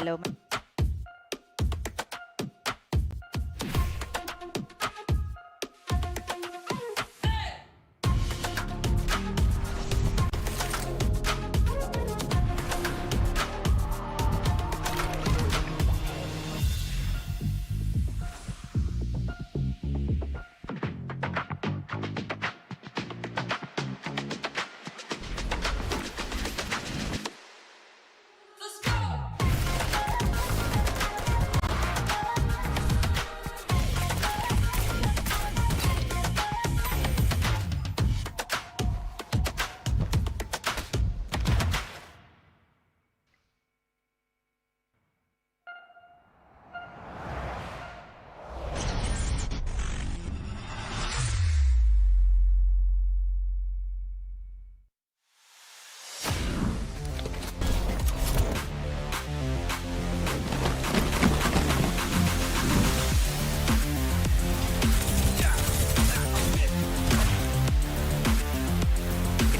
hello.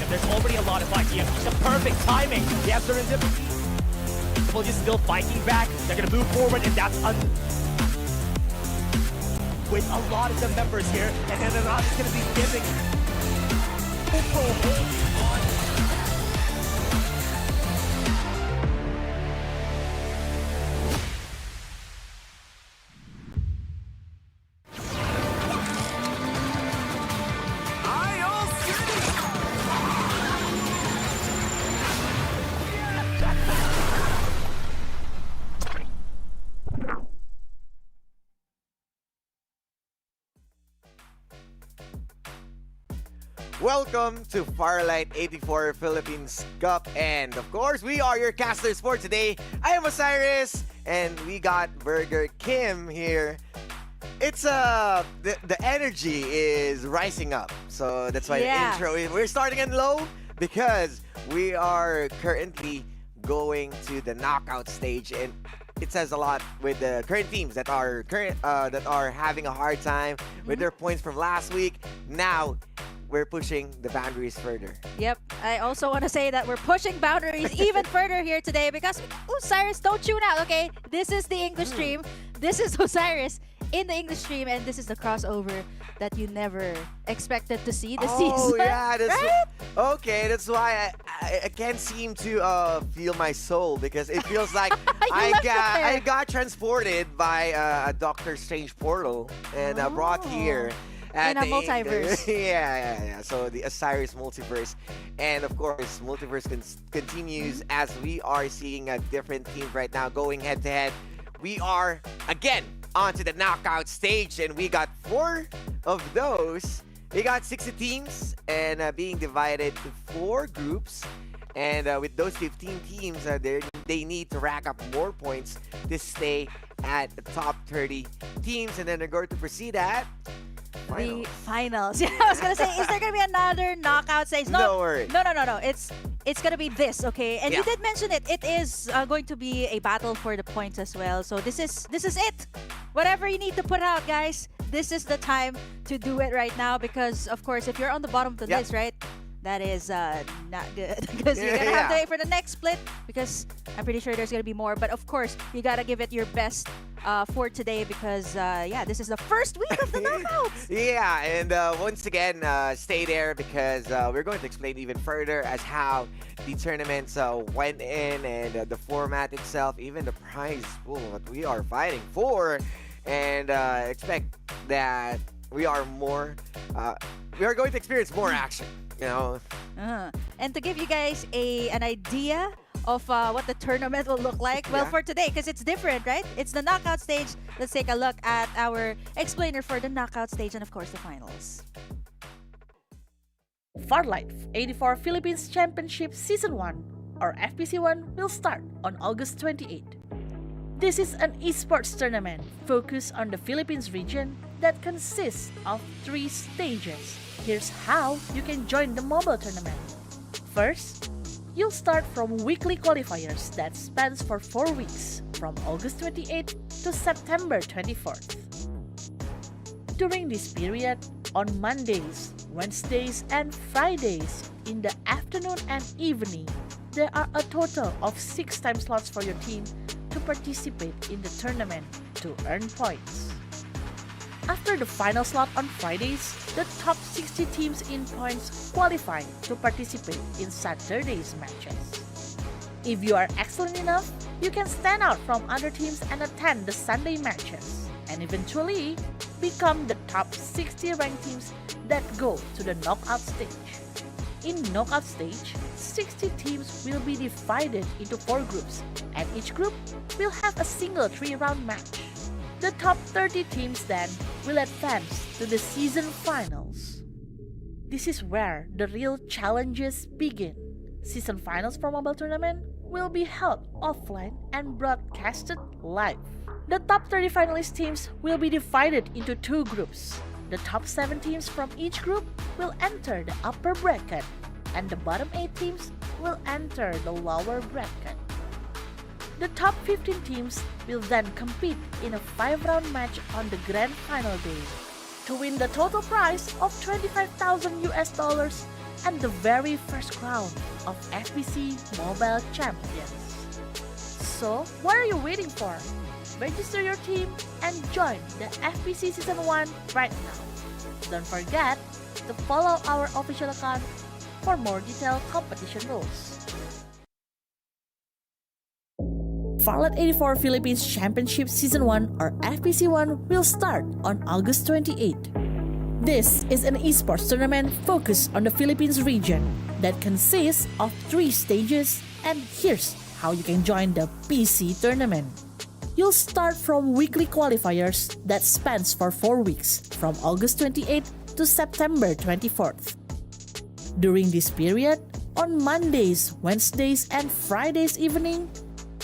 There's already a lot of fights. You have the perfect timing. You have serendipity. People just still fighting back. They're gonna move forward, and that's with a lot of the members here, and then they're not just gonna be giving. Welcome to Farlight 84 Philippines Cup, and of course, we are your casters for today. I am Osiris, and we got Burger Kim here. It's the energy is rising up, so that's why the intro is. We're starting in low because we are currently going to the knockout stage, and it says a lot with the current teams that are having a hard time with their points from last week. Now we're pushing the boundaries further. Yep. I also want to say that we're pushing boundaries even further here today because Osiris, don't tune out, okay? This is the English stream. This is Osiris in the English stream, and this is the crossover that you never expected to see this season. Oh yeah, that's right? Okay. That's why I can't seem to feel my soul, because it feels like I got transported by a Doctor Strange portal and brought here. In a multiverse. Yeah. So the Osiris multiverse. And of course, multiverse continues as we are seeing different teams right now going head to head. We are, again, onto the knockout stage, and we got 4 of those. We got 60 teams, and being divided to 4 groups. And with those 15 teams, they need to rack up more points to stay at the top 30 teams. And then they're going to proceed at the finals. Yeah, I was gonna say, is there gonna be another knockout stage? No worry. No. It's gonna be this, okay? And you did mention it. It is going to be a battle for the points as well. So this is it. Whatever you need to put out, guys, this is the time to do it right now. Because of course, if you're on the bottom of the list, right? That is not good because you're gonna have to wait for the next split, because I'm pretty sure there's gonna be more. But of course, you gotta give it your best for today, because this is the first week of the knockouts. And once again, stay there, because we're going to explain even further as how the tournaments went in, and the format itself, even the prize pool that we are fighting for, and expect that we are going to experience more action. You know. And to give you guys an idea of what the tournament will look like, well, for today, because it's different, right? It's the knockout stage. Let's take a look at our explainer for the knockout stage and, of course, the finals. Farlight 84 Philippines Championship Season 1, or FPC 1, will start on August 28. This is an esports tournament focused on the Philippines region that consists of 3 stages. Here's how you can join the mobile tournament. First, you'll start from weekly qualifiers that spans for 4 weeks, from August 28th to September 24th. During this period, on Mondays, Wednesdays, and Fridays, in the afternoon and evening, there are a total of 6 time slots for your team to participate in the tournament to earn points. After the final slot on Fridays, the top 60 teams in points qualify to participate in Saturday's matches. If you are excellent enough, you can stand out from other teams and attend the Sunday matches, and eventually become the top 60 ranked teams that go to the knockout stage. In knockout stage, 60 teams will be divided into 4 groups, and each group will have a single 3-round match. The top 30 teams then will advance to the season finals. This is where the real challenges begin. Season finals for mobile tournament will be held offline and broadcasted live. The top 30 finalist teams will be divided into 2 groups. The top 7 teams from each group will enter the upper bracket, and the bottom 8 teams will enter the lower bracket. The top 15 teams will then compete in a 5-round match on the grand final day to win the total prize of $25,000 and the very first crown of FPC Mobile Champions. So, what are you waiting for? Register your team and join the FPC Season 1 right now. Don't forget to follow our official account for more detailed competition rules. Farlight 84 Philippines Championship Season 1 or FPC 1 will start on August 28. This is an esports tournament focused on the Philippines region that consists of 3 stages, and here's how you can join the PC tournament. You'll start from weekly qualifiers that spans for 4 weeks from August 28th to September 24th. During this period, on Mondays, Wednesdays, and Fridays evening,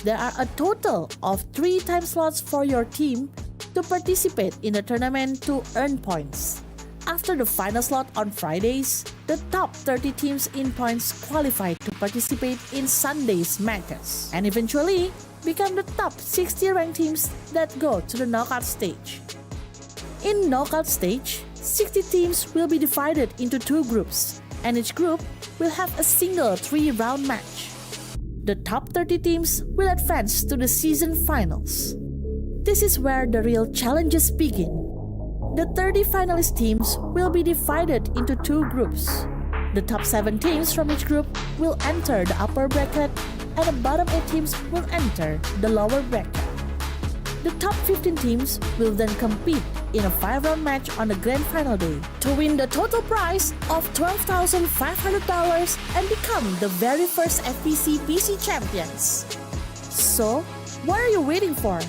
there are a total of 3 time slots for your team to participate in the tournament to earn points. After the final slot on Fridays, the top 30 teams in points qualify to participate in Sunday's matches and eventually become the top 60 ranked teams that go to the knockout stage. In knockout stage, 60 teams will be divided into 2 groups, and each group will have a single 3-round match. The top 30 teams will advance to the season finals. This is where the real challenges begin. The 30 finalist teams will be divided into 2 groups. The top 7 teams from each group will enter the upper bracket, and the bottom 8 teams will enter the lower bracket. The top 15 teams will then compete in a 5-round match on the grand final day to win the total prize of $12,500 and become the very first FPC PC champions. So, what are you waiting for?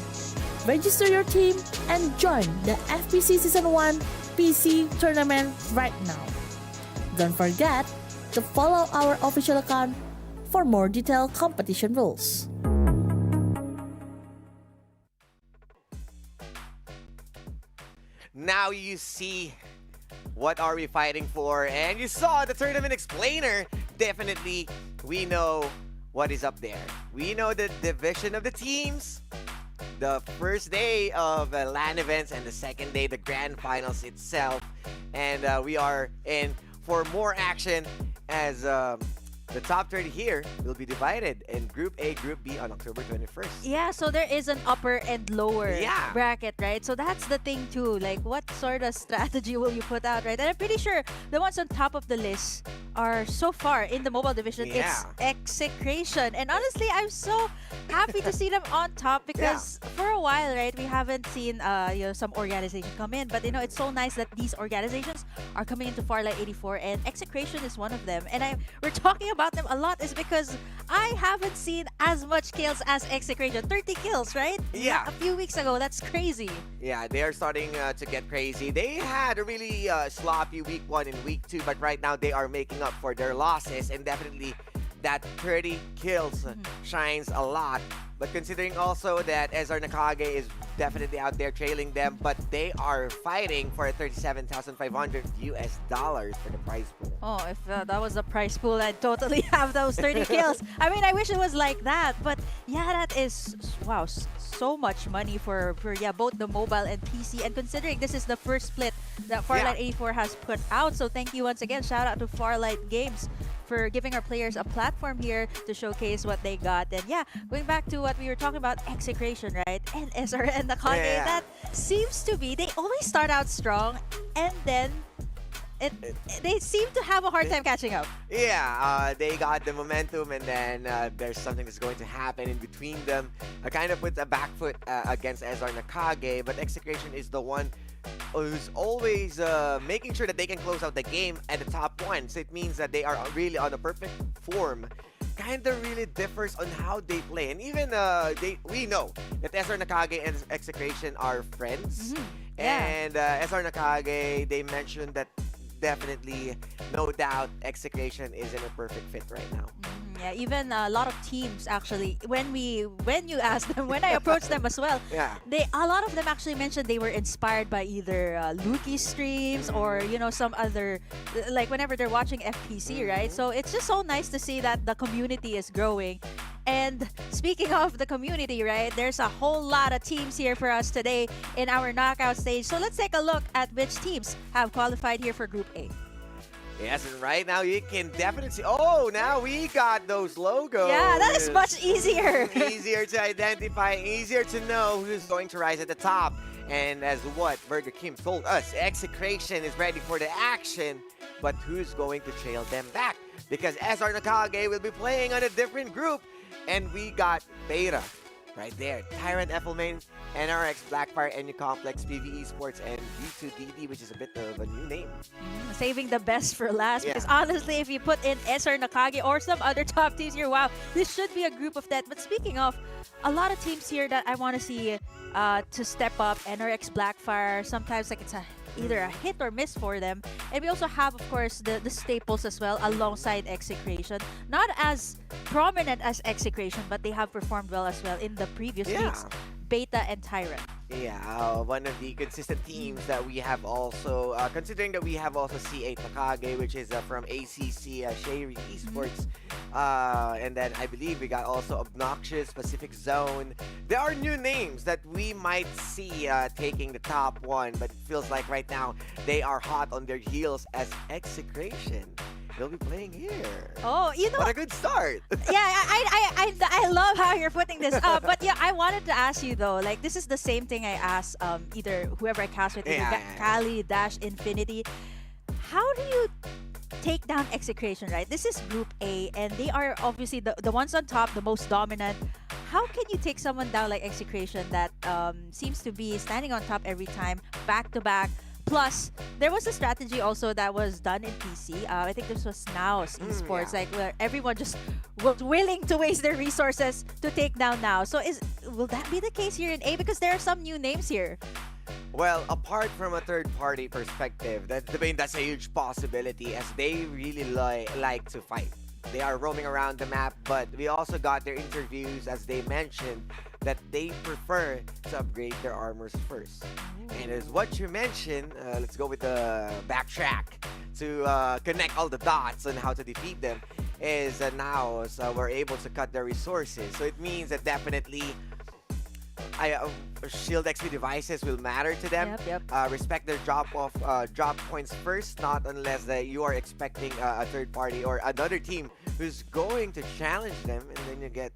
Register your team and join the FPC Season 1 PC tournament right now. Don't forget to follow our official account for more detailed competition rules. Now you see what are we fighting for, and you saw the tournament explainer. Definitely, we know what is up there. We know the division of the teams, the first day of LAN events, and the second day, the grand finals itself. And we are in for more action as the top 30 here will be divided in Group A, Group B on October 21st. Yeah, so there is an upper and lower Yeah. bracket, right? So that's the thing too. Like, what sort of strategy will you put out, right? And I'm pretty sure the ones on top of the list are so far in the mobile division. Yeah. It's Execration. And honestly, I'm so happy to see them on top because for a while, right, we haven't seen some organization come in. But it's so nice that these organizations are coming into Farlight 84, and Execration is one of them. And we're talking about them a lot is because I haven't seen as much kills as Execration. 30 kills, right? Yeah. A few weeks ago. That's crazy. Yeah, they are starting to get crazy. They had a really sloppy week 1 and week 2, but right now they are making up for their losses, and definitely that 30 kills shines a lot. But considering also that Ezar Nakage is definitely out there trailing them, but they are fighting for $37,500 for the prize pool. Oh, if that was the prize pool, I'd totally have those 30 kills. I mean, I wish it was like that. But yeah, that is, wow, so much money for both the mobile and PC. And considering this is the first split that Farlight 84 has put out. So thank you once again. Shout out to Farlight Games for giving our players a platform here to showcase what they got. And yeah, going back to what we were talking about, execration, right? And SRN Nakage, Yeah. that seems to be, they always start out strong and then they seem to have a hard time catching up. Yeah, they got the momentum, and then there's something that's going to happen in between them. I kind of put a back foot against SR Nakage, but Execration is the one who's always making sure that they can close out the game at the top one. So it means that they are really on a perfect form. Kind of really differs on how they play, and even we know that SR Nakage and Execration are friends. Yeah. And SR Nakage, they mentioned that definitely, no doubt, Execration is in a perfect fit right now. Yeah, even a lot of teams actually, when you ask them, when I approached them as well, Yeah. a lot of them actually mentioned they were inspired by either Luki's streams or some other, like whenever they're watching FPC, right? So it's just so nice to see that the community is growing. And speaking of the community, right, there's a whole lot of teams here for us today in our knockout stage. So let's take a look at which teams have qualified here for Group A. Yes, and right now you can definitely see. Oh, now we got those logos. Yeah, that is much easier. Easier to identify, easier to know who's going to rise at the top. And as what Burger Kim told us, Execration is ready for the action, but who's going to trail them back? Because SR Nakage will be playing on a different group, and we got Beta right there. Tyrant Effelmain, NRX, Blackfire, NU Complex, PV Esports, and V2DD, which is a bit of a new name. Saving the best for last, Yeah. because honestly, if you put in SR Nakage or some other top teams here, wow, this should be a group of death. But speaking of, a lot of teams here that I want to see to step up, NRX, Blackfire, sometimes like it's either a hit or miss for them. And we also have, of course, the staples as well alongside Execration. Not as prominent as Execration, but they have performed well as well in the previous weeks. Beta and Tyrant. Yeah, one of the consistent teams that we have also, considering that we have also C8 Nakage, which is from ACC, Sherry Esports. And then I believe we got also Obnoxious, Pacific Zone. There are new names that we might see taking the top one, but it feels like right now they are hot on their heels as Execration. They'll be playing here. Oh, you know, What a good start. yeah, I love how you're putting this up. But yeah, I wanted to ask you though, like this is the same thing I asked either whoever I cast with, either Kali, Dash, Infinity. How do you take down Execration, right? This is Group A, and they are obviously the ones on top, the most dominant. How can you take someone down like Execration that seems to be standing on top every time, back to back? Plus, there was a strategy also that was done in PC. I think this was Now's Esports, like where everyone just was willing to waste their resources to take down Now. So will that be the case here in A? Because there are some new names here. Well, apart from a third-party perspective, that's a huge possibility as they really like to fight. They are roaming around the map, but we also got their interviews as they mentioned that they prefer to upgrade their armors first. And as what you mentioned, let's go with the backtrack to connect all the dots on how to defeat them, is now we're able to cut their resources. So it means that definitely shield XP devices will matter to them. Respect their drop points first, not unless you are expecting a third party or another team who's going to challenge them, and then you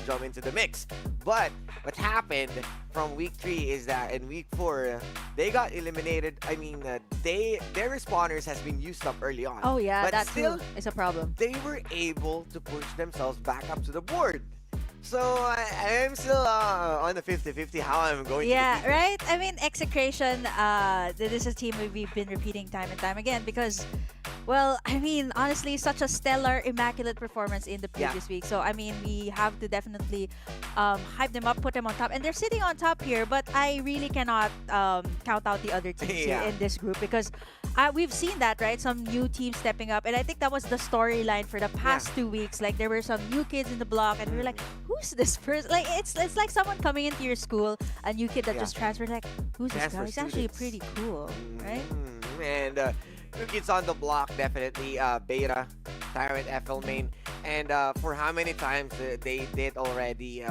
jump into the mix. But what happened from week 3 is that in week 4 they got eliminated. I mean, their respawners has been used up early on. Oh yeah, but that still too is a problem. they were able to push themselves back up to the board. So I am still on the 50-50 how I'm going to defeat them. Right? I mean, Execration, this is a team we've been repeating time and time again because, well, I mean, honestly, such a stellar, immaculate performance in the previous week. So, I mean, we have to definitely hype them up, put them on top. And they're sitting on top here, but I really cannot count out the other teams here in this group because we've seen that, right? Some new teams stepping up. And I think that was the storyline for the past 2 weeks. Like, there were some new kids in the block, and we were like, who's this person? Like, it's like someone coming into your school, a new kid that just transferred. Like, who's this guy? He's actually pretty cool, right? And new kids on the block, definitely. Beta, Tyrant, Effelmain. And for how many times they did already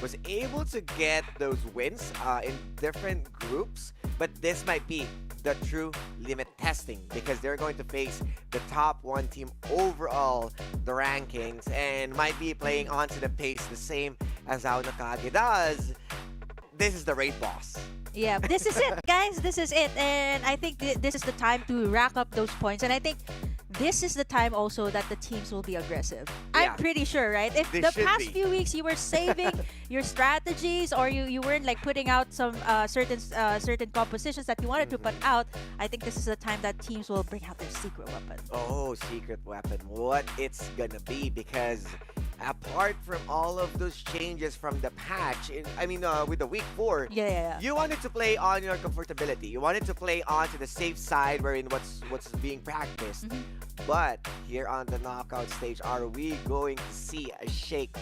was able to get those wins in different groups. but this might be the true limit testing because they're going to face the top one team overall, the rankings, and might be playing onto the pace the same as how Nakage does. This is the raid boss. Yeah, this is it, guys. This is it. And I think this is the time to rack up those points. And I think this is the time also that the teams will be aggressive. Yeah. I'm pretty sure, right? If They the should past be. few weeks you were saving your strategies or you weren't like putting out some certain compositions that you wanted to put out, I think this is the time that teams will bring out their secret weapon. Oh, secret weapon. What it's gonna be, because apart from all of those changes from the patch, with the week 4, Yeah. you wanted to play on your comfortability. You wanted to play onto the safe side wherein what's being practiced. But here on the knockout stage, are we going to see a shake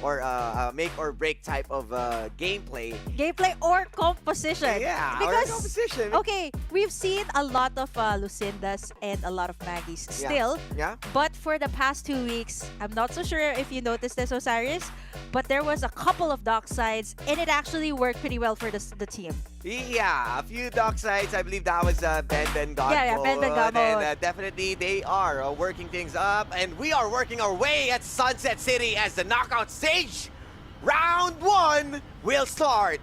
or a make or break type of gameplay? Gameplay or composition. Yeah, or Because composition. okay, we've seen a lot of Lucindas and a lot of Maggies still. Yeah. But for the past 2 weeks, I'm not so sure if you noticed this, Osiris, but there was a couple of dock sides, and it actually worked pretty well for the team. Yeah, a few dock sides. I believe that was Ben got Yeah, Ben got and mode. definitely they are working things up, and we are working our way at Sunset City as the knockout stage. Round 1 will start.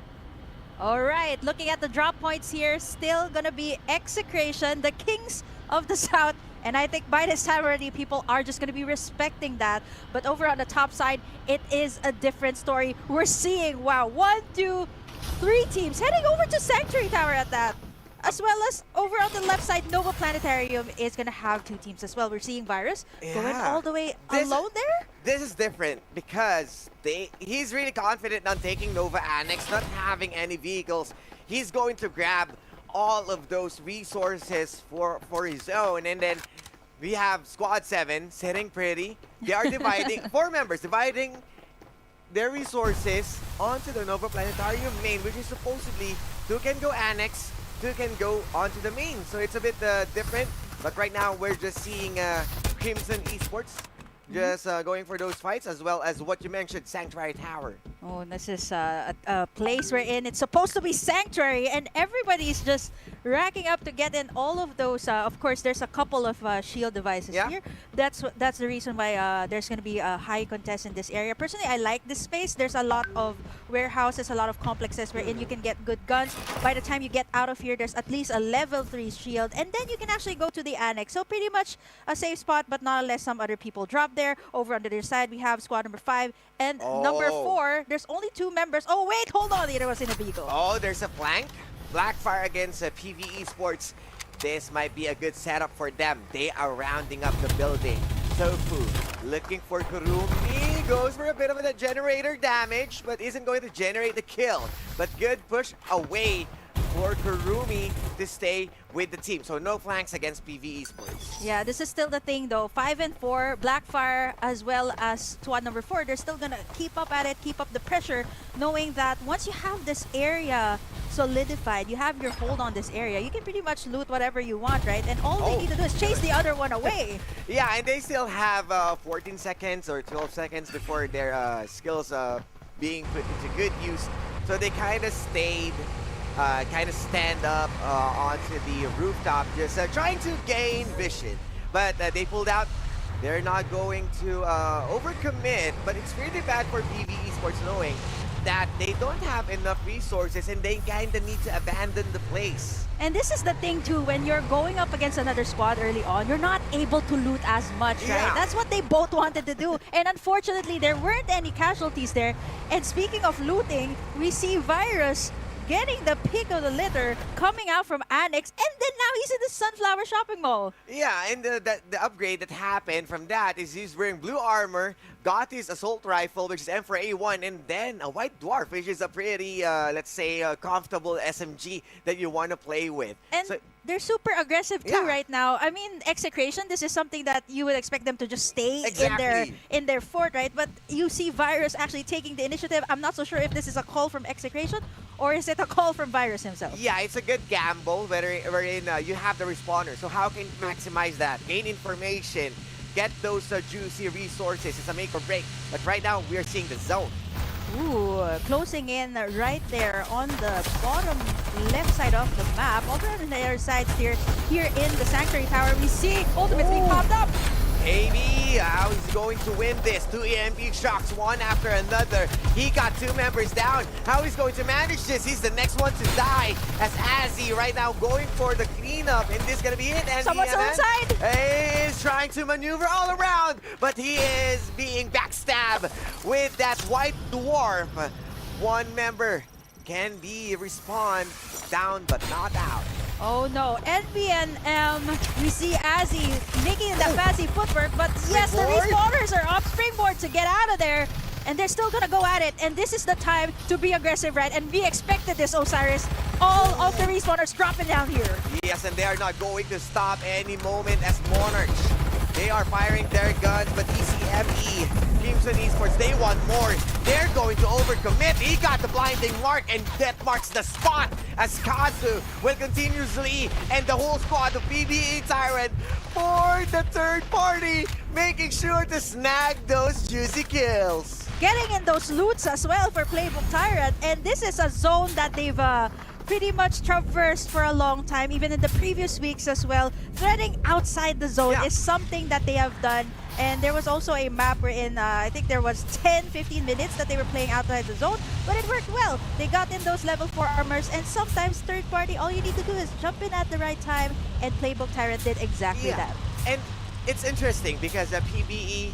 All right, looking at the drop points here, still gonna be Execration, the kings of the South. And I think by this time already, people are just going to be respecting that. But over on the top side, it is a different story. We're seeing, wow, 1, 2, 3 teams heading over to Sanctuary Tower at that. As well as over on the left side, Nova Planetarium is going to have 2 teams as well. We're seeing Virus going Yeah. all the way This- alone there. This is different because he's really confident on taking Nova Annex, not having any vehicles. He's going to grab all of those resources for his own, and then we have Squad 7 sitting pretty. They are dividing 4 members dividing their resources onto the Nova Planetarium main, which is supposedly 2 can go Annex, 2 can go onto the main. So it's a bit different, but right now we're just seeing Crimson Esports just going for those fights, as well as what you mentioned, Sanctuary Tower. Oh, this is a place we're in. It's supposed to be Sanctuary, and everybody's just racking up to get in all of those. Of course, there's a couple of shield devices Yeah. here. That's the reason why there's going to be a high contest in this area. Personally, I like this space. There's a lot of warehouses, a lot of complexes wherein you can get good guns. By the time you get out of here, there's at least a level 3 shield, and then you can actually go to the annex. So pretty much a safe spot, but not unless some other people drop there. Over on the other side, we have squad number 5 and number 4. There's only 2 members. Oh wait, hold on. The other was in a vehicle. Oh, there's a flank. Blackfire against PV Esports. This might be a good setup for them. They are rounding up the building. Tofu looking for Kurumi. Goes for a bit of a generator damage, but isn't going to generate the kill. But good push away for Kurumi to stay with the team. So no flanks against PV Esports. Yeah, this is still the thing though. 5 and 4, Blackfire as well as squad number 4, they're still gonna keep up at it, keep up the pressure, knowing that once you have this area solidified, you have your hold on this area, you can pretty much loot whatever you want, right? And all they need to do is chase the other one away. Yeah, and they still have 14 seconds or 12 seconds before their skills being put into good use. So they kind of stayed, kind of stand up onto the rooftop, just trying to gain vision. But they pulled out. They're not going to overcommit, but it's really bad for PV Esports knowing that they don't have enough resources and they kind of need to abandon the place. And this is the thing too, when you're going up against another squad early on, you're not able to loot as much, right? Yeah. That's what they both wanted to do. And unfortunately, there weren't any casualties there. And speaking of looting, we see Virus getting the pick of the litter, coming out from Annex, and then now he's in the Sunflower Shopping Mall. Yeah, and the upgrade that happened from that is he's wearing blue armor, got his assault rifle, which is M4A1, and then a white dwarf, which is a pretty, let's say, comfortable SMG that you want to play with. And So, they're super aggressive too Yeah. right now. I mean, Execration, this is something that you would expect them to just stay Exactly. in their fort, right? But you see Virus actually taking the initiative. I'm not so sure if this is a call from Execration or is it a call from Virus himself. yeah, it's a good gamble wherein you have the respawner. So how can you maximize that? Gain information, get those juicy resources. It's a make or break. But right now, we're seeing the zone. Ooh, closing in right there on the bottom left side of the map. Over on the other side here in the Sanctuary Tower, we see Ultimate being popped up. AB, how he's going to win this. 2 EMP shocks, one after another. He got 2 members down. How he's going to manage this? He's the next one to die. As Azzy right now going for the cleanup. And this is going to be it. And Someone's outside. is trying to maneuver all around. But he is being backstabbed with that white dwarf. One member can be respawned down but not out. Oh no, NBNM, we see Azzy making that fancy footwork, but yes, the respawners are up springboard to get out of there, and they're still gonna go at it, and this is the time to be aggressive, right? And we expected this, Osiris. All of the respawners dropping down here. Yes, and they are not going to stop any moment as Monarchs. They are firing their guns, but ECME, Crimson Esports, they want more. They're going to overcommit. He got the blinding mark, and that marks the spot as Kazu will continuously and the whole squad of PBE Tyrant for the third party, making sure to snag those juicy kills. Getting in those loots as well for Playbook Tyrant, and this is a zone that they've pretty much traversed for a long time, even in the previous weeks as well. Threading outside the zone is something that they have done. And there was also a map wherein I think there was 10-15 minutes that they were playing outside the zone, but it worked well. They got in those level 4 armors, and sometimes third party, all you need to do is jump in at the right time, and Playbook Tyrant did exactly that. And it's interesting because the PBE,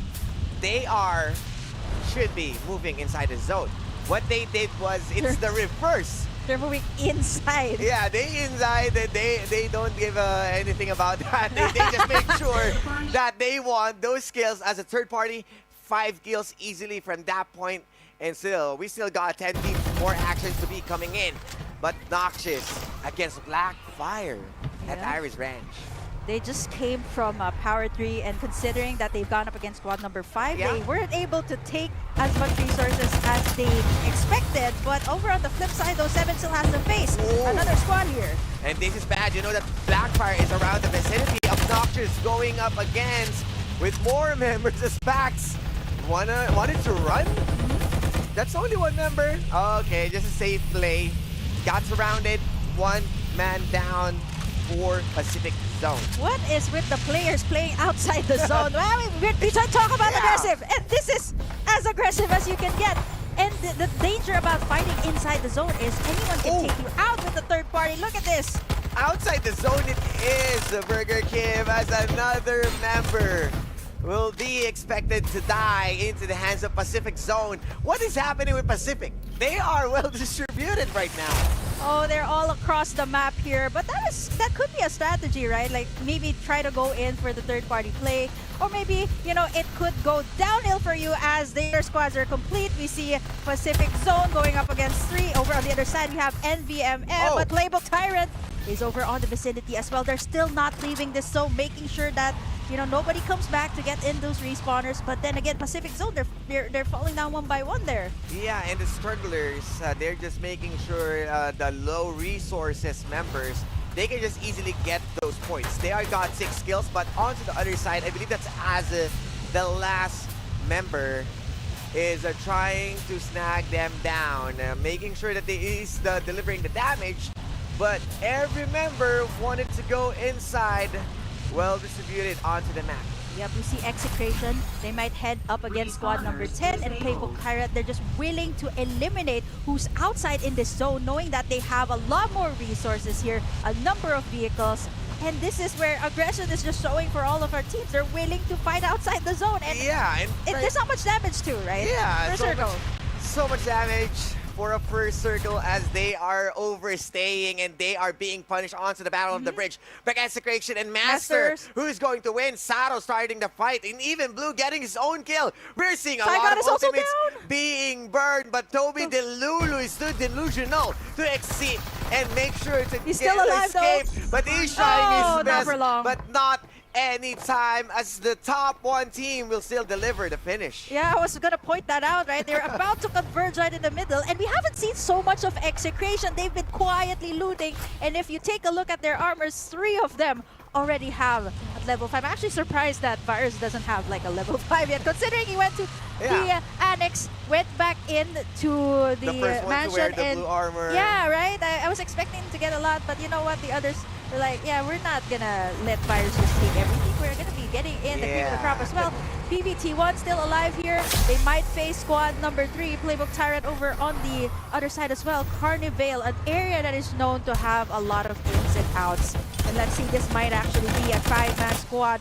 should be moving inside the zone. What they did was, it's the reverse. They're moving inside. Yeah, they inside. They don't give anything about that. They just make sure that they want those kills as a third party. 5 kills easily from that point. And still, we still got 10 teams more actions to be coming in. But Noxious against Blackfire at Iris Ranch. They just came from Power 3, and considering that they've gone up against squad number 5, they weren't able to take as much resources as they expected. But over on the flip side, though, 7 still has to face another squad here. And this is bad. You know that Blackfire is around the vicinity of Noxious going up against with more members as Pax wanted to run. That's only 1 member. Okay, just a safe play. Got surrounded. 1 man down for Pacific Zone. What is with the players playing outside the zone? Well, we talk about aggressive, and this is as aggressive as you can get. And the danger about fighting inside the zone is anyone can take you out with the third party. Look at this. Outside the zone it is. Burger Kim as another member will be expected to die into the hands of Pacific Zone. What is happening with Pacific? They are well distributed right now. Oh, they're all across the map here, but that could be a strategy, right? Like maybe try to go in for the third-party play, or maybe, you know, it could go downhill for you as their squads are complete. We see Pacific Zone going up against 3. Over on the other side, we have NVMM, but Playbook Tyrant is over on the vicinity as well. They're still not leaving this zone, making sure that, you know, nobody comes back to get in those respawners. But then again, Pacific Zone, they're falling down one by one there. Yeah, and the strugglers, they're just making sure the low resources members, they can just easily get those points. They are got 6 kills, but onto the other side, I believe that's as the last member is trying to snag them down, making sure that they is delivering the damage. But every member wanted to go inside, well distributed onto the map. Yep, we see Execration. They might head up against squad number 10 and Playbook Tyrant. They're just willing to eliminate who's outside in this zone, knowing that they have a lot more resources here, a number of vehicles. And this is where aggression is just showing for all of our teams. They're willing to fight outside the zone. And there's not much damage too, right? Yeah, so much damage for a first circle as they are overstaying and they are being punished onto the Battle of the Bridge. But Execration and Master, who's going to win? Sato starting the fight, and even Blue getting his own kill. We're seeing a lot of ultimates being burned, but Toby Delulu is too delusional to exceed and make sure to escape. But he's trying his best, but not anytime, as the top 1 team will still deliver the finish. Yeah, I was gonna point that out, right? They're about to converge right in the middle, and we haven't seen so much of Execration. They've been quietly looting, and if you take a look at their armors, 3 of them already have at level 5. I'm actually surprised that Virus doesn't have like a level 5 yet, considering he went to Yeah. The Annex went back into the, The first one to mansion wear the and blue armor. yeah, right. I was expecting to get a lot, but you know what? The others were like, yeah, we're not gonna let Virus just take everything. We're gonna be getting in the cream of the crop as well. PVT1 still alive here. They might face squad number 3, Playbook Tyrant over on the other side as well. Carnivale, an area that is known to have a lot of ins and outs. And let's see, this might actually be a 5-man squad.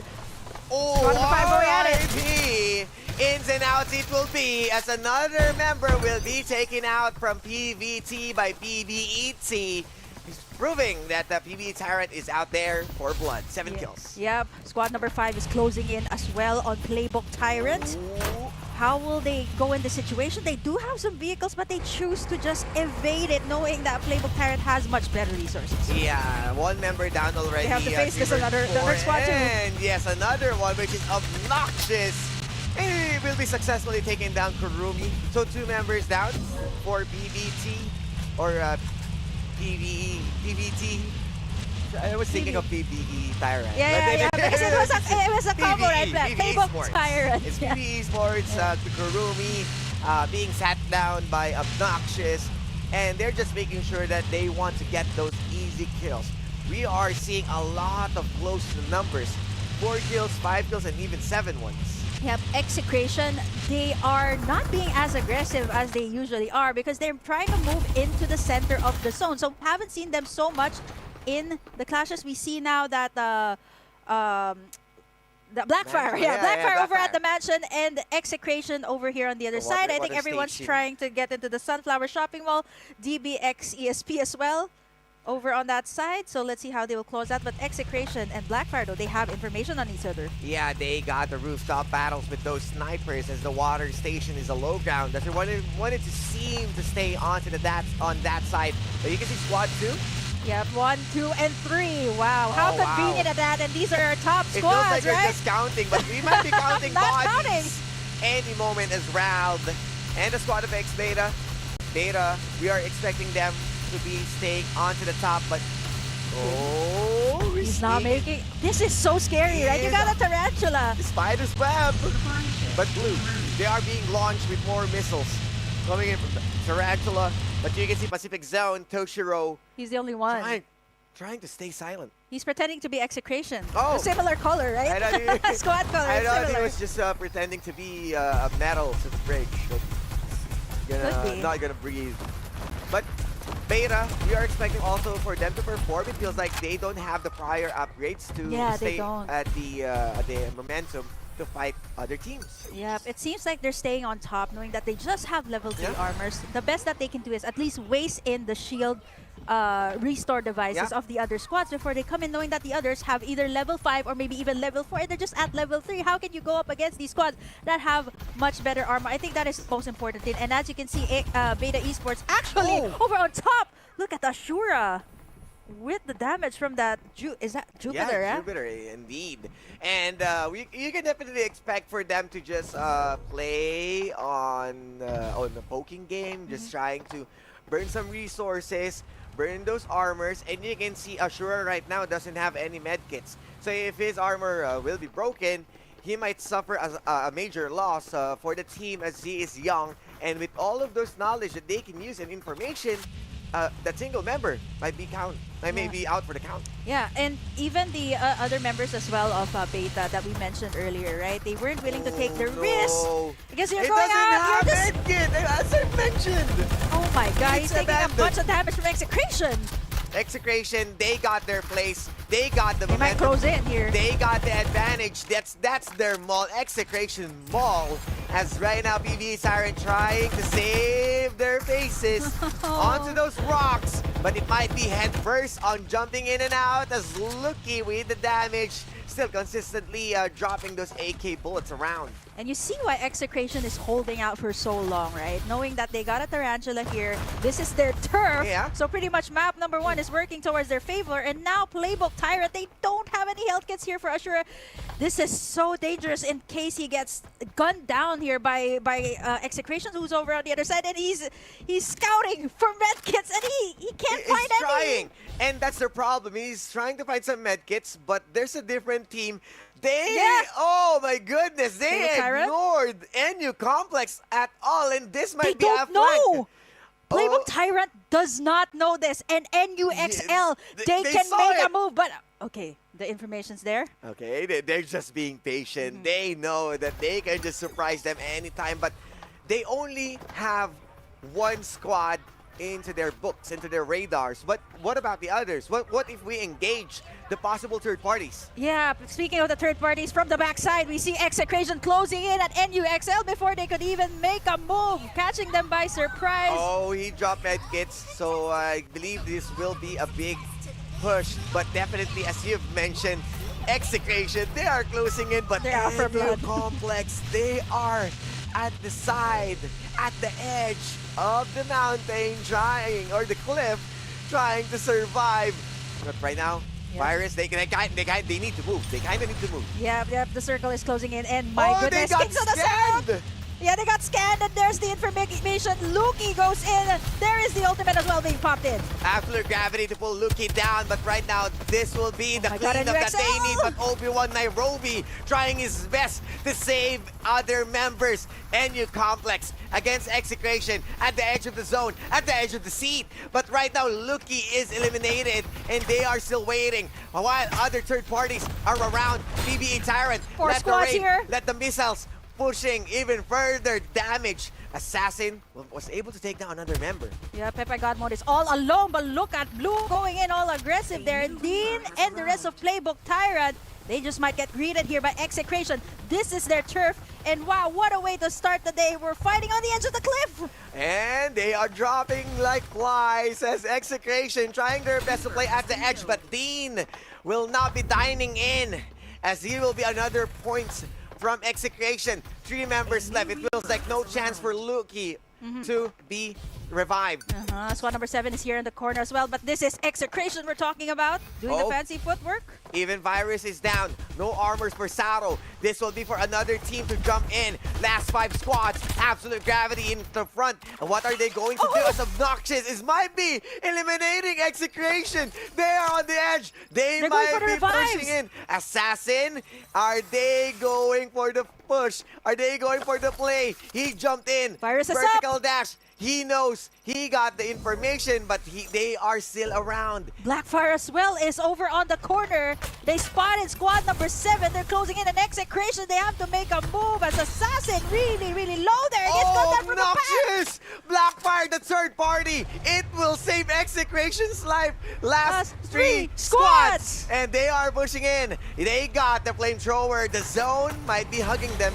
Oh, Squad number 5 going at it. RIP. Ins and outs it will be as another member will be taken out from PVT by PBET. He's proving that the PBE Tyrant is out there for blood. 7 kills. Yep. Squad number 5 is closing in as well on Playbook Tyrant. Ooh. How will they go in this situation? They do have some vehicles, but they choose to just evade it, knowing that Playbook Tyrant has much better resources. Yeah, one member down already. They have to face this another squad too. And yes, another one which is obnoxious. And he will be successfully taking down Kurumi. So 2 members down for PBT or PVT. I was thinking of PBE Tyrant. Yeah, because it was a combo right there. Playbook Esports. Tyrant. It's Yeah. PBE Esports, Kurumi being sat down by Obnoxious, and they're just making sure that they want to get those easy kills. We are seeing a lot of close numbers. 4 kills, 5 kills, and even 7 ones. Yep, Execration, they are not being as aggressive as they usually are because they're trying to move into the center of the zone. So haven't seen them so much in the clashes. We see now that the Blackfire, Blackfire over at the mansion and Execration over here on the other side. I think everyone's station. trying to get into the Sunflower Shopping Mall. DBX ESP as well over on that side. So let's see how they will close that. But Execration and Blackfire, though, they have information on each other. Yeah, they got the rooftop battles with those snipers as the water station is a low ground. That's wanted to seem to stay onto on that side. But you can see squad 2. Yep, 1, 2, and 3. Wow, how Oh, wow. convenient at that. And these are our top It feels squads, like we're right? just counting, but we might be counting Not bodies any moment as well. And the squad of X Beta, we are expecting them to be staying onto the top, but He's not making... This is so scary, right? You got a tarantula. The spider's web. But blue, they are being launched with more missiles coming in from the tarantula. But you can see Pacific Zone, Toshiro He's the only one. trying to stay silent. He's pretending to be Execration. Oh. A similar color, right? I thought he- Squad color, I thought similar. he was just pretending to be a metal to the bridge. Could be. Not gonna breathe. But Beta, we are expecting also for them to perform. It feels like they don't have the prior upgrades to They stay don't. at the momentum to fight other teams. Yep, it seems like they're staying on top, knowing that they just have level 3 armors. The best that they can do is at least waste in the shield restore devices of the other squads before they come in, knowing that the others have either level 5 or maybe even level 4 and they're just at level 3. How can you go up against these squads that have much better armor? I think that is the most important thing. And as you can see, Beta Esports actually over on top. Look at Ashura with the damage from that. Is that Jupiter? Yeah, Jupiter, indeed. And you can definitely expect for them to just play on the poking game, just trying to burn some resources, burn those armors, and you can see Ashura right now doesn't have any medkits. So if his armor will be broken, he might suffer as a major loss for the team as he is young. And with all of those knowledge that they can use and information, that single member might be may be out for the count. Yeah, and even the other members as well of Beta that we mentioned earlier, right? They weren't willing to take the risk because you're going out. You're just... medkit, as I mentioned. Oh my God, he's It's taking a abandoned. bunch of damage from Execration. Execration, they got their place. They got the They might momentum. close in here. They got the advantage. That's their mall. Execration mall. As right now, PBE Tyrant trying to save their faces onto those rocks. But it might be head first on jumping in and out as Lucky with the damage. Still consistently dropping those AK bullets around. And you see why Execration is holding out for so long, right? Knowing that they got a Tarantula here. This is their turf. Yeah. So pretty much map number 1 is working towards their favor. And now Playbook Tyrant, they don't have any health kits here for Ashura. This is so dangerous in case he gets gunned down here by Execration, who's over on the other side. And he's scouting for medkits and he can't find He's any. trying. And that's the problem. He's trying to find some medkits, but there's a different team. Oh my goodness, they Tyrant Tyrant? ignored NU Complex at all, and this They might be a don't flank. know. Playbook Oh. Tyrant does not know this, and NUXL, Yes, they they can saw make a it. move, but okay, the information's there. Okay, they're just being patient. They know that they can just surprise them anytime, but they only have one squad into their books, into their radars. But what about the others? What if we engage the possible third parties? Yeah, speaking of the third parties, from the backside, we see Execration closing in at NUXL before they could even make a move, catching them by surprise. Oh, he dropped medkits, so I believe this will be a big push. But definitely, as you've mentioned, Execration, they are closing in, but They are for NU blood. Complex, they are at the side, at the edge of the mountain, trying, or the cliff, trying to survive. But right now, Yeah. Virus, they need to move. They kind of need to move. Yeah, the circle is closing in, and my Oh, they goodness, got Kings of the South! scanned! Yeah, they got scanned, and there's the information. Luki goes in. There is the ultimate as well being popped in. Absolute gravity to pull Luki down, but right now, this will be the my God, cleanup that they NUXL! need. But Obi-Wan Nairobi trying his best to save other members. NU Complex against Execration at the edge of the zone, at the edge of the seat. But right now, Luki is eliminated, and they are still waiting. While other third parties are around. PBE Tyrant, Four let the squads raid, here. let the missiles pushing even further damage. Assassin was able to take down another member. Yeah, Pepe God mode is all alone, but look at Blue going in all aggressive there. And Dean and the rest of Playbook Tyrant, they just might get greeted here by Execration. This is their turf, and wow, what a way to start the day. We're fighting on the edge of the cliff. And they are dropping like flies as Execration trying their best to play at the edge, but Dean will not be dining in as he will be another points from Execration. 3 members left. It feels like no chance for Luki to be revived. Squad number 7 is here in the corner as well, but this is Execration we're talking about, doing the Oh. fancy footwork. Even Virus is down. No armors for Saro. This will be for another team to jump in. Last 5 squads. Absolute gravity in the front. And what are they going to do? As obnoxious as might be eliminating Execration. They are on the edge. They're going for might the be revives. pushing in. Assassin, are they going for the push? Are they going for the play? He jumped in. Virus is Vertical dash. He knows. He got the information, but they are still around. Blackfire as well is over on the corner. They spotted squad number 7. They're closing in an Execration. They have to make a move as Assassin really, really low there. He gets got that from the back. obnoxious! Blackfire, the third party. It will save Execration's life. Last 3 squads. And they are pushing in. They got the flamethrower. The zone might be hugging them.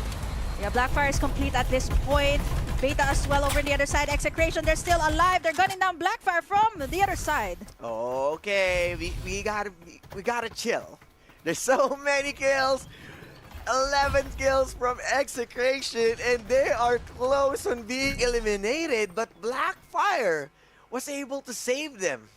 Yeah, Blackfire is complete at this point. Beta as well over on the other side. Execration, they're still alive. They're gunning down Blackfire from the other side. Okay, we gotta chill. There's so many kills. 11 kills from Execration, and they are close on being eliminated, but Blackfire was able to save them.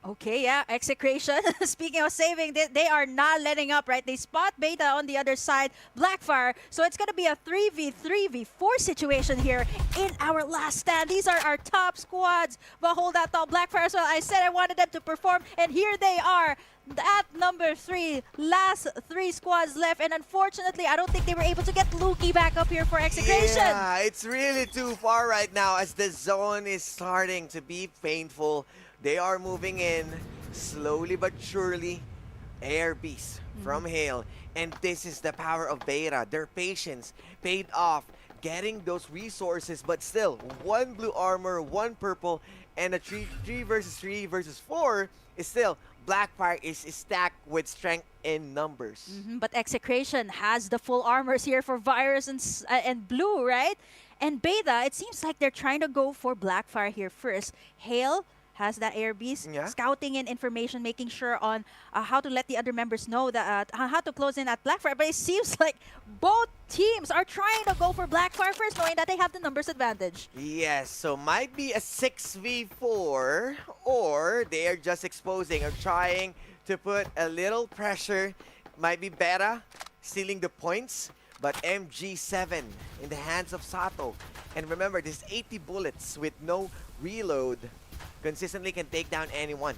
Okay, yeah, Execration. Speaking of saving, they are not letting up, right? They spot Beta on the other side, Blackfire. So it's going to be a 3v4 situation here in our last stand. These are our top squads. But hold that thought, Blackfire as well. I said I wanted them to perform, and here they are. At number 3, last 3 squads left, and unfortunately, I don't think they were able to get Luki back up here for Execration. Yeah, it's really too far right now as the zone is starting to be painful. They are moving in slowly but surely. Air Beast from Hale. And this is the power of Beta. Their patience paid off. Getting those resources, but still, 1 blue armor, 1 purple, and a 3 versus 3 versus 4 is still Blackfire is stacked with strength in numbers. But Execration has the full armors here for Virus and Blue, right? And Beta, it seems like they're trying to go for Blackfire here first. Hale has that Air Beast, Yeah. scouting in information, making sure on how to let the other members know that how to close in at Blackfire. But it seems like both teams are trying to go for Blackfire first, knowing that they have the numbers advantage. Yes, so might be a 6v4, or they are just exposing or trying to put a little pressure. Might be Beta stealing the points, but MG7 in the hands of Sato. And remember, this 80 bullets with no reload consistently can take down anyone.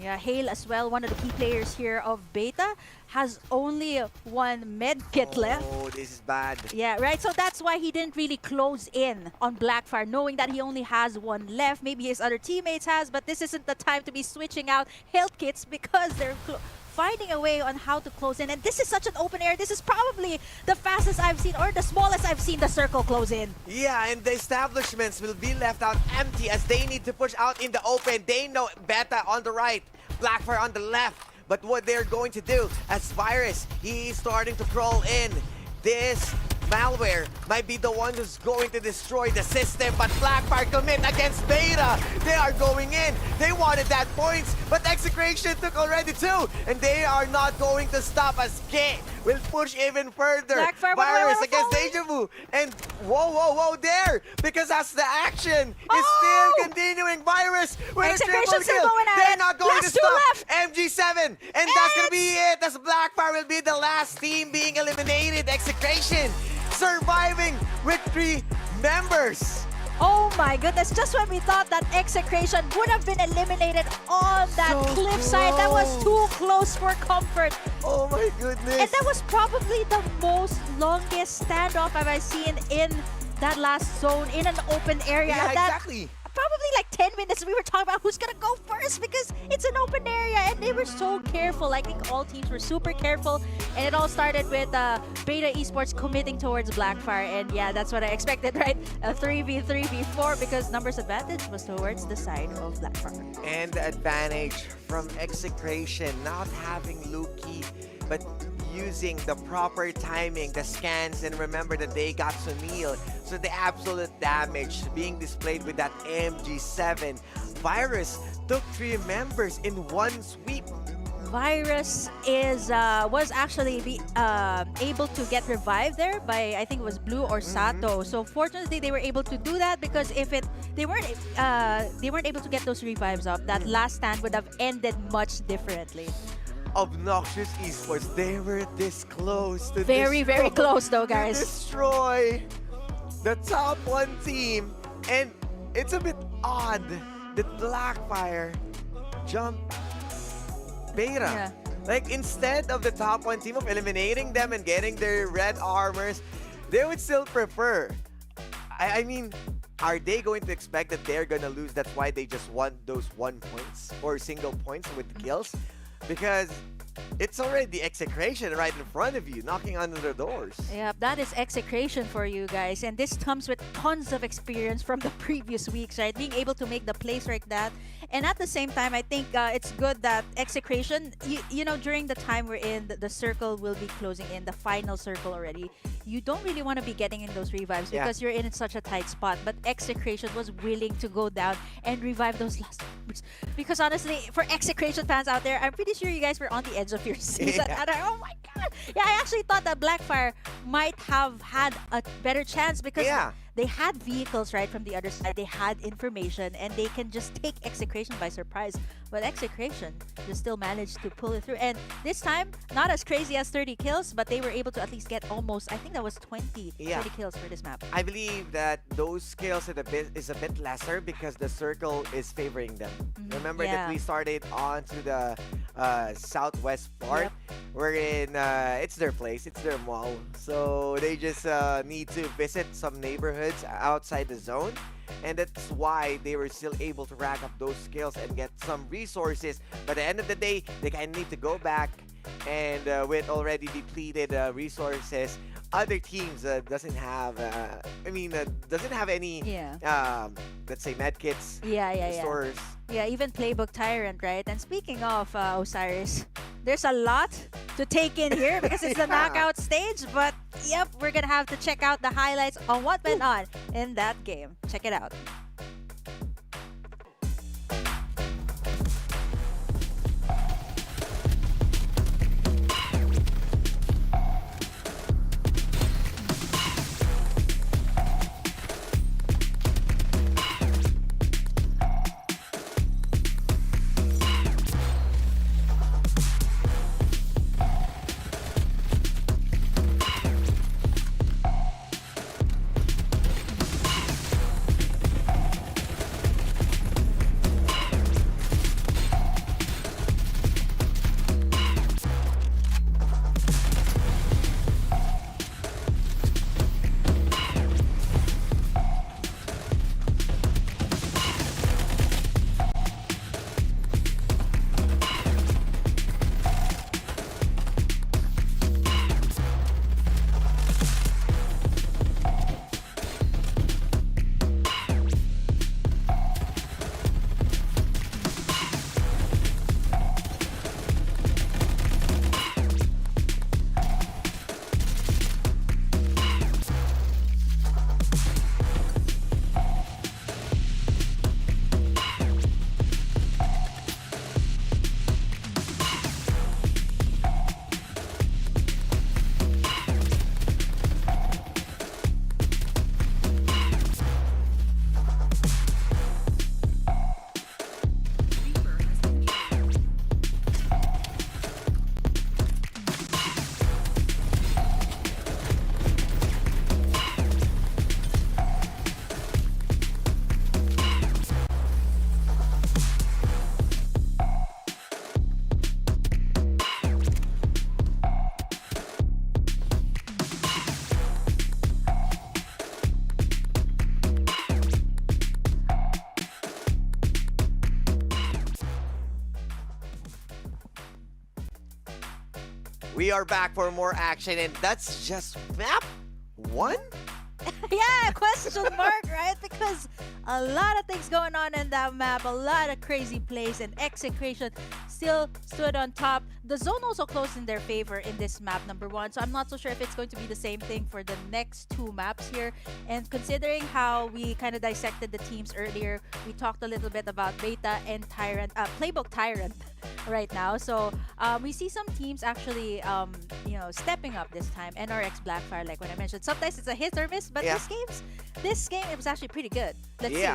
Yeah, Hale as well, one of the key players here of Beta, has only one med kit left. Oh, this is bad. Yeah, right. So that's why he didn't really close in on Blackfire, knowing that he only has one left. Maybe his other teammates has, but this isn't the time to be switching out health kits because they're finding a way on how to close in. And this is such an open area. This is probably the fastest I've seen, or the smallest I've seen the circle close in. Yeah, and the establishments will be left out empty as they need to push out in the open. They know Beta on the right, Blackfire on the left. But what they're going to do as Virus, he's starting to crawl in. This malware might be the one who's going to destroy the system, but Blackfire commit against Beta. They are going in. They wanted that points, but Execration took already two, and they are not going to stop as K will push even further. Blackfire, Virus against Deja Vu, and whoa there, because as the action is still continuing. Virus with a triple Execration's still kill. going at They're it. not going to Last two stop. left. MG7, and that's gonna be it, as Blackfire will be the last team being eliminated. Execration surviving with 3 members. Oh my goodness, just when we thought that Execration would have been eliminated on that So cliffside, that was too close for comfort. Oh my goodness. And that was probably the most longest standoff I've seen in that last zone in an open area. Yeah, That exactly. probably like 10 minutes we were talking about who's gonna go first because it's an open area, and they were so careful. I think all teams were super careful, and it all started with Beta Esports committing towards Blackfire, and yeah, that's what I expected, right? A 3v3 before, because numbers advantage was towards the side of Blackfire. And the advantage from Execration, not having Luki, but using the proper timing, the scans, and remember that they got Sunil. So the absolute damage being displayed with that MG7. Virus took 3 members in one sweep. Virus was actually able to get revived there by, I think it was Blue or Sato. So fortunately they were able to do that, because if they weren't able to get those revives up, that last stand would have ended much differently. Obnoxious Esports, they were this close to Very close though, guys. to destroy the top 1 team. And it's a bit odd that Blackfire jumped Beta. Yeah. Like, instead of the top 1 team of eliminating them and getting their red armors, they would still prefer. I mean, are they going to expect that they're gonna lose? That's why they just want those 1 points or single points with the kills? Because it's already the Execration right in front of you, knocking on the doors. Yeah, that is Execration for you guys, and this comes with tons of experience from the previous weeks, right? Being able to make the plays like that, and at the same time, I think it's good that Execration, you know, during the time we're in, the circle will be closing in, the final circle already. You don't really want to be getting in those revives because you're in such a tight spot. But Execration was willing to go down and revive those last members. Because honestly, for Execration fans out there, I'm pretty sure you guys were on the edge of your season. Yeah. And oh my god! Yeah, I actually thought that Blackfire might have had a better chance because they had vehicles right from the other side. They had information, and they can just take Execration by surprise. But Execration just still managed to pull it through. And this time, not as crazy as 30 kills, but they were able to at least get almost, I think that was 20 kills for this map. I believe that those skills is a bit lesser because the circle is favoring them. Remember that we started onto the southwest part, wherein it's their place, it's their mall. So they just need to visit some neighborhoods outside the zone. And that's why they were still able to rack up those skills and get some resources. But at the end of the day, they kind of need to go back, and with already depleted resources, other teams doesn't have doesn't have any let's say medkits, stores. Yeah, even Playbook Tyrant, right? And speaking of Osiris, there's a lot to take in here because it's the knockout stage. But yep, we're gonna have to check out the highlights on what went on in that game. Check it out. We are back for more action, and that's just map 1? Yeah, question mark, right? Because a lot of things going on in that map, a lot of crazy plays, and Execration still stood on top. The zone also closed in their favor in this map number 1, so I'm not so sure if it's going to be the same thing for the next 2 maps here. And considering how we kind of dissected the teams earlier, we talked a little bit about Beta and Tyrant, Playbook Tyrant right now. So we see some teams actually, stepping up this time. NRX Blackfire, like when I mentioned, sometimes it's a hit or miss, but Yeah. this game it was actually pretty good. Let's see.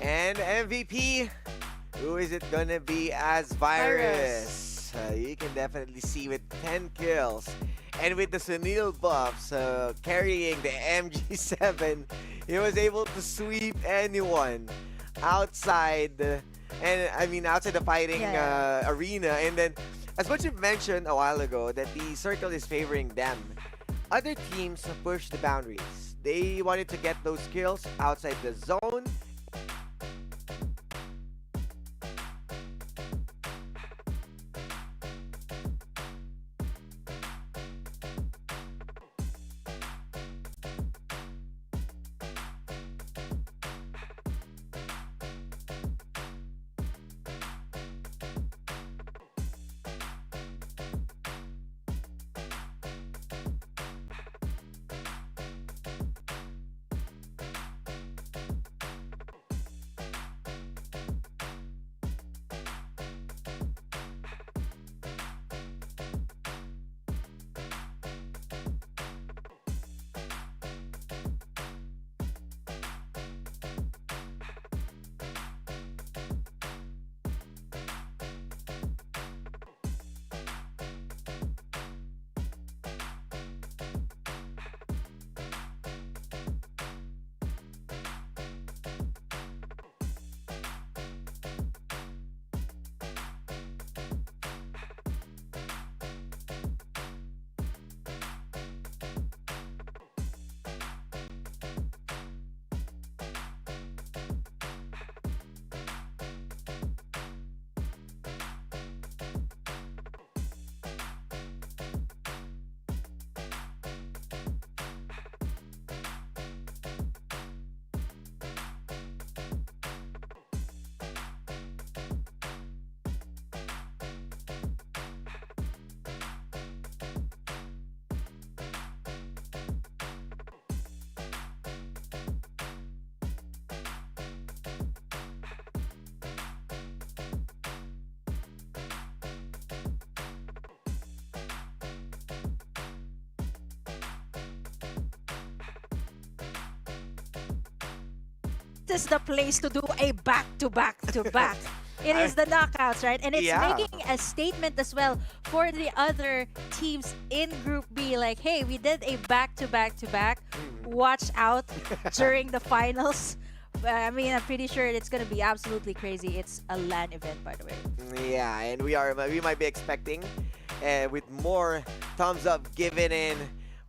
And MVP, who is it gonna be as Virus? You can definitely see with 10 kills. And with the Sunil buffs carrying the MG7, he was able to sweep anyone outside outside the fighting arena. And then, as what you mentioned a while ago, that the circle is favoring them. Other teams push the boundaries. They wanted to get those kills outside the zone. This is the place to do a back-to-back-to-back. It is the knockouts, right? And it's making a statement as well for the other teams in Group B. Like, hey, we did a back-to-back-to-back. Watch out during the finals. I'm pretty sure it's going to be absolutely crazy. It's a LAN event, by the way. Yeah, and we might be expecting with more thumbs up given in.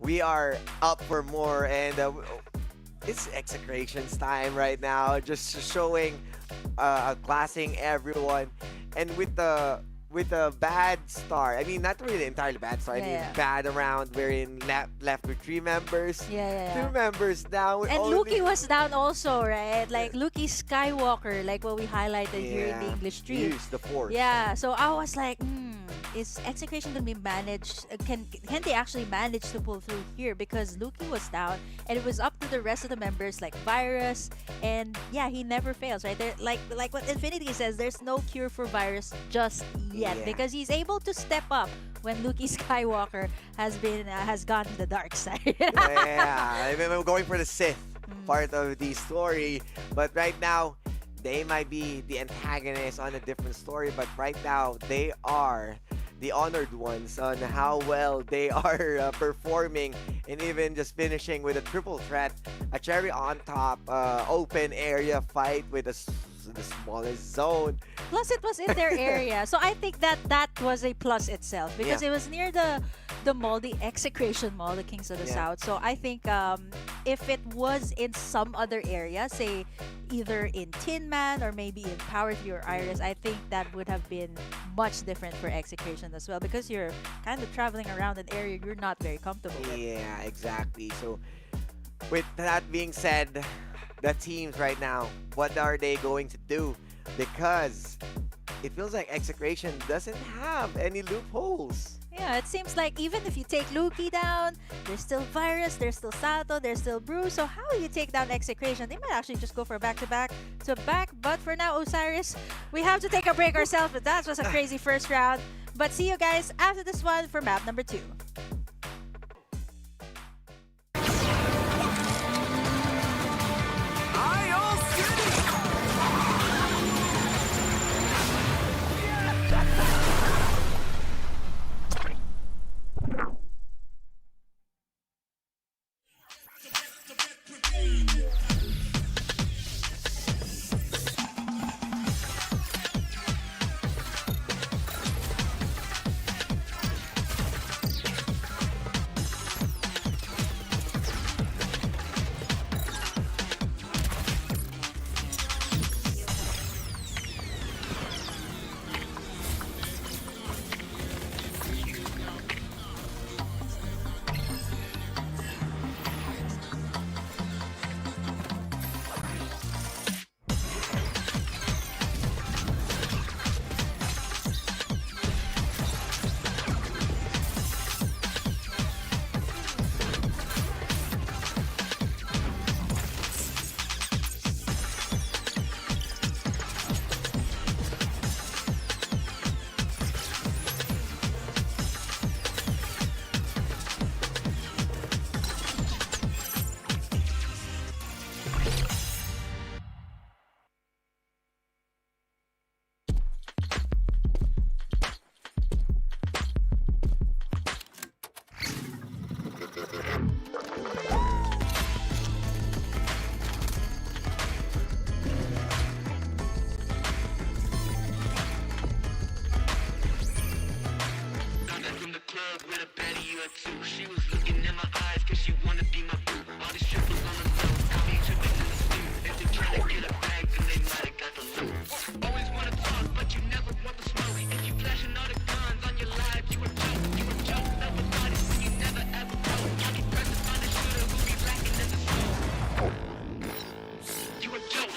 We are up for more, and it's Execration's time right now, just showing, classing everyone, and with the bad start. I mean, not really entirely bad start. I mean, bad around. We're in left with 3 members. 2 members down. And Luki was down also, right? Like Luki Skywalker, like what we highlighted here in the English stream. Use the force. Yeah, so I was like, is Execration gonna be managed? Can they actually manage to pull through here? Because Luki was down, and it was up to the rest of the members like Virus, and yeah, he never fails, right? There, like what Infinity says, there's no cure for Virus just yet, because he's able to step up when Luki Skywalker has gone to the dark side. I mean, we're going for the Sith part of the story, but right now they might be the antagonist on a different story, but right now they are the honored ones on how well they are performing, and even just finishing with a triple threat, a cherry on top open area fight with a also the smallest zone. Plus, it was in their area, so I think that that was a plus itself because Yeah. it was near the mall, the Execration Mall, the Kings of the Yeah. South. So I think if it was in some other area, say either in Tin Man or maybe in Power 3 or Iris, I think that would have been much different for Execration as well because you're kind of traveling around an area you're not very comfortable with. Yeah, exactly. So, with that being said, the teams right now, what are they going to do? Because it feels like Execration doesn't have any loopholes. Yeah, it seems like even if you take Luki down, there's still Virus, there's still Sato, there's still Brew. So how will you take down Execration? They might actually just go for back-to-back to back. But for now, Osiris, we have to take a break ourselves. But that was a crazy first round. But see you guys after this one for map number 2. She was looking in my eyes cause she wanna be my boo. All these strippers on the floor, got me tripping in the stew. If they tryna get a bag, then they might've got the loot. Always wanna talk, but you never want the smoke. If you flashing all the guns on your live, you a joke. You a joke, never thought it when you never ever broke. All these presses on the shooter who be lacking in the smoke. You a joke.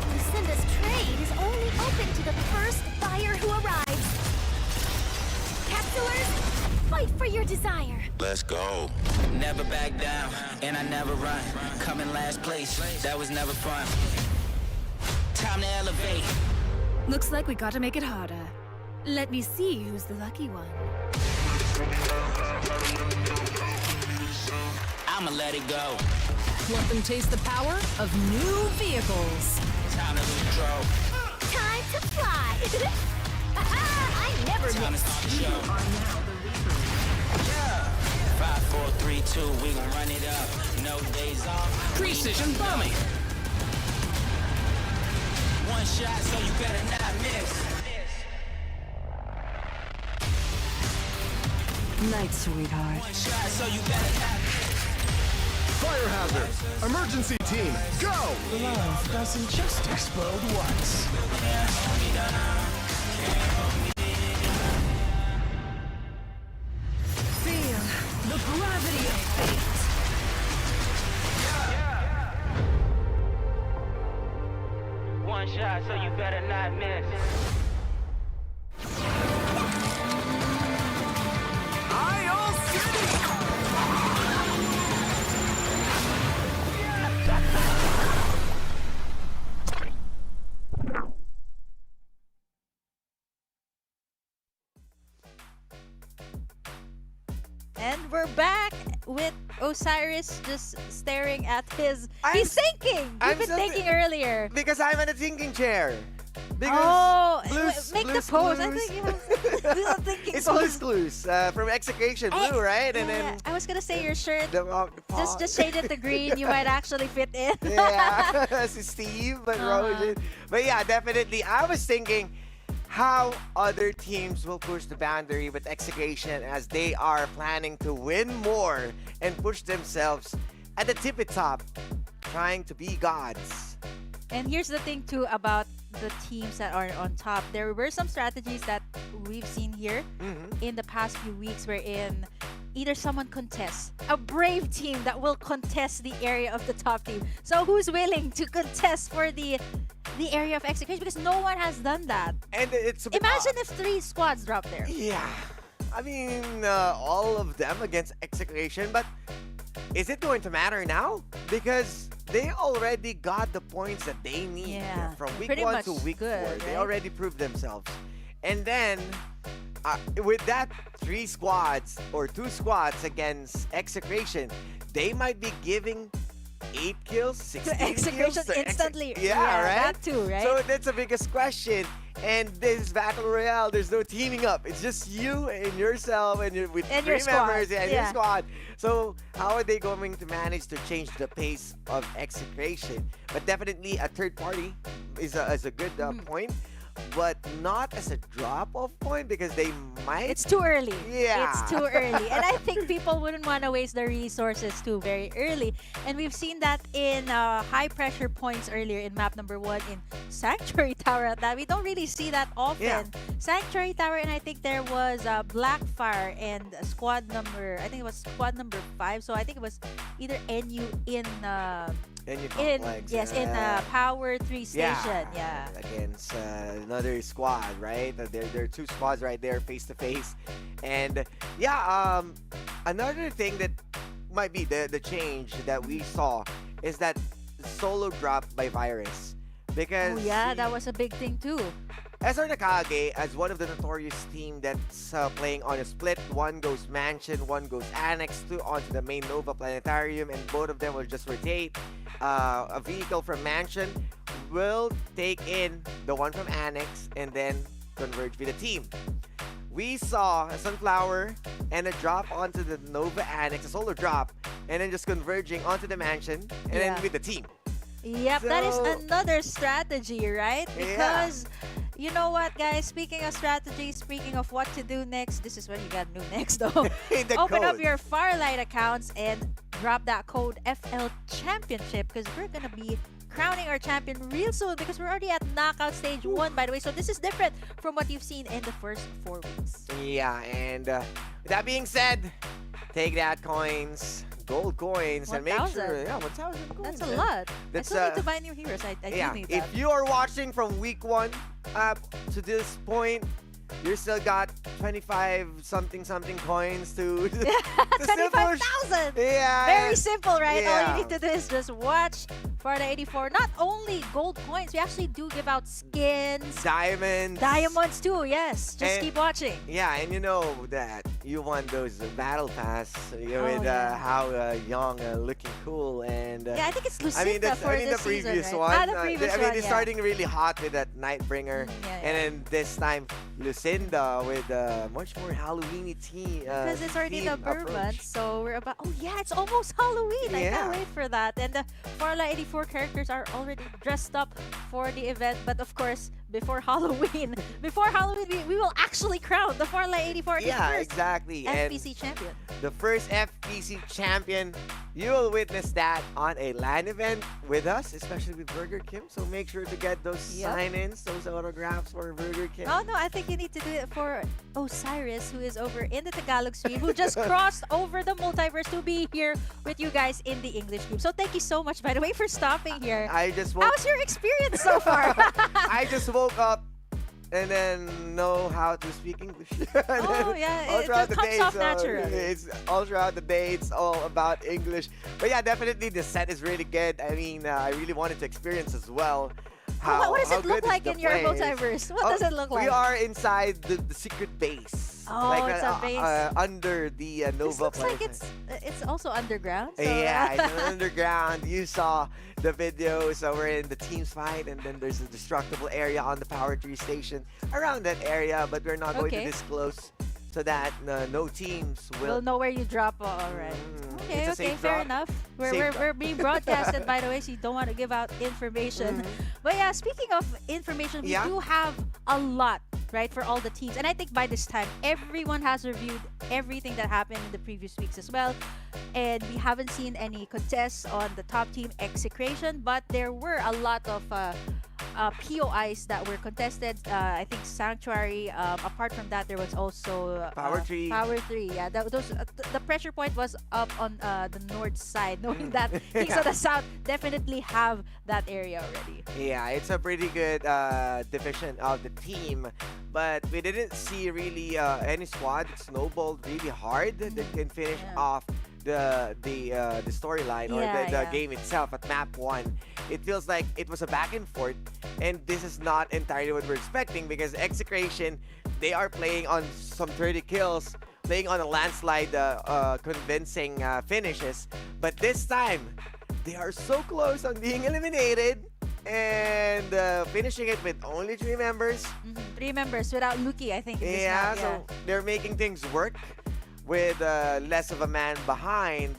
Lucinda's trade is only open to the first buyer who arrives. Capsulers, fight for your desire. Let's go. Never back down, and I never run. Coming last place, that was never fun. Time to elevate. Looks like we gotta make it harder. Let me see who's the lucky one. I'ma let it go. Let them taste the power of new vehicles. Time to lose control. Time to fly. I never Time to miss. start the show. Yeah. 5, 4, 3, 2, we gon' run it up. No days off. Precision bombing. One shot, so you better not miss. Night, sweetheart. One shot, so you better not miss. Fire hazard! Emergency team, go! Love doesn't just explode once. Feel the gravity of fate. One shot, so you better not miss. we're back with Osiris just staring at his... I'm He's s- thinking! I'm You've been still thinking earlier. Because I'm in a thinking chair. Because Oh, Blues, make Blues the pose. I Clues. think you have thinking It's pose. Blues Clues from Execution Blue, right? And Yeah, then I was gonna say your shirt. the Just shade it to green. You might actually fit in. yeah, si Steve, but Rogan. But yeah, definitely. I was thinking how other teams will push the boundary with Execution as they are planning to win more and push themselves at the tippy top, trying to be gods. And here's the thing too about the teams that are on top. There were some strategies that we've seen here in the past few weeks wherein either someone contests, a brave team that will contest the area of the top team. So who's willing to contest for the area of execution? Because no one has done that. And it's a bit Imagine odd. if 3 squads drop there. Yeah, I mean, all of them against Execution, but is it going to matter now? Because they already got the points that they need Yeah, from week pretty 1 much to week 4. good, They right? already proved themselves. And then, with that 3 squads or 2 squads against Execution, they might be giving 8 kills, 16 To execution kills instantly. Yeah, right? That too, right? So that's the biggest question. And this Battle Royale, there's no teaming up. It's just you and yourself and with And 3 your squad. members and your Yeah. squad. So how are they going to manage to change the pace of execution? But definitely a third party is a good point, but not as a drop-off point because they might... It's too early. Yeah. It's too early. And I think people wouldn't want to waste their resources too very early. And we've seen that in high pressure points earlier in map number 1 in Sanctuary Tower at that. We don't really see that often. Yeah. Sanctuary Tower, and I think there was Blackfire and squad number, I think it was squad number 5. So I think it was either NU in And you in complex, yes in Power 3 station. Yeah. Against another squad, right? There are 2 squads right there face to face, and yeah, another thing that might be the change that we saw is that solo drop by Virus, because Oh yeah, that was a big thing too. SR Nakage, as one of the notorious team that's playing on a split, one goes Mansion, one goes Annex, 2 onto the main Nova Planetarium, and both of them will just rotate. A vehicle from Mansion will take in the one from Annex and then converge with the team. We saw a Sunflower and a drop onto the Nova Annex, a solo drop, and then just converging onto the Mansion and then with the team. Yep, that is So- another strategy, right? Yeah. Because you know what, guys? Speaking of strategy, speaking of what to do next, this is what you gotta do next, though. The Open up code. your Farlight accounts and drop that code FL Championship because we're gonna be crowning our champion real soon because we're already at knockout stage 1, by the way. So this is different from what you've seen in the first 4 weeks. Yeah, and with that being said, take that coins, gold coins, and make 1,000. sure, yeah, 1,000 coins. That's a man. lot. That's, I still need to buy new heroes. I Yeah, do need that. if you are watching from week 1 up to this point, you still got 25 something coins to, to still push. 25,000! Yeah. Very simple, right? All Yeah. you need to do is just watch for the 84. Not only gold coins, we actually do give out skins, Diamonds. diamonds too. Yes, just And- keep watching. Yeah, and you know that you want those battle pass with yeah. how young, looking cool, and Yeah, I think it's Lucinda I mean, for the this previous season, one. right? The previous I mean, one, it's yeah. starting really hot with that Nightbringer, Yeah, and yeah. then this time Lucinda with much more Halloweeny theme. Because it's already theme the approach. month, so we're about. Oh yeah, it's almost Halloween. I Yeah. can't wait for that. And the Farlight 84 characters are already dressed up for the event. But of course, before Halloween, we will actually crown the Farlight 84 Yeah, the first exactly. FPC champion. And the first FPC champion. You will witness that on a LAN event with us, especially with Burger Kim. So make sure to get those Yep. sign-ins, those autographs for Burger Kim. Oh no, I think you need to do it for Osiris, who is over in the Tagalog stream, who just crossed over the multiverse to be here with you guys in the English group. So thank you so much, by the way, for stopping here. I just woke How's your experience so far? I just woke up and then know how to speak English. And Oh, then yeah, all it throughout comes the day, off so naturally. it's all throughout the day. It's all about English. But yeah, definitely the set is really good. I mean, I really wanted to experience as well. What does how it look good is like the in your players. multiverse? What Oh, does it look like? We are inside the secret base. Oh, like it's a base. under the This Nova looks like place. it's also underground. So, Yeah, it's underground. You saw the video, so we're in the teams fight, and then there's a destructible area on the power tree station around that area, but we're not going to Okay. disclose so that no teams we'll will. know where you drop alright. Okay, It's a okay, safe fair drop. enough. Safe We're drop. being broadcasted, by the way, so you don't want to give out information. But yeah, speaking of information, we Yeah. do have a lot, right, for all the teams. And I think by this time, everyone has reviewed everything that happened in the previous weeks as well. And we haven't seen any contests on the top team Execration, but there were a lot of POIs that were contested. I think Sanctuary. Apart from that, there was also Power Tree. Power 3. Yeah, the pressure point was up on the north side, knowing that Kings of the South definitely have that area already. Yeah, it's a pretty good division of the team, but we didn't see really any squad that snowballed really hard that can finish Yeah. off the storyline or Yeah, the yeah. game itself at map 1. It feels like it was a back and forth, and this is not entirely what we're expecting because Execration, they are playing on some 30 kills, playing on a landslide convincing finishes, but this time they are so close on being eliminated and finishing it with only 3 members. 3 members without Luki, I think. In this Yeah, map, so they're making things work with less of a man behind.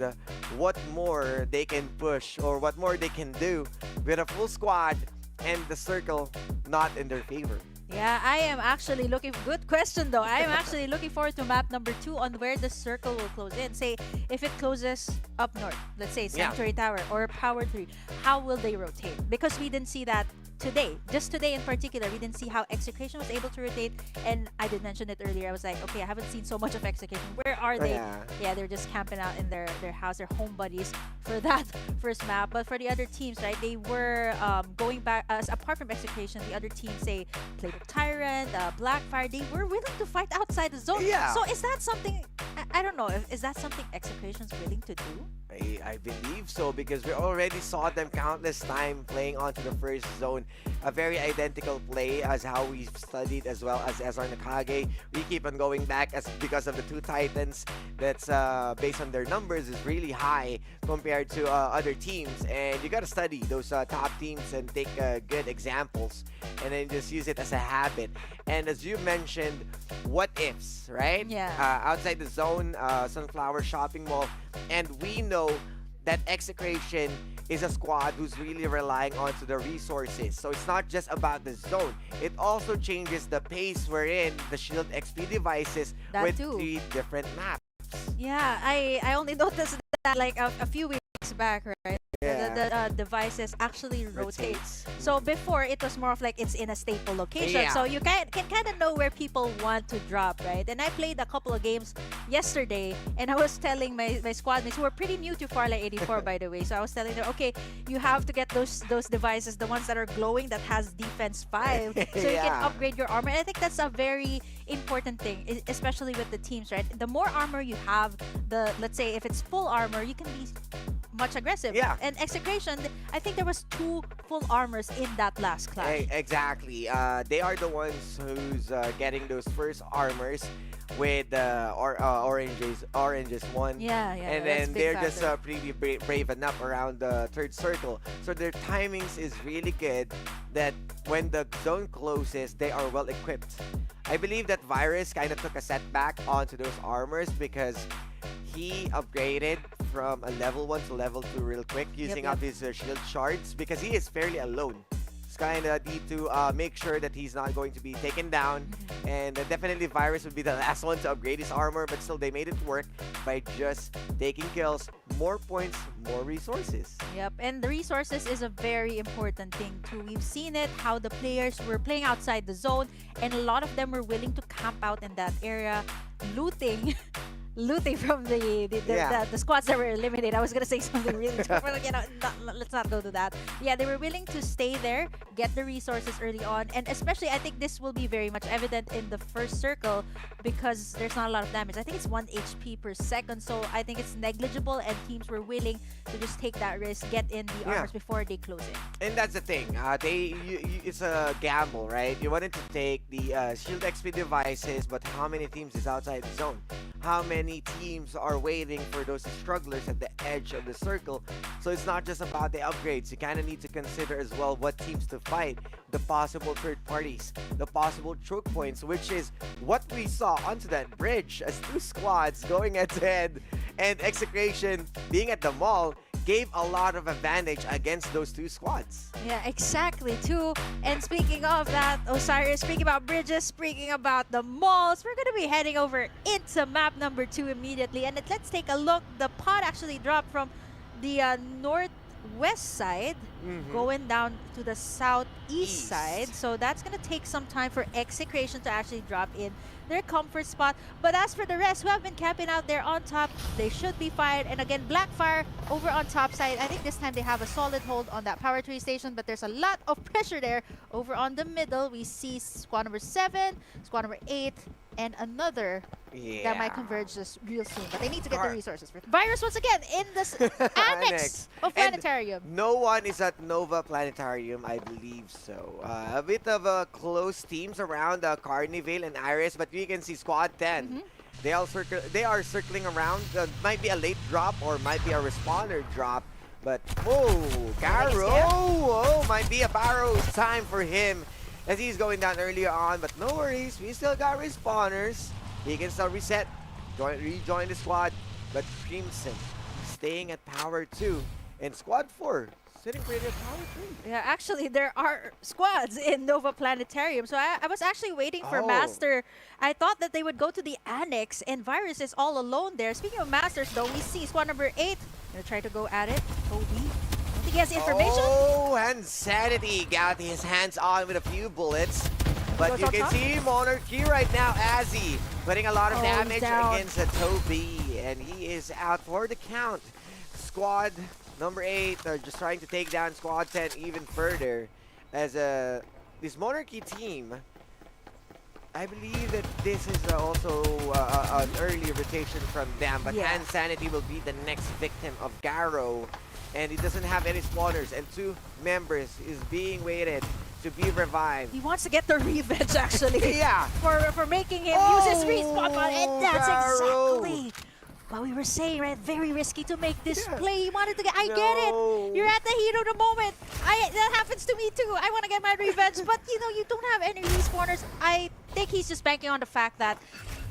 What more they can push or what more they can do with a full squad and the circle not in their favor. Yeah, I am actually looking. Good question though. I am actually looking forward to map number 2 on where the circle will close in. Say if it closes up north, let's say Yeah. Sanctuary Tower or Power 3, how will they rotate? Because we didn't see that today. Just today in particular, we didn't see how Execration was able to rotate. And I did mention it earlier. I was like, okay, I haven't seen so much of Execration. Where are they? Yeah. Yeah, they're just camping out in their house, their home buddies for that first map. But for the other teams, right, they were going back. Apart from Execration, the other teams, say, Playbook Tyrant, Blackfire, they were willing to fight outside the zone. Yeah. So is that something? I don't know. Is that something Execration's willing to do? I believe so because we already saw them countless time playing onto the first zone. A very identical play as how we've studied as well as SR Nakage. We keep on going back as because of the 2 Titans that's based on their numbers is really high compared to other teams. And you gotta study those top teams and take good examples and then just use it as a habit. And as you mentioned, what ifs, right? Yeah. Outside the zone, Sunflower Shopping Mall. And we know that Execration is a squad who's really relying onto the resources. So it's not just about the zone. It also changes the pace we're in the Shield XP devices That with too. 3 different maps. Yeah, I only noticed that like a few weeks back, right? Yeah. The devices actually rotate. So before it was more of like it's in a staple location, Yeah. so you can kind of know where people want to drop, right? And I played a couple of games yesterday, and I was telling my squad mates who were pretty new to Farlight 84, by the way. So I was telling them, okay, you have to get those devices, the ones that are glowing that has defense 5, so you can Yeah. upgrade your armor. And I think that's a very important thing, especially with the teams, right? The more armor you have, let's say if it's full armor, you can be much aggressive. Yeah. And Execration, I think there was 2 full armors in that last clash. Exactly. They are the ones who's getting those first armors with oranges one. Yeah, And that's then big they're just factor. pretty brave enough around the 3rd circle. So their timings is really good that when the zone closes, they are well equipped. I believe that Virus kind of took a setback onto those armors because he upgraded from a level 1 to level 2 real quick using yep. up his shield shards because he is fairly alone. It's kind of need to make sure that he's not going to be taken down. And definitely Virus would be the last one to upgrade his armor, but still they made it work by just taking kills, more points, more resources. Yep, and the resources is a very important thing too. We've seen it, how the players were playing outside the zone, and a lot of them were willing to camp out in that area, looting looting from the squads that were eliminated. I was gonna say something really tough, but let's not go to that. Yeah, they were willing to stay there, get the resources early on, and especially I think this will be very much evident in the first circle because there's not a lot of damage. I think it's 1 HP per second, so I think it's negligible, and teams were willing to just take that risk, get in the armors before they close it. And that's the thing. It's a gamble, right? You wanted to take the shield XP devices, but how many teams is outside the zone? How many teams are waiting for those strugglers at the edge of the circle? So it's not just about the upgrades. You kind of need to consider as well what teams to fight, the possible third parties, the possible choke points, which is what we saw onto that bridge as 2 squads going head to head, and Execration being at the mall gave a lot of advantage against those 2 squads. Yeah, exactly, too. And speaking of that, Osiris, speaking about bridges, speaking about the malls, we're going to be heading over into map number 2 immediately. And let's take a look. The pod actually dropped from the northwest side, going down to the southeast side. So that's going to take some time for Execration to actually drop in their comfort spot. But as for the rest who have been camping out there on top, they should be fine. And again, Blackfire over on top side. I think this time they have a solid hold on that power tree station, but there's a lot of pressure there. Over on the middle, we see squad number 7, squad number 8, and another that might converge just real soon. But they need to get the resources. Virus once again in this annex of Planetarium. And no one is at Nova Planetarium, I believe so. A bit of close teams around Carnival and Iris, but you can see squad 10. They are circling around. Might be a late drop or might be a respawner drop. But Garo, might be a Barrow's time for him as he's going down earlier on. But no worries, we still got respawners. He can still reset, rejoin the squad. But Crimson staying at power 2, and squad 4 sitting pretty at power 3. Yeah, actually, there are squads in Nova Planetarium. So I was actually waiting for Master. I thought that they would go to the annex, and Virus is all alone there. Speaking of Masters, though, we see squad number 8. Gonna try to go at it. Toby. I think he has information. Oh, and Sanity got his hands on with a few bullets. But you can see Monarchy right now, Azzy putting a lot of damage against Toby. And he is out for the count. Squad number 8 are just trying to take down squad 10 even further. As this Monarchy team, I believe that this is also an early rotation from them. But Hand Sanity will be the next victim of Garo. And he doesn't have any spawners, and 2 members is being waited to be revived. He wants to get the revenge, actually. Yeah. For making him use his respawn button, and that's exactly what we were saying, right? Very risky to make this play. He wanted to get. I get it. You're at the heat of the moment. That happens to me too. I want to get my revenge, but you don't have any respawners. I think he's just banking on the fact that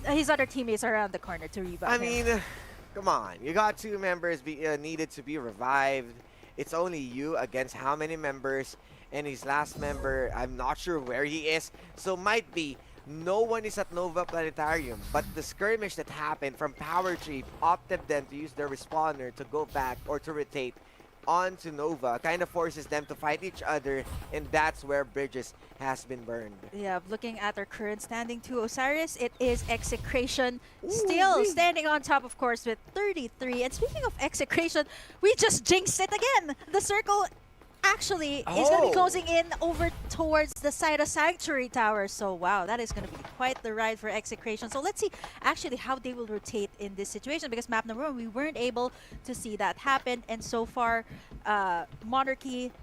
his other teammates are around the corner to revive I mean, come on. You got 2 members needed to be revived. It's only you against how many members? And his last member, I'm not sure where he is. So might be no one is at Nova Planetarium. But the skirmish that happened from Power Tree opted them to use their respawner to go back or to rotate onto Nova. Kind of forces them to fight each other. And that's where Bridges has been burned. Yeah, looking at their current standing to Osiris, it is Execration still standing on top, of course, with 33. And speaking of Execration, we just jinxed it again. The circle actually is going to be closing in over towards the side of Sanctuary Tower. So wow, that is going to be quite the ride for Execration. So let's see actually how they will rotate in this situation, because map number 1, we weren't able to see that happen. And so far, Monarchy,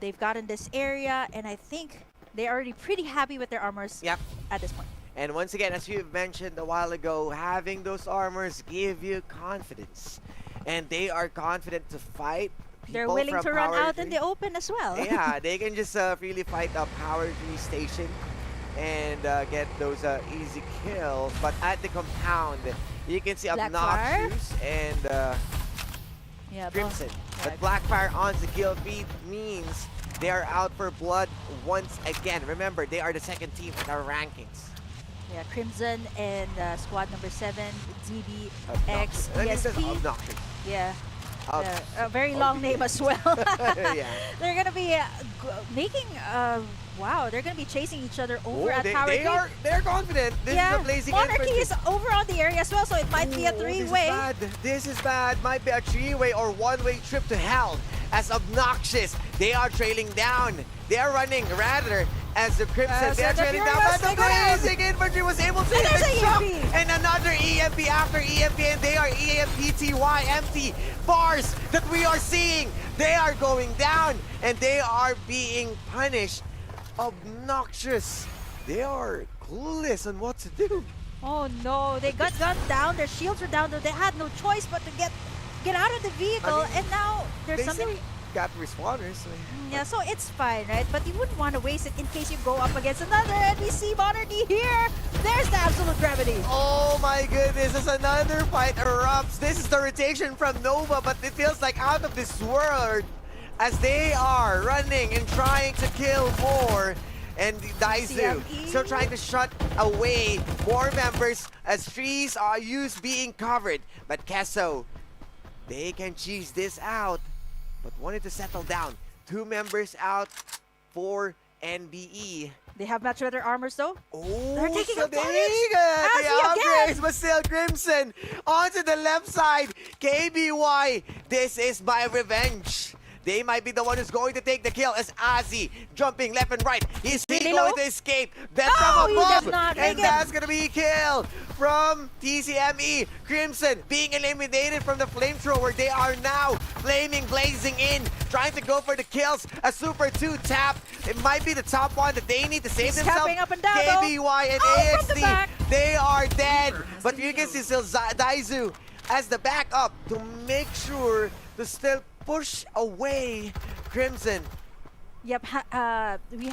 they've gotten this area, and I think they're already pretty happy with their armors at this point. And once again, as you mentioned a while ago, having those armors give you confidence. And they are confident to fight. They're willing to run out in the open as well. Yeah, they can just really fight a power tree station and get those easy kills. But at the compound, you can see Obnoxious and Crimson. But Blackfire on the kill feed means they are out for blood once again. Remember, they are the 2nd team in our rankings. Yeah, Crimson and squad number 7, DB, X, ESP. Yeah. A very long name as well. Yeah. They're going to be making Wow, they're gonna be chasing each other over Oh, at Tower 3. they're confident. This is a blazing Monarchy infantry. is over on the area as well, so it might be a three-way. This is bad. Might be a three-way or one-way trip to hell. As obnoxious, they are trailing down. They are running rather as the Crimson. They are the trailing down, Furious, but the they go down. blazing infantry was able to And hit there's the a shock. EMP. And another EMP after EMP, and they are EMPTY empty bars that we are seeing. They are going down, and they are being punished. Obnoxious. They are clueless on what to do. Oh no, they got gunned down. Their shields were down. They had no choice but to get out of the vehicle, and now there's They something. still got respawners. So Yeah, so it's fine, right? But you wouldn't want to waste it in case you go up against another NBC Monarchy here. There's the absolute gravity. oh my goodness, as another fight erupts. This is the rotation from Nova, but it feels like out of this world as they are running and trying to kill more. And Daizu CME. still trying to shut away more members as trees are used being covered. But Kesso, they can cheese this out, but wanted to settle down. 2 members out for NBE. They have much better armors though. Oh, They're taking so advantage. they got the Azzy again. upgrades, but still Crimson onto the left side. KBY, this is my revenge. They might be the one who's going to take the kill as Azzy jumping left and right. Is he Really going low? to escape? That's No, from he above. does not And make it. that's going to be a kill from TCME. Crimson being eliminated from the flamethrower. They are now flaming, blazing in, trying to go for the kills. A Super 2 tap. It might be the top one that they need to save He's themselves. tapping up and down, though. KBY and Oh, from the AXT, back. they are dead. But you can see still Daizu as the backup to make sure to still push away Crimson. Yep,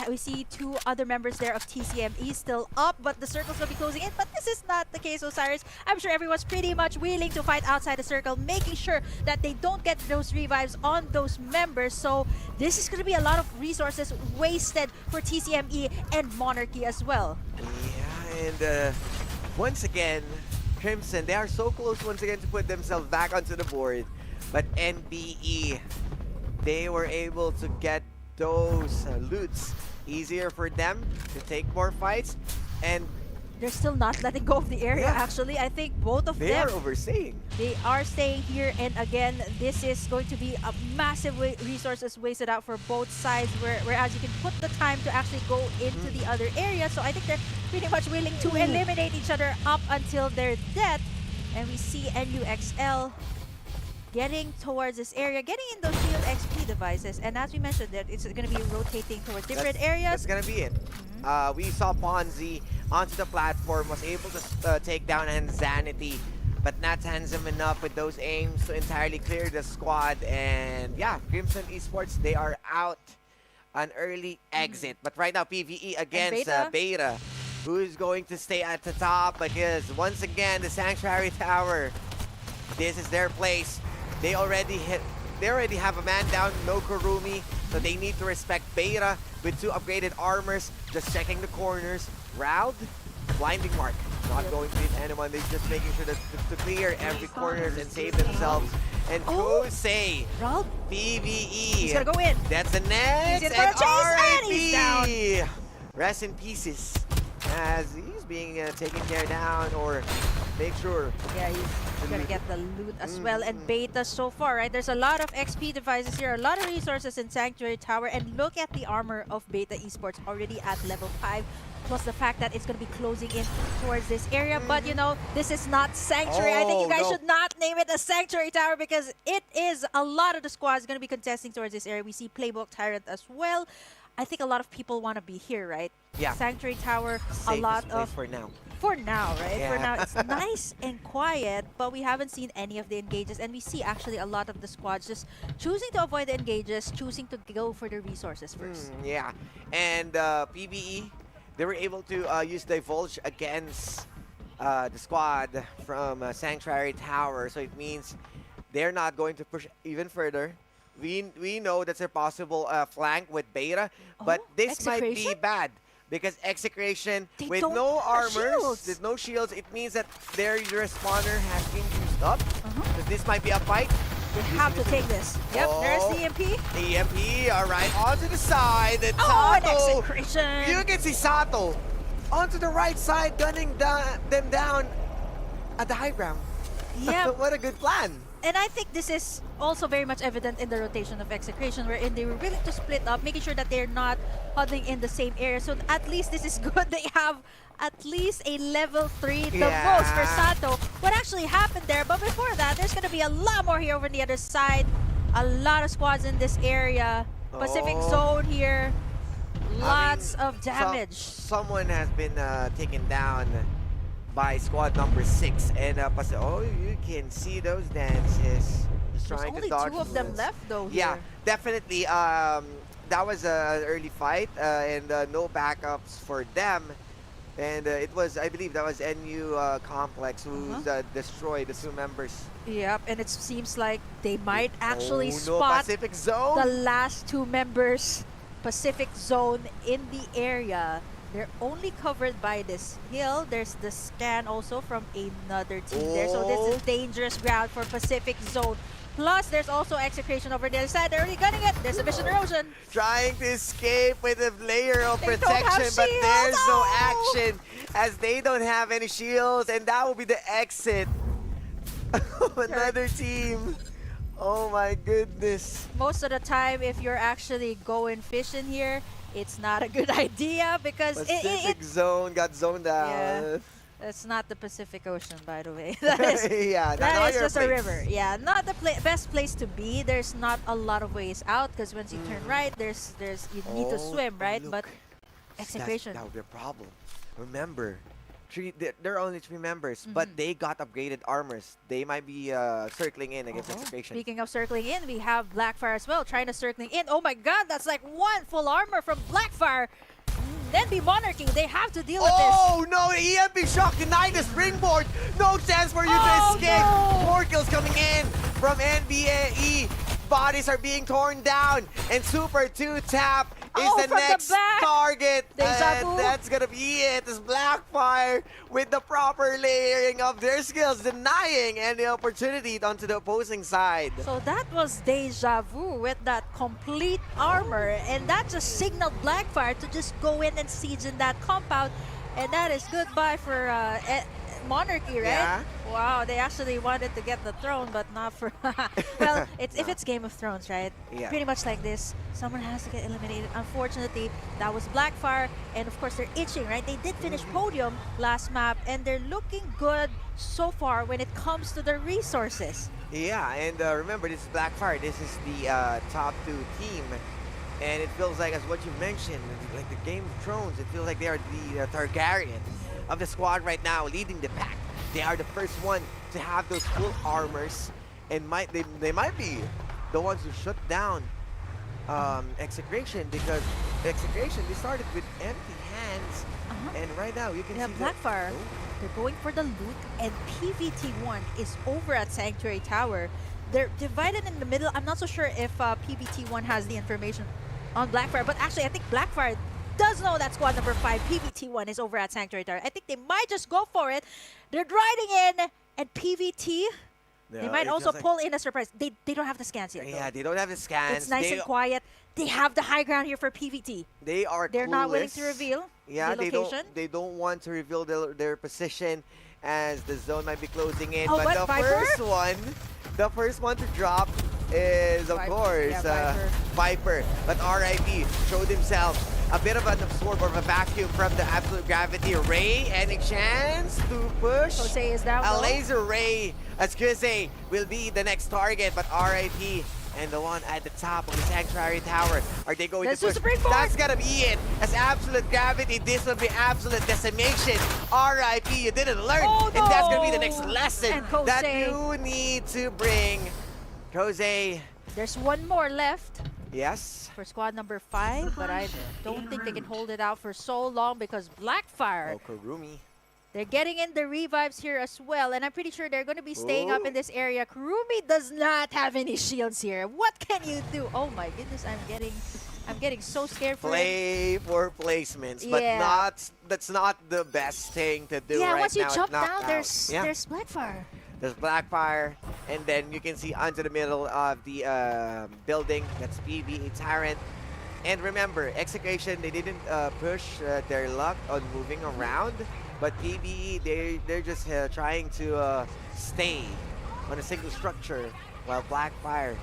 we see 2 other members there of TCME still up, but the circle's gonna be closing in. But this is not the case, Osiris. I'm sure everyone's pretty much willing to fight outside the circle, making sure that they don't get those revives on those members. So this is gonna be a lot of resources wasted for TCME and Monarchy as well. Yeah, and once again, Crimson, they are so close once again to put themselves back onto the board. But NBE, they were able to get those loots easier for them to take more fights, and They're still not letting go of the area, Yeah. actually. I think both of they them, are overstaying. they are staying here. And again, this is going to be a massive resources wasted out for both sides, whereas you can put the time to actually go into the other area. So I think they're pretty much willing to eliminate each other up until their death. And we see NUXL getting towards this area, getting in those shield XP devices. And as we mentioned, that it's going to be rotating towards different That's areas. gonna be it. We saw Ponzi onto the platform, was able to take down Hanzanity, but not handsome enough with those aims to entirely clear the squad. And yeah, Crimson Esports, they are out an early exit. But right now, PvE against Beta, who is going to stay at the top, because once again, the Sanctuary Tower, this is their place. They already have a man down, no Kurumi, so they need to respect Beta with 2 upgraded armors, just checking the corners. Round, blinding mark, not going to hit anyone. They're just making sure that to clear every corners and save themselves. And Kosei, Raul, PvE, he's gonna go in. that's the next, He's in for a and chase, and he's RIP. Rest in pieces as he's being taken care down, or make sure. Yeah, he's gonna get the loot as well. And Beta so far, right? There's a lot of XP devices here, a lot of resources in Sanctuary Tower, and look at the armor of Beta Esports already at level 5. Plus the fact that it's gonna be closing in towards this area. But you know, this is not Sanctuary. I think you guys no. should not name it a Sanctuary Tower, because it is a lot of the squads gonna be contesting towards this area. We see Playbook Tyrant as well. I think a lot of people want to be here, right? Yeah. Sanctuary Tower, a Safest lot place of for now. for now, right? For Yeah. now, it's nice and quiet, but we haven't seen any of the engages, and we see actually a lot of the squads just choosing to avoid the engages, choosing to go for the resources first. Yeah, and PvE, they were able to use Divulge against the squad from Sanctuary Tower, so it means they're not going to push even further. We know that's a possible flank with Beta, but this might be Execration? bad. Because Execration, They with don't no have armors, shields. with no shields, it means that their respawner has been used up. So this might be a fight They have to take this. Yep, there's the EMP. EMP, all right, onto the side. And Oh, an Sato, execration. you can see Sato onto the right side, gunning them down at the high ground. Yeah. What a good plan. And I think this is also very much evident in the rotation of execration, wherein they were willing to split up, making sure that they're not huddling in the same area. So at least this is good. They have at least a level 3, the most for Sato. What actually happened there? But before that, there's going to be a lot more here over on the other side. A lot of squads in this area. Pacific Zone here. Lots of damage. Someone has been taken down by squad number 6, and oh, you can see those dances. Just There's trying only to dodge 2 of them bullets. left though Yeah, here. definitely. That was an early fight, and no backups for them. And it was, I believe, that was NU Complex who's destroyed the 2 members. Yep, and it seems like they might actually no, spot Pacific Zone. the last 2 members. Pacific Zone in the area. They're only covered by this hill. There's the scan also from another team there. So this is dangerous ground for Pacific Zone. Plus, there's also execration over the other side. They're already gunning it. There's a mission erosion. Trying to escape with a layer of They don't have protection, but shields. there's no Oh! action as they don't have any shields, and that will be the exit of another team. Oh my goodness. Most of the time, if you're actually going fishing here, it's not a good idea because Pacific Zone got zoned out. Yeah. It's not the Pacific Ocean, by the way. That is, Yeah, that not is your just a place. river. Yeah, not the best place to be. There's not a lot of ways out because once you turn right, there's you need to swim, right? Look. But execration. That would be a problem. Remember, there are only 3 members, but they got upgraded armors. They might be circling in against execution. Speaking of circling in, we have Blackfire as well, trying to circling in. Oh my God, that's like 1 full armor from Blackfire. NB Monarchy, they have to deal with this. Oh no, the EMP shock denied the springboard. No chance for you to Oh, escape. no. 4 kills coming in from NBAE. Bodies are being torn down, and Super 2 tap is Oh, the from the next back. target. Deja vu. And that's gonna be it. It's Blackfire with the proper layering of their skills, denying any opportunity onto the opposing side. So that was deja vu with that complete armor, and that just signaled Blackfire to just go in and siege in that compound, and that is goodbye for Monarchy, right? Yeah. Wow, they actually wanted to get the throne, but not for. Well, if it's Game of Thrones, right? Yeah. Pretty much like this. Someone has to get eliminated. Unfortunately, that was Blackfire, and of course they're itching, right? They did finish podium last map, and they're looking good so far when it comes to their resources. Yeah, and remember, this is Blackfire. This is the top 2 team. And it feels like, as what you mentioned, like the Game of Thrones, it feels like they are the Targaryen of the squad right now, leading the pack. They are the first one to have those full armors, and they might be the ones who shut down Execration, because Execration, they started with empty hands, and right now you can Yeah, see Blackfire, they're going for the loot, and PVT1 is over at Sanctuary Tower. They're divided in the middle. I'm not so sure if PVT1 has the information on Blackfire, but actually I think Blackfire does know that squad number 5, PVT1, is over at Sanctuary Tower. I think they might just go for it. They're riding in, and PVT, they might also pull in a surprise. They don't have the scans yet, though. Yeah, they don't have the scans. It's nice and quiet. They have the high ground here for PVT. They're not willing to clueless. reveal Yeah, the location. they don't want to reveal their position, as the zone might be closing in. Oh, but what, the Viper? first one to drop is, of Viper. course, Yeah, Viper. But RIP showed himself a bit of an absorb of a vacuum from the absolute gravity. Ray, any chance to push? Jose is down A low. laser ray, as Jose will be the next target, but RIP and the one at the top of the Sanctuary Tower. Are they going That's to push? the springboard. That's gonna be it. As absolute gravity, this will be absolute decimation. RIP, you didn't learn. Oh, And that's gonna be the no. next lesson And Jose. that you need to bring. Jose, There's one more left yes? for squad number 5, but I don't think they can hold it out for so long because Blackfire, Oh, Kurumi. they're getting in the revives here as well, and I'm pretty sure they're going to be staying up in this area. Kurumi does not have any shields here. What can you do? Oh my goodness, I'm getting so scared for it. Play for placements, but Yeah. that's not the best thing to do Yeah, right once you now at jump down, knockout. there's Yeah. Blackfire. There's Blackfire, and then you can see onto the middle of the building. That's PBE Tyrant. And remember, Execration, they didn't push their luck on moving around, but PBE, they're just trying to stay on a single structure, while Blackfire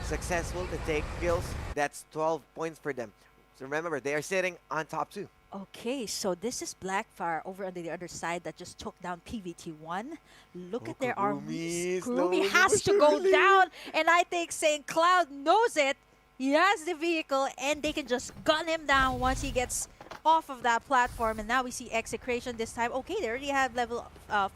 successful to take kills. That's 12 points for them. So remember, they are sitting on top 2. Okay, so this is Blackfire over on the other side that just took down PVT1. Look at their armies. Kurumi has to go down, and I think St. Cloud knows it. He has the vehicle, and they can just gun him down once he gets off of that platform. And now we see Execration this time. Okay, they already have level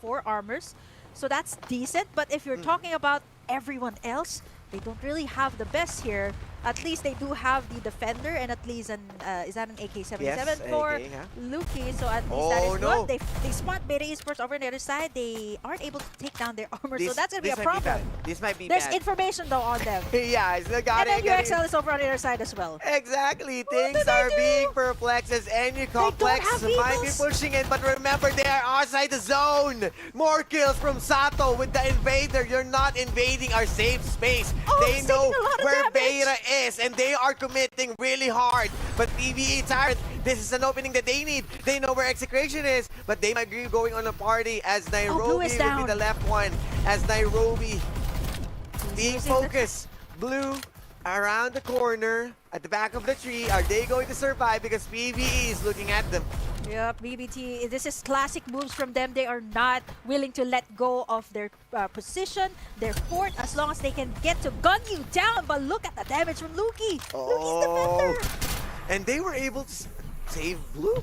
4 armors, so that's decent. But if you're talking about everyone else, they don't really have the best here. At least they do have the defender, and at least an is that an AK-77 Yes, for AK, yeah. Luki? So at least that is no. good. They spot Beta Esports over on the other side. They aren't able to take down their armor, so that's gonna be a might problem. bad. This might be There's bad. information though on them. Yeah, it's the guy. And then UXL is over on the other side as well. Exactly. What Things do they are do? being perplexed as any complex have might be vehicles. pushing it, but remember they are outside the zone. More kills from Sato with the invader. You're not invading our safe space. Oh, They it's know taking a lot of where damage. Beta is, and they are committing really hard. But PvE Tyrant, this is an opening that they need. They know where Execration is, but they might be going on a party as Nairobi Blue will is be down. the left one. As Nairobi being using the- focused. Blue around the corner at the back of the tree. Are they going to survive? Because PvE is looking at them. Yep, BBT, this is classic moves from them. They are not willing to let go of their position, their fort, as long as they can get to gun you down. But look at the damage from Luki. Luki's defender. And they were able to save Blue.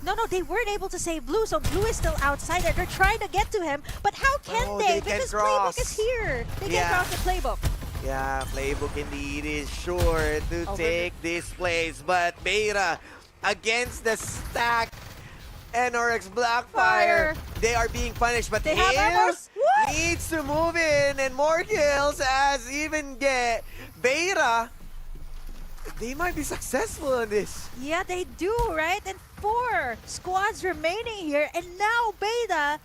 No, they weren't able to save Blue, so Blue is still outside there. They're trying to get to him, but how can Oh, they? they can't Because cross. Playbook is here. They Yeah. can't cross the Playbook. Yeah, Playbook indeed is sure to take this place. But Beta against the stack NRX Blackfire, they are being punished. But They have Hill arrows. What? needs to move in, and more kills as even get Beta. They might be successful on this. Yeah, they do, right? And 4 squads remaining here, and now Beta,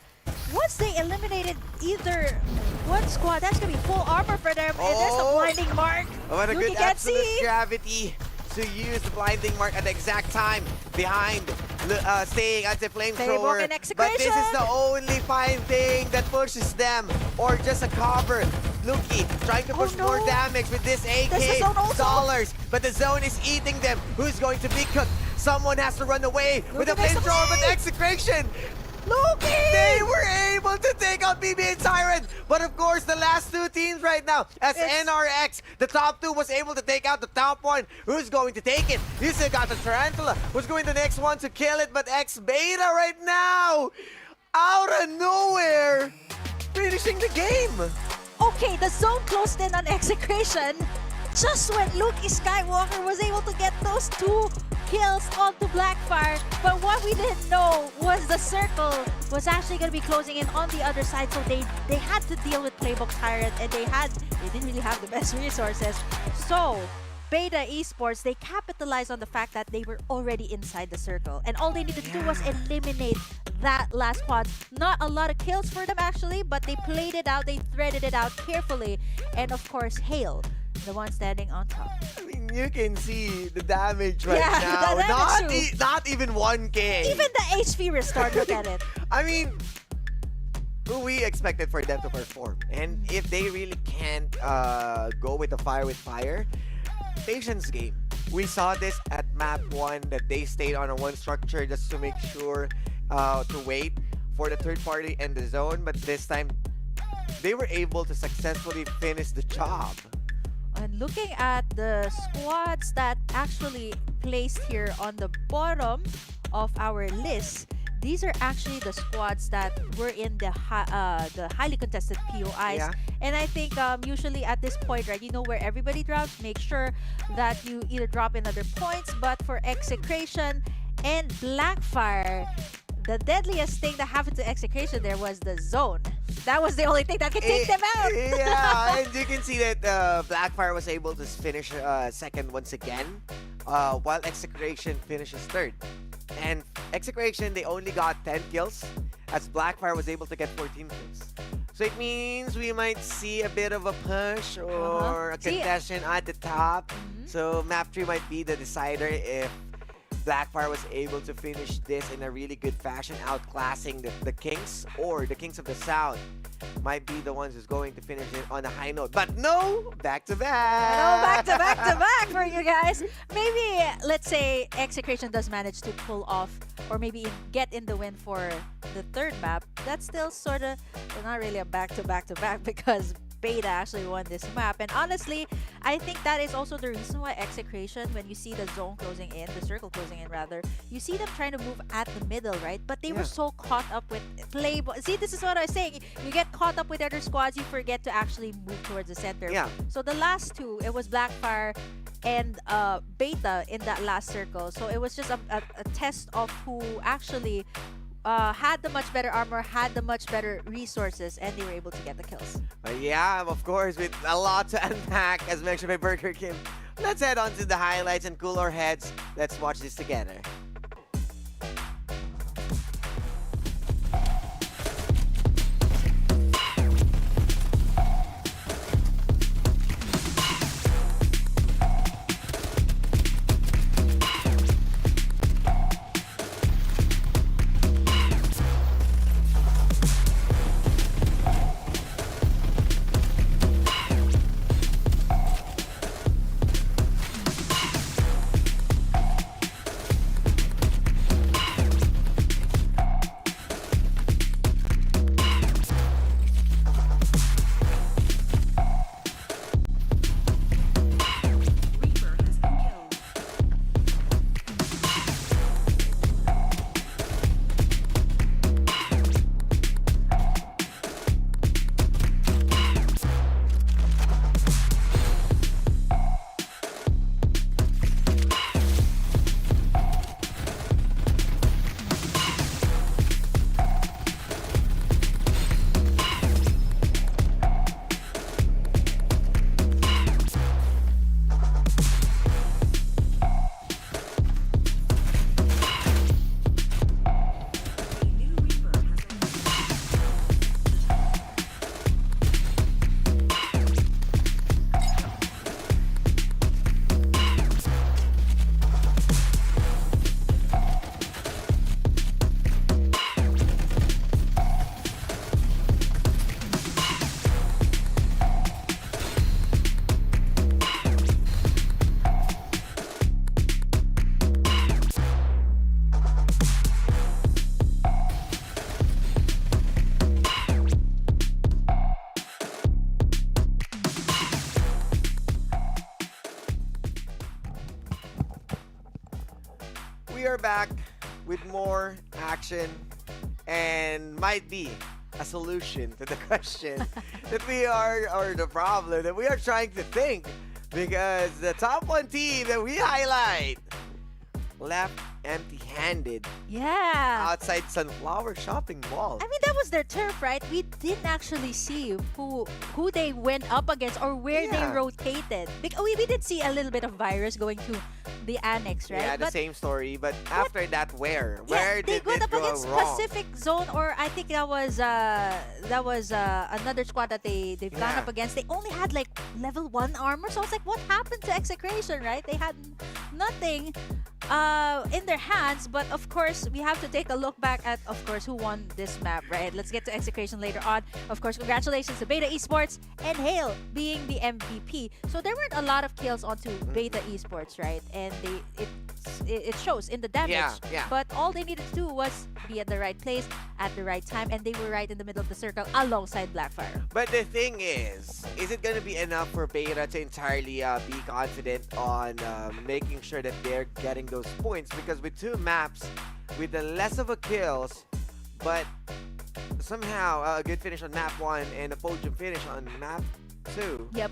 once they eliminated either one squad, that's gonna be full armor for them. And there's the Oh. blinding mark. What a Luki good can't absolute see. gravity to use the blinding mark at the exact time behind staying as a flamethrower. and But Execration. this is the only fine thing that pushes them, or just a cover. Luki trying to push more no. damage with this There's the AK zone also. dollars, but the zone is eating them. Who's going to be cooked? Someone has to run away with a Luki makes the flamethrower, but play. Execration. Luki! They were able to take out BB and Tyrant, but of course the last 2 teams right now, as It's- NRX, the top 2 was able to take out the top 1. Who's going to take it? You still got the Tarantula, who's going the next one to kill it, but X-Beta right now, out of nowhere, finishing the game. Okay, the zone closed in on Execration just when Luki Skywalker was able to get those 2 kills onto Blackfire. But what we didn't know was the circle was actually going to be closing in on the other side. So they had to deal with Playbook Tyrant, and they didn't really have the best resources. So Beta Esports, they capitalized on the fact that they were already inside the circle. And all they needed to do was eliminate that last squad. Not a lot of kills for them actually, but they played it out, they threaded it out carefully. And of course, Hale, the one standing on top. I mean, you can see the damage right Yeah, now. the damage too. Not even 1K. Even the HP restored, look at it. I mean, we expected for them to perform. And if they really can't go with the fire with fire, patience game. We saw this at map 1 that they stayed on a 1 structure just to make sure to wait for the third party and the zone. But this time, they were able to successfully finish the job. And looking at the squads that actually placed here on the bottom of our list, these are actually the squads that were in the highly contested POIs. Yeah. And I think usually at this point, right, you know where everybody drops. Make sure that you either drop in other points. But for Execration and Blackfire, the deadliest thing that happened to Execration there was the zone. That was the only thing that could take them out. Yeah, and you can see that Blackfire was able to finish second once again, while Execration finishes third. And Execration, they only got 10 kills, as Blackfire was able to get 14 kills. So it means we might see a bit of a push or a See- contestant at the top. Mhm. So map 3 might be the decider if Blackfire was able to finish this in a really good fashion, outclassing the Kings, or the Kings of the South might be the ones who's going to finish it on a high note. But no, back to back. No, back to back to back for you guys. Maybe, let's say, Execration does manage to pull off or maybe get in the win for the third map. That's still sort of, well, not really a back to back to back because Beta actually won this map. And honestly, I think that is also the reason why Execration, when you see the zone closing in, the circle closing in rather, you see them trying to move at the middle, right? But they were so caught up with play. See, this is what I was saying. You get caught up with other squads, you forget to actually move towards the center. Yeah. So the last two, it was Blackfire and Beta in that last circle. So it was just a test of who actually had the much better armor, had the much better resources, and they were able to get the kills. Yeah, of course, with a lot to unpack, as mentioned by Burger Kim. Let's head on to the highlights and cool our heads. Let's watch this together. We are back with more action and might be a solution to the question that we are, or the problem that we are trying to think, because the top one team that we highlight left empty-handed Yeah. outside Sunflower Shopping Mall. I mean, that was their turf, right? We didn't actually see who they went up against or where they Yeah. rotated. Because we did see a little bit of Virus going to the annex, right? Yeah, the But same story, but after that, where? yeah, Where they did went it up go against wrong? Pacific Zone, or I think that was another squad that they've gone Yeah. up against. They only had like level 1 armor, so I was like, what happened to Execration, right? They had nothing in their hands, but of course we have to take a look back at, of course, who won this map, right? Let's get to Execration later on. Of course, congratulations to Beta Esports and Hale being the MVP. So there weren't a lot of kills onto Beta Esports, right? And it shows in the damage. Yeah. But all they needed to do was be at the right place at the right time, and they were right in the middle of the circle alongside Blackfire. But the thing is it going to be enough for Beta to entirely be confident on making sure that they're getting those points? Because with two maps, with the less of a kills, but somehow a good finish on map 1 and a podium finish on map 2, Yep.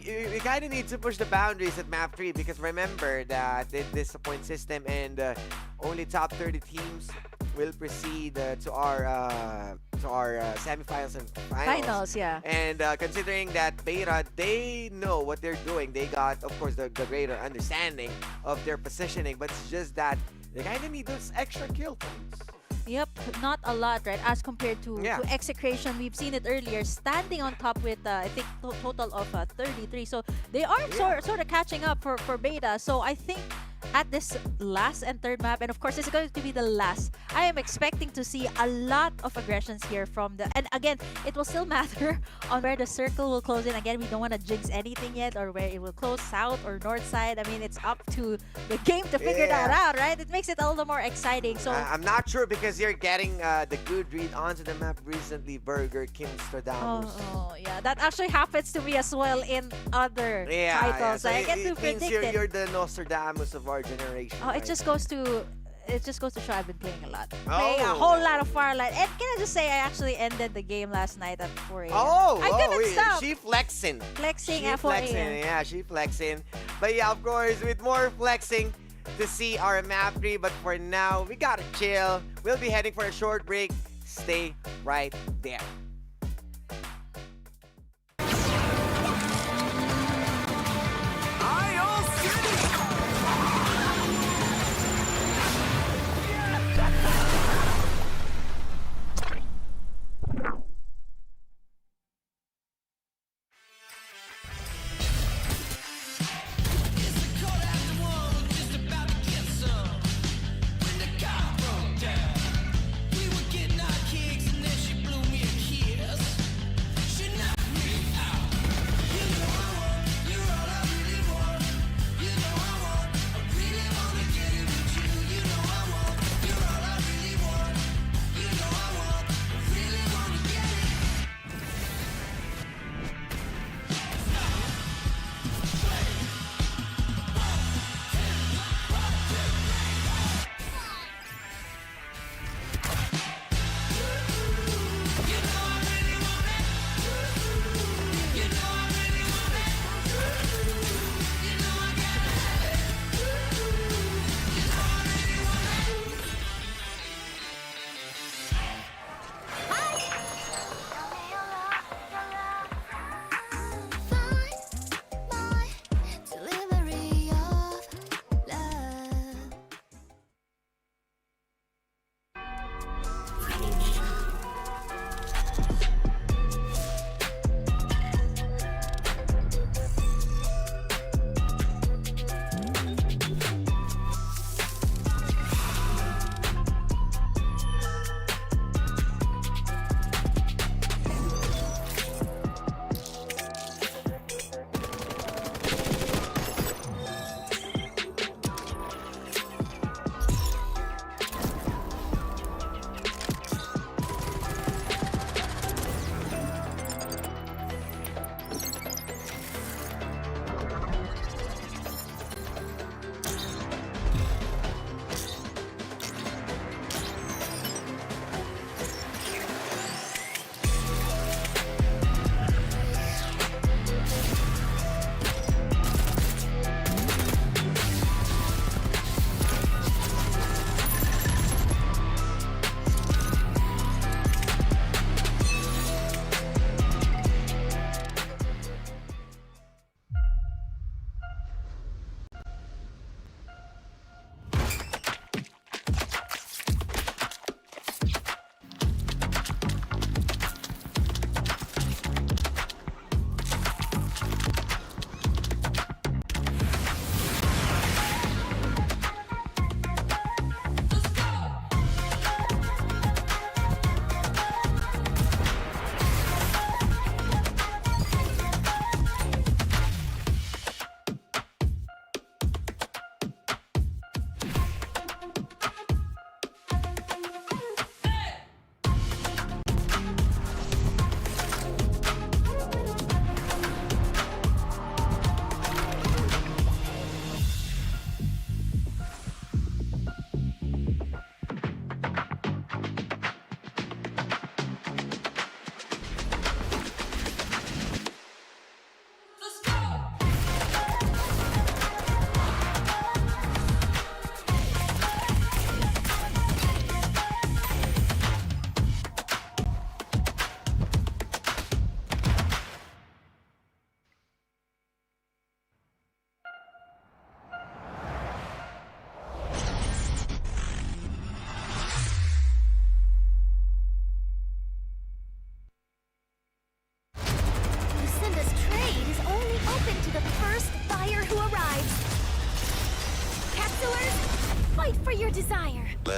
you kind of need to push the boundaries at map 3, because remember that this is a point system, and only top 30 teams will proceed to our semifinals and finals. Finals, yeah. And considering that Beta, they know what they're doing. They got, of course, the greater understanding of their positioning, but it's just that they kind of need those extra kill points. Yep, not a lot, right? As compared to Execration, we've seen it earlier, standing on top with I think total of 33. So they are sort of catching up for beta. So I think at this last and third map, and of course it's going to be the last, I am expecting to see a lot of aggressions here from the, and again, it will still matter on where the circle will close in. Again, we don't want to jinx anything yet, or where it will close, south or north side. I mean, it's up to the game to figure that out, right? It makes it a little more exciting. So I'm not sure because you're getting the good read onto the map recently, Burger King Stradamus. Oh, yeah, that actually happens to me as well in other titles. So I get to means predict it. you're the Nostradamus of our generation. Oh, right? it just goes to show I've been playing a lot. Playing a whole lot of Farlight. And can I just say I actually ended the game last night at 4 a.m. I couldn't stop. She flexing. Flexing She at 4 flexing. a.m. Yeah, she flexing. But yeah, of course, with more flexing to see our map 3. But for now, we gotta chill. We'll be heading for a short break. Stay right there. We were getting our kicks and then she blew me a kiss.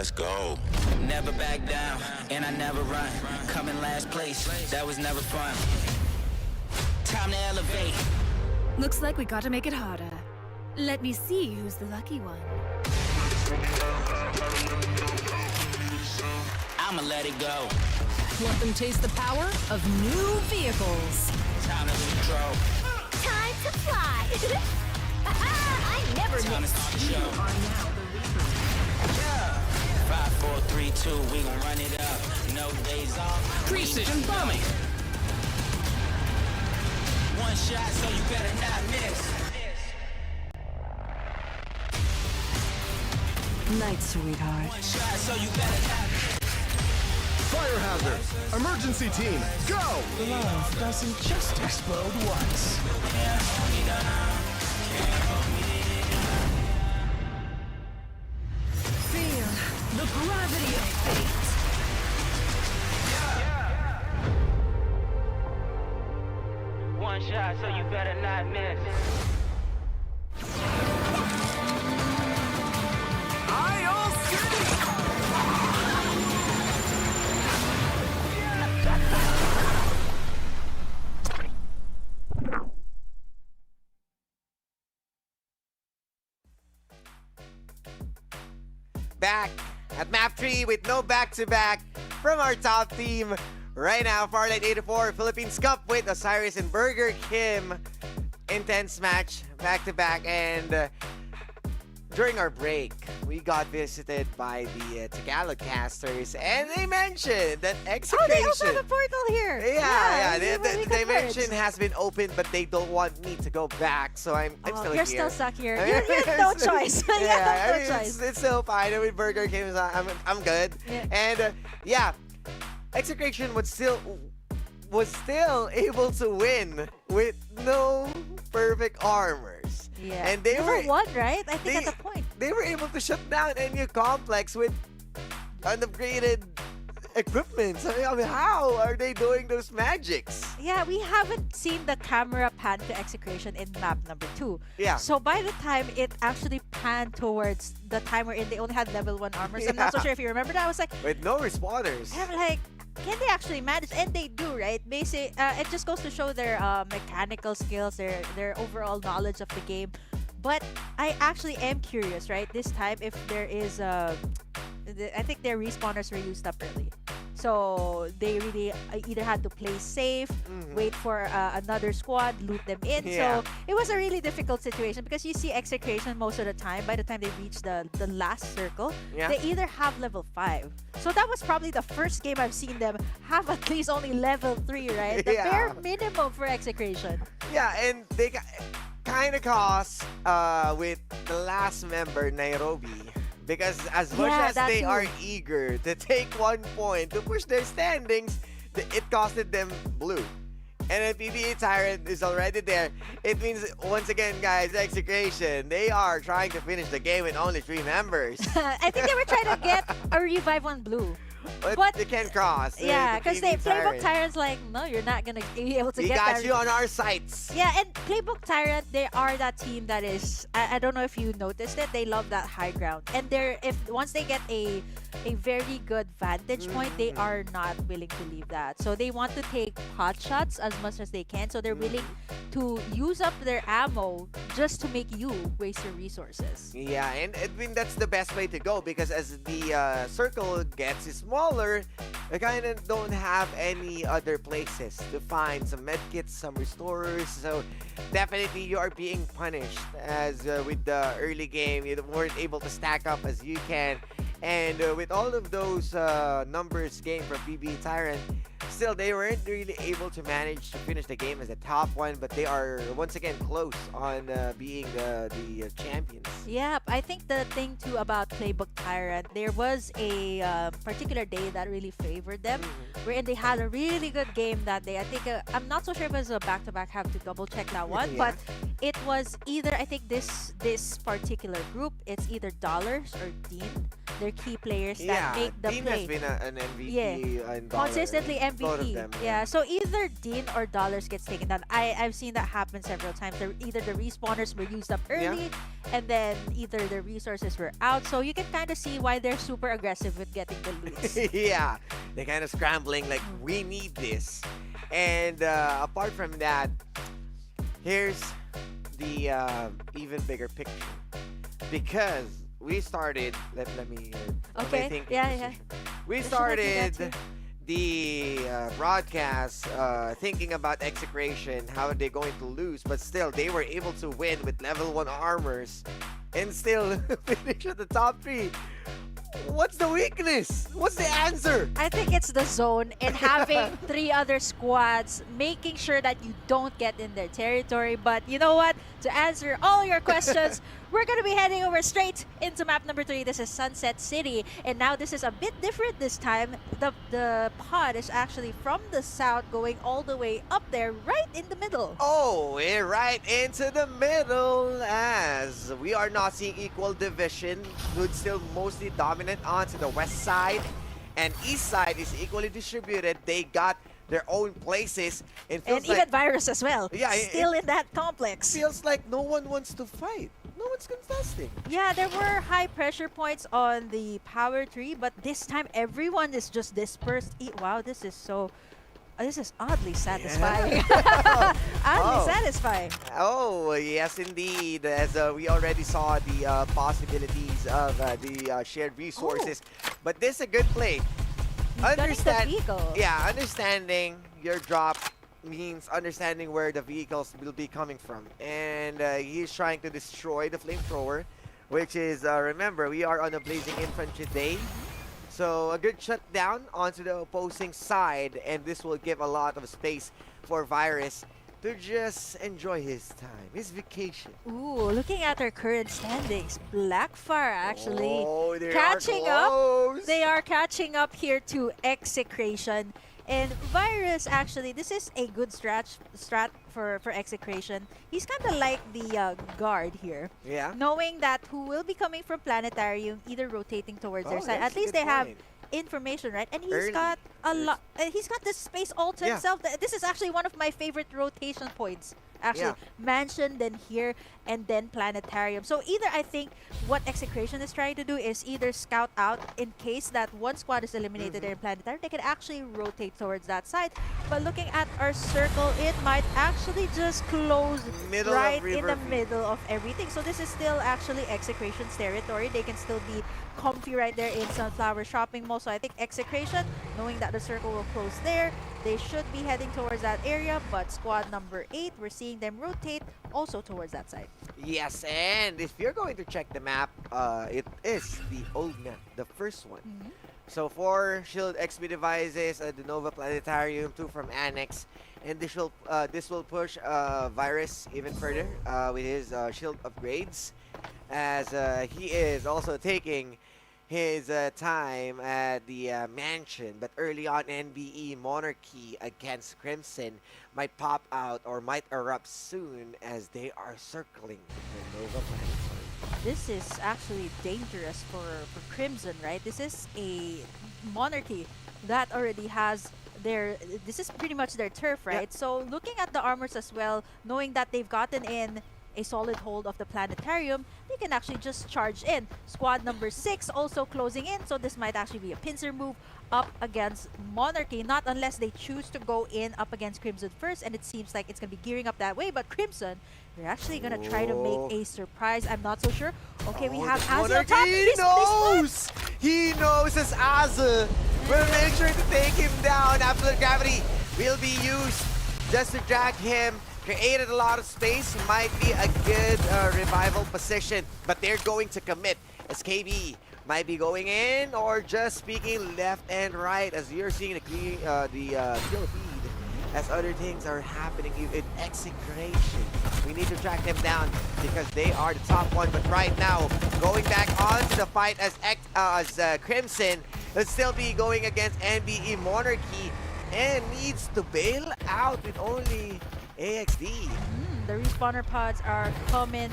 let's go. Never back down, and I never run. Coming last place, that was never fun. Time to elevate. Looks like we gotta make it harder. Let me see who's the lucky one. I'ma let it go. Let them taste the power of new vehicles. Time to control. Time to fly! I never Time to miss. start the show. Yeah. 5, 4, 3, 2, we gon' run it up. No days off. Precision bombing. One shot, so you better not miss. Night, sweetheart. One shot, so you better not miss. Fire hazard. Emergency team, go! Love doesn't just explode once. Feel the gravity of fate. One shot, so you better not miss. Back at map 3 with no back-to-back from our top team. Right now, Farlight 84 Philippines Cup with Osiris and Burger Kim. Intense match, back-to-back. And during our break, we got visited by the Tagalog casters. And they mentioned that Oh, execution... they also have a portal here. Yeah. this is what we The converged. dimension has been opened, but they don't want me to go back. So I'm Oh, still you're here. still stuck here. You have no choice. You Yeah, have I no mean, choice. it's still fine. With Burger King, I'm good. Yeah. And yeah, Execration was still able to win with no perfect armors. Yeah. And they Number were one, right? I think they- at the point. they were able to shut down any complex with unupgraded equipment. So, I mean, how are they doing those magics? Yeah, we haven't seen the camera pan to execration in map number 2. Yeah. So by the time it actually panned towards the time wherein they only had level 1 armors, I'm not so Yeah. sure if you remember that. I was like, With no respawners. I'm like, can they actually manage? And they do, right? Basic. It just goes to show their mechanical skills, their overall knowledge of the game. But I actually am curious, right? This time, if there is I think their respawners were used up early. So they really either had to play safe, wait for another squad, loot them in. Yeah. So it was a really difficult situation because you see execration most of the time. By the time they reach the last circle, Yeah. they either have level 5. So that was probably the first game I've seen them have at least only level 3, right? The Yeah. bare minimum for execration. Yeah, and they kind of cost with the last member, Nairobi. Because as much Yeah, as that they too. are eager to take 1 point to push their standings, it costed them blue. And then PBA Tyrant is already there. It means, once again, guys, Execration, they are trying to finish the game with only 3 members. I think they were trying to get a revive on blue. But- they can't cross. Yeah, because PBA Playbook Tyrant's like, no, you're not going to be able to We get got that. you on our sights. Yeah, and Playbook Tyrant, they are that team that is, I don't know if you noticed it, they love that high ground. And once they get a very good vantage point, they are not willing to leave that. So they want to take pot shots as much as they can. So they're willing to use up their ammo just to make you waste your resources. Yeah, and I mean that's the best way to go because as the circle gets smaller, we kind of don't have any other places to find some medkits, some restorers. So definitely you are being punished as with the early game you weren't able to stack up as you can, and with all of those numbers gained from PB Tyrant. Still, they weren't really able to manage to finish the game as the top one, but they are once again close on being the champions. Yep, I think the thing too about Playbook Tyrant, there was a particular day that really favored them, wherein they had a really good game that day. I think I'm not so sure if it was a back-to-back. Have to double check that one, Yeah. but it was either I think this particular group, it's either Dollars or Dean. They're key players that Yeah, make the Dean play. has been an MVP Yeah. and Dollar, Consistently and both of MVP. them, Yeah, so either Dean or Dollars gets taken down. I've seen that happen several times. Either the respawners were used up early, and then either the resources were out. So you can kind of see why they're super aggressive with getting the loot. Yeah, they're kind of scrambling like, we need this. And apart from that, here's the even bigger picture. Because we started, let me Okay, yeah. We There should not be that started too. the broadcast thinking about execration, how they're going to lose, but still they were able to win with level 1 armors and still finish at the top 3. What's the weakness? What's the answer? I think it's the zone and having 3 other squads, making sure that you don't get in their territory. But you know what? To answer all your questions, we're going to be heading over straight into map number 3. This is Sunset City. And now this is a bit different this time. The pod is actually from the south going all the way up there, right in the middle. Oh, we're right into the middle as we are not seeing equal division. Good still mostly dominant onto the west side, and east side is equally distributed. They got their own places. It feels And like, even Virus as well. Yeah, Still in that complex. feels like no one wants to fight. No one's contesting. Yeah, there were high pressure points on the power tree, but this time everyone is just dispersed. Wow, this is so... this is oddly satisfying. Oddly satisfying. Oh, yes, indeed. As we already saw the possibilities of the shared resources. But this is a good play. Gunning the vehicle. Yeah, understanding your drop means understanding where the vehicles will be coming from. And he's trying to destroy the flamethrower, which is, remember, we are on a blazing infantry day. So a good shutdown onto the opposing side, and this will give a lot of space for Virus to just enjoy his time, his vacation. Ooh, looking at our current standings, Blackfire actually Oh, they catching are up. close. They are catching up here to Execration. And Virus, actually, this is a good strat for Execration. He's kind of like the guard here. Yeah. Knowing that who will be coming from Planetarium, either rotating towards their side. that's At a least good they have point. information, right? And he's Early. got a lot. He's got this space all to Yeah. himself. This is actually one of my favorite rotation points. Actually, Yeah. Mansion, then here, and then Planetarium. So either I think what Execration is trying to do is either scout out in case that one squad is eliminated in Planetarium, they can actually rotate towards that side. But looking at our circle, it might actually just close Middle of right in the Riverview. middle of everything. So this is still actually Execration's territory. They can still be comfy right there in Sunflower Shopping Mall. So I think Execration, knowing that the circle will close there, they should be heading towards that area. But squad number 8, we're seeing them rotate also towards that side. Yes, and if you're going to check the map, it is the old map, the first one. So 4 Shield XP devices, the Nova Planetarium, 2 from Annex, and this will push Virus even further with his shield upgrades, as he is also taking his time at the mansion. But early on, NBE Monarchy against Crimson might pop out or might erupt soon as they are circling the Nova Planetarium. This is actually dangerous for Crimson, right? This is a Monarchy that already has this is pretty much their turf, right? Yeah. So looking at the armors as well, knowing that they've gotten in a solid hold of the Planetarium, they can actually just charge in. Squad number 6 also closing in, so this might actually be a pincer move up against Monarchy, not unless they choose to go in up against Crimson first, and it seems like it's going to be gearing up that way. But Crimson, they're actually going to try to make a surprise. I'm not so sure. Okay, we have Azzy on top. He knows! He knows as Azzy will make sure to take him down. Absolute Gravity will be used just to drag him. Created a lot of space. Might be a good revival position, but they're going to commit. SKB might be going in or just peeking left and right as you're seeing the kill feed as other things are happening in Execration. We need to track them down because they are the top one, but right now going back onto the fight as Crimson will still be going against NBE Monarchy and needs to bail out with only AXD. The respawner pods are coming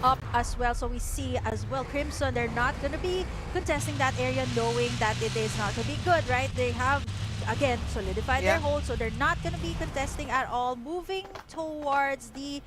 up as well. So we see as well Crimson, they're not going to be contesting that area knowing that it is not going to be good, right? They have, again, solidified their hold, so they're not going to be contesting at all. Moving towards the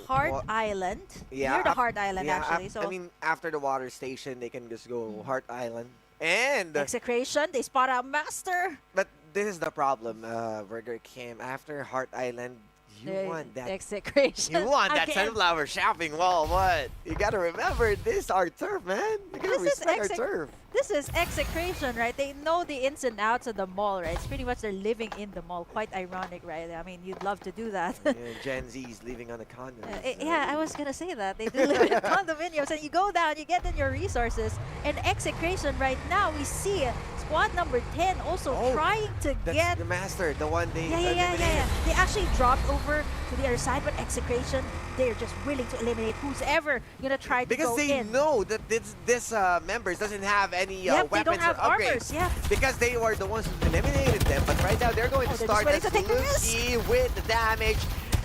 Heart Island. Near the Heart Island, actually. So I mean, after the water station, they can just go Heart Island. And Execration, they spot out Master. but this is the problem, Burger Kim. After Heart Island, you want that. Execration. You want that again. sunflower shopping wall. What? You gotta remember, this is our turf, man. You gotta This is respect our turf. This is execration, right? They know the ins and outs of the mall, right? It's pretty much they're living in the mall. Quite ironic, right? I mean, you'd love to do that. Yeah, Gen Z's living on a condo. Yeah, I was gonna say that. They do live in condominiums, and you go down, you get in your resources. And execration right now, we see squad number 10 also trying to That's get. the master, the one they Yeah. They actually dropped over to the other side, but execration, they're just willing to eliminate who's ever gonna try to because go they in. know that this members doesn't have any Yep, weapons they don't have or upgrades. armors, yeah. Because they were the ones who eliminated them. But right now they're going to they're start just as waiting to take the risk. Lucky with the damage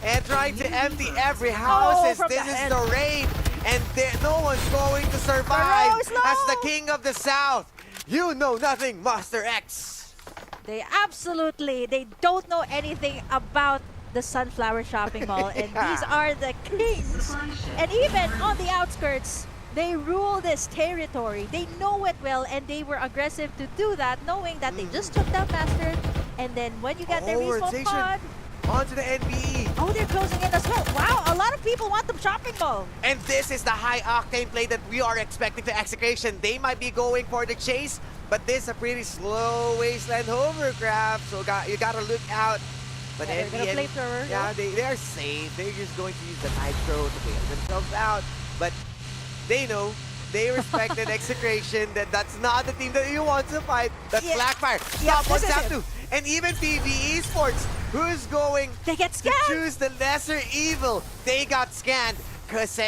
and trying to empty every house. from This the is head. the raid, and no one's going to survive Burrow is low. as the king of the south. You know nothing, Master X. They don't know anything about the Sunflower Shopping Mall, and these are the kings. And even on the outskirts, they rule this territory. They know it well, and they were aggressive to do that, knowing that they just took down Master. And then when you get their respawn rotation pod, onto the NBE. they're closing in as well. Wow, a lot of people want the shopping mall. And this is the high octane play that we are expecting to execution. They might be going for the chase, but this is a pretty slow wasteland hovercraft, so you gotta look out. But Yeah, they're gonna flamethrower, yeah, they are safe. They're just going to use the nitro to bail themselves out. But they know, they respect the execration, that's not the team that you want to fight. That's Blackfire. Stop what's up to. And even PB Esports, who's going They get to scanned. choose the lesser evil. They got scanned. Cause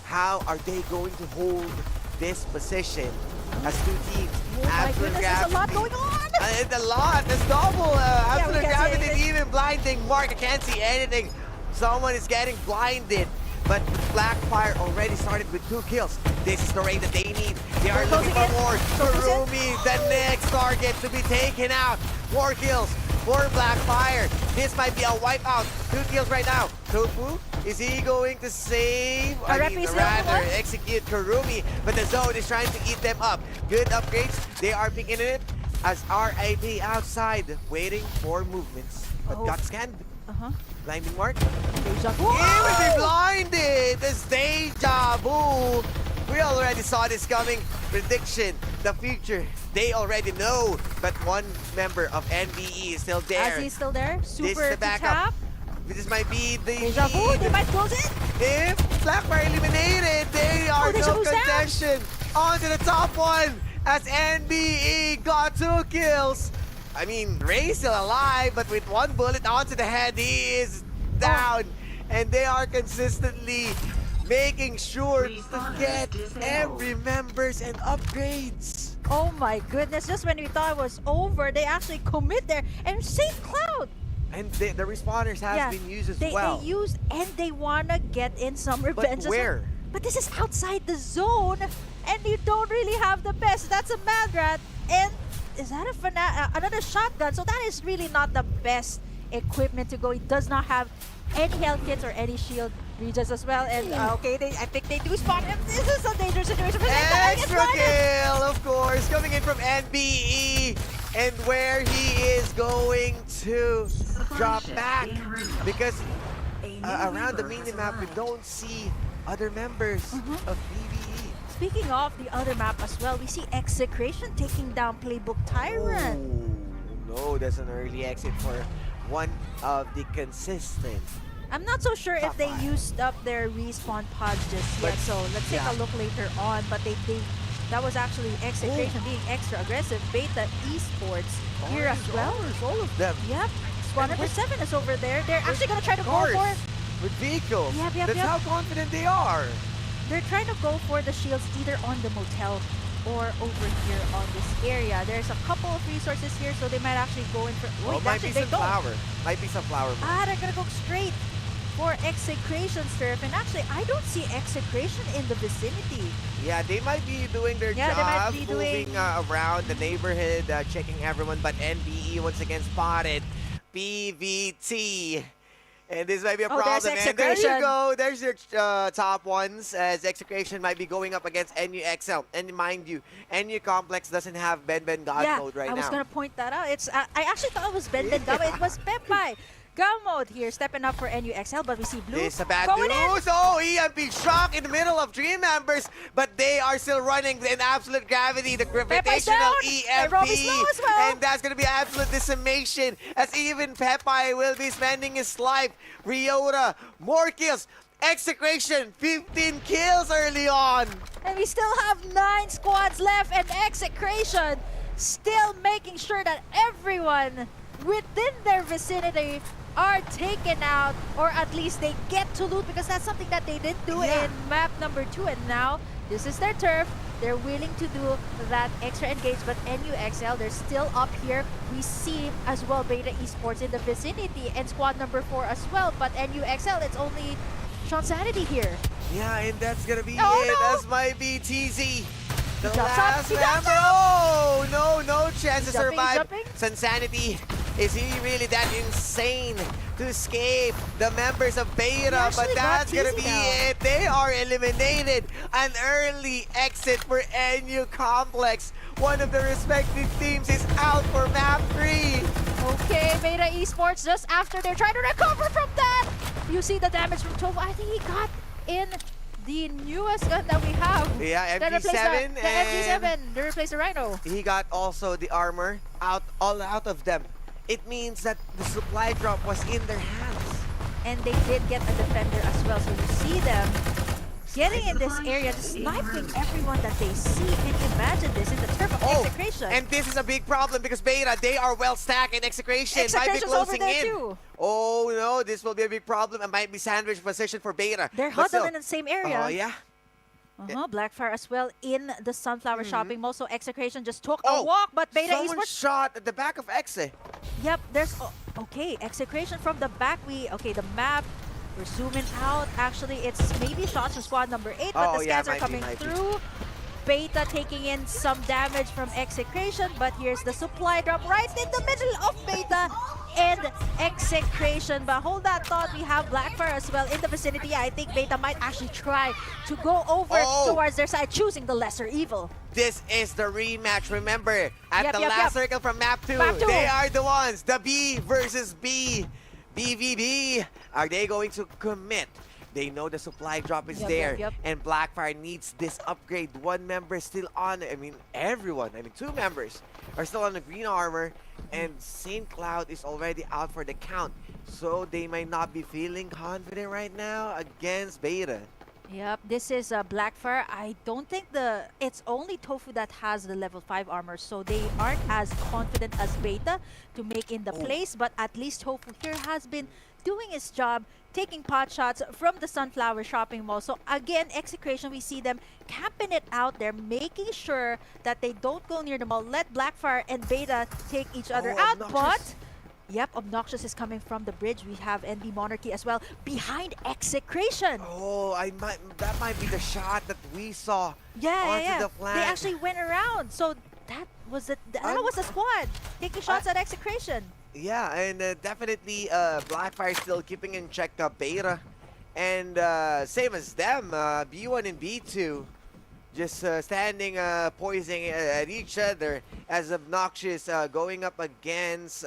how are they going to hold this position as two teams? Oh my goodness, there's a lot going on. It's a lot. There's double. Absolute we can't see gravity, anything. even blinding. Mark, I can't see anything. Someone is getting blinded. But Blackfire already started with 2 kills. This is the raid that they need. They are looking for more. Kurumi, the next target to be taken out. 4 kills for Blackfire. This might be a wipeout. 2 kills right now. Tofu, is he going to save? Rather execute Kurumi. But the zone is trying to eat them up. Good upgrades. They are picking it as RIP outside, waiting for movements. But got scanned. Blinding Mark. Deja vu. He will be blinded! This deja vu! We already saw this coming. Prediction, the future, they already know. But one member of NBE is still there. As he's still there, This is super the to backup. tap. This might be the Deja vu, they might close it. If Blackfire eliminated, they are they no chose down. contention. On to the top one as NBE got 2 kills. I mean, Ray's still alive, but with 1 bullet onto the head, he is down. And they are consistently making sure to get every members and upgrades. Oh my goodness, just when we thought it was over, they actually commit there and save Cloud. And the respawners has been used as well. They used, and they wanna get in some revenge. But where? But this is outside the zone, and you don't really have the best. That's a Madrat, and is that another shotgun? So that is really not the best equipment to go. It does not have any health kits or any shield regions as well. And I think they do spot him. This is a dangerous situation for them. Extra kill, of course, coming in from NBE. And where he is going to drop back. Because around the minimap, we don't see other members of BBE. Speaking of the other map as well, we see Execration taking down Playbook Tyrant. Oh, no, that's an early exit for one of the consistent. I'm not so sure if they five. used up their respawn pods just yet, so let's take a look later on. But that was actually Execration being extra aggressive. Beta Esports here as well. All of them. Yep. Squad number 7 is over there. They're actually going to try to go for it. With vehicles. Yep, That's how confident they are. They're trying to go for the shields either on the motel or over here on this area. There's a couple of resources here, so they might actually go in for... Wait, might be actually, they don't. sunflower. Might be sunflower. They're going to go straight for Execration's turf. And actually, I don't see Execration in the vicinity. Yeah, they might be doing their Yeah, they might job, be moving doing- around the neighborhood, checking everyone, but NBE once again spotted. PVT. And this might be a Oh, there's problem. And there you Execration. go. There's your top ones, as Execration might be going up against NUXL. And mind you, NU Complex doesn't have Ben God Yeah, mode right I was now. gonna point that out. It's I actually thought it was Ben Gamma. It was Pepai. Gum mode here, stepping up for NUXL, but we see Blue This is a bad going in. news. Oh, EMP shock in the middle of Dream members, but they are still running in absolute gravity. The gravitational down. EMP, Roby's low as well. and that's gonna be absolute decimation. As even Pepai will be spending his life. Ryota, more kills. Execration, 15 kills early on. And we still have 9 squads left, and Execration still making sure that everyone within their vicinity are taken out, or at least they get to loot, because that's something that they didn't do Yeah. in map number 2, and now this is their turf. They're willing to do that extra engage, but NUXL, they're still up here. We see as well Beta Esports in the vicinity, and squad number 4 as well, but NUXL, it's only Sean Sanity here. Yeah, and that's gonna be Oh, it. no. As might be TZ. The drops up. last He drops member. Oh, no chance to He's jumping, survive. jumping. Sansanity, is he really that insane to escape the members of Beta? But actually got that's gonna TZ be now. it. They are eliminated. An early exit for NU Complex. One of the respective teams is out for map 3. Okay, Beta Esports, just after they're trying to recover from that, you see the damage from Tofu. I think he got in the newest gun that we have. Yeah, That replaced MG7 the MG7. They replaced the Rhino. He got also the armor all out of them. It means that the supply drop was in their hands. And they did get a defender as well. So you see them getting in this area, just sniping everyone that they see. Can you imagine this in the turf of Execration? And this is a big problem because Beta, they are well stacked and Execration might be Execration's over closing there in. too. Oh no, this will be a big problem. It might be sandwich position for Beta. They're But still- huddled in the same area. Oh yeah. Blackfire as well in the Sunflower shopping mall. So Execration just took a Oh, walk, but Beta someone Esports. shot at the back of Exe. Yep, there's okay, Execration from the back. The map. We're zooming out. Actually, it's maybe shots from squad number 8, but Oh, the yeah, scans are coming might be. through. Beta taking in some damage from Execration, but here's the supply drop right in the middle of Beta and Execration. But hold that thought, we have Blackfire as well in the vicinity. I think Beta might actually try to go over towards their side, choosing the lesser evil. This is the rematch. Remember, at Yep, the yep, last yep. circle from map 2, Map 2. they are the ones. The B versus B. BVB. Are they going to commit? They know the supply drop is Yep, there. yep, yep. And Blackfire needs this upgrade. One member is still on. Everyone. 2 members are still on the green armor. And St. Cloud is already out for the count. So they might not be feeling confident right now against Beta. Yep, this is Blackfire. I don't think it's only Tofu that has the level 5 armor, so they aren't as confident as Beta to make in the place, but at least Tofu here has been doing his job, taking pot shots from the Sunflower shopping mall. So again, Execration, we see them camping it out there, making sure that they don't go near the mall, let Blackfire and Beta take each other out, Obnoxious. but yep, Obnoxious is coming from the bridge. We have NB Monarchy as well behind Execration. Oh, that might be the shot that we saw onto the flank. They actually went around. So that was that was the squad taking shots at Execration. Yeah, and definitely Blackfire still keeping in check Beta. And same as them, B1 and B2 just standing poising at each other as Obnoxious going up against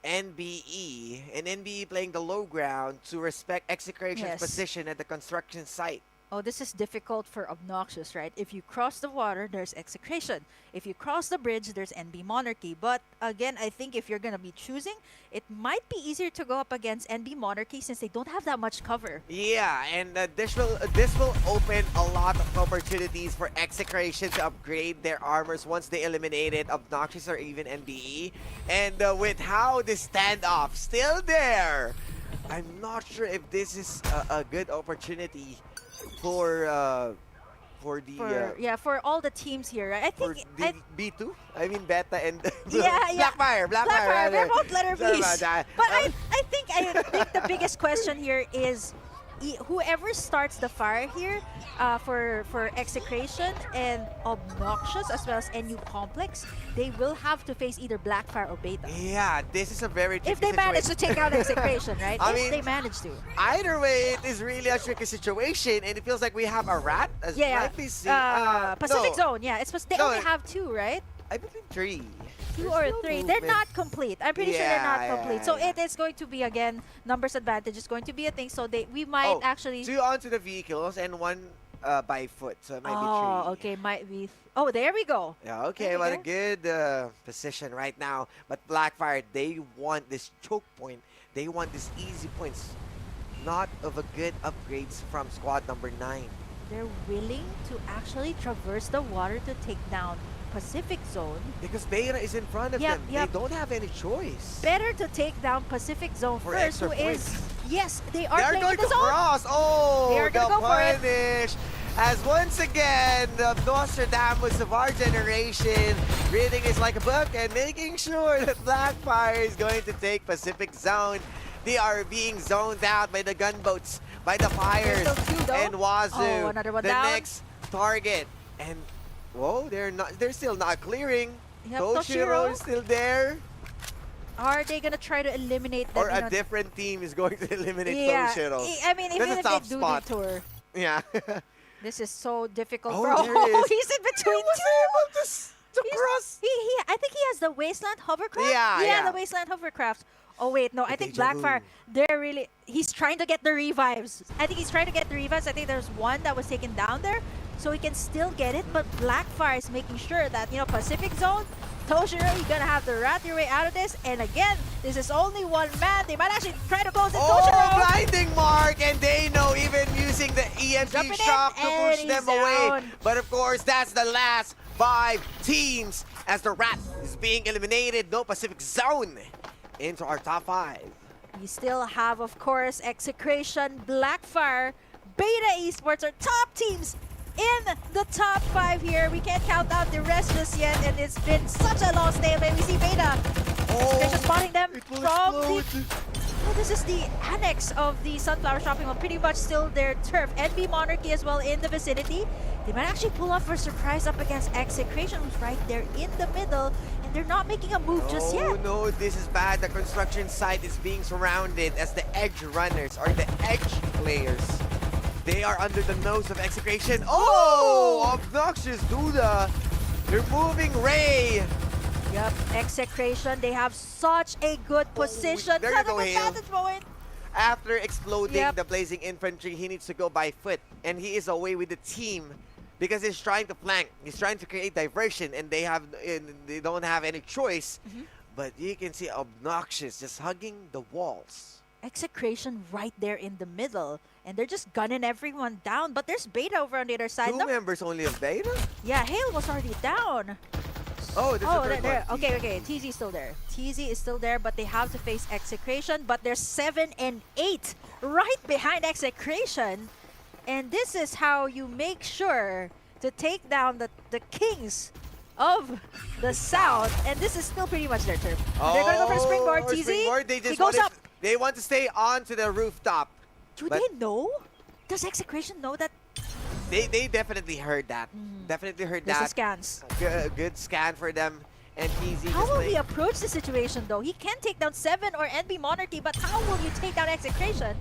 NBE. And NBE playing the low ground to respect Execration's position at the construction site. Oh, this is difficult for Obnoxious, right? If you cross the water, there's Execration. If you cross the bridge, there's NB Monarchy. But again, I think if you're going to be choosing, it might be easier to go up against NB Monarchy since they don't have that much cover. Yeah, and this will open a lot of opportunities for Execration to upgrade their armors once they eliminated Obnoxious or even NBE. And with how this standoff still there, I'm not sure if this is a good opportunity for for the for all the teams here, right? I for think the B2. I mean Beta and yeah. Blackfire. Blackfire, they're both letter Sorry Bs. about that. But I think the biggest question here is whoever starts the fire here for Execration and Obnoxious as well as NU Complex, they will have to face either Blackfire or Beta. Yeah, this is a very tricky If they manage to take out Execration, right? I If mean, they manage to. Either way, it is really a tricky situation, and it feels like we have a rat as FPC. Pacific no, Zone, yeah. They No. only have 2, right? I believe 3. 2 There's or no 3. They're movement. not complete. I'm pretty sure they're not Yeah, complete. yeah, So yeah. it is going to be, again, numbers advantage is going to be a thing. So we might actually... 2 onto the vehicles and 1 by foot, so it might be 3. Oh, okay, might be... Oh, there we go. Yeah, okay, There we what a go. good position right now. But Blackfire, they want this choke point. They want these easy points. Not of a good upgrades from squad number 9. They're willing to actually traverse the water to take down Pacific Zone. Because Beta is in front of Yep, them. yep. They don't have any choice. Better to take down Pacific Zone For first, extra who is... points. Yes, they are They're playing going with to the zone. cross. Oh, They are the gonna go for it. punish. As once again, the Nostradamus of our generation reading is like a book and making sure that Blackfire is going to take Pacific Zone. They are being zoned out by the gunboats, by the fires, There's still 2 though. and Wazoo. Oh, another one the down. next target. And whoa, they're still not clearing. Yep, Toshiro Toshiro. is still there. Are they gonna try to eliminate them? Or you a know? different team is going to eliminate Yeah, Toshiro. I mean, even That's a if they tough do spot. detour, Yeah. this is so difficult. Oh, for there it is. He's in between was 2. able to cross. I think he has the Wasteland hovercraft. Yeah. The Wasteland hovercraft. Oh wait, no, I think Deja vu. Blackfire. He's trying to get the revives. I think he's trying to get the revives. I think there's one that was taken down there, so he can still get it. But Blackfire is making sure that Pacific Zone. Toshiro, you're gonna have to rat your way out of this. And again, this is only 1 man. They might actually try to close it. Oh, Toshiro. blinding mark, and they know even using the EMP Jumping shock in, to and push them he's away. down. But of course, that's the last 5 teams as the rat is being eliminated. No Pacific Zone into our top 5. You still have, of course, Execration, Blackfire, Beta Esports are top teams in the top 5 here. We can't count out the rest just yet, and it's been such a long stalemate. We see Beta. Execration spotting them it will from explode. Oh, this is the annex of the Sunflower Shopping Mall, pretty much still their turf. NB Monarchy as well in the vicinity. They might actually pull off for a surprise up against Execration, who's right there in the middle, and they're not making a move just yet. Oh no, this is bad. The construction site is being surrounded as the edge runners or the edge players. They are under the nose of Execration. Oh! Obnoxious Duda. They're moving Ray. Yep, Execration, they have such a good position. there you Kind go, of Hale. advantage point. After exploding Yep. the Blazing Infantry, he needs to go by foot. And he is away with the team because he's trying to flank. He's trying to create diversion, and they don't have any choice. But you can see Obnoxious just hugging the walls. Execration right there in the middle, and they're just gunning everyone down. But there's Beta over on the other side. 2 No- members only of Beta? yeah, Hale was already down. Oh, there's a third there. one. Okay. TZ is still there. TZ is still there, but they have to face Execration. But they're 7 and 8 right behind Execration. And this is how you make sure to take down the kings of the South. And this is still pretty much their turf. They're going to go for the springboard. TZ, Springboard, they he just goes up. They want to stay onto the rooftop. Do but- they know? Does Execration know that? They definitely heard that. Definitely heard There's the that. scans. Good scan for them. And TZ How just will playing. he approach the situation though? He can take down 7 or NB Monarchy, but how will you take down Execration?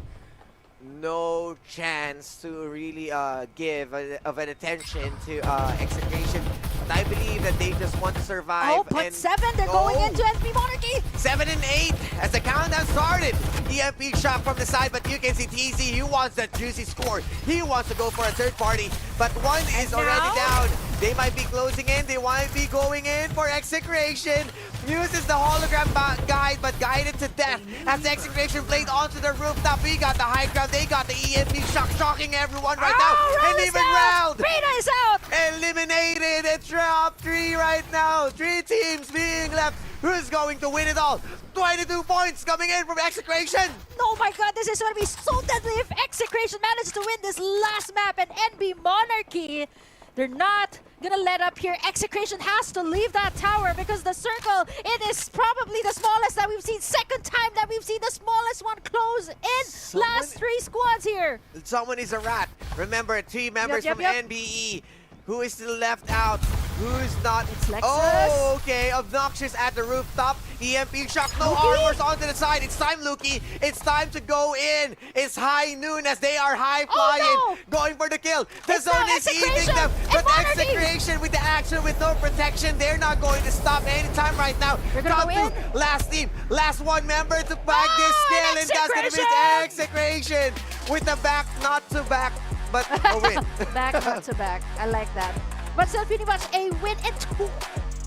No chance to really give of an attention to Execration. But I believe that they just want to survive. Oh, but and 7, they're going Oh! into NB Monarchy! 7 and 8 as the countdown started. EMP shot from the side, but you can see TZ, he wants that juicy score. He wants to go for a third party, but one is already now? down. They might be closing in. They might be going in for Execration. Uses the hologram guide, but guided to death as the Execration played onto the rooftop. We got the high ground. They got the EMP shock, shocking everyone right now. Round And is even out! round Beta is out! eliminated. It's top 3 right now. 3 teams being left. Who's going to win it all? 22 points coming in from Execration. Oh my god, this is going to be so deadly if Execration manages to win this last map and NB Monarchy. They're not gonna let up here. Execration has to leave that tower because the circle, it is probably the smallest that we've seen. Second time that we've seen the smallest one close in. Last 3 squads here. Someone is a rat. Remember, 3 members Yep, from yep. NBE. Who is still left out? Who's not? It's Lexus. Oh, okay. Obnoxious at the rooftop. EMP shock. No Luki? armors onto the side. It's time, Luki. It's time to go in. It's high noon as they are high flying. Oh, no. Going for the kill. The It's zone now is eating Execration them. and But Monarchy. Execration with the action with no protection. They're not going to stop anytime right now. They're gonna Come go to in. last team. Last one member to bag this kill. And that's going to be Execration with the back, not to back, but a win. Back to back. I like that. But still pretty much a win and 2. The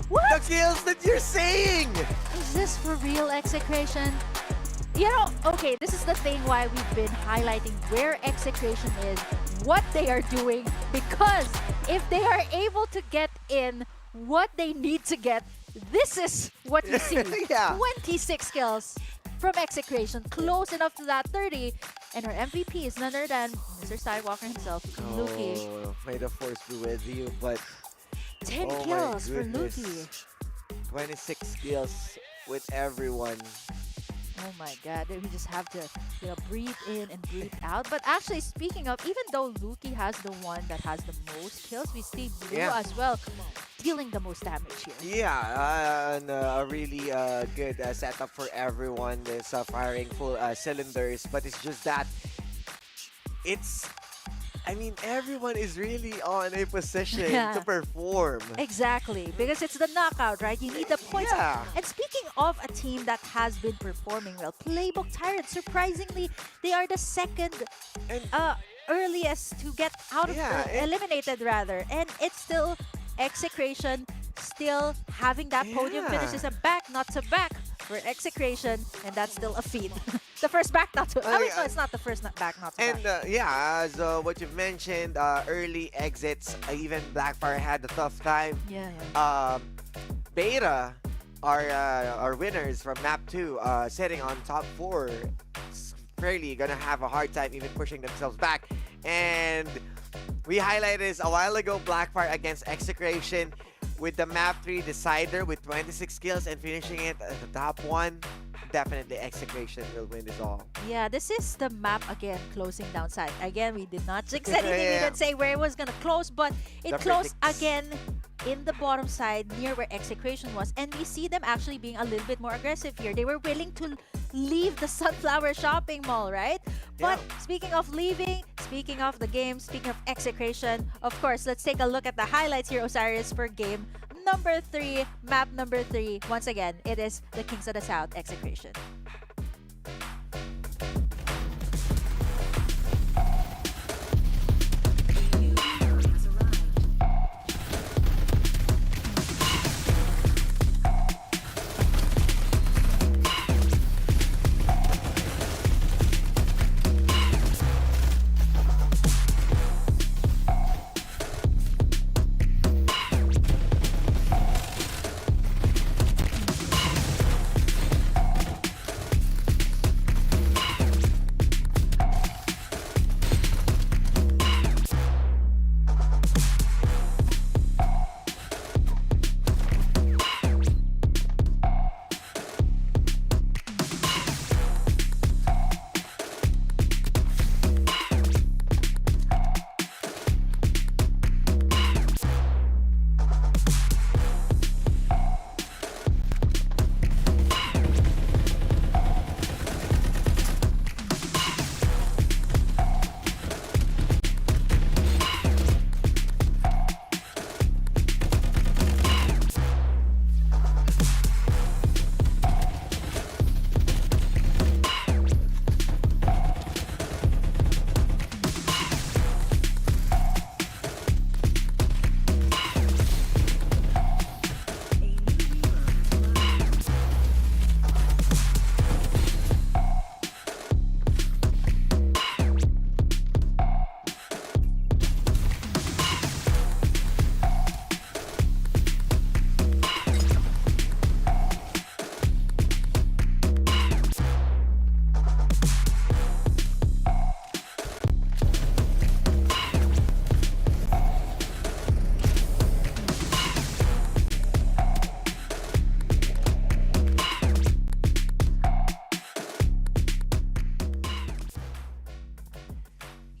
What? kills that you're saying. Is this for real, Execration? You know, okay, this is the thing why we've been highlighting where Execration is, what they are doing, because if they are able to get in what they need to get, this is what you see. Yeah. 26 kills from Execration, close enough to that 30. And our MVP is none other than Mr. Skywalker himself, Luki. Oh, may the force be with you, but 10 oh my kills for goodness. Luki. 26 kills with everyone. Oh my god, we just have to, you know, breathe in and breathe out. But actually, speaking of, even though Luki has the one that has the most kills, we see Blue Yeah. as well dealing the most damage here. Yeah, and a really good setup for everyone. Is firing full cylinders, but it's just that I mean, everyone is really on a position Yeah. to perform. Exactly, because it's the knockout, right? You need the points. Yeah. And speaking of a team that has been performing well, Playbook Tyrants, surprisingly, they are the second And earliest to get out of Yeah, eliminated rather, and it's still Execration still having that podium Yeah. finishes a back not to back for Execration, and that's still a feat. The first back not to I mean, no, it's not the first back not to And back. yeah, as what you've mentioned, early exits, even Blackfire had a tough time. Yeah. Beta are winners from map 2, sitting on top 4. It's fairly gonna have a hard time even pushing themselves back. And we highlighted this a while ago, Blackfire against Execration with the map 3 decider with 26 kills and finishing it at the top 1. Definitely Execration will win this all. Yeah, this is the map again closing down side. Again, we did not jinx anything. We Yeah. didn't say where it was gonna close, but it The closed predicts. again in the bottom side near where Execration was, and we see them actually being a little bit more aggressive here. They were willing to leave the Sunflower shopping mall, right? But speaking of leaving, speaking of the game, speaking of Execration, of course, let's take a look at the highlights here, Osiris, for game number 3, map number 3. Once again, it is the Kings of the South, Execration.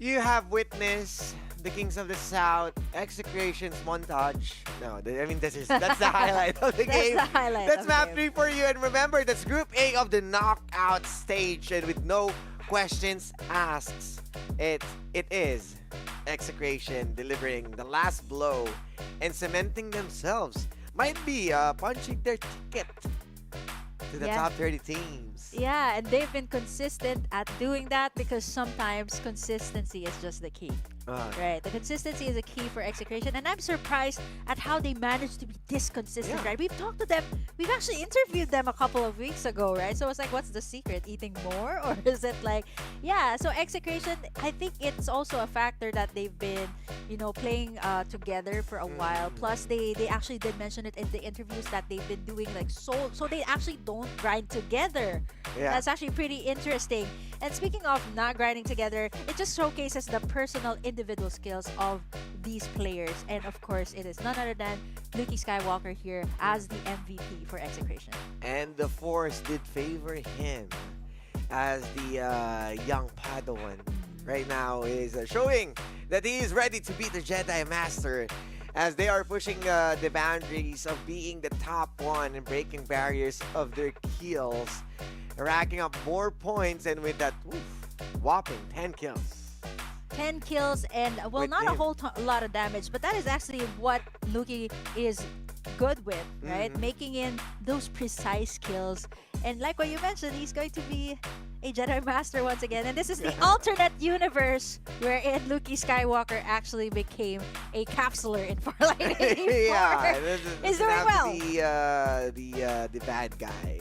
you have witnessed the Kings of the South execrations montage. No, I mean that's the highlight of the That's game. the highlight That's of map the 3 game. for you. And remember, that's Group A of the knockout stage. And with no questions asked, it is execration delivering the last blow and cementing themselves. Might be punching their ticket to the Yeah. top 30 teams. Yeah, and they've been consistent at doing that because sometimes consistency is just the key. Right, the consistency is a key for execution, and I'm surprised at how they managed to be this consistent. Yeah. Right, we've talked to them, we've actually interviewed them a couple of weeks ago, right? So it's like, what's the secret? Eating more, or is it like, yeah? So execution, I think it's also a factor that they've been, playing together for a while. Plus, they actually did mention it in the interviews that they've been doing like so they actually don't grind together. Yeah. That's actually pretty interesting. And speaking of not grinding together, it just showcases the personal individual skills of these players. And of course, it is none other than Luke Skywalker here as the MVP for execution. And the Force did favor him as the young Padawan right now is showing that he is ready to beat the Jedi Master as they are pushing the boundaries of being the top one and breaking barriers of their kills, racking up more points, and with that whopping 10 kills. 10 kills and, well, With not a him. whole lot of damage, but that is actually what Luki is good with, right? Making in those precise kills. And like what you mentioned, he's going to be a Jedi Master once again. And this is the alternate universe wherein Luke Skywalker actually became a capsuler in Farlight 84. Yeah, He's doing well. The bad guy.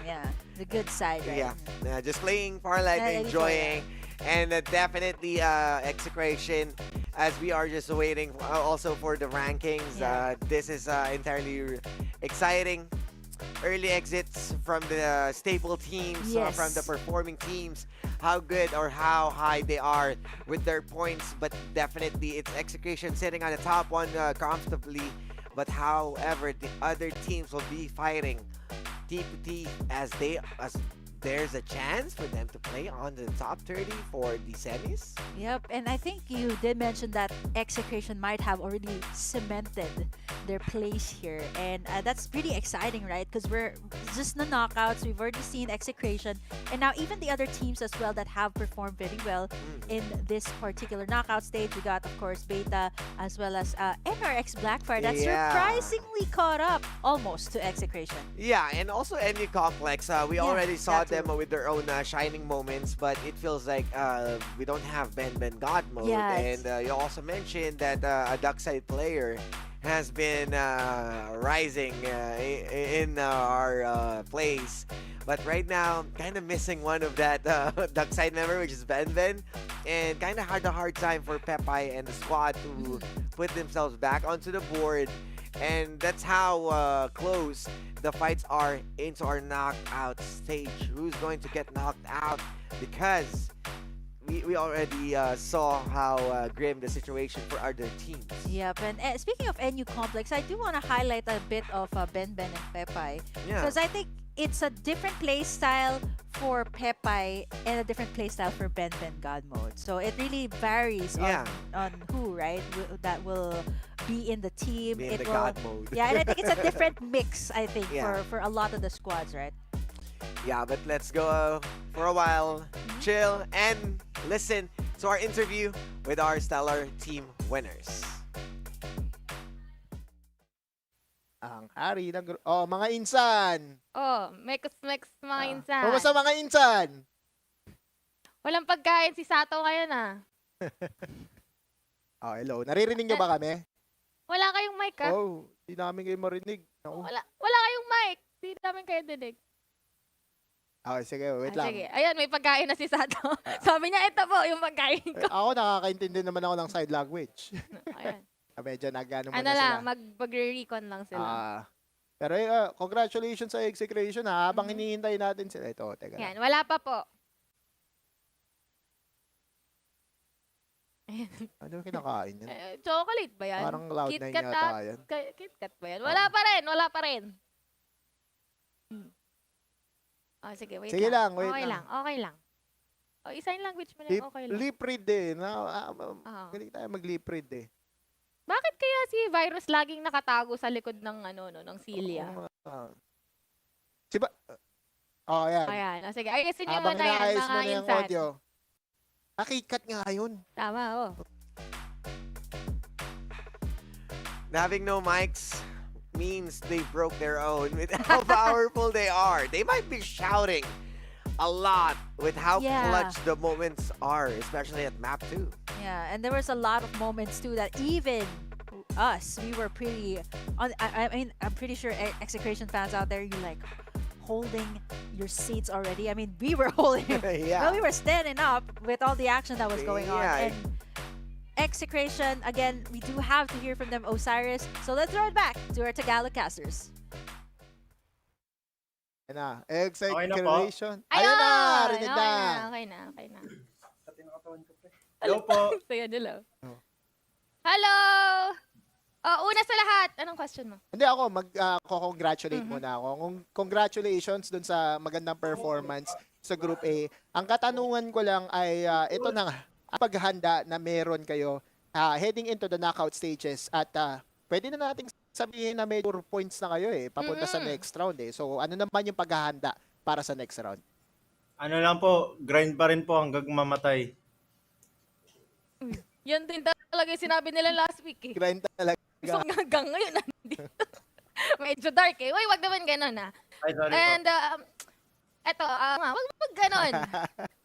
Yeah, the good side, right? Yeah, just playing Farlight, Yeah, enjoying, and definitely execration. As we are just waiting also for the rankings. Yeah. This is entirely exciting. Early exits from the staple teams, Yes. from the performing teams, how good or how high they are with their points, but definitely it's execution sitting on the top one comfortably. But however, the other teams will be fighting teeth to teeth as there's a chance for them to play on the top 30 for the semis. Yep, and I think you did mention that execution might have already cemented their place here, and that's pretty exciting, right? Because we're just the knockouts, we've already seen execution, and now even the other teams as well that have performed very well in this particular knockout stage. We got, of course, Beta as well as NRX Blackfire that Yeah. surprisingly caught up almost to execution. Yeah, and also NU Complex. We already saw that them too. with their own shining moments, but it feels like we don't have Ben God mode. Yeah, it's- And you also mentioned that a Duckside player has been rising in our plays. But right now, kind of missing one of that Duckside member, which is Ben. And kind of had a hard time for Pepai and the squad to put themselves back onto the board. And that's how close the fights are into our knockout stage. Who's going to get knocked out? Because we already saw how grim the situation for other teams. Yep, and speaking of NU Complex, I do want to highlight a bit of Ben and Pepai. Yeah. Because I think it's a different play style for Pepai and a different play style for Ben God mode. So it really varies Yeah. on who, right? That will be in the team. Be in it the will, God mode. Yeah, and I think it's a different mix, I think, Yeah. for a lot of the squads, right? Yeah, but let's go for a while, chill, and listen to our interview with our stellar team winners. Ang hari ng mga insan. Oh, Mex mga insan. Kumusta mga insan? Walang pagkain si Sato ngayon ah. Oh, hello. Naririnig niyo ba kami? Wala kayong mic ah. Oh, hindi namin kayo marinig. Naku. Wala kayong mic. Hindi namin kayo dinig. Okay, sige, wait Ah, lang. sige. Ayan, may pagkain na si Sato. Sabi niya, ito po yung pagkain ko. Ako nakakaintindi naman ako ng side language. Ayan. Medyo nag-ano muna Ano sila. lang, mag-recon lang sila. Pero congratulations sa execution ha. Habang hinihintay natin sila. Ito, teka. Yan, wala pa po. Ano yung kinakain yan? Chocolate ba yan? Parang Cloud9 KitKat yata yan. KitKat ba yan? Wala pa rin, wala pa rin. Oh, sige, wait Sige lang, wait okay lang. Okay lang. Oh, sign language mo lang, okay lang. Liprid eh. Oo. Galing tayo mag-liprid eh. Bakit kaya si Virus laging nakatago sa likod ng ng Celia? Si ba? Oh, yan. Ayan. Oh, sige, ayusin niyo Habang muna yan, inaayos mga mo na yung insight. audio. Nakikat nga yun. Tama, oh. Having no mics means they broke their own with how powerful they are. They might be shouting a lot with how clutch the moments are, especially at map 2. Yeah, and there was a lot of moments too that even us, we were pretty I mean, I'm pretty sure Execration fans out there, you like holding your seats already. I mean, we were holding Yeah. well, we were standing up with all the action that was going on. Yeah. And Execration, again, we do have to hear from them, Osiris. So let's throw it back to our Tagalog casters. Yan na. Execution. Ayun! Ayun na! Rinig na! Okay na. Hello po. Sige, hello. Oh. Hello! Una sa lahat, anong question mo? Hindi ako, mag-congratulate muna ako. Congratulations dun sa magandang performance sa Group A. Ang katanungan ko lang ay, ito na nga, ang paghahanda na meron kayo heading into the knockout stages at pwede na nating sabihin na may 4 points na kayo papunta sa next round So ano naman yung paghahanda para sa next round? Ano lang po, grind pa rin po hanggang mamatay. Yan din talaga yung sinabi nila last week eh. Grind talaga. So hanggang ngayon nandito. Medyo dark eh. Uy, wag naman ganun Ay, sorry And eto, wag ganon.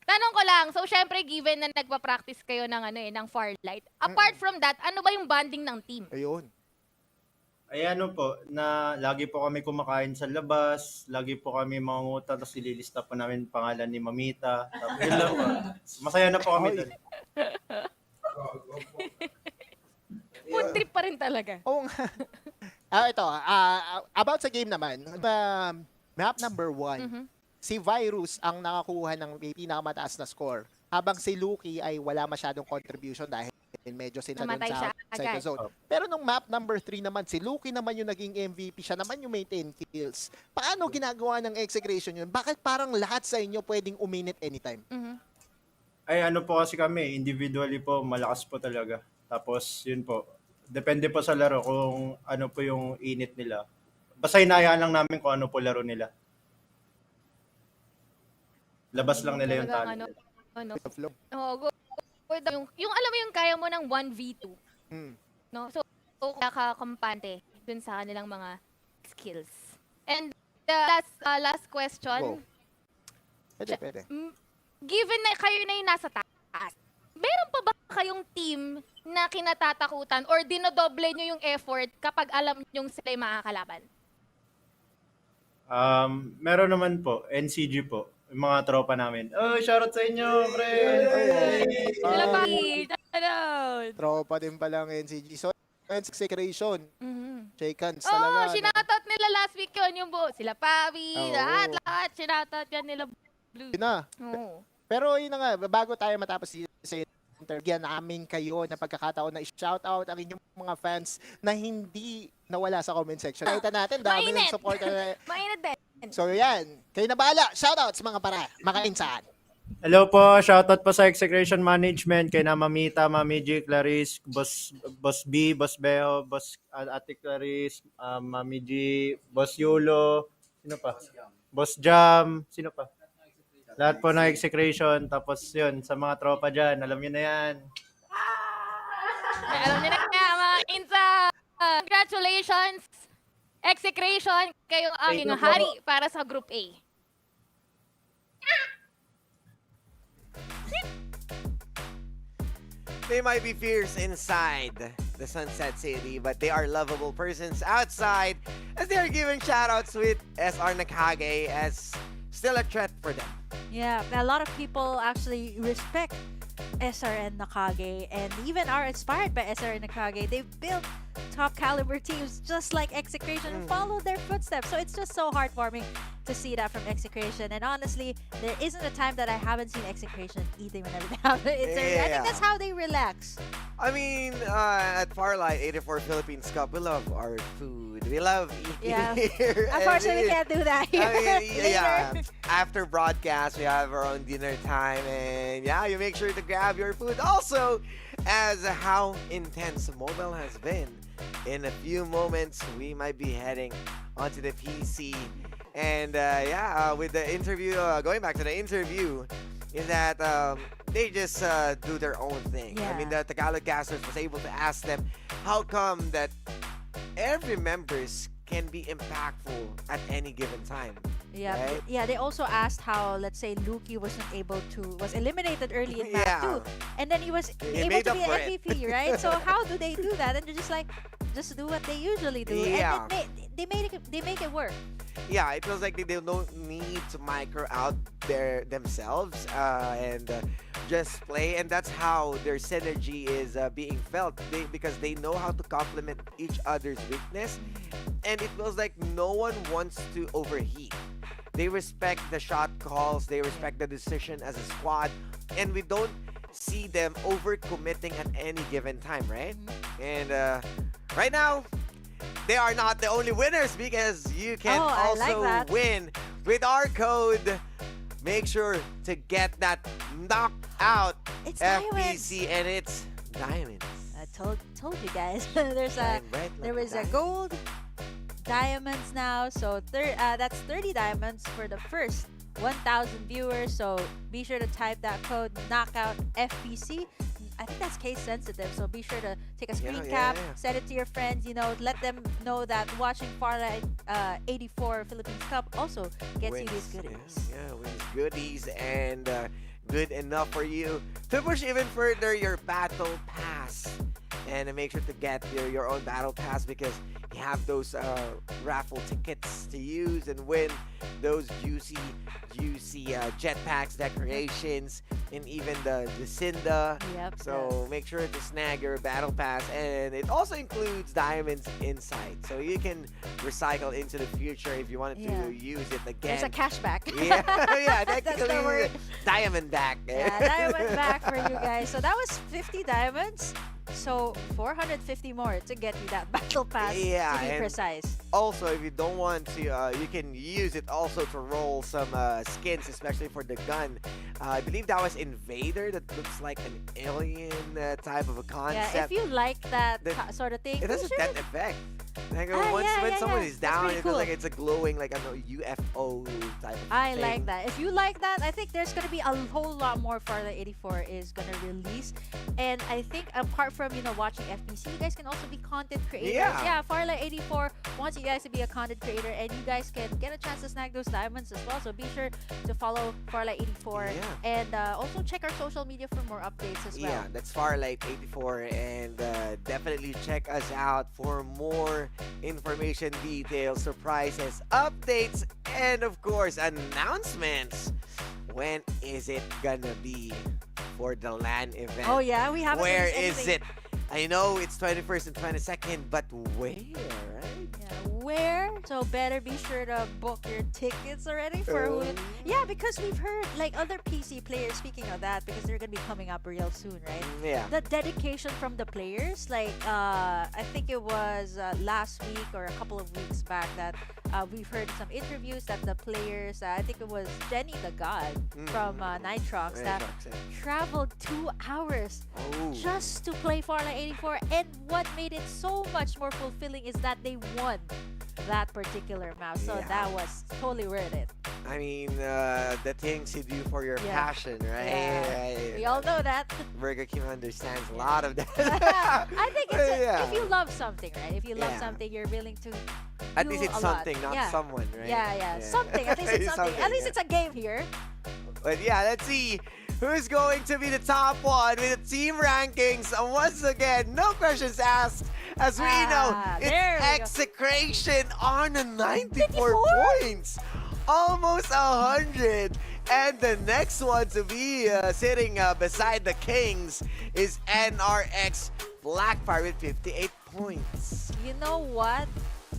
Tanong ko lang, so syempre given na nagpa-practice kayo ng ng Farlight, apart from that, ano ba yung bonding ng team? Ayun. Ay ano po, na lagi po kami kumakain sa labas, lagi po kami mangunguta, tapos ililista po namin pangalan ni Mamita. Tapos yun lang po. Masaya na po kami doon. Food trip pa rin talaga. Oo nga. Ito, about sa game naman, map number 1, si Virus ang nakakuha ng pinakamataas na score. Habang si Luki ay wala masyadong contribution dahil medyo sila doon Namatay sa siya outside the agad. zone. Pero nung map number 3 naman, si Luki naman yung naging MVP. Siya naman yung may 10 kills. Paano ginagawa ng Execration yun? Bakit parang lahat sa inyo pwedeng uminit anytime? Ay ano po kasi kami, individually po, malakas po talaga. Tapos yun po, depende po sa laro kung ano po yung init nila. Basta hinayaan lang namin kung ano po laro nila. Labas lang nila yung talent. Yung alam mo yung kaya mo ng 1v2. No? So nakakampante dun sa kanilang mga skills. And last question. Pwede. Given na kayo na yung nasa taas, meron pa ba kayong team na kinatatakutan or dinodoble nyo yung effort kapag alam nyong sila yung makakalaban? Meron naman po, NCG po. Yung mga tropa namin. Oh, shoutout sa inyo, pre! Sila pa, shoutout! Tropa din palang NCG. So, Execration. Shake hands Oo, talaga. sinoutout nila last week yun, yung buo. Sila Pavi, lahat, sinoutout yan nila Blue. Yun na. Oo. Pero yun na nga, bago tayo matapos sa interview namin kayo na pagkakataon na i-shoutout ang inyong mga fans na hindi nawala sa comment section. Nakita natin, dami ng support. Mainit din. So yan, kayo na bahala. Shoutouts mga mga insan. Hello po, shoutout po sa Execration Management, kay na Mamita, Mami G, Clarice, Boss B, Boss Beo, Boss Ate Clarice, Mami G, Boss Yulo, sino pa? Boss Jam, sino pa? Lahat po na Execration, tapos yun, sa mga tropa dyan, alam nyo na yan. Alam niyo na kaya mga insa. Congratulations! Execration, kayo ang inyong hari para sa Group A. They might be fierce inside the Sunset City, but they are lovable persons outside as they are giving shoutouts with SR Nakage as still a threat for them. Yeah, a lot of people actually respect SR and Nakage and even are inspired by SR and Nakage. They've built top caliber teams just like Execration and follow their footsteps. So it's just so heartwarming to see that from Execration. And honestly, there isn't a time that I haven't seen Execration eating whenever they have it. I think that's how they relax. I mean, at Farlight 84 Philippines Cup, we love our food. We love eating here. Unfortunately, we can't do that here. I mean, yeah. After broadcast, we have our own dinner time, and yeah, you make sure to grab your food. Also, as how intense mobile has been, in a few moments, we might be heading onto the PC. And with the interview, going back to the interview, is that they just do their own thing. I mean, the Tagalog casters was able to ask them, how come that every members can be impactful at any given time? Right? Yeah, they also asked how, let's say, Luki was eliminated early in map 2, and then he was able to be an MVP, right? So how do they do that? And they're just like, just do what they usually do, and they make it work. Yeah, it feels like they don't need to micro out themselves and just play, and that's how their synergy is being felt. Because they know how to complement each other's weakness, and it feels like no one wants to overheat. They respect the shot calls, they respect the decision as a squad, and we don't see them overcommitting at any given time, right? And right now, they are not the only winners, because you can also win with our code. Make sure to get that knockout FPC, and it's diamonds. I told you guys. There was a gold, diamonds now. So that's 30 diamonds for the first 1,000 viewers. So be sure to type that code knockout FPC. I think that's case sensitive, so be sure to take a screen cap, send it to your friends, let them know that watching Farlight 84 Philippines Cup also gets you these goodies. Yeah, wins goodies, and good enough for you to push even further your battle pass. And make sure to get your own battle pass, because you have those raffle tickets to use and win those juicy jetpacks, decorations, and even the Cinda. So make sure to snag your battle pass, and it also includes diamonds inside, so you can recycle into the future if you wanted to use it again. There's a cashback. Technically, that's the word. Diamond back. Diamond back for you guys. So that was 50 diamonds. So 450 more to get you that battle pass, to be precise. Also, if you don't want to, you can use it also to roll some skins, especially for the gun. I believe that was Invader, that looks like an alien type of a concept. Yeah, if you like that sort of thing, it has a death effect. Like when someone is down, it feels like it's a glowing, like, I don't know, UFO type of thing. like that. If you like that, I think there's gonna be a whole lot more Farlight 84 is gonna release. And I think apart from watching FPC, you guys can also be content creators. Yeah, Farlight 84 wants you guys to be a content creator, and you guys can get a chance to snag those diamonds as well. So be sure to follow Farlight 84 and also check our social media for more updates as well. Yeah, that's Farlight 84, and definitely check us out for more information, details, surprises, updates, and of course announcements. When is it gonna be for the LAN event? Oh yeah, we haven't. Where is it? I know it's 21st and 22nd, but where, right? Yeah, where? So better be sure to book your tickets already for because we've heard like other PC players, speaking of that, because they're gonna be coming up real soon, right? Yeah. The dedication from the players, like I think it was last week or a couple of weeks back that we've heard some interviews that the players, I think it was Jenny the God from Nitrox, that traveled 2 hours just to play Farlight 84, and what made it so much more fulfilling is that they won that particular map, so that was totally worth it. I mean, the things you do for your passion, right? We all know that. Burger King understands a lot of that. I think it's if you love something, right? If you love something, you're willing to at least it's something, not someone, right? Yeah. Something. At least it's something. At least it's a game here. But yeah, let's see who's going to be the top one with the team rankings. Once again, no questions asked, as we know, it's Execration on 94 points. Almost 100. And the next one to be sitting beside the Kings is NRX Blackfire with 58 points. You know what?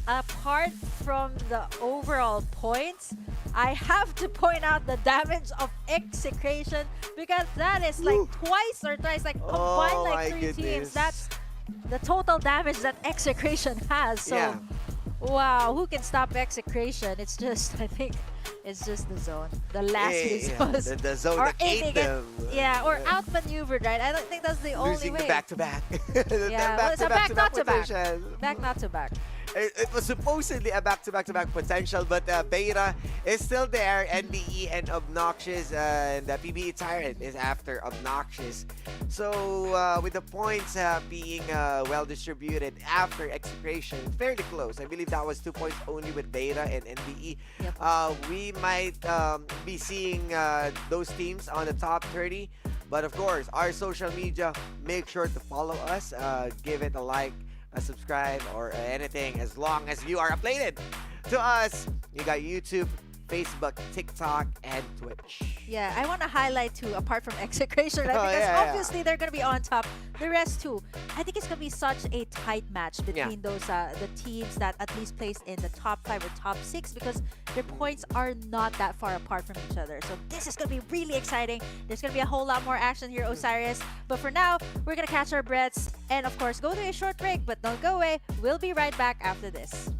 Apart from the overall points, I have to point out the damage of Execration because that is like twice or thrice, like combined Oh like my 3 goodness. teams. That's the total damage that Execration has. So, Yeah. wow, who can stop Execration? It's just, I think, it's just the zone. The last resource. the zone Or that ate aiming it. them. Yeah, or outmaneuvered, right? I don't think that's the only Losing way. the back-to-back. Yeah, well, it's a back not to back. potential. Back not to back. It was supposedly a back-to-back-to-back potential, but Beta is still there. NBE and Obnoxious, and PBE Tyrant is after Obnoxious. So with the points being well distributed after Execration, fairly close. I believe that was 2 points only with Beta and NBE. We might be seeing those teams on the top 30. But of course, our social media, make sure to follow us, give it a like, a subscribe, or anything, as long as you are uploaded to us. You got YouTube, Facebook, TikTok, and Twitch. Yeah, I want to highlight too, apart from Execration, right? Because obviously they're going to be on top. The rest too, I think it's going to be such a tight match between those the teams that at least placed in the top 5 or top 6 because their points are not that far apart from each other. So this is going to be really exciting. There's going to be a whole lot more action here, Osiris. But for now, we're going to catch our breaths and of course go to a short break. But don't go away. We'll be right back after this.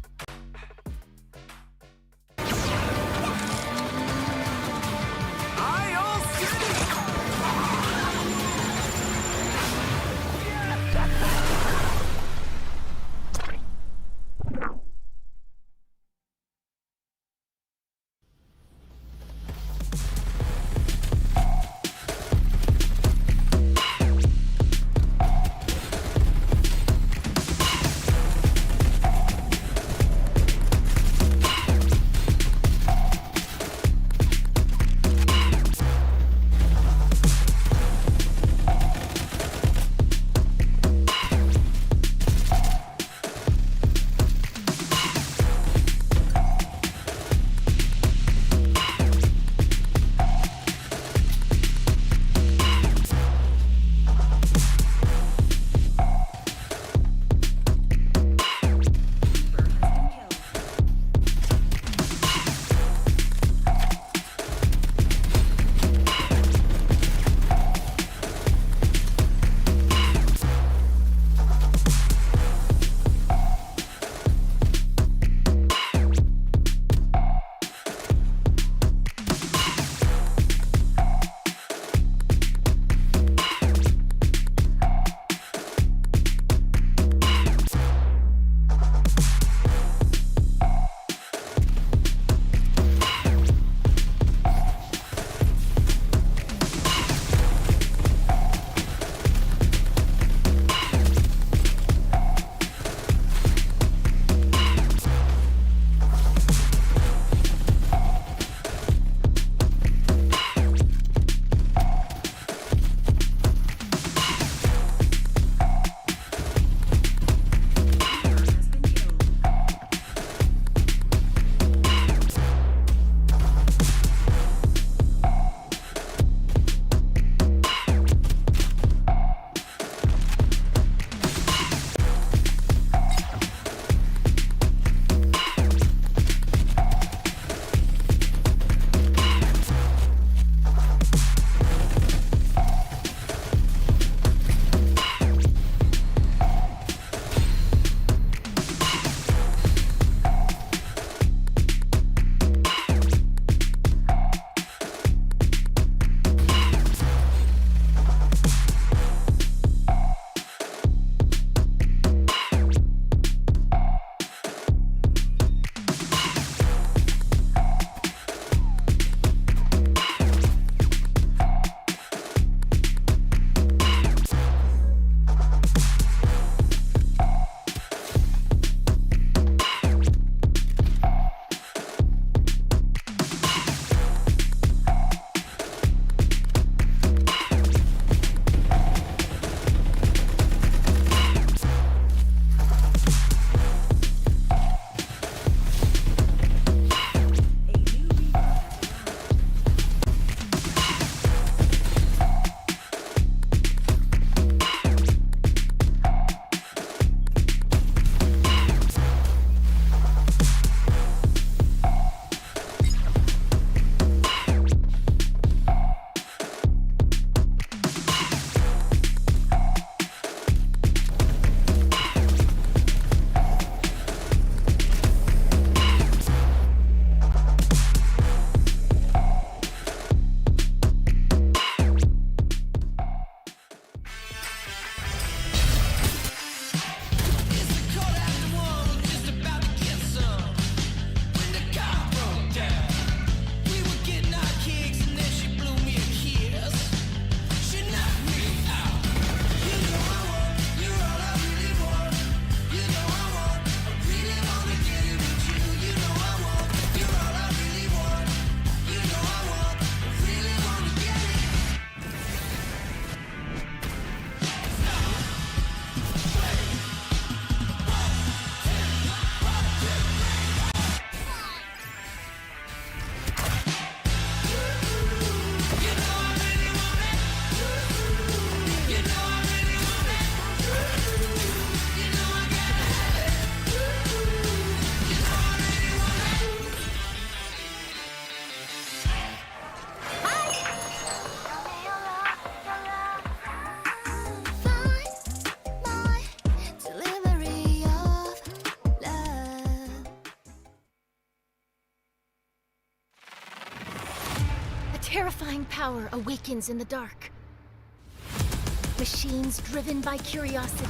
terrifying power awakens in the dark. Machines driven by curiosity,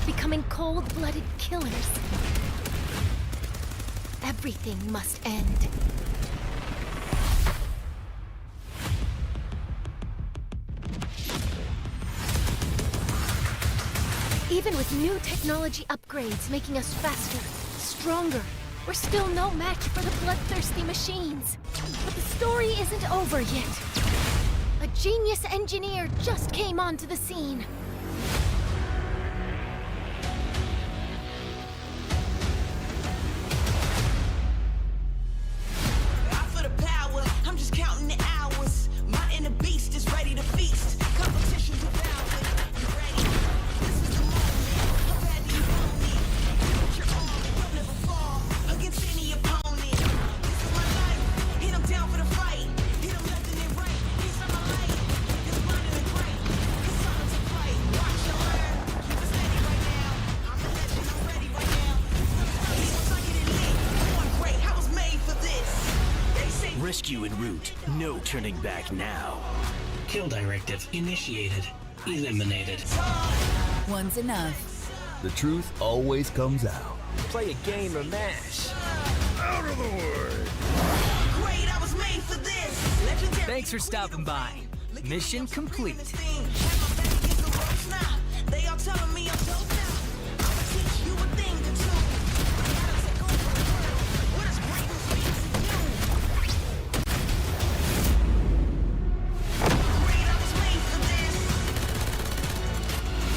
becoming cold-blooded killers. Everything must end. Even with new technology upgrades making us faster, stronger, we're still no match for the bloodthirsty machines. But the story isn't over yet. A genius engineer just came onto the scene. I feel the power, I'm just counting the hours. My inner beast is ready to feast. Competition devoured. You ready? This is the moment. How bad do you want me? Put your arm, you'll never fall against any opponent. This is my life. Hit 'em down for the fight. Hit 'em left and then right. He's on my light. His mind in the great. His time to fight. Watch your learn. Keep it steady right now. I'm a legend. I'm ready right now. Once I get it lit, one great. I was made for this. They say Rescue en route. No turning back now. Kill directive initiated. Eliminated. One's enough. The truth always comes out. Play a game or mash. Out of the way! great. I was made for this. Legendary. Thanks for stopping by. Mission complete. They all telling me I'm dope now. I'ma teach you a thing or two. I gotta take over the world. What is greatness mean to you? Great, I was made for this.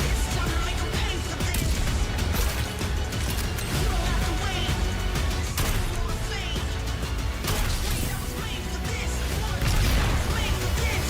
It's time to make 'em pay for this. You don't have to wait. Stay for the fate. Great, I was made for this. I was made for this.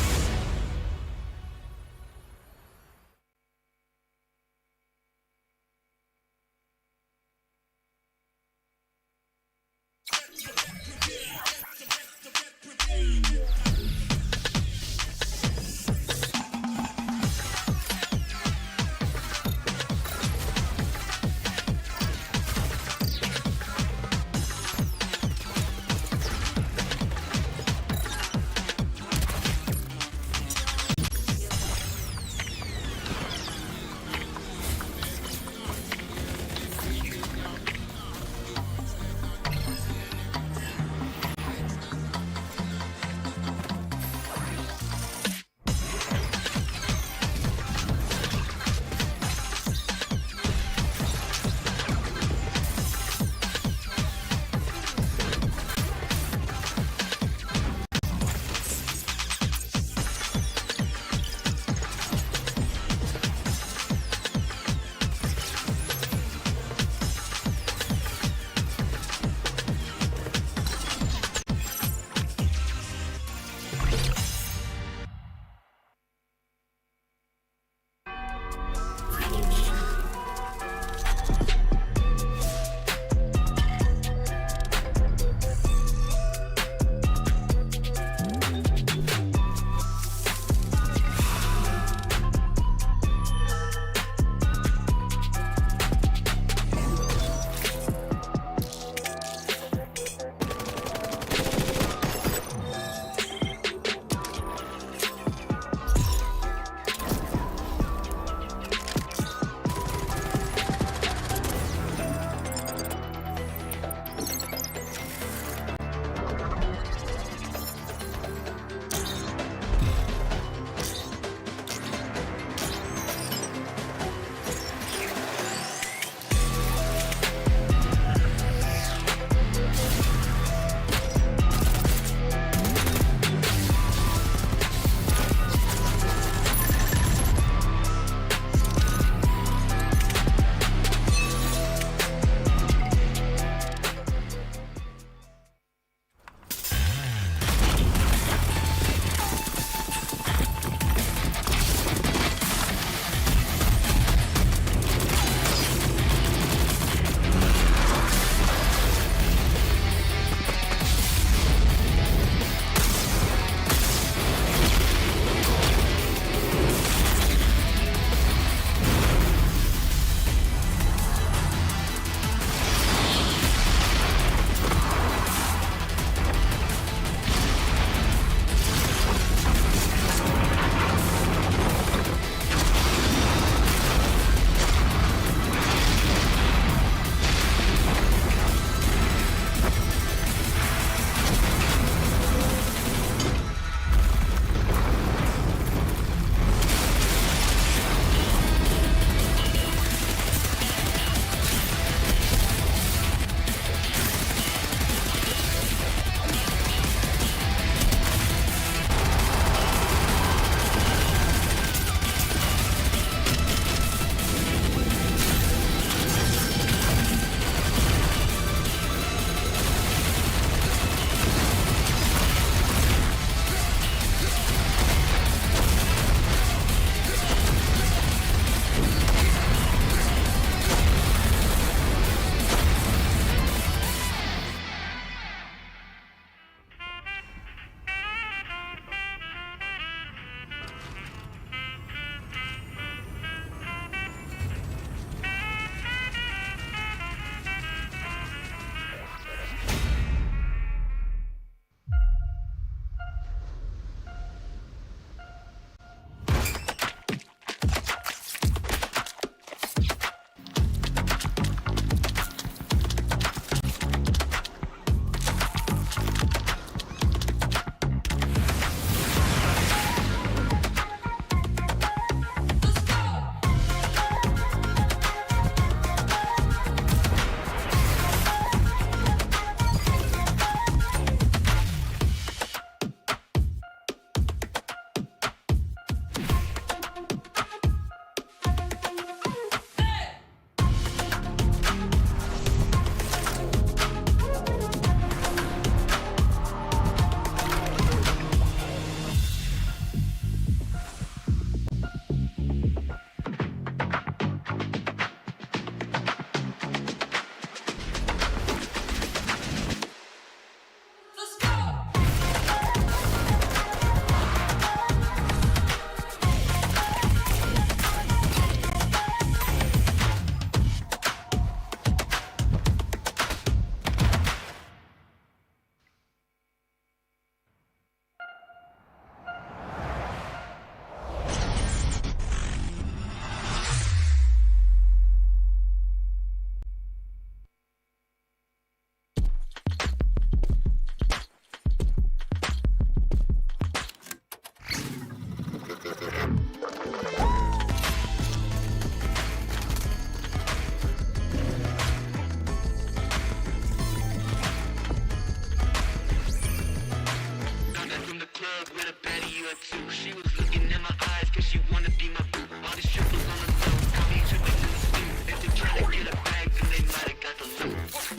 you a two. She was looking in my eyes cause she wanna be my boo. All these strippers on the low, got me tripping in the stew. If they try to get a bag, then they might have got the loot.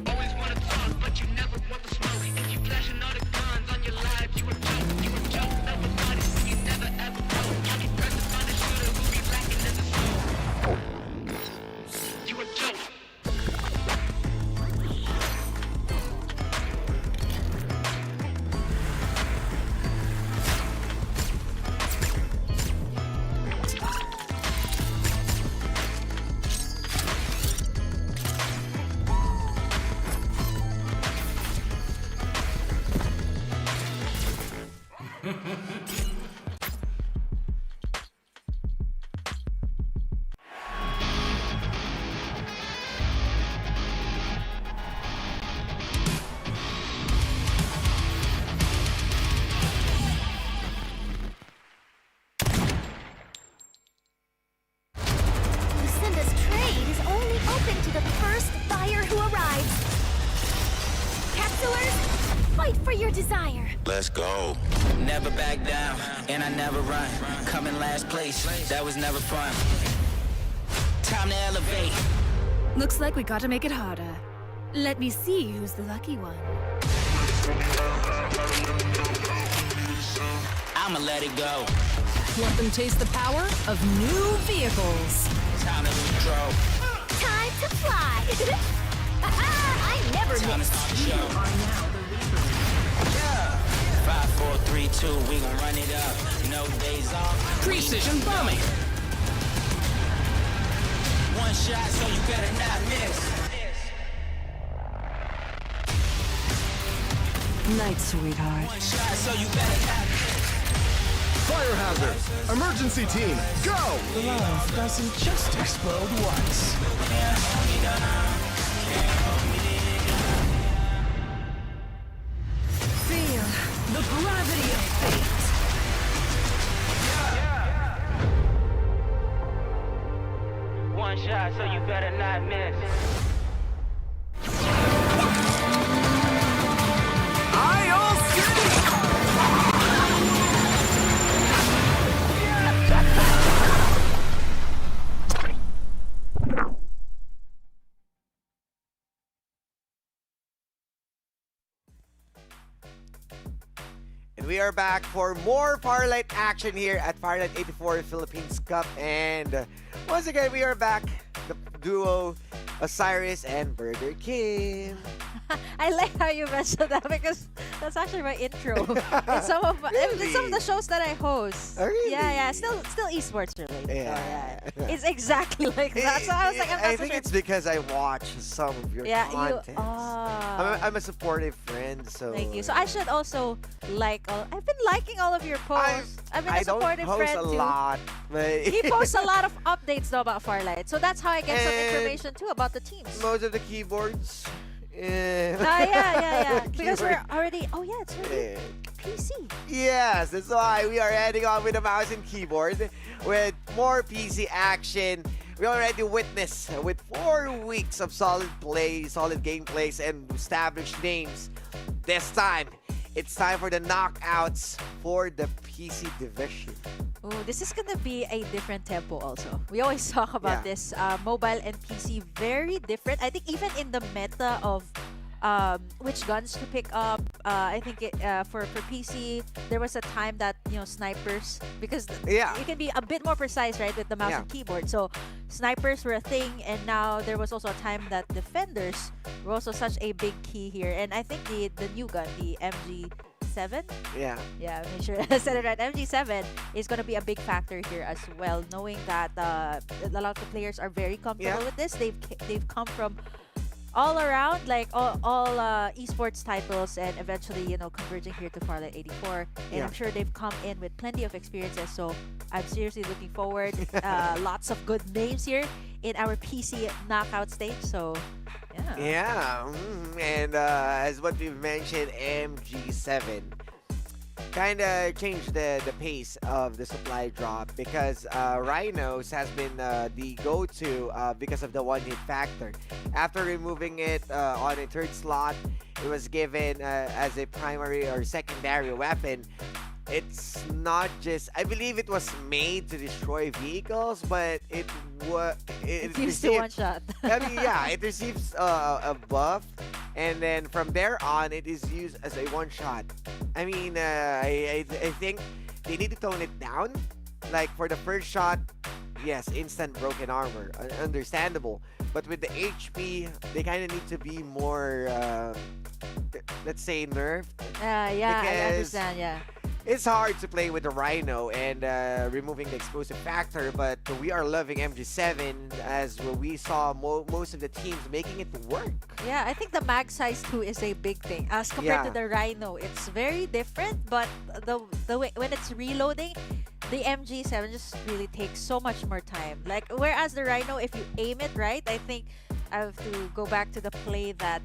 Always wanna talk, but you never want the smoke. If you flashing all the guns on your life, you a joke. You a joke, never body, you never ever know. All these presents on the shooter who be lacking in the soul. You a joke. Lucinda's trade is only open to the first buyer who arrives. Capsulers, fight for your desire. Let's go. Never back down, and I never run. Come in last place, that was never fun. Time to elevate. Looks like we gotta make it harder. Let me see who's the lucky one. I'ma let it go. Let them taste the power of new vehicles. Time to control. Time to fly. I never Time to miss. start the show. 5, 4, 3, 2, we gon' run it up. No days off. Precision bombing. One shot, so you better not miss. Night, sweetheart. One shot, so you better not miss. Fire hazard. Emergency team, go! Love doesn't just explode once. Feel the gravity of fate. One shot, so you better not miss. And we are back for more Farlight action here at Farlight 84 Philippines Cup. And once again, we are back. The duo Osiris and Burger King. I like how you mentioned that because that's actually my intro. in some of the shows that I host. Oh, really? Yeah. Still esports related. Yeah. So, It's exactly like that. So I was like, I'm not I so think sure. it's because I watch some of your content. Oh. I'm a supportive friend, so Thank you. So I should also like all. I've been liking all of your posts. I've been a I don't supportive post friend a too. lot, but He posts a lot of updates though about Farlight. So that's how I get some And information too about the teams. most of the keyboards. Yeah. Because we're Keyboard. already. Oh yeah, it's already Eh, PC. Yes, that's why we are heading on with the mouse and keyboard with more PC action. We already witnessed with 4 weeks of solid play, solid gameplays, and established names. This time, it's time for the knockouts for the PC division. Oh, this is gonna be a different tempo also. We always talk about Yeah. this. Mobile and PC, very different. I think even in the meta of which guns to pick up, I think for PC, there was a time that, snipers, because Yeah. you can be a bit more precise, right, with the mouse Yeah. and keyboard. So snipers were a thing, and now there was also a time that defenders were also such a big key here. And I think the new gun, the MG7, Yeah. yeah, make sure I said it right. MG7 is going to be a big factor here as well, knowing that a lot of the players are very comfortable with this. They've come from all around, like all esports titles, and eventually, converging here to Farlight 84. And I'm sure they've come in with plenty of experiences. So I'm seriously looking forward. Lots of good names here in our PC knockout stage. So yeah. Yeah. And as what we've mentioned, MG7 kind of changed the pace of the supply drop, because Rhinos has been the go-to because of the one-hit factor. After removing it on a third slot, it was given as a primary or secondary weapon. it's not just, I believe it was made to destroy vehicles, but it Used to one shot. I mean, yeah, it receives a buff, and then from there on, it is used as a one shot. I mean, I think they need to tone it down. Like for the first shot, yes, instant broken armor, understandable. But with the HP, they kind of need to be more, let's say, nerfed. Yeah, I Because understand. Yeah. It's hard to play with the Rhino and removing the explosive factor, but we are loving MG7 as we saw most of the teams making it work. Yeah, I think the mag size too is a big thing as compared to Yeah. the Rhino. It's very different, but the way when it's reloading, the MG7 just really takes so much more time. Like whereas the Rhino, if you aim it right, I think I have to go back to the play that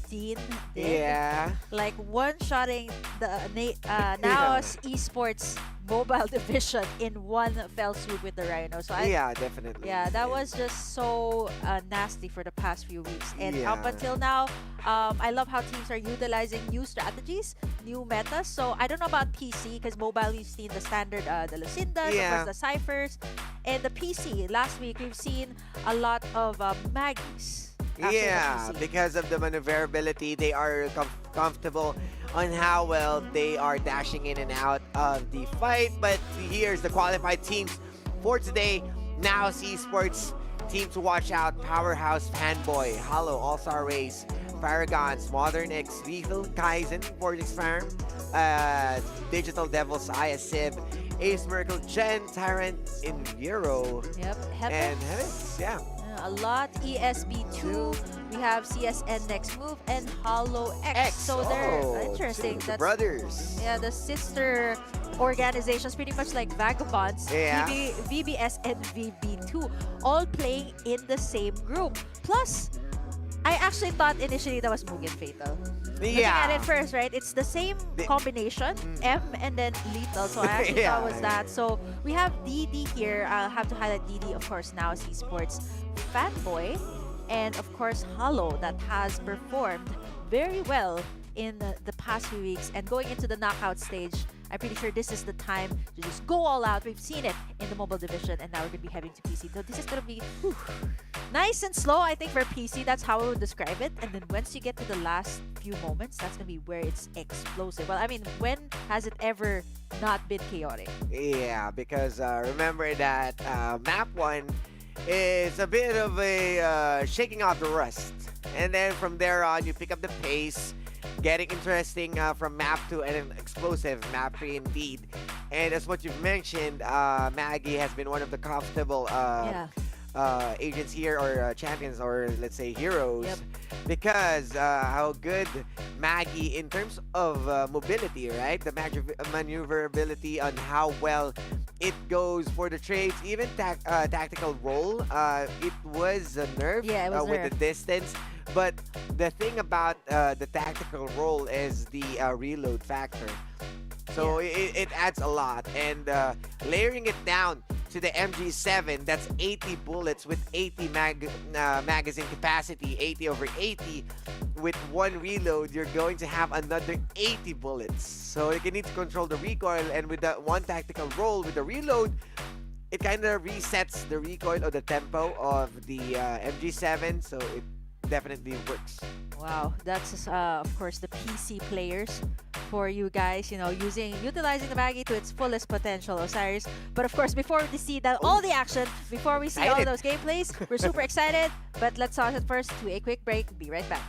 Dean did. Yeah. Like one-shotting the Nao's Esports mobile division in one fell swoop with the Rhino. So Yeah, definitely. yeah, that was just so nasty for the past few weeks. And up Yeah. until now, I love how teams are utilizing new strategies, new metas. So I don't know about PC because mobile we've seen the standard, the Lucindas, Yeah. of course the Cyphers, and the PC. Last week we've seen a lot of Maggies. after the Yeah, PC. because of the maneuverability, they are comfortable on how well they are dashing in and out of the fight. But here's the qualified teams for today. Now Esports, team to watch out: Powerhouse, Fanboy, Hollow, All-Star Race, Paragons, Modern X, Lethal, Kaizen, Vortex Farm, Digital Devils, ISIB, Ace Merkle, Gen, Tyrant, in Euro, Yep, and Heavens. Heavens. Yeah. A lot. ESB2. We have CSN Next Move and Hollow X. So they're interesting. The brothers. Yeah, the sister organizations, pretty much like Vagabonds, Yeah. VBS and VB2, all playing in the same group. Plus, I actually thought initially that was Mugen Fatal. Looking at it first, right? It's the same combination, M and then Lethal. So I actually thought it was that. So we have DD here. I'll have to highlight DD, of course, now as Esports Fanboy. And of course, Hollow, that has performed very well in the past few weeks. And going into the knockout stage, I'm pretty sure this is the time to just go all out. We've seen it in the mobile division, and now we're going to be heading to PC. So this is going to be nice and slow, I think, for PC. That's how I would describe it. And then once you get to the last few moments, that's going to be where it's explosive. Well, I mean, when has it ever not been chaotic? Yeah, because remember that map 1 is a bit of a shaking off the rust. And then from there on, you pick up the pace, getting interesting from map 2 and an explosive map 3 indeed. And as what you've mentioned, Maggie has been one of the comfortable agents here, or champions, or let's say heroes, because how good Maggie in terms of mobility, right? The maneuverability on how well it goes for the trades, even tactical role. It was a nerf with the distance. But the thing about the tactical role is the reload factor. So it adds a lot. And layering it down to the MG7, that's 80 bullets with 80 magazine capacity, 80 over 80. With one reload, you're going to have another 80 bullets. So you need to control the recoil, and with that one tactical roll with the reload, it kind of resets the recoil or the tempo of the MG7, so it definitely works. Wow, that's of course the PC players for you guys, you know, utilizing the Maggie to its fullest potential, Osiris. But of course, before we see that all the action, before we see all those gameplays, we're super excited. But let's toss it first to a quick break. Be right back.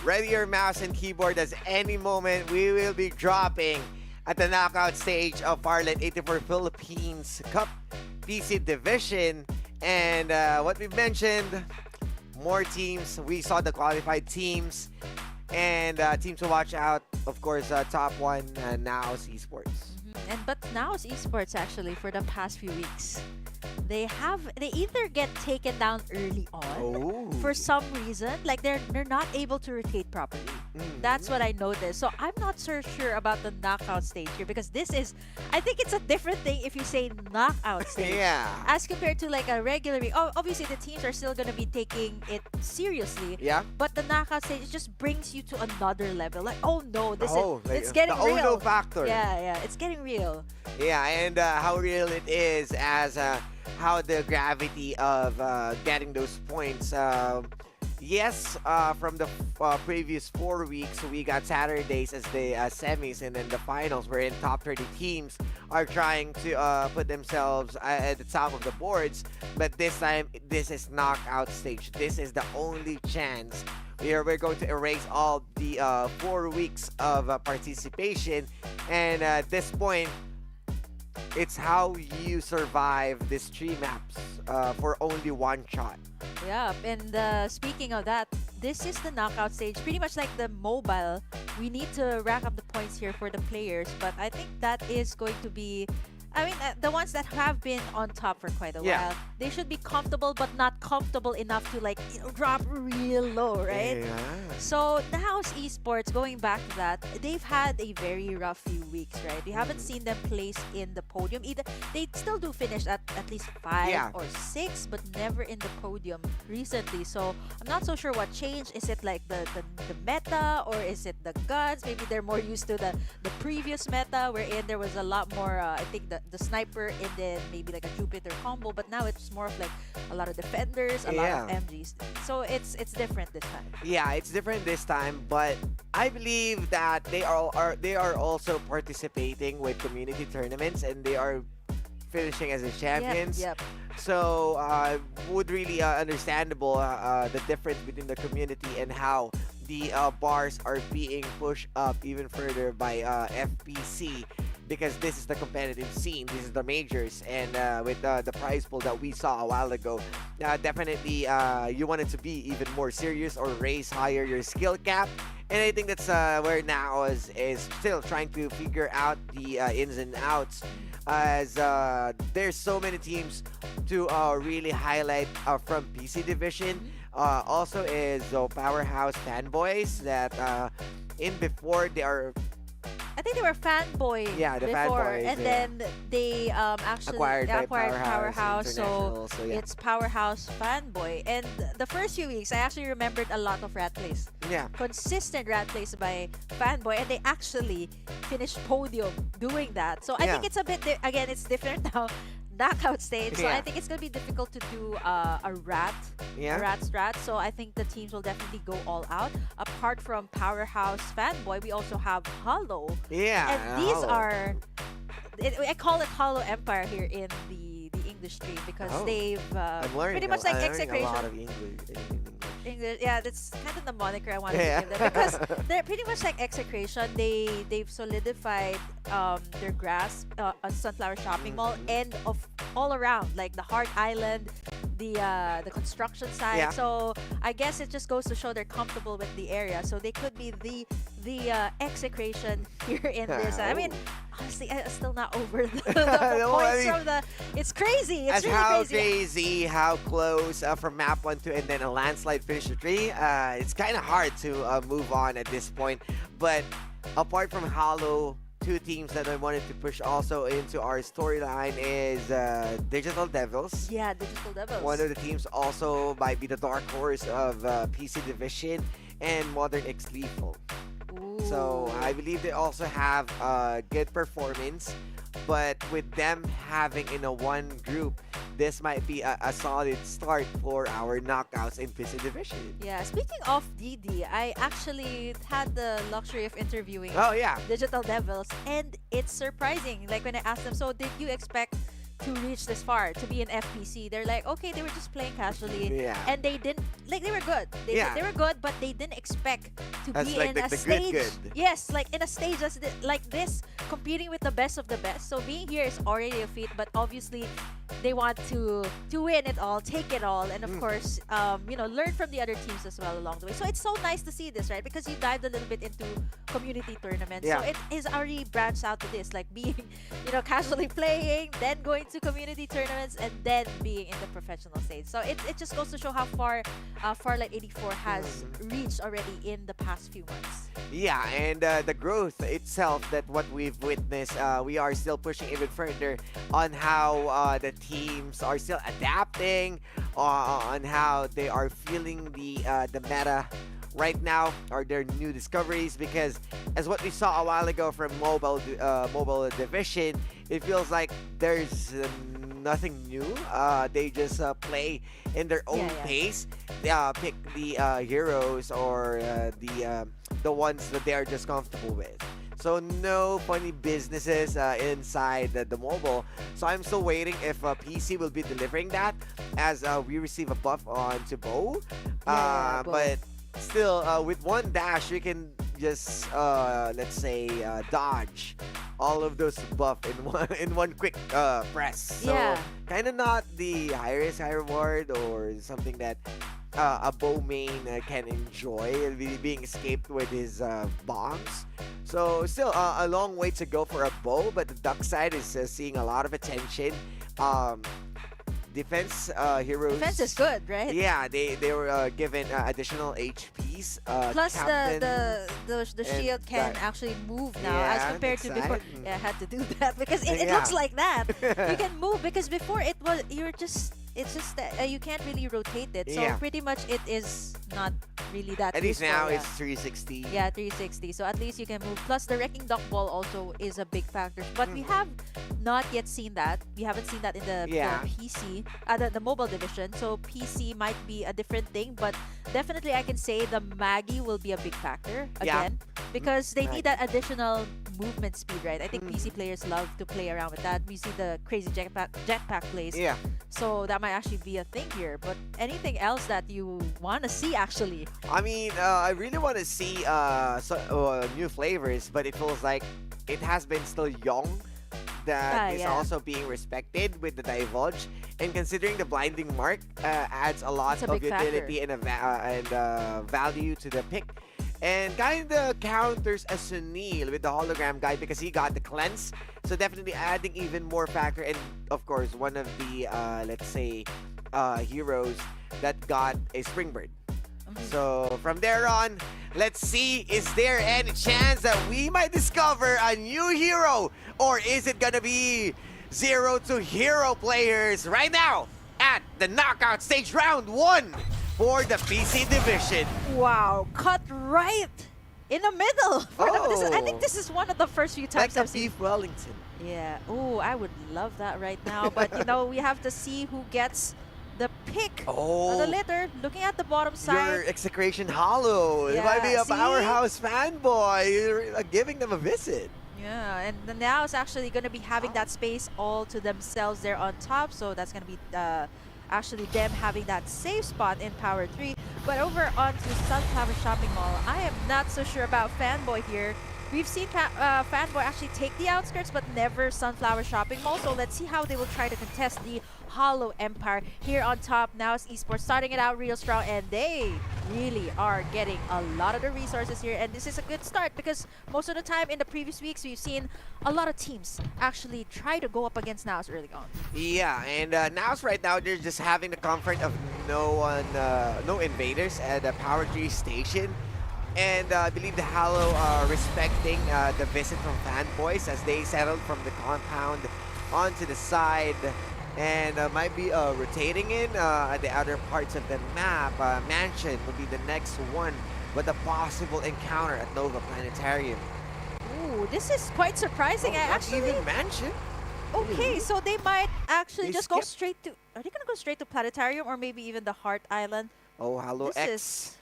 Ready your mouse and keyboard, as any moment we will be dropping at the knockout stage of Farlight 84 Philippines Cup PC Division. And what we mentioned, more teams. We saw the qualified teams and teams to watch out. Of course, top one now's Esports. But now's Esports actually for the past few weeks, they either get taken down early on for some reason, like they're not able to rotate properly. That's what I noticed. So I'm not so sure about the knockout stage here, because I think it's a different thing if you say knockout stage as compared to like a regular week. Oh, obviously the teams are still gonna be taking it seriously. But the knockout stage just brings you to another level. Like, oh no, it's getting the real. oh no factor. Yeah, it's getting real. Yeah, and how real it is as how the gravity of getting those points. Yes, from the previous 4 weeks, we got Saturdays as the semis, and then the finals, wherein top 30 teams are trying to put themselves at the top of the boards. But this time, this is knockout stage. This is the only chance. We're going to erase all the 4 weeks of participation, and at this point, it's how you survive these 3 maps for only 1 shot. Yeah, and speaking of that, this is the knockout stage. Pretty much like the mobile, we need to rack up the points here for the players. But I think that is going to be... I mean, the ones that have been on top for quite a while, they should be comfortable, but not comfortable enough to like drop real low, right? So now's Esports, going back to that, they've had a very rough few weeks, right? We haven't seen them place in the podium. Either they still do finish at least 5 or 6, but never in the podium recently. So I'm not so sure what changed. Is it like the meta, or is it the guns? Maybe they're more used to the previous meta, wherein there was a lot more, I think the sniper and then maybe like a Jupiter combo, but now it's more of like a lot of defenders, a lot of MGs. So it's different this time. Yeah, it's different this time, but I believe that they are also participating with community tournaments, and they are finishing as the champions. So would really understandable the difference between the community and how the bars are being pushed up even further by FPC, because this is the competitive scene, this is the majors, and with the prize pool that we saw a while ago, definitely you want it to be even more serious or raise higher your skill cap. And I think that's where now is still trying to figure out the ins and outs, as there's so many teams to really highlight from PC Division. Also is Powerhouse Fanboys that in before they are... I think they were Fanboy before, Fanboys, and then they actually acquired Powerhouse, so it's Powerhouse Fanboy. And the first few weeks, I actually remembered a lot of rat plays. Consistent rat plays by Fanboy, and they actually finished podium doing that. So I think it's a bit, again, it's different now. Knockout stage, so I think it's gonna be difficult to do a rat strat. So I think the teams will definitely go all out. Apart from Powerhouse Fanboy, we also have Hollow. And these are, I call it Hollow Empire here in the English stream, because they've pretty much like Execration. A lot of English, yeah, that's kind of the moniker I wanted to give them, because they're pretty much like Execration. They've solidified their grasp on Sunflower Shopping Mall, and of all around, like the Heart Island, the construction site. So I guess it just goes to show they're comfortable with the area. So they could be the Execration here in this. I mean, honestly, I'm still not over the points from the... It's crazy. It's really how crazy. How close from map 1 to, and then a landslide finish to 3. It's kind of hard to move on at this point. But apart from Hollow, 2 teams that I wanted to push also into our storyline is Digital Devils. Yeah, Digital Devils. One of the teams also might be the dark horse of PC Division, and Modern X Lethal. Ooh, So I believe they also have good performance, but with them having in a one group, this might be a solid start for our knockouts in PC division. Yeah, speaking of DD, I actually had the luxury of interviewing Oh yeah. Digital Devils, and it's surprising. Like when I asked them, so did you expect to reach this far, to be an FPC? They're like, okay, they were just playing casually, Yeah. and they didn't, like, they were good. Yeah. They were good, but they didn't expect to As be like in the a good stage. good. Yes, like in a stage like this, competing with the best of the best. So being here is already a feat, but obviously they want to win it all, take it all, and of course, you know, learn from the other teams as well along the way. So it's so nice to see this, right? Because you dived a little bit into community tournaments. Yeah. So it is already branched out to this, like being, you know, casually playing, then going to community tournaments, and then being in the professional stage. So it just goes to show how far Farlight 84 has reached already in the past few months. Yeah, and the growth itself that what we've witnessed, we are still pushing even further on how the teams are still adapting, on how they are feeling the meta right now, or their new discoveries, because as what we saw a while ago from mobile division, it feels like there's nothing new. They just play in their own pace. They pick the heroes or the ones that they are just comfortable with. So no funny businesses inside the mobile. So I'm still waiting if PC will be delivering that, as we receive a buff on to Bow. But still, with one dash, you can just let's say dodge all of those buff in one quick press. So kind of not the high risk, high reward, or something that a Bow main can enjoy, being escaped with his bombs. So still a long way to go for a Bow, but the Duck side is seeing a lot of attention. Defense heroes. Defense is good, right? Yeah, they were given additional HPs. Plus Captain the shield can actually move now, as Yeah, compared to before. exciting. Yeah, I had to do that because it Yeah. looks like that. You can move, because before it's just that you can't really rotate it. So Yeah. pretty much it is not really that At least useful, now yeah. it's 360. Yeah, 360. So at least you can move. Plus the wrecking duck ball also is a big factor. But we have not yet seen that. We haven't seen that in the PC, the mobile division. So PC might be a different thing, but definitely I can say the Maggie will be a big factor again, because they need that additional movement speed, right? I think PC players love to play around with that. We see the crazy jetpack plays. Yeah. So that might actually be a thing here. But anything else that you want to see, actually? I mean, I really want to see new flavors, but it feels like it has been still young. That is also being respected with the divulge, and considering the blinding mark adds a lot It's a of big utility and value to the pick, and kind of counters a Sunil with the hologram guy because he got the cleanse. So definitely adding even more factor, and of course one of the let's say heroes that got a springboard. So from there on, let's see, is there any chance that we might discover a new hero? Or is it gonna be 0 to hero players right now at the knockout stage round 1 for the PC division? Wow, cut right in the middle. I think this is one of the first few times Like I've a seen. Beef Wellington. Yeah. Oh, I would love that right now. But you know, we have to see who gets the pick of the litter. Looking at the bottom side. Your execration hollow. It might be a see? powerhouse fanboy. You're giving them a visit. Yeah, and the now is actually going to be having that space all to themselves there on top. So that's going to be actually them having that safe spot in Power 3. But over onto Sunflower Shopping Mall, I am not so sure about Fanboy here. We've seen Fanboy actually take the outskirts, but never Sunflower Shopping Mall. So let's see how they will try to contest the Hollow Empire. Here on top now is Esports starting it out real strong, and they really are getting a lot of the resources here. And this is a good start because most of the time in the previous weeks, we've seen a lot of teams actually try to go up against Naos early on. Yeah, and Naos right now, they're just having the comfort of no invaders at the Power 3 station. And I believe the Hollow are respecting the visit from Fanboys as they settled from the compound onto the side, and might be rotating in at the outer parts of the map. Mansion will be the next one but a possible encounter at Nova Planetarium. Ooh, this is quite surprising. I Not actually. even Mansion. Okay, so they might actually They just go skip- straight to. Are they gonna go straight to Planetarium or maybe even the Heart Island? Oh, Halo This X.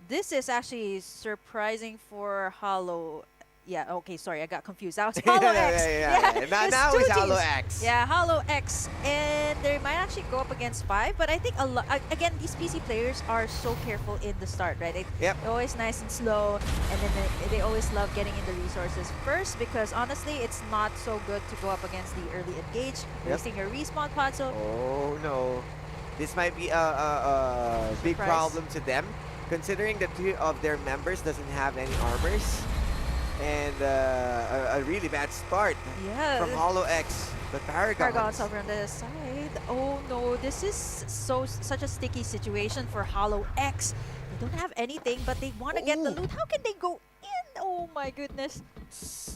This is actually surprising for Hollow. Yeah, okay, sorry, I got confused. That was Hollow X. Yeah. Now it's Halo X. Yeah, Hollow X. And they might actually go up against 5, but I think again, these PC players are so careful in the start, right? Yep. They're always nice and slow, and then they always love getting in the resources first because honestly, it's not so good to go up against the early engage, wasting your respawn pod. So Oh no. This might be a big Surprise. problem to them, considering that 2 of their members doesn't have any armors. And a really bad start yeah, from Holo X. But Paragons over on the side. Oh no, this is such a sticky situation for Hollow X. They don't have anything, but they want to get the loot. How can they go in? Oh my goodness.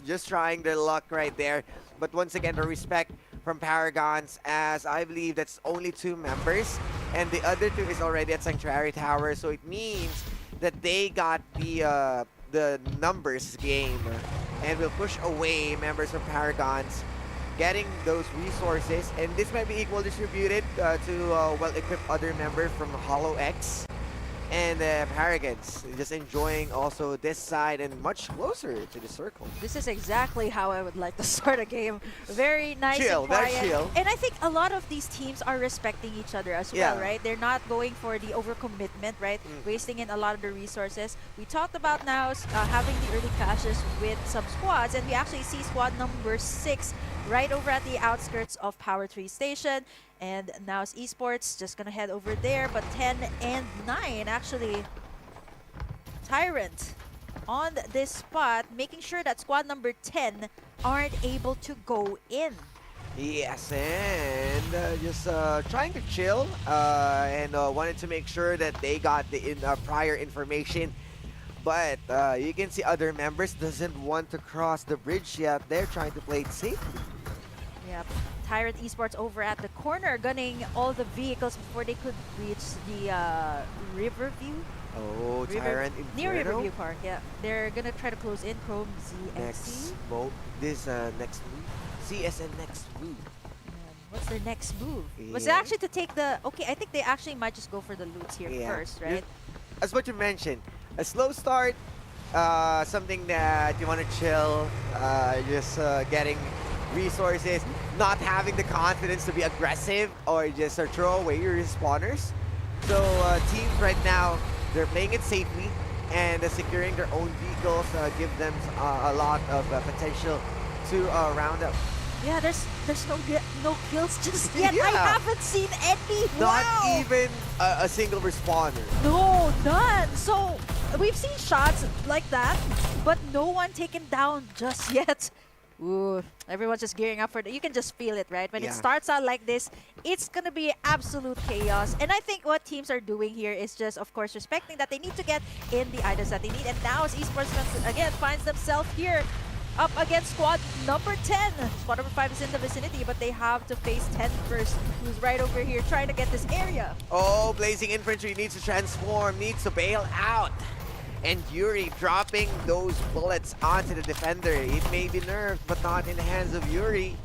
Just trying their luck right there. But once again, the respect from Paragons, as I believe that's only 2 members. And the other 2 is already at Sanctuary Tower. So it means that they got the numbers game and will push away members from Paragons getting those resources, and this might be equal distributed to well-equipped other members from Holo X and Paragons, just enjoying also this side and much closer to the circle. This is exactly how I would like to start a game. Very nice Chill, and quiet. very chill. And I think a lot of these teams are respecting each other as well, right? They're not going for the overcommitment, right? Wasting in a lot of the resources. We talked about now having the early clashes with some squads, and we actually see squad number 6 right over at the outskirts of Power 3 Station. And now it's Esports just gonna head over there, but 10 and 9 actually. Tyrant on this spot, making sure that squad number 10 aren't able to go in. Yes, and just trying to chill and wanted to make sure that they got the prior information. But you can see other members doesn't want to cross the bridge yet. They're trying to play it safely. Yep. Tyrant Esports over at the corner, gunning all the vehicles before they could reach the Riverview. Oh, Tyrant Near Inferno. Riverview Park, yeah. They're gonna try to close in Chrome Next ZXC. move. This next move. CSN next move. What's their next move? Was it Yeah. actually to take the... Okay, I think they actually might just go for the loots here first, right? As what you mentioned, a slow start, something that you want to chill, just getting resources, not having the confidence to be aggressive or just throw away your spawners. So teams right now, they're playing it safely and securing their own vehicles give them a lot of potential to round up. Yeah, there's no kills just yet. I Yeah. haven't seen any. Not Wow. even a single respawner. No, none. So we've seen shots like that, but no one taken down just yet. Ooh, everyone's just gearing up for it. You can just feel it, right? When it starts out like this, it's gonna be absolute chaos. And I think what teams are doing here is just, of course, respecting that they need to get in the items that they need. And now as Esports again finds themselves here up against squad number 10. Squad number 5 is in the vicinity, but they have to face 10 first, who's right over here trying to get this area. Oh, Blazing Infantry needs to transform, needs to bail out. And Yuri dropping those bullets onto the defender. It may be nerfed, but not in the hands of Yuri.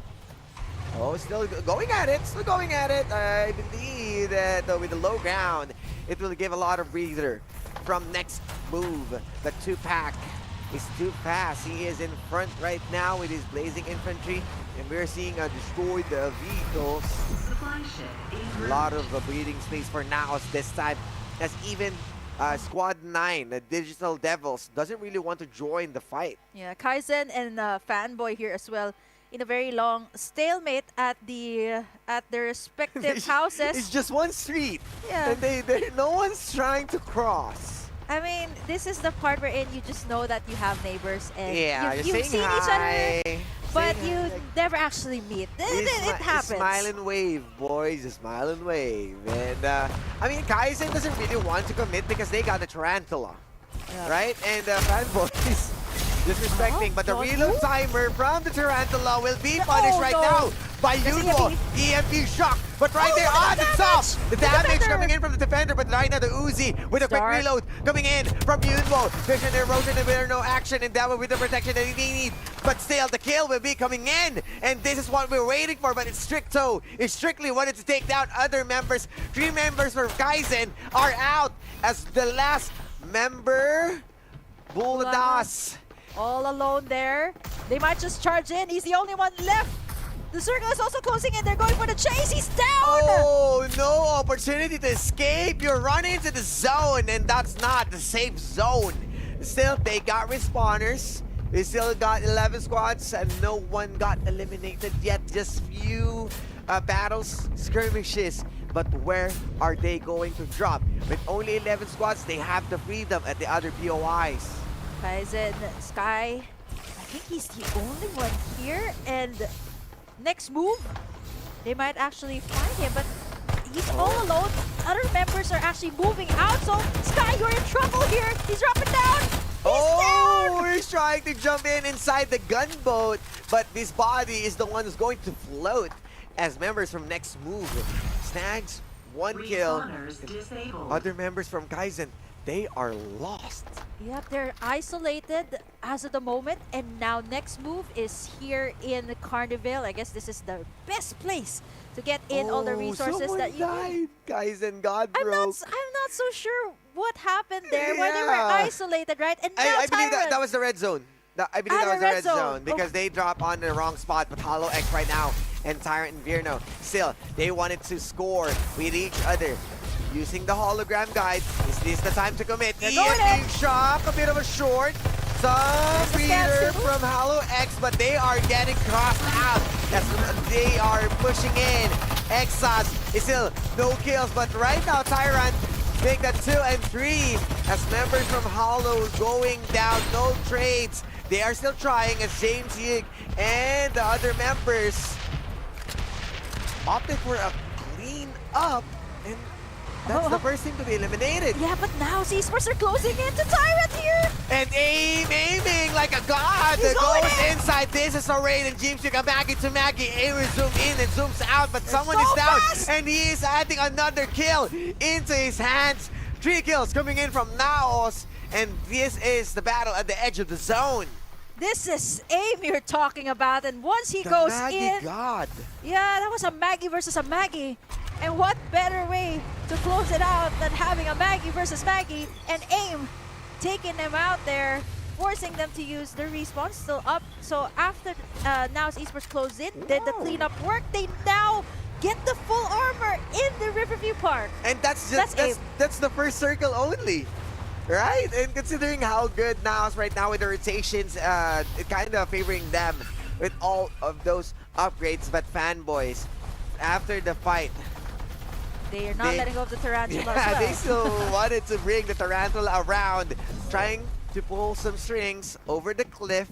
Oh, still going at it, still going at it. I believe that with the low ground, it will give a lot of breather from next move. The 2-pack is too fast. He is in front right now with his Blazing Infantry, and we're seeing destroyed vehicles. A lot of breathing space for Naos this time, as even Squad 9, the Digital Devils, doesn't really want to join the fight. Yeah, Kaizen and Fanboy here as well in a very long stalemate at their respective houses. It's just one street, Yeah. and no one's trying to cross. I mean, this is the part wherein you just know that you have neighbors and Yeah, you've you're seen saying each hi, other, but saying you hi, like, never actually meet. It happens. Smile and wave, boys. Just smile and wave. And I mean, Kaizen doesn't really want to commit because they got the Tarantula, right? And Fanboys disrespecting, but the reload timer from the Tarantula will be punished right now. by Yunwo. EMP shock, but right there, it's off. The damage coming in from the defender, but right now the Uzi with a quick reload coming in from Yunwo. Vision erosion and there no action, and Devil with the protection that he needs. But still, the kill will be coming in, and this is what we're waiting for. But it's Stricto. It's strictly wanted to take down other members. 3 members from Kaizen are out as the last member, Buladas. All alone there. They might just charge in. He's the only one left. The circle is also closing in. They're going for the chase. He's down. Oh, no opportunity to escape. You're running into the zone, and that's not the safe zone. Still, they got respawners. They still got 11 squads, and no one got eliminated yet. Just few battles, skirmishes. But where are they going to drop? With only 11 squads, they have the freedom at the other POIs. Kaizen, Sky, I think he's the only one here. And next move, they might actually find him. But he's all alone. Other members are actually moving out. So, Sky, you're in trouble here. He's dropping down. He's trying to jump inside the gunboat. But this body is the one who's going to float as members from next move snags 1 kill. Other members from Kaizen, they are lost. Yep, they're isolated as of the moment, and now next move is here in Carnival. I guess this is the best place to get in all the resources that you died. Kaizen got broke. I'm not so sure what happened there. Why they were isolated, right? And now I believe that was the red zone. I believe that was the red zone because they dropped on the wrong spot. But Hollow X right now and Tyrant and Virno, still, they wanted to score with each other. Using the hologram guide, is this the time to commit? EMP shock, a bit of a short. Some reader from Hollow X, but they are getting crossed out as they are pushing in. Exas is still no kills, but right now Tyrant make that 2 and 3 as members from Hollow going down, no trades. They are still trying as James Yig and the other members opted for a clean up, and that's the first team to be eliminated. Yeah, but now Esports are closing in to Tyrant here. And aiming like a god. Goes inside. This is a raid, and James Yig, Maggie to Maggie. Aim zoom in and zooms out, but someone is down, and he is adding another kill into his hands. 3 kills coming in from Naos, and this is the battle at the edge of the zone. This is aim you're talking about, and once he goes in, God. Yeah, that was a Maggie versus a Maggie. And what better way to close it out than having a Maggie versus Maggie and aim taking them out there, forcing them to use the respawn still up. So after Now's Esports closed in, did the cleanup work, they now get the full armor in the Riverview Park. And that's the first circle only. Right? And considering how good Naos right now with the rotations, kind of favoring them with all of those upgrades. But fanboys, after the fight, they are not letting go of the Tarantula as well. They still wanted to bring the Tarantula around, trying to pull some strings over the cliff.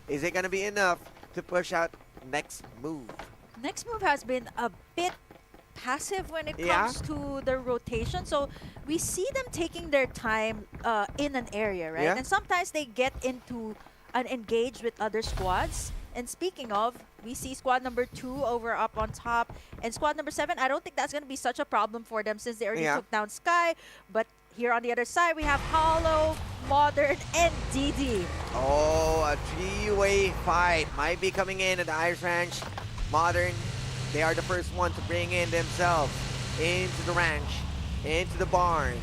Is it going to be enough to push out next move? Next move has been a bit passive when it comes to the rotation. So we see them taking their time in an area, right? And sometimes they get into an engage with other squads. And speaking of, we see squad number 2 over up on top. And squad number 7, I don't think that's going to be such a problem for them since they already took down Sky. But here on the other side, we have Hollow, Modern, and DD. Oh, a 3-way fight might be coming in at the Irish Ranch. Modern, they are the first one to bring in themselves into the ranch, into the barn.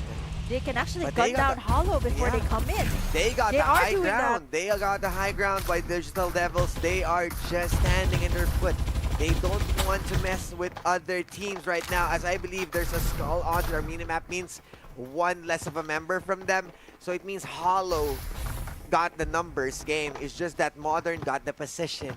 They can actually gun down Hollow before they come in. They got the high ground. They got the high ground by Digital Devils. They are just standing in their foot. They don't want to mess with other teams right now, as I believe there's a skull on their minimap, means one less of a member from them. So it means Hollow got the numbers game. It's just that Modern got the position.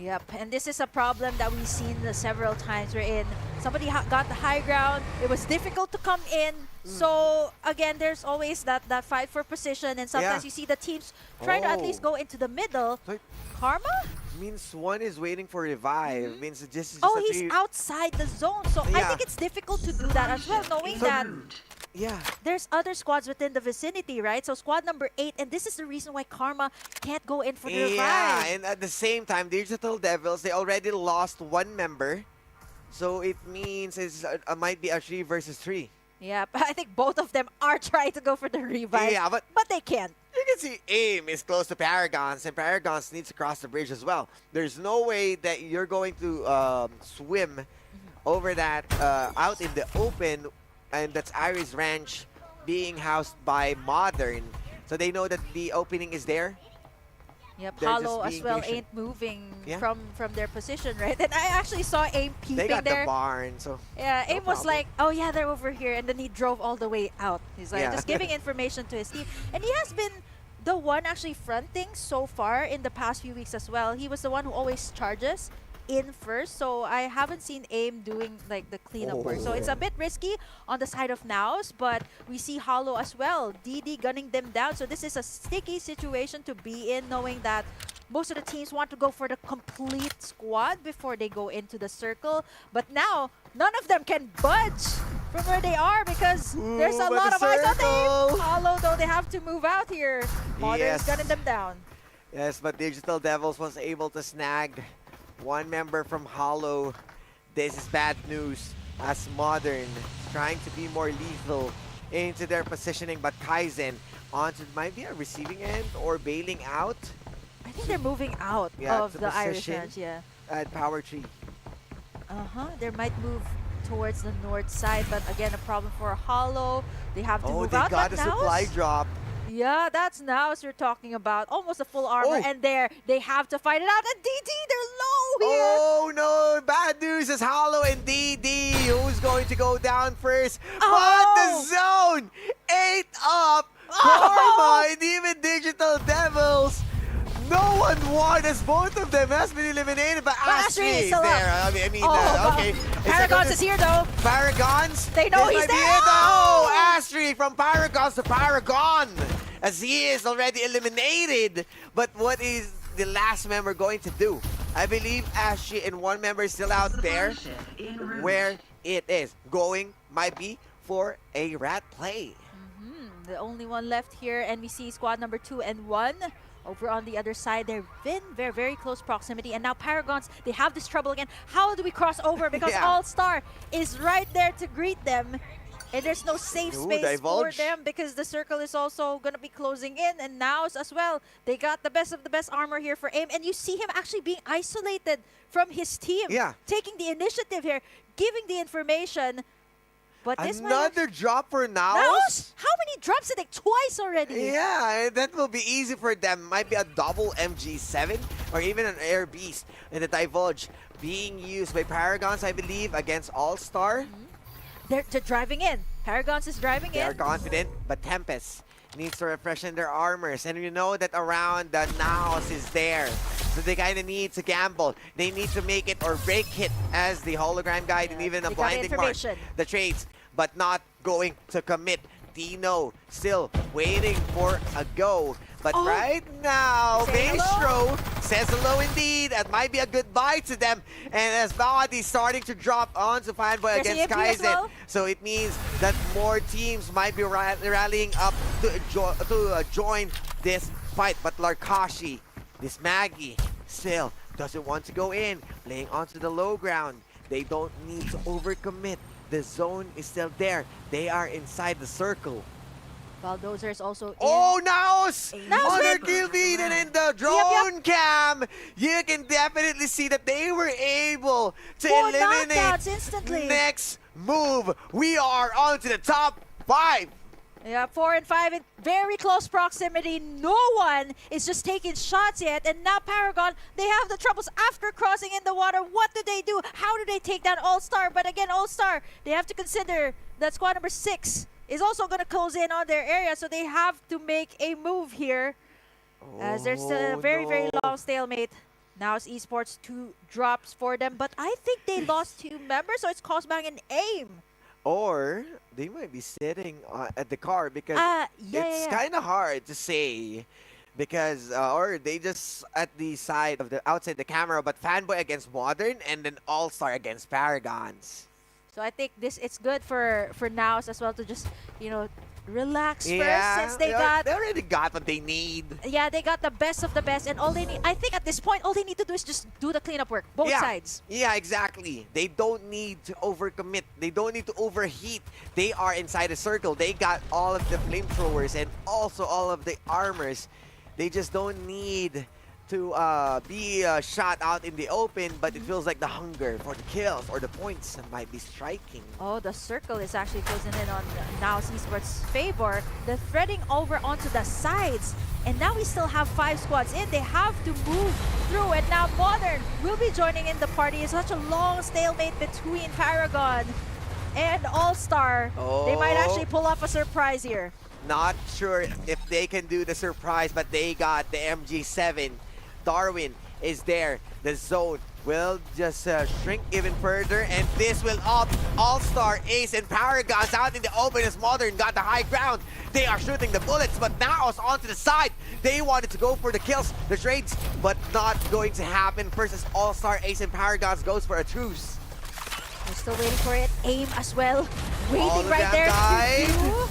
Yep, and this is a problem that we've seen several times. We're in. Somebody got the high ground. It was difficult to come in. So again, there's always that fight for position, and sometimes you see the teams trying to at least go into the middle. Karma? Means one is waiting for revive. Means this is just he's outside the zone. So I think it's difficult to do that as well, knowing that Yeah. there's other squads within the vicinity, right? So squad number 8, and this is the reason why Karma can't go in for the revive. Yeah, and at the same time, Digital Devils, they already lost 1 member. So it means it's might be a 3 versus 3. Yeah, but I think both of them are trying to go for the revive. Yeah, but they can't. you can see AIM is close to Paragons, and Paragons needs to cross the bridge as well. There's no way that you're going to swim over that out in the open, and that's Iris Ranch being housed by Modern. So they know that the opening is there. Yep, They're just Hollow as being well patient. ain't moving Yeah. from their position, right? And I actually saw AIM peeping They got there. the barn, so Yeah, no AIM was problem. like, oh yeah, they're over here, and then he drove all the way out. He's like Yeah. just giving information to his team. And he has been the one actually fronting so far in the past few weeks as well. He was the one who always charges in first, so I haven't seen AIM doing like the cleanup work. So it's a bit risky on the side of Naos, but we see Hollow as well. DD gunning them down, so this is a sticky situation to be in, knowing that most of the teams want to go for the complete squad before they go into the circle. But now, none of them can budge from where they are because there's a but lot the of eyes on circle. them. Hollow, though, they have to move out here. Modern's Yes. gunning them down. Yes, but Digital Devils was able to snag 1 member from Hollow. This is bad news as Modern trying to be more lethal into their positioning, but Kaizen onto might be a receiving end or bailing out I think they're moving out Yeah, of to the Irish position. Ranch, yeah. at Power Tree. They might move towards the north side, but again, a problem for Hollow. They have to Oh, move they out. got But a supply Naos? drop. Yeah, that's Naos you're talking about. Almost a full armor, Oh. and there they have to fight it out. And DD, they're low here. Oh no, bad news is Hollow and DD. Who's going to go down first? Oh. But the zone ate up Karma and even Digital Devils. No one won as both of them has been eliminated, but Astrid is Astrid is still there. up. Okay. Paragons is here though. Paragons? They know This he's might be there. it. Oh! Oh, Astrid from Paragons to Paragon, as he is already eliminated. But what is the last member going to do? I believe Astrid and 1 member is still out there. Where it is going might be for a rat play. The only one left here, and we see squad number 2 and 1. Over on the other side, they've been very, very close proximity. And now Paragons, they have this trouble again. How do we cross over? Because Yeah. All-Star is right there to greet them. And there's no safe Ooh, space divulge. for them because the circle is also going to be closing in. And Naos as well. They got the best of the best armor here for AIM. And you see him actually being isolated from his team. Yeah. Taking the initiative here, giving the information. But this might Another drop for Naos? Naos? How many drops did they? Twice already. Yeah, that will be easy for them. Might be a double MG7 or even an Air Beast. And the Divulge being used by Paragons, I believe, against All-Star. They're driving in. Paragons is driving They are in. confident, but Tempest needs to refreshen their armors. And you know that around the Naos is there. So they kind of need to gamble. They need to make it or break it as the hologram guide and even a they got the blinding mark. information. The trades, but not going to commit. Dino still waiting for a go. But Oh. right now, Say hello. Maestro says hello indeed. That might be a goodbye to them. And as Body's starting to drop onto Fanboy There's against EMP as Kaizen. well. So it means that more teams might be rallying up to join this fight. But Larkashi, this Maggie, still doesn't want to go in. Playing onto the low ground. They don't need to overcommit. The zone is still there. They are inside the circle. Bulldozer is also in. Oh, Naos! Naos On their win! kill feed and in the drone cam, you can definitely see that they were able to 4 eliminate knockouts instantly. next move. We are on to the top 5. Yeah, 4 and 5 in very close proximity. No one is just taking shots yet. And now Paragon, they have the troubles after crossing in the water. What do they do? How do they take down All-Star? But again, All-Star, they have to consider that squad number 6 is also going to close in on their area. So they have to make a move here. As there's a very, very long stalemate. Now it's Esports 2 drops for them. But I think they lost 2 members. So it's Cosbang and AIM. Or they might be sitting at the car because it's kind of hard to say because or they just at the side of the outside the camera, but Fanboy against Modern and then All-Star against Paragons. So I think it's good for Naos as well to just, relax Yeah, first since they got they already got what they need. yeah, they got the best of the best, and all they need, I think at this point, all they need to do is just do the cleanup work, both sides. Yeah, exactly. They don't need to overcommit. They don't need to overheat. They are inside a circle. They got all of the flamethrowers and also all of the armors. They just don't need to be shot out in the open, but it feels like the hunger for the kills or the points might be striking. Oh, the circle is actually closing in on Naos Esports' favor. They're threading over onto the sides. And now we still have 5 squads in. They have to move through. And now Modern will be joining in the party. It's such a long stalemate between Paragon and All-Star. They might actually pull off a surprise here. Not sure if they can do the surprise, but they got the MG7. Darwin is there. The zone will just shrink even further, and this will up All-Star, Ace, and Paragons out in the open as Modern got the high ground. They are shooting the bullets, but now it's onto the side. They wanted to go for the kills, the trades, but not going to happen. First as All-Star, Ace, and Paragons goes for a truce. We're still waiting for it. Aim as well. All Waiting of right them there died. to do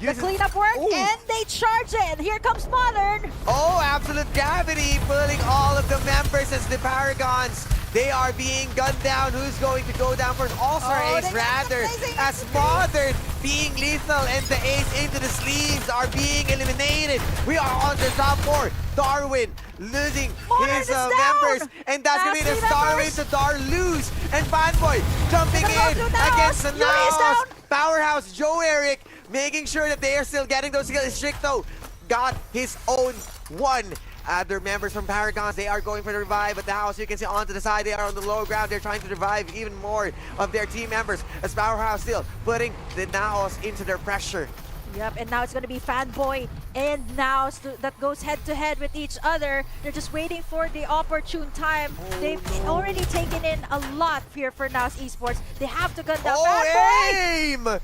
the cleanup work, and they charge in. Here comes Modern. Oh, absolute gravity pulling all of the members as the Paragons. They are being gunned down. Who's going to go down first? All-Star Ace rather, as Modern being lethal and the Ace into the sleeves are being eliminated. We are on the top 4. Darwin losing his members, and that's going to be the Starway to Dar lose. And Fanboy jumping in against the Naos powerhouse Joe Eric, making sure that they are still getting those kills. Stricto got his own one. Other members from Paragons, they are going for the revive, but now, as you can see onto the side, they are on the low ground. They're trying to revive even more of their team members, as Powerhouse still putting the Naos into their pressure. Yep, and now it's going to be Fanboy and Naos that goes head-to-head with each other. They're just waiting for the opportune time. They've already taken in a lot here for Naos Esports. They have to gun down Fanboy! Aim!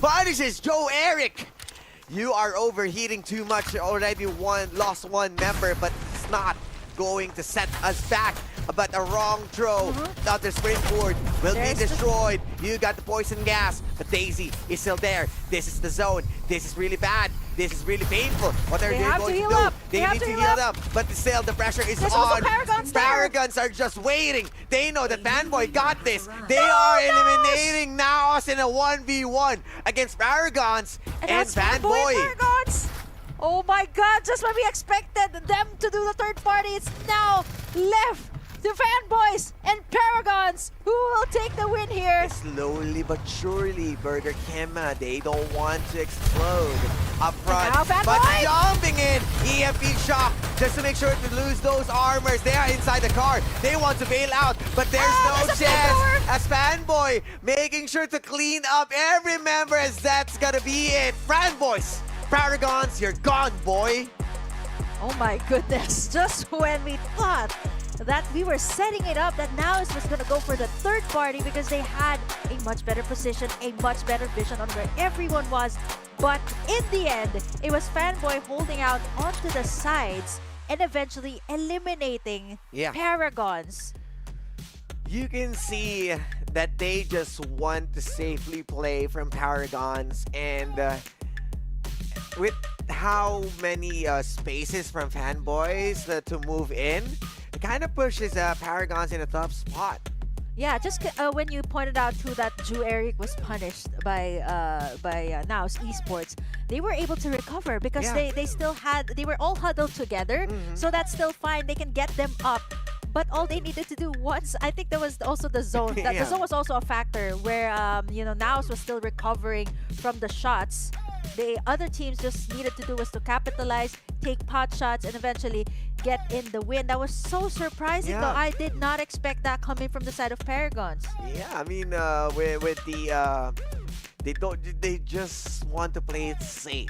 Punishes Joe Eric! You are overheating too much. Already lost one member, but it's not going to set us back. But a wrong throw. Now the springboard will be destroyed. You got the poison gas, but Daisy is still there. This is the zone. This is really bad. This is really painful. What are they going to do? They need to heal up, but still the pressure is on. Paragons are just waiting. They know that Fanboy got this. They are eliminating Naos in a 1v1 against Paragons and Fanboy. Paragons. Oh my god, just when we expected them to do the third party, it's now left to Fanboys and Paragons, who will take the win here. Slowly but surely, Burger Kim, they don't want to explode up front. But jumping in, EMP shock, just to make sure to lose those armors. They are inside the car. They want to bail out, but there's no chance. As Fanboy making sure to clean up every member, as that's gonna be it. Fanboys, Paragons, you're gone, boy. Oh my goodness, just when we thought that we were setting it up, that Naos was going to go for the third party because they had a much better position, a much better vision on where everyone was. But in the end, it was Fanboy holding out onto the sides and eventually eliminating Paragons. You can see that they just want to safely play from Paragons, and with how many spaces from Fanboys to move in, it kind of pushes Paragons in a tough spot. Yeah, just when you pointed out too that Ju Eric was punished by Naos Esports, they were able to recover because they still they were all huddled together, so that's still fine. They can get them up. But all they needed to do once, I think there was also the zone. The zone was also a factor where Naos was still recovering from the shots. The other teams just needed to do was to capitalize, take pot shots, and eventually get in the win. That was so surprising, though. I did not expect that coming from the side of Paragons. Yeah, I mean, with the they just want to play it safe.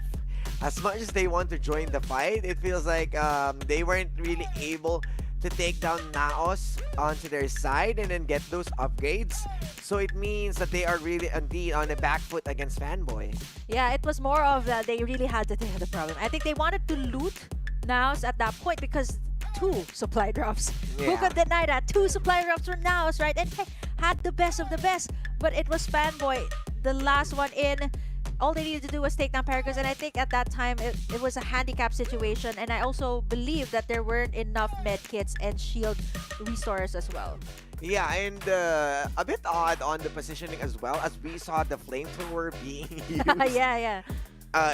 As much as they want to join the fight, it feels like they weren't really able to take down Naos onto their side and then get those upgrades. So it means that they are really indeed on the back foot against Fanboy. Yeah, it was more of that they really had the problem. I think they wanted to loot Naos at that point because 2 supply drops. Who could deny that? 2 supply drops for Naos, right? And had the best of the best. but it was Fanboy, the last one in. All they needed to do was take down Paragons, and I think at that time it was a handicap situation, and I also believe that there weren't enough med kits and shield restorers as well. Yeah, and a bit odd on the positioning as well, as we saw the flamethrower being used yeah.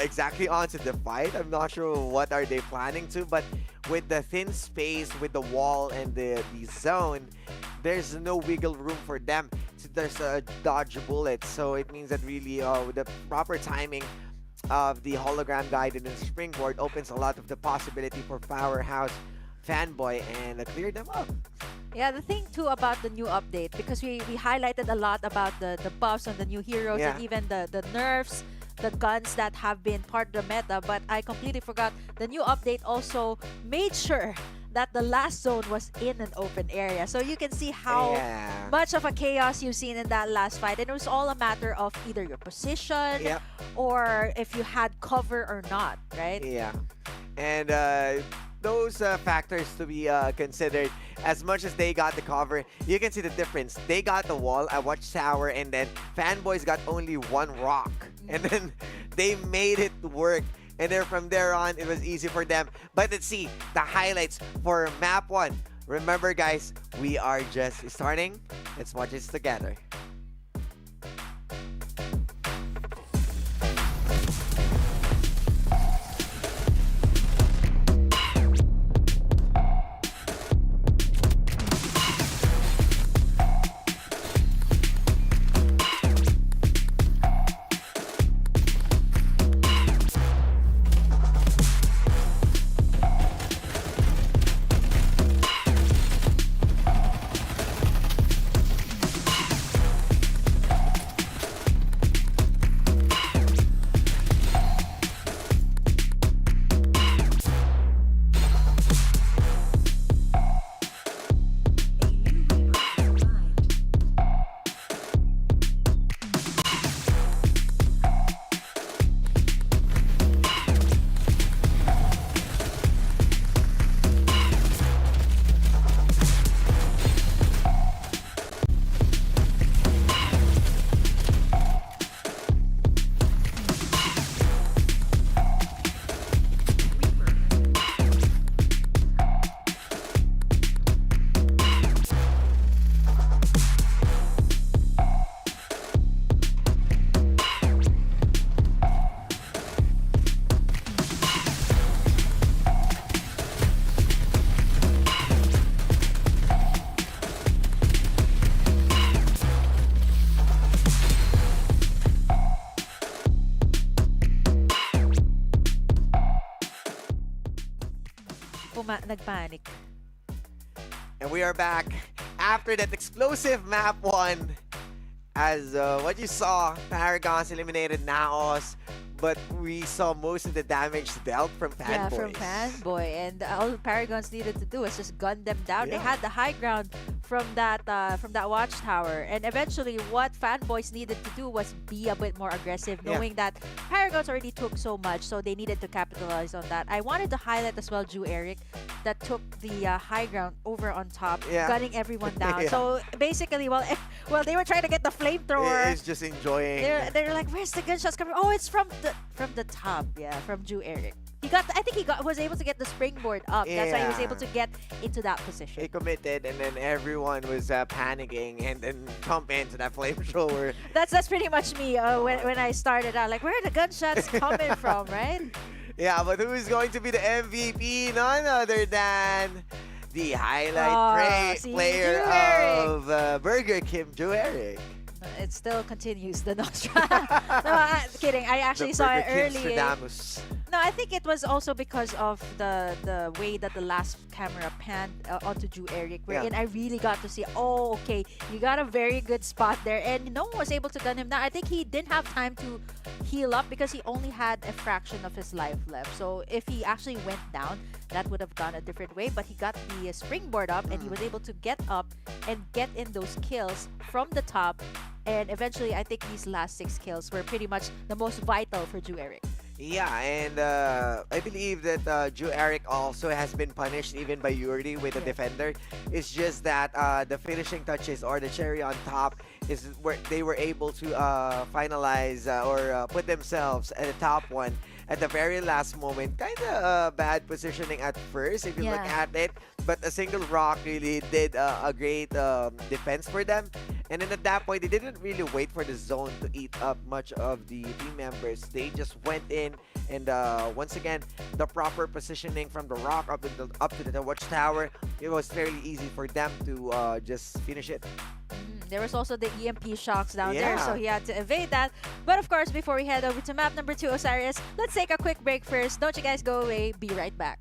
exactly onto the fight. I'm not sure what are they planning to, but with the thin space, with the wall and the zone, there's no wiggle room for them. So there's a dodge bullet, so it means that really with the proper timing of the hologram guided and springboard opens a lot of the possibility for Powerhouse Fanboy and clear them up. Yeah, the thing too about the new update, because we highlighted a lot about the buffs on the new heroes and even the nerfs, the guns that have been part of the meta, but I completely forgot the new update also made sure that the last zone was in an open area. So you can see how much of a chaos you've seen in that last fight. And it was all a matter of either your position or if you had cover or not, right? Yeah. And those factors to be considered. As much as they got the cover, you can see the difference. They got the wall, a watchtower, and then Fanboys got only one rock. And then they made it work. And then from there on, it was easy for them. But let's see the highlights for map 1. Remember, guys, we are just starting. Let's watch this together. Nagpanic. And we are back after that explosive map 1. As what you saw, Paragons eliminated Naos, but we saw most of the damage dealt from Fanboys. Yeah, from Fanboy, and all Paragons needed to do was just gun them down. They had the high ground from that watchtower, and eventually what Fanboys needed to do was be a bit more aggressive, knowing that Paragons already took so much, so they needed to capitalize on that. I wanted to highlight as well Ju Eric, that took the high ground over on top, gunning everyone down. So basically, while they were trying to get the flamethrower, he's just enjoying. They're like, where's the gunshots coming? Oh, it's from the top, from Ju Eric. I think he was able to get the springboard up. That's why he was able to get into that position. He committed, and then everyone was panicking and then jump into that flamethrower. That's pretty much me when I started out. Like, where are the gunshots coming from, right? Yeah, but who is going to be the MVP? None other than the highlight player of Burger Kim, Ju Eric. It still continues the Nostra. No, I'm kidding. I actually saw it early. No, I think it was also because of the way that the last camera panned onto Ju Eric, wherein I really got to see, oh, okay, you got a very good spot there, and no one was able to gun him down. I think he didn't have time to heal up because he only had a fraction of his life left. So if he actually went down, that would have gone a different way, but he got the springboard up, and he was able to get up and get in those kills from the top. And eventually, I think these last 6 kills were pretty much the most vital for Ju Eric. Yeah, and I believe that Joe Eric also has been punished even by Yuri with the defender. It's just that the finishing touches or the cherry on top is where they were able to finalize or put themselves at the top one at the very last moment. Kind of bad positioning at first if you look at it, but a single rock really did a great defense for them. And then at that point, they didn't really wait for the zone to eat up much of the team members. They just went in, and once again, the proper positioning from the rock up to the watchtower, it was fairly easy for them to just finish it. There was also the EMP shocks down there, so he had to evade that. But of course, before we head over to map number 2, Osiris, let's take a quick break first. Don't you guys go away. Be right back.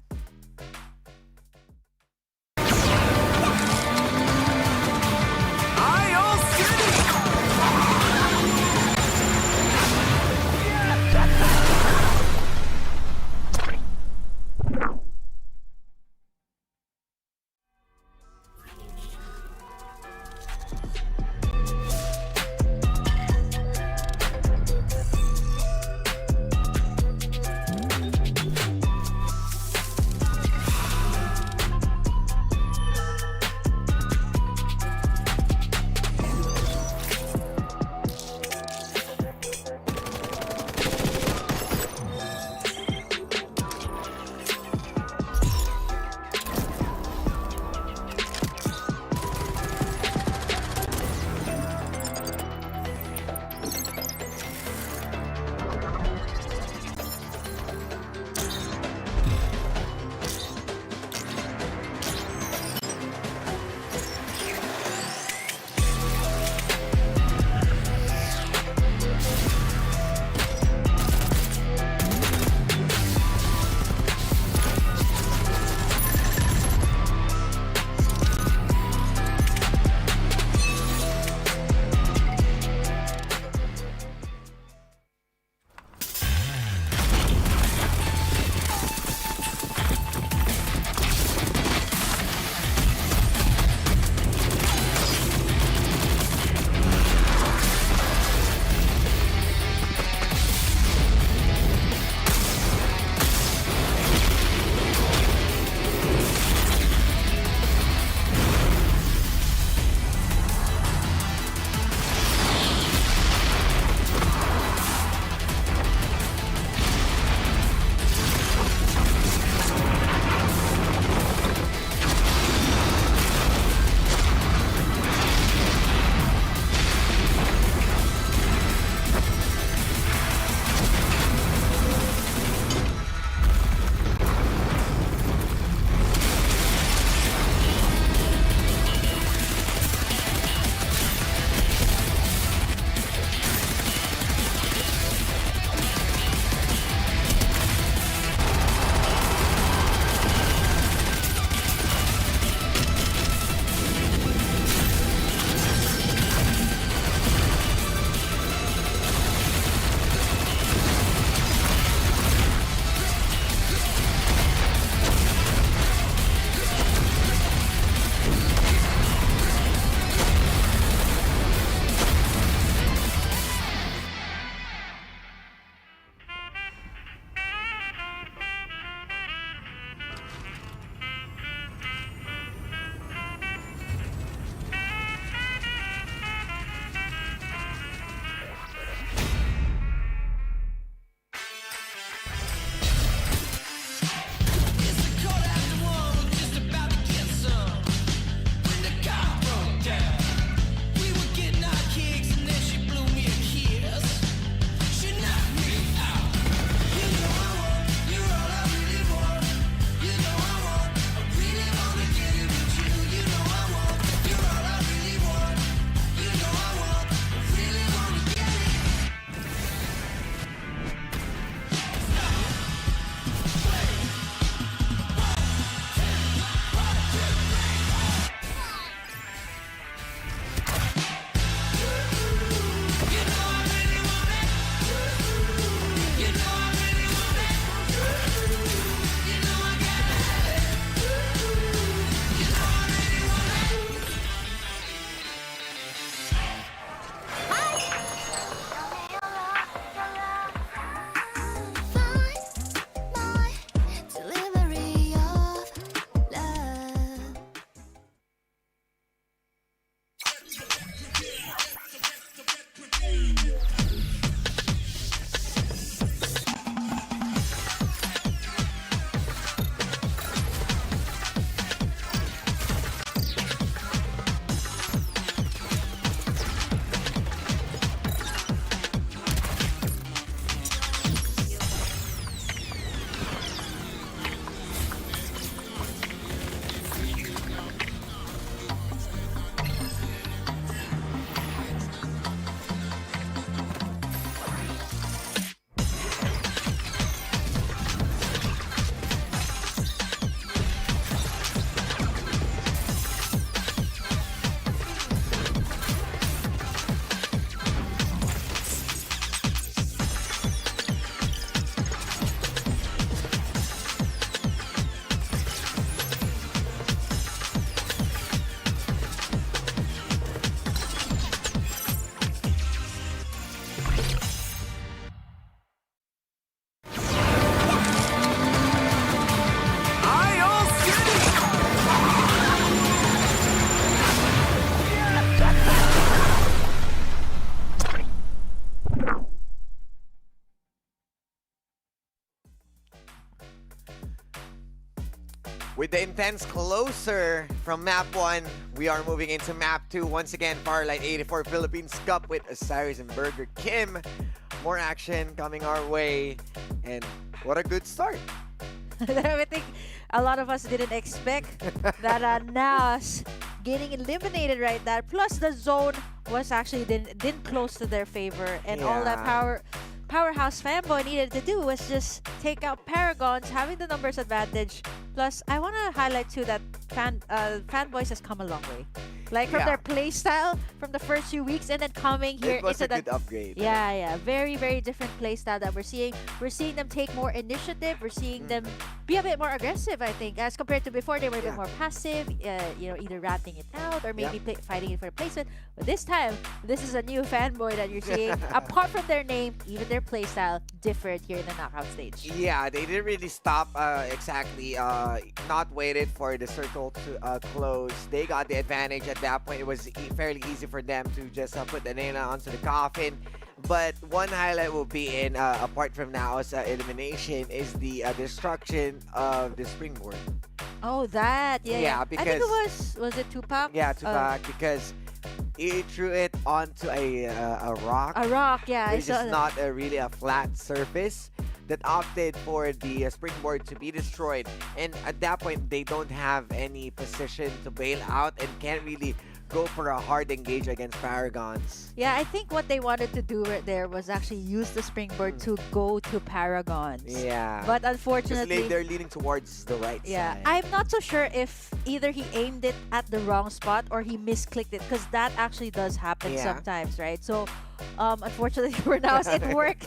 With the intense closer from map 1, we are moving into map 2. Once again, Farlight 84 Philippines Cup with Osiris and Burger Kim. More action coming our way. And what a good start. I think a lot of us didn't expect that Nas getting eliminated right there. Plus the zone was actually didn't close to their favor. And all that Powerhouse Fanboy needed to do was just take out Paragons, having the numbers advantage. Plus, I want to highlight too that Fanboys has come a long way. Like from their play style from the first few weeks, and then coming here it was into a good upgrade. Yeah, very, very different play style that we're seeing. We're seeing them take more initiative. We're seeing them be a bit more aggressive, I think, as compared to before. They were a bit more passive, either ratting it out or maybe fighting it for placement. But this time, this is a new Fanboy that you're seeing. Apart from their name, even their play style differed here in the knockout stage. Yeah, they didn't really stop exactly, not waited for the circle to close. They got the advantage at that point. It was fairly easy for them to just put the nail onto the coffin. But one highlight will be in, apart from Nao's elimination, is the destruction of the springboard. Oh, that, Yeah, because I think it was it Tupac? Yeah, Tupac, because he threw it onto a rock. A rock, yeah. Which is not really a flat surface, that opted for the springboard to be destroyed. And at that point, they don't have any position to bail out and can't really go for a hard engage against Paragons. Yeah, I think what they wanted to do right there was actually use the springboard to go to Paragons. Yeah. But unfortunately, they're leaning towards the right side. I'm not so sure if either he aimed it at the wrong spot or he misclicked it, because that actually does happen sometimes, right? So, unfortunately for now, it worked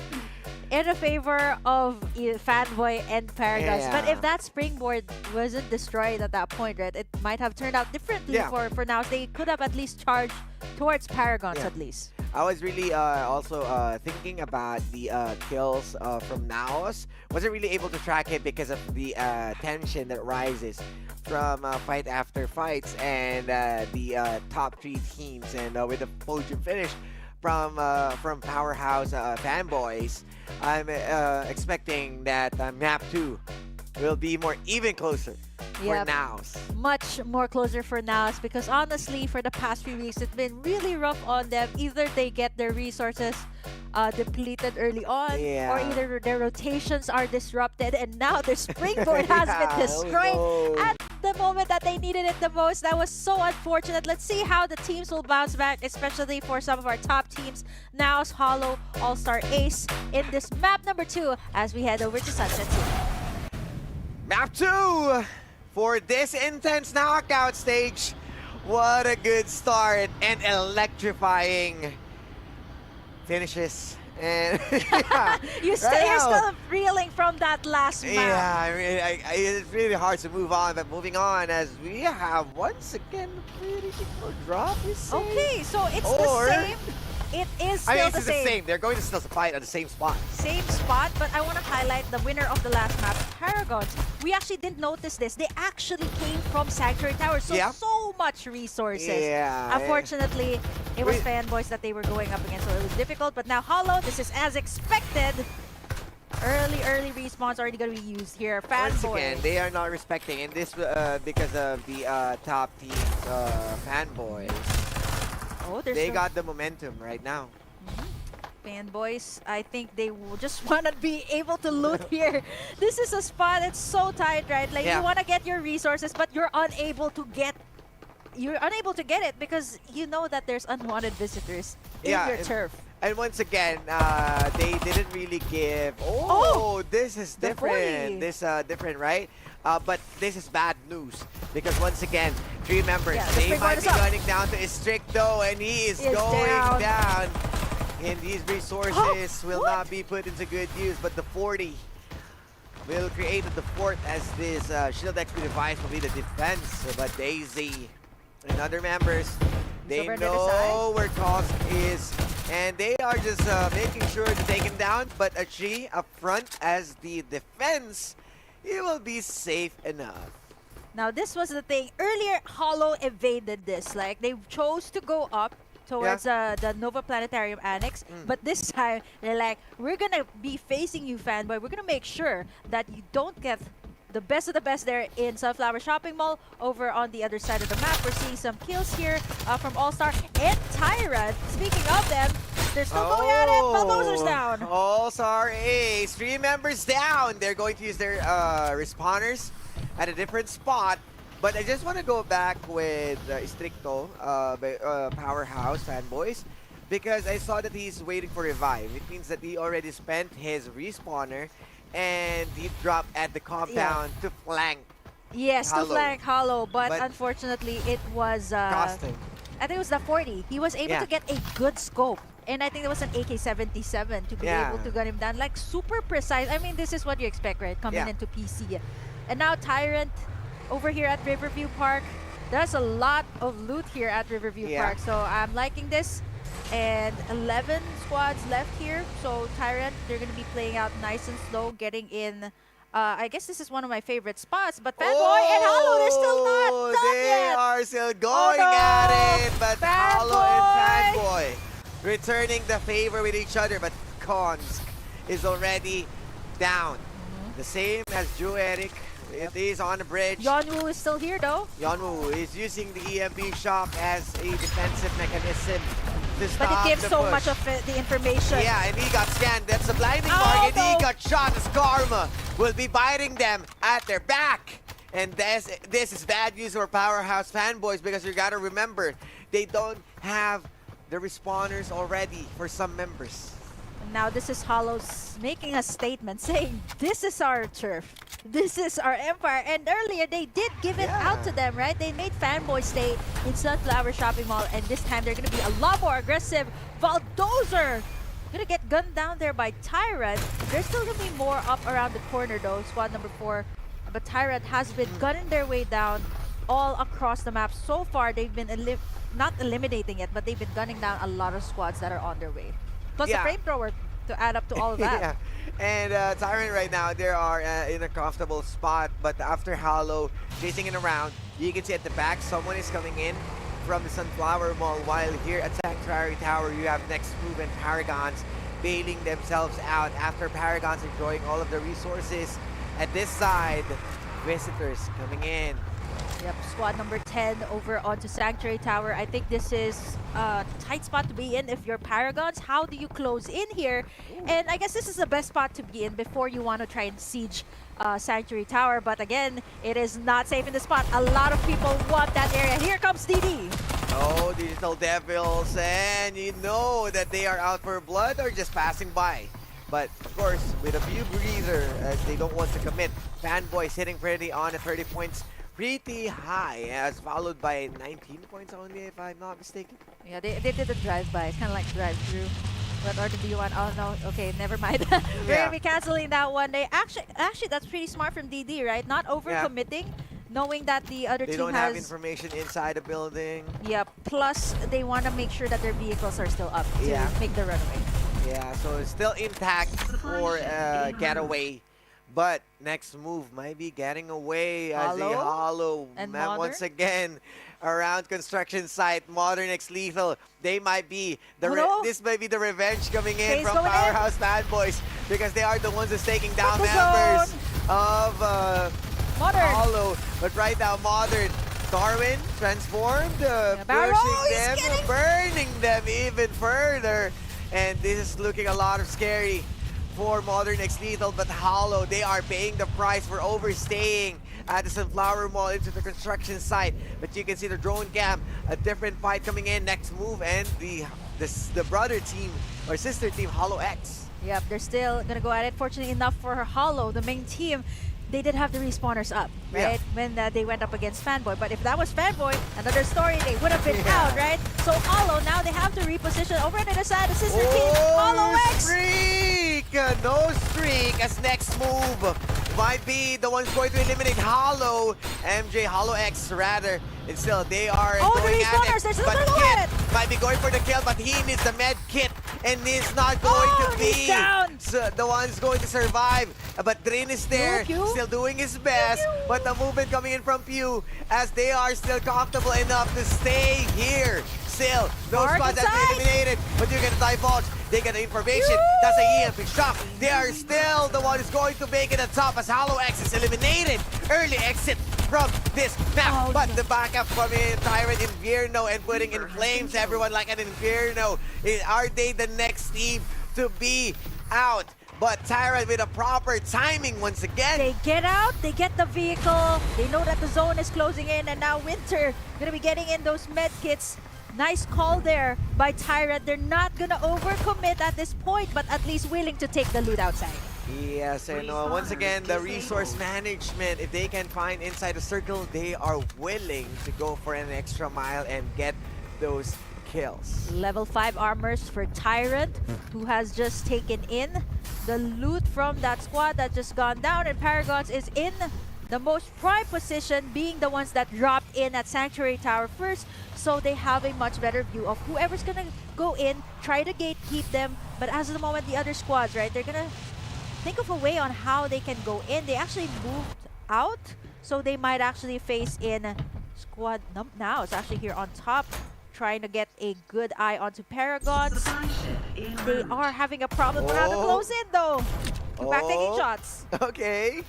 in a favor of Fanboy and Paragons. But if that springboard wasn't destroyed at that point, right, it might have turned out differently for now. They could have at least charged towards Paragons at least. I was really also thinking about the kills from Naos. Wasn't really able to track it because of the tension that rises from fight after fights and the top 3 teams. And with the podium finish from Powerhouse Fanboys, I'm expecting that map 2 will be even closer for Naos. Much more closer for Naos, because honestly, for the past few weeks, it's been really rough on them. Either they get their resources depleted early on, or either their rotations are disrupted, and now their springboard has been destroyed at the moment that they needed it the most. That was so unfortunate. Let's see how the teams will bounce back, especially for some of our top teams. Naos, Hollow, All-Star Ace in this map number 2 as we head over to Sunset City. Map 2 for this intense knockout stage. What a good start and electrifying finishes. And you're still reeling from that last map. Yeah, I mean, it's really hard to move on, but moving on as we have once again pretty good drop. Okay, so it's the same. It is still the same. They're going to still fight at the same spot. Same spot, but I want to highlight the winner of the last map, Paragons. We actually didn't notice this. They actually came from Sanctuary Tower, so much resources. Yeah. Unfortunately, it was Fanboys that they were going up against, so it was difficult. But now Hollow, this is as expected. Early respawns already going to be used here. Once Fanboys. again, they are not respecting, and this because of the top team's Fanboys. They got the momentum right now. Fanboys, I think they will just want to be able to loot here. This is a spot that's so tight, right? Like you want to get your resources, but you're unable to get it because you know that there's unwanted visitors in your turf. And once again, they didn't really give. This is different. This different, right? But this is bad news because once again, 3 members, they might be gunning down to Istricto, and he is going down. And these resources will not be put into good use, but the 40 will create the fort as this shield XP device will be the defense. But Daisy and other members, they know where Tosk is, and they are just making sure to take him down. But Achi up front as the defense, it will be safe enough. Now, this was the thing. Earlier, Hollow evaded this. Like, they chose to go up towards the Nova Planetarium Annex. But this time, they're like, we're going to be facing you, Fanboy. We're going to make sure that you don't get the best of the best there in Sunflower Shopping Mall. Over on the other side of the map, we're seeing some kills here from All-Star and Tyrant. Speaking of them, they're still going at it. Bulldozer's down. All-Star Ace, 3 members down. They're going to use their respawners at a different spot. But I just want to go back with Stricto, Powerhouse fanboys, because I saw that he's waiting for revive. It means that he already spent his respawner and he dropped at the compound to flank. Yes, Hollow. to flank Hollow, but But unfortunately it was Cost him. I think it was the 40. He was able Yeah. to get a good scope. And I think it was an AK-77 to be Yeah. able to gun him down. Like, super precise. I mean, this is what you expect, right? Coming Yeah. into PC. And now Tyrant over here at Riverview Park. There's a lot of loot here at Riverview Yeah. Park. So I'm liking this. And 11 squads left here. So Tyrant, they're going to be playing out nice and slow, getting in. I guess this is one of my favorite spots. But Fanboy and Hollow, they're still not done They yet. are still going no. at it, but Hollow and Fanboy. Fanboy returning the favor with each other. But Konsk is already down. The same as Drew Eric. It is on the bridge. Yonwoo is still here, though. Yonwoo is using the EMP shock as a defensive mechanism to stop But it gives the so push. much of the information. Yeah, and he got scanned. That's a blinding Oh, mark, and he no. got shot as Karma will be biting them at their back. And this is bad news for Powerhouse fanboys, because you gotta remember, they don't have the respawners already for some members. Now this is Hollow's making a statement saying, this is our turf. This is our empire. And earlier they did give it out to them, right? They made Fanboy stay in Sunflower Shopping Mall, and this time they're going to be a lot more aggressive. Bulldozer going to get gunned down there by Tyrant. There's still going to be more up around the corner though, squad number 4. But Tyrant has been gunning their way down all across the map. So far, they've been not eliminating it, but they've been gunning down a lot of squads that are on their way. Plus the flamethrower to add up to all of that. Yeah, and Tyrant right now, they are in a comfortable spot, but after Hollow chasing it around, you can see at the back, someone is coming in from the Sunflower Mall, while here at Sanctuary Tower, you have Next Move and Paragons bailing themselves out after Paragons enjoying all of the resources. At this side, visitors coming in. Yep, squad number 10 over onto Sanctuary Tower. I think this is a tight spot to be in if you're Paragons. How do you close in here? And I guess this is the best spot to be in before you want to try and siege Sanctuary Tower. But again, it is not safe in the spot. A lot of people want that area. Here comes DD. Oh, Digital Devils, and you know that they are out for blood or just passing by. But of course, with a few breather, as they don't want to commit. Fanboy sitting pretty on at 30 points. Pretty high, as followed by 19 points only, if I'm not mistaken. Yeah, they did a drive-by. It's kind of like drive-through. What order do you want? Oh, no. Okay, never mind. We're going to be canceling that one. They actually, that's pretty smart from DD, right? Not over-committing, knowing that the other They team don't have information inside the building. Yeah, plus they want to make sure that their vehicles are still up to make the runaway. Yeah, so it's still intact for getaway. But Next Move might be getting away as a Hollow and map once again around construction site. Modern X Lethal, they might be this might be the revenge coming in from Powerhouse fanboys, because they are the ones who's taking down members of Modern. Hollow. But right now, Modern, Darwin transformed, pushing them, burning them even further. And this is looking a lot of scary for Modern X Lethal, but Hollow, they are paying the price for overstaying at the Sunflower Mall into the construction site. But you can see the drone cam, a different fight coming in. Next Move and the brother team or sister team Hollow X. Yep, they're still gonna go at it. Fortunately enough for Hollow, the main team, they did have the respawners up, right? When they went up against Fanboy. But if that was Fanboy, another story, they would have been out, right? So Hollow, now they have to reposition over on the other side. The sister team, Hollow X. Streak! No streak as Next Move might be the ones going to eliminate Hollow. MJ, Hollow X rather. And still, they are going at it. But Kit might be going for the kill, but he needs the med kit and is not going to be the one's going to survive. But Drin is there, still doing his best. But the movement coming in from Pew as they are still comfortable enough to stay here. still, those Mark squads have been inside. eliminated. But you get the divulge. They get the information. That's a EMP shock. They are still the one who's going to make it at top as Hollow X is eliminated. Early exit from this map. Oh, but the backup from Tyrant Inferno and putting in flames everyone like an Inferno. Are they the next team to be out? But Tyrant with a proper timing once again. They get out, they get the vehicle, they know that the zone is closing in, and now Winter gonna be getting in those med kits. Nice call there by Tyrant. They're not gonna overcommit at this point, but at least willing to take the loot outside. Yes, and once again, the resource management, if they can find inside the circle, they are willing to go for an extra mile and get those kills. Level 5 armors for Tyrant, who has just taken in the loot from that squad that just gone down, and Paragons is in the most prime position, being the ones that dropped in at Sanctuary Tower first, so they have a much better view of whoever's gonna go in, try to gatekeep them. But as of the moment, the other squads, right, they're gonna think of a way on how they can go in. They actually moved out, so they might actually face in squad now. It's actually here on top, trying to get a good eye onto Paragons. They are having a problem on how to close in though. Back taking shots. Okay.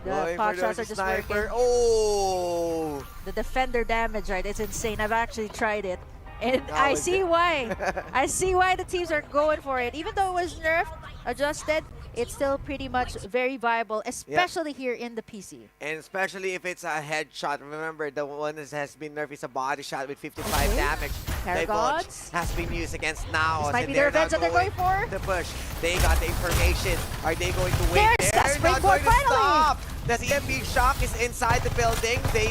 The pot shots are just working. Oh! The defender damage, right? It's insane. I've actually tried it. And How I is see it? why. I see why the teams are going for it. Even though it was nerfed, adjusted, it's still pretty much very viable, especially here in the PC. And especially if it's a headshot. Remember, the one that has been nerfed is a body shot with 55 damage. Paragons. Divulge has been used against Naos. This might and be the revenge that they're going for. The push. They got the information. Are they going to wait? There's that They're not springboard going to finally. stop. The EMP shock is inside the building. They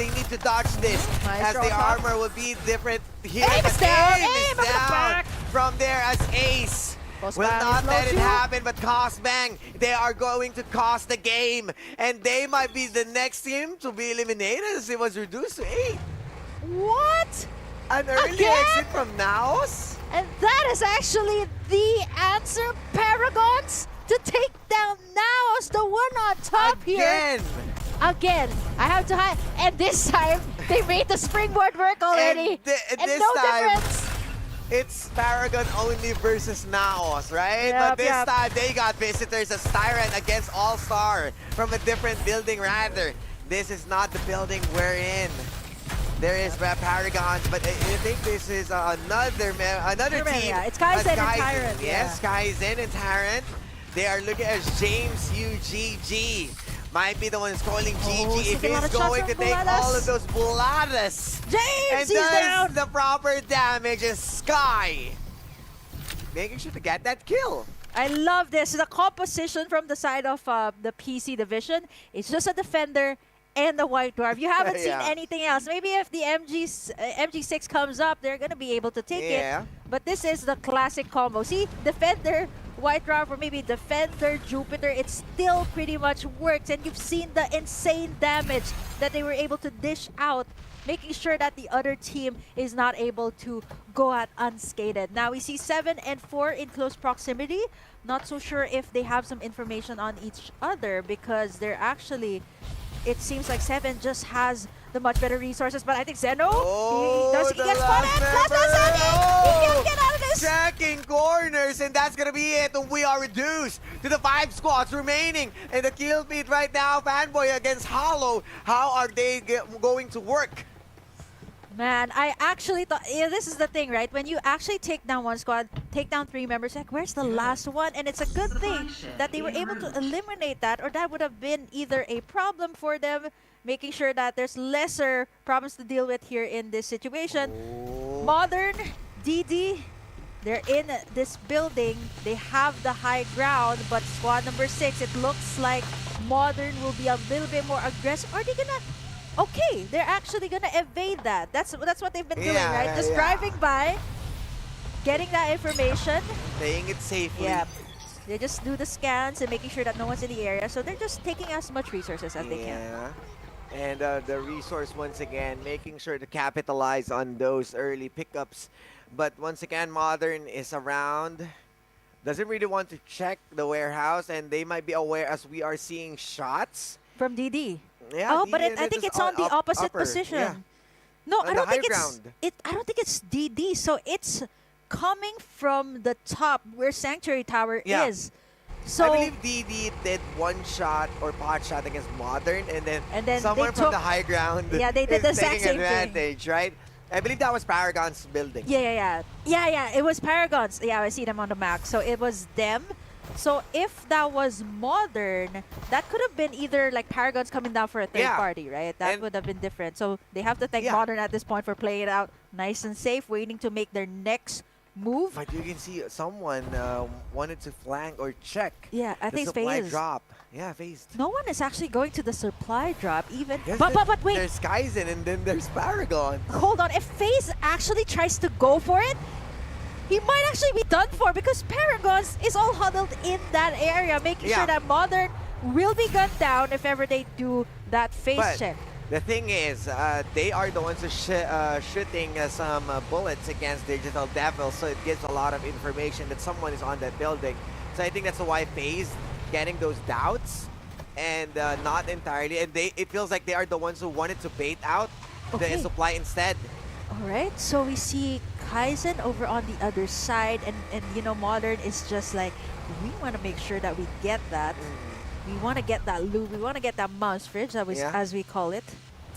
need to dodge this, Nice as the drop. armor will be different here. Aim but is down. aim Aim is at the down back. from there as Ace will Cosbang not is let low it too. happen. But Cosbang, they are going to cost the game, and they might be the next team to be eliminated as it was reduced to 8. What? An early Again? exit from Naos? And that is actually the answer, Paragons, to take down Naos, the one on top here. Again, I have to hide. And this time, they made the springboard work already. And And this no time, difference. it's Paragon only versus Naos, right? Yep, But this yep. time, they got visitors as Tyrant against All-Star from a different building, rather. This is not the building we're in. There is Paragons, but I think this is another team. Yeah, it's Kaizen and Tyrant. Yes, Kaizen and Tyrant. They are looking at James UGG. Might be the one who's calling GG if taking a lot he's of shots going from to take Buladas. all of those Buladas. James, And he's does down. the proper damage is Sky. Making sure to get that kill. I love this. The composition from the side of the PC division. It's just a defender and the White Dwarf. You haven't seen Yeah. anything else. Maybe if the MG6 comes up, they're going to be able to take Yeah. it. But this is the classic combo. See, defender, White Dwarf, or maybe defender, Jupiter, it still pretty much works. And you've seen the insane damage that they were able to dish out, making sure that the other team is not able to go out unscathed. Now we see 7 and 4 in close proximity. Not so sure if they have some information on each other, because they're actually, it seems like 7 just has the much better resources, but I think Zeno, he the gets last spotted. member. Last he Oh! can't get out of this. Checking corners, and that's gonna be it. We are reduced to the 5 squads remaining in the kill feed right now. Fanboy against Hollow. How are they going to work? Man, I actually thought, yeah, this is the thing, right? When you actually take down one squad, take down 3 members, like, where's the last one? And it's a good thing that they were able to eliminate that, or that would have been either a problem for them, making sure that there's lesser problems to deal with here in this situation. Modern, DD, they're in this building. They have the high ground, but squad number 6, it looks like Modern will be a little bit more aggressive. Are they gonna... Okay, they're actually gonna evade that. That's what they've been doing, right? Yeah, Just yeah. driving by, getting that information. Playing it safely. Yeah. They just do the scans and making sure that no one's in the area. So they're just taking as much resources as they can. Yeah. And the resource, once again, making sure to capitalize on those early pickups. But once again, Modern is around. Doesn't really want to check the warehouse, and they might be aware as we are seeing shots. From DD. Yeah, Oh, but DD, I think just it's on the opposite upper. position. Yeah. No, On I the don't high think ground. I don't think it's DD. So it's coming from the top where Sanctuary Tower Yeah. is. So I believe DD did one shot or pot shot against Modern, and then they someone from took- the high ground Yeah, they did the is exact taking same thing. advantage, right? I believe that was Paragon's building. Yeah. It was Paragons. Yeah, I see them on the map. So it was them. So if that was Modern, that could have been either like Paragons coming down for a third Yeah. party, right? That And- would have been different. So they have to thank Yeah. Modern at this point for playing it out nice and safe, waiting to make their next move. But you can see someone wanted to flank or check Yeah, I the think supply phased. drop. Yeah, phased. No one is actually going to the supply drop even. Yes, But wait, There's Kaizen and then there's Paragon. hold on. If FaZe actually tries to go for it, he might actually be done for because Paragons is all huddled in that area, making Yeah. sure that Modern will be gunned down if ever they do that phase But check. the thing is, they are the ones who shooting some bullets against Digital Devil, so it gives a lot of information that someone is on that building. So I think that's why FaZe getting those doubts, and not entirely. And it feels like they are the ones who wanted to bait out Okay. the supply instead. All right, so we see Kaizen over on the other side, and you know, Modern is just like, we want to make sure that we get that. We want to get that loot. We want to get that mouse fridge, that was, Yeah. as we call it.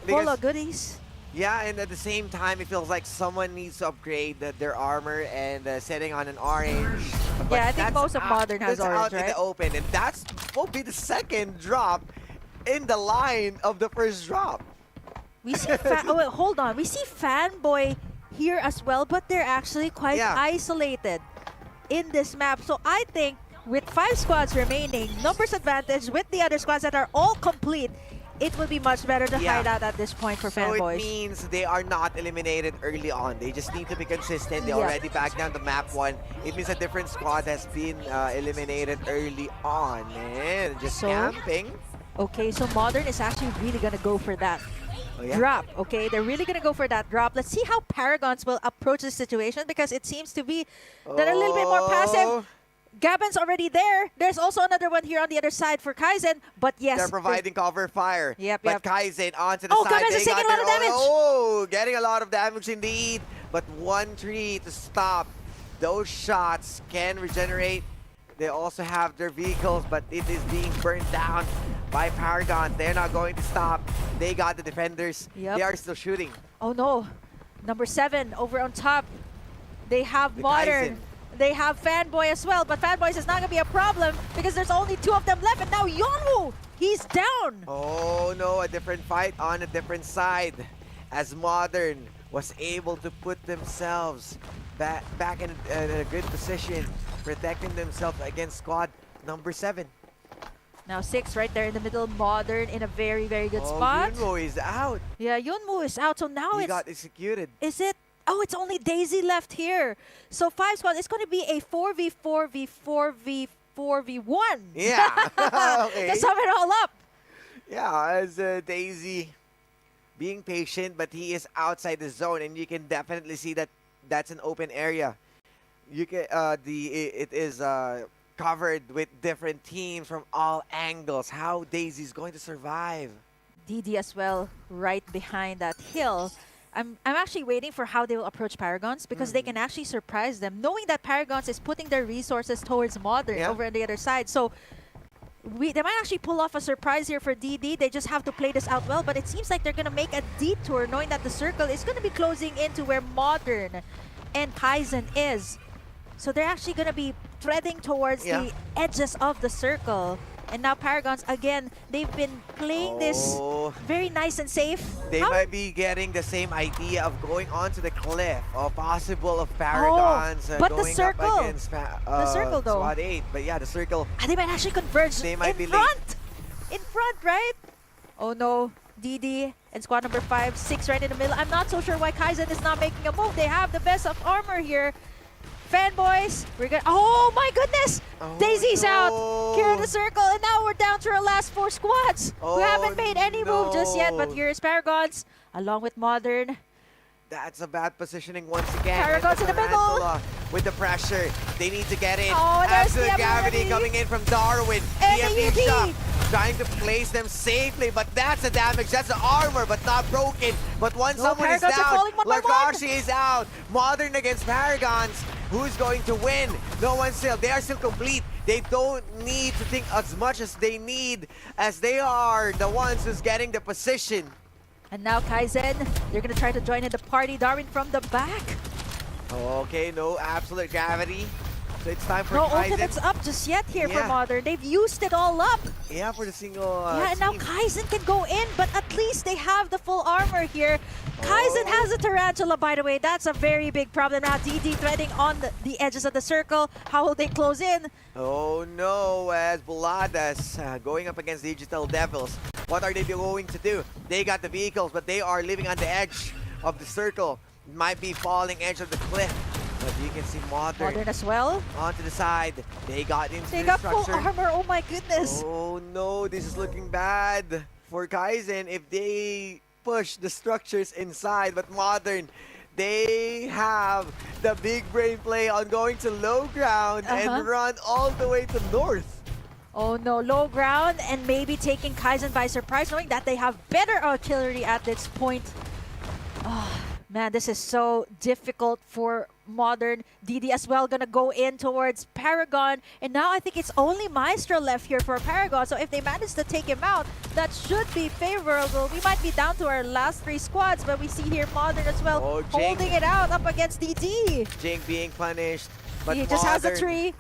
Because- Full of goodies. Yeah, and at the same time, it feels like someone needs to upgrade their armor and setting on an orange. But Yeah, I think that's most of Modern has that's orange, out in right? the open, and that's will be the second drop in the line of the first drop. We see oh wait, hold on. We see Fanboy here as well, but they're actually quite Yeah. isolated in this map. So I think with 5 squads remaining, numbers advantage with the other squads that are all complete, it would be much better to Yeah. hide out at this point for So Fanboys. it means they are not eliminated early on. They just need to be consistent. They Yeah. already backed down the map 1. It means a different squad has been eliminated early on. And just So- camping. Okay, so Modern is actually really gonna go for that Oh, yeah. drop. Okay, they're really gonna go for that drop. Let's see how Paragons will approach this situation because it seems to be that a little bit more passive. Oh, Gabon's already there. There's also another one here on the other side for Kaizen, but yes, They're providing cover fire. Yep, But yep. Kaizen onto the Oh, side. Gabon's They taking got a lot of their own- damage. Oh, getting a lot of damage indeed. But 1-3 to stop. Those shots can regenerate. They also have their vehicles, but it is being burned down by Paragon. They're not going to stop. They got the defenders. Yep. They are still shooting. oh no, number 7 over on top. They have The Modern. Kaizen. They have Fanboy as well, but Fanboys is not gonna be a problem because there's only 2 of them left, and now Yonwoo, he's down. Oh no, a different fight on a different side. As Modern was able to put themselves back in a good position, protecting themselves against squad number 7. Now 6 right there in the middle, Modern in a very, very good Oh, spot. Yunmo is out. Yeah, Yunwoo is out, so now He it's got executed. Is it? Oh, it's only Daisy left here. So 5 squad, it's going to be a 4v4v4v4v1. Yeah. Okay. To sum it all up. Yeah, as Daisy being patient, but he is outside the zone, and you can definitely see that that's an open area. You can it is covered with different teams from all angles. How Daisy's going to survive? DD as well, right behind that hill. I'm actually waiting for how they will approach Paragons because they can actually surprise them, knowing that Paragons is putting their resources towards Modern Yeah. over on the other side. So they might actually pull off a surprise here for DD. They just have to play this out well, but it seems like they're going to make a detour knowing that the circle is going to be closing into where Modern and Kaizen is. So they're actually going to be threading towards the edges of the circle. And now Paragons, again, they've been playing this Oh, very nice and safe. they How- might be getting the same idea of going onto the cliff, or possible of Paragons but the going circle. up against The circle, though. Squad 8. But yeah, the circle. They might actually converge They might in be late. front. In front, right? Oh no, DD and squad number 5, 6 right in the middle. I'm not so sure why Kaizen is not making a move. They have the best of armor here. Fanboys, we're gonna. Oh my goodness! Oh, Daisy's out no. here in the circle, and now we're down to our last 4 squads. We Oh, haven't made any move just yet, but no. here's Paragons along with Modern. That's a bad positioning once again. Paragons in the middle. Tarantula with the pressure. They need to get in. Oh, there's Absolute the gravity ability. coming in from Darwin. And the EMP EMP. shot. trying to place them safely, but that's the damage. That's the armor, but not broken. But once someone is Paragons are down, falling one by one. Lakashi is out. Modern against Paragons. Who's going to win? No one still. They are still complete. They don't need to think as much as they need, as they are the ones who's getting the position. And now Kaizen, they're gonna try to join in the party. Darwin from the back. Okay, no absolute gravity. So it's time for No Kaizen. ultimates up just yet here for Yeah. Modern. They've used it all up. Yeah, for the single Yeah, and now team. Kaizen can go in, but at least they have the full armor here. Kaizen Oh. has a Tarantula, by the way. That's a very big problem now. DD threading on the edges of the circle. How will they close in? Oh no, as Buladas going up against Digital Devils. What are they going to do? They got the vehicles, but they are living on the edge of the circle. Might be falling edge of the cliff. But you can see Modern as well. onto the side. They got into They the got full structure. armor. Oh my goodness. Oh no, this is looking bad for Kaizen if they push the structures inside. But Modern, they have the big brain play on going to low ground and run all the way to north. Oh no, low ground and maybe taking Kaizen by surprise, knowing that they have better artillery at this point. Oh, man, this is so difficult for Modern. DD as well gonna go in towards Paragon. And now I think it's only Maestro left here for Paragon. So if they manage to take him out, that should be favorable. We might be down to our last 3 squads, but we see here Modern as well Oh, Jing. holding it out up against DD. Jing being punished. But He just has a Modern tree.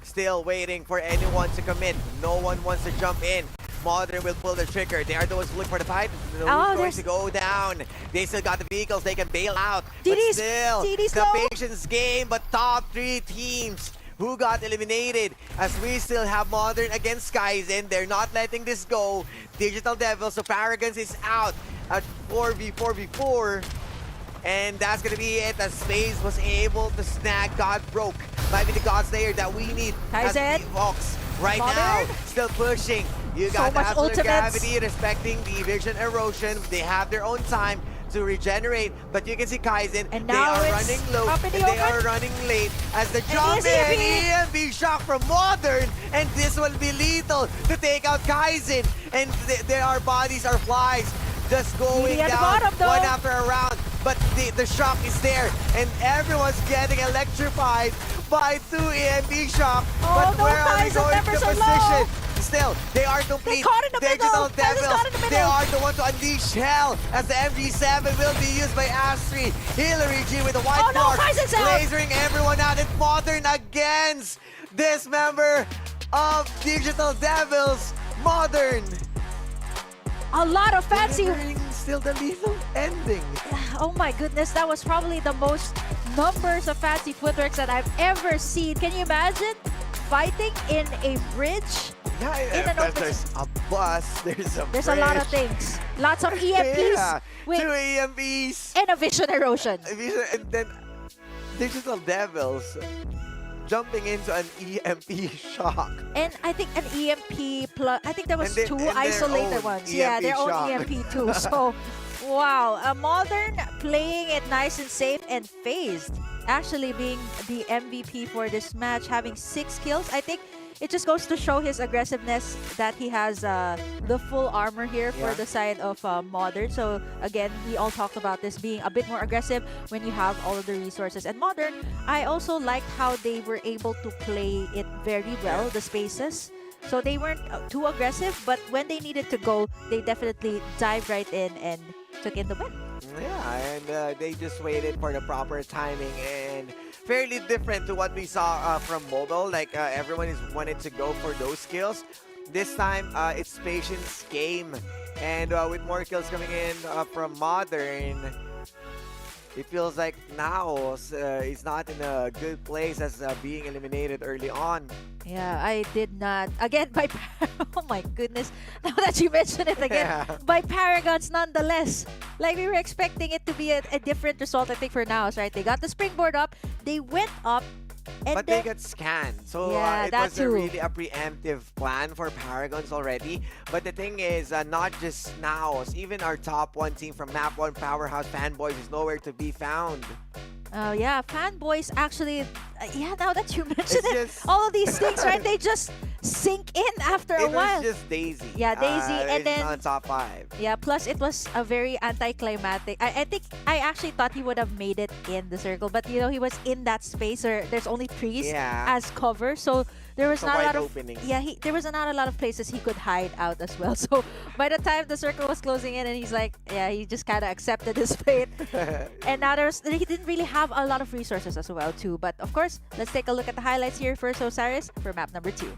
still waiting for anyone to commit. No one wants to jump in. Modern will pull the trigger. They are the ones looking for the fight. No Oh, one's going there's- to go down. They still got the vehicles. They can bail out. DD's but still, DD's the low. patience game. But top 3 teams who got eliminated, as we still have Modern against Kaizen. They're not letting this go. Digital Devils, so Paragons is out at 4v4v4. And that's gonna be it, as Space was able to snag God Broke. Might be the God Slayer that we need as Kaizen. the Vox right Modern. now. Still pushing. You So got the much absolute ultimates. gravity, respecting the vision erosion. They have their own time to regenerate, but you can see Kaizen. And They now are it's running low up in and the they open. are running late as the jump here's in. EMP. EMP shock from Modern, and this will be lethal to take out Kaizen. And their bodies are flies, just going at the down bottom, though. one after a round. But the shock is there, and everyone's getting electrified by 2 EMP shock. Oh, But no, where are we Kaizen going to numbers are position? low. Still, they are complete. caught in the Digital middle. Kaizen's Devils, caught in the they middle. are the one to unleash hell, as the MG7 will be used by Astri. Hillary G with the white Oh, no, mark, Kaizen's out. lasering everyone out. And Modern against this member of Digital Devils, Modern. A lot of fancy. Delivering still the lethal ending. Oh my goodness, that was probably the most numbers of fancy footworks that I've ever seen. Can you imagine fighting in a bridge? Yeah, In an but open- there's a bus, There's a lot of bridge. things. Lots of EMPs Yeah, with 2 EMPs. and a vision erosion. And then Digital Devils jumping into an EMP shock. And I think an EMP plus, I think there was And 2 their isolated own ones. Yeah, their own shock. EMP too. So, wow. A Modern playing it nice and safe and phased. Actually being the MVP for this match, having 6 kills. I think it just goes to show his aggressiveness that he has the full armor here for Yeah. the side of Modern. So again, we all talked about this being a bit more aggressive when you have all of the resources. And Modern, I also liked how they were able to play it very well, the spaces. So they weren't too aggressive, but when they needed to go, they definitely dived right in and took in the win. Yeah, and they just waited for the proper timing, and fairly different to what we saw from Mobile. Like everyone is wanted to go for those kills. This time, it's patience game, and with more kills coming in from Modern, it feels like now is not in a good place as being eliminated early on. Yeah, I did not. Again, by oh my goodness, now that you mention it again, Yeah. by Paragons nonetheless. Like we were expecting it to be a different result, I think, for Naos, right? They got the springboard up, they went up, and But then they got scanned, so Yeah, it that was too. really a preemptive plan for Paragons already. But the thing is, not just now, even our top 1 team from Map 1 Powerhouse Fanboys is nowhere to be found. oh yeah, fanboys actually, yeah, now that you mention It's it, just- all of these things, right? They just sink in after a It while. was just Daisy. Yeah, Daisy, and it's then not top 5. yeah, plus it was a very anticlimactic. I think I actually thought he would have made it in the circle, but you know, he was in that space where there's only trees Yeah. as cover, so there was So not a wide lot of openings. there was not a lot of places he could hide out as well. So by the time the circle was closing in, and he's like, yeah, he just kind of accepted his fate. And now he didn't really have a lot of resources as well too. But of course, let's take a look at the highlights here first, Osiris, for map number 2.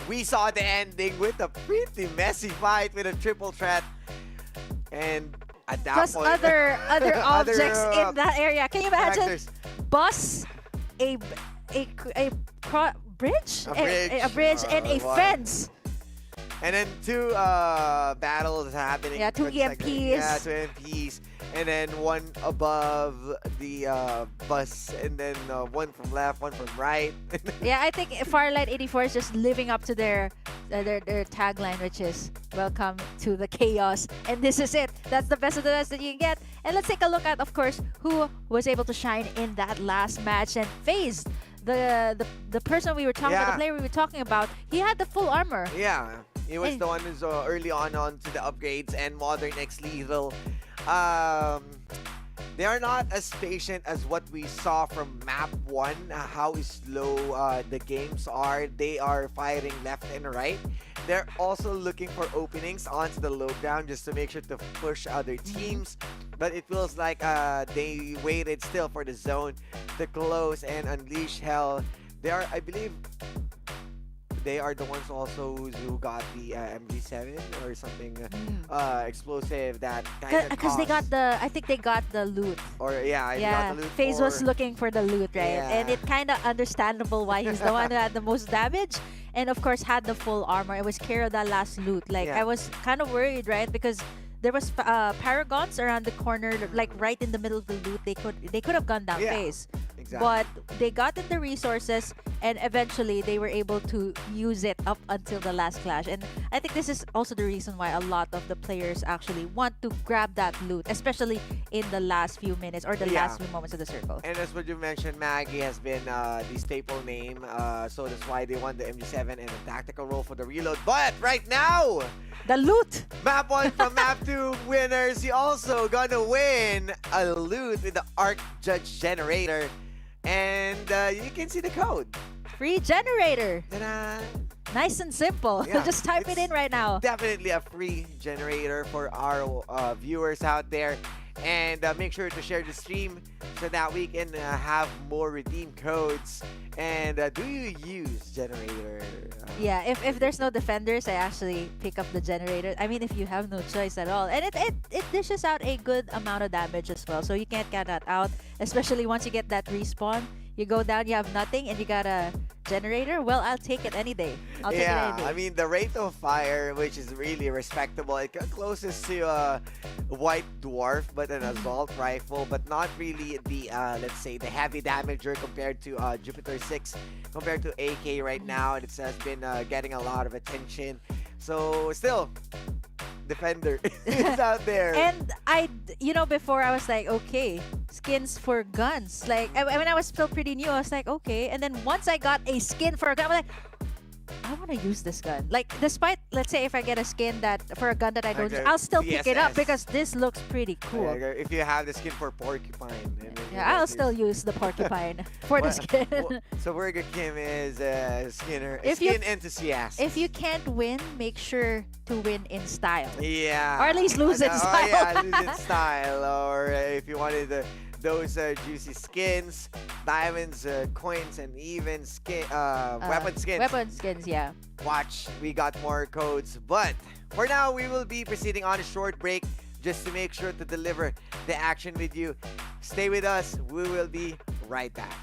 We saw the ending with a pretty messy fight with a triple threat. And at that Plus point, other objects in that area. Can you imagine? characters. Bus, a bridge, A bridge, and a wow. fence. And then 2 battles happening. Yeah, 2 for the second- EMPs. Yeah, 2 EMPs. And then 1 above the bus. And then 1 from left, 1 from right. Yeah, I think Farlight 84 is just living up to their tagline, which is "Welcome to the chaos." And this is it. That's the best of the best that you can get. And let's take a look at, of course, who was able to shine in that last match and phased the person we were talking about, the player we were talking about. He had the full armor. Yeah, he was And- the one who's early on to the upgrades and Modern X Lethal. They are not as patient as what we saw from map 1, how slow the games are. They are firing left and right. They're also looking for openings onto the low ground just to make sure to push other teams. But it feels like they waited still for the zone to close and unleash hell. They are, I believe, they are the ones also who got the MG7 or something explosive that kind of Because they got the, I think they got the loot. or they got the loot FaZe was for- looking for the loot, right? And Yeah. it kind of understandable why he's the one who had the most damage, and of course had the full armor. It was care of that last loot. Like Yeah. I was kind of worried, right? Because there was paragons around the corner, like right in the middle of the loot. They could have gone down Yeah. FaZe. Exactly. But they got in the resources, and eventually they were able to use it up until the last clash. And I think this is also the reason why a lot of the players actually want to grab that loot, especially in the last few minutes or the Yeah. last few moments of the circle. And as what you mentioned, Maggie has been the staple name, so that's why they won the MG7 and a tactical role for the reload. But right now, The loot! map 1 from map 2 winners, you also gonna win a loot with the Arc Judge Generator. And you can see the code. Free generator! Ta-da! Nice and simple. Yeah, Just type it it's in right now. Definitely a free generator for our viewers out there. And make sure to share the stream so that we can have more redeem codes. And do you use generator? Yeah, if there's no defenders, I actually pick up the generator. I mean, if you have no choice at all. And it dishes out a good amount of damage as well. So you can't get that out, especially once you get that respawn. You go down, you have nothing, and you got a generator. Well, I'll take it any day. I'll take it any day. I mean, the rate of fire, which is really respectable. It got closest to a white dwarf, but an assault rifle, but not really the, let's say, the heavy damager compared to Jupiter 6, compared to AK right now. It has been getting a lot of attention. So, still, defender is out there. And before I was like, okay, skins for guns. Like, when I was still pretty new, I was like, okay. And then once I got a skin for a gun, I was like, I want to use this gun. Like, despite, let's say, if I get a skin for a gun that I don't use, I'll still pick it up because this looks pretty cool. If you have the skin for Porcupine. Yeah, I'll still use the Porcupine for the skin. So Burger Kim is a skin enthusiast. If you can't win, make sure to win in style. Yeah. Or at least lose in style. Oh, yeah, lose in style. Or if you wanted those juicy skins, diamonds, coins, and even weapon skins. Weapon skins, yeah. Watch, we got more codes. But for now, we will be proceeding on a short break just to make sure to deliver the action with you. Stay with us. We will be right back.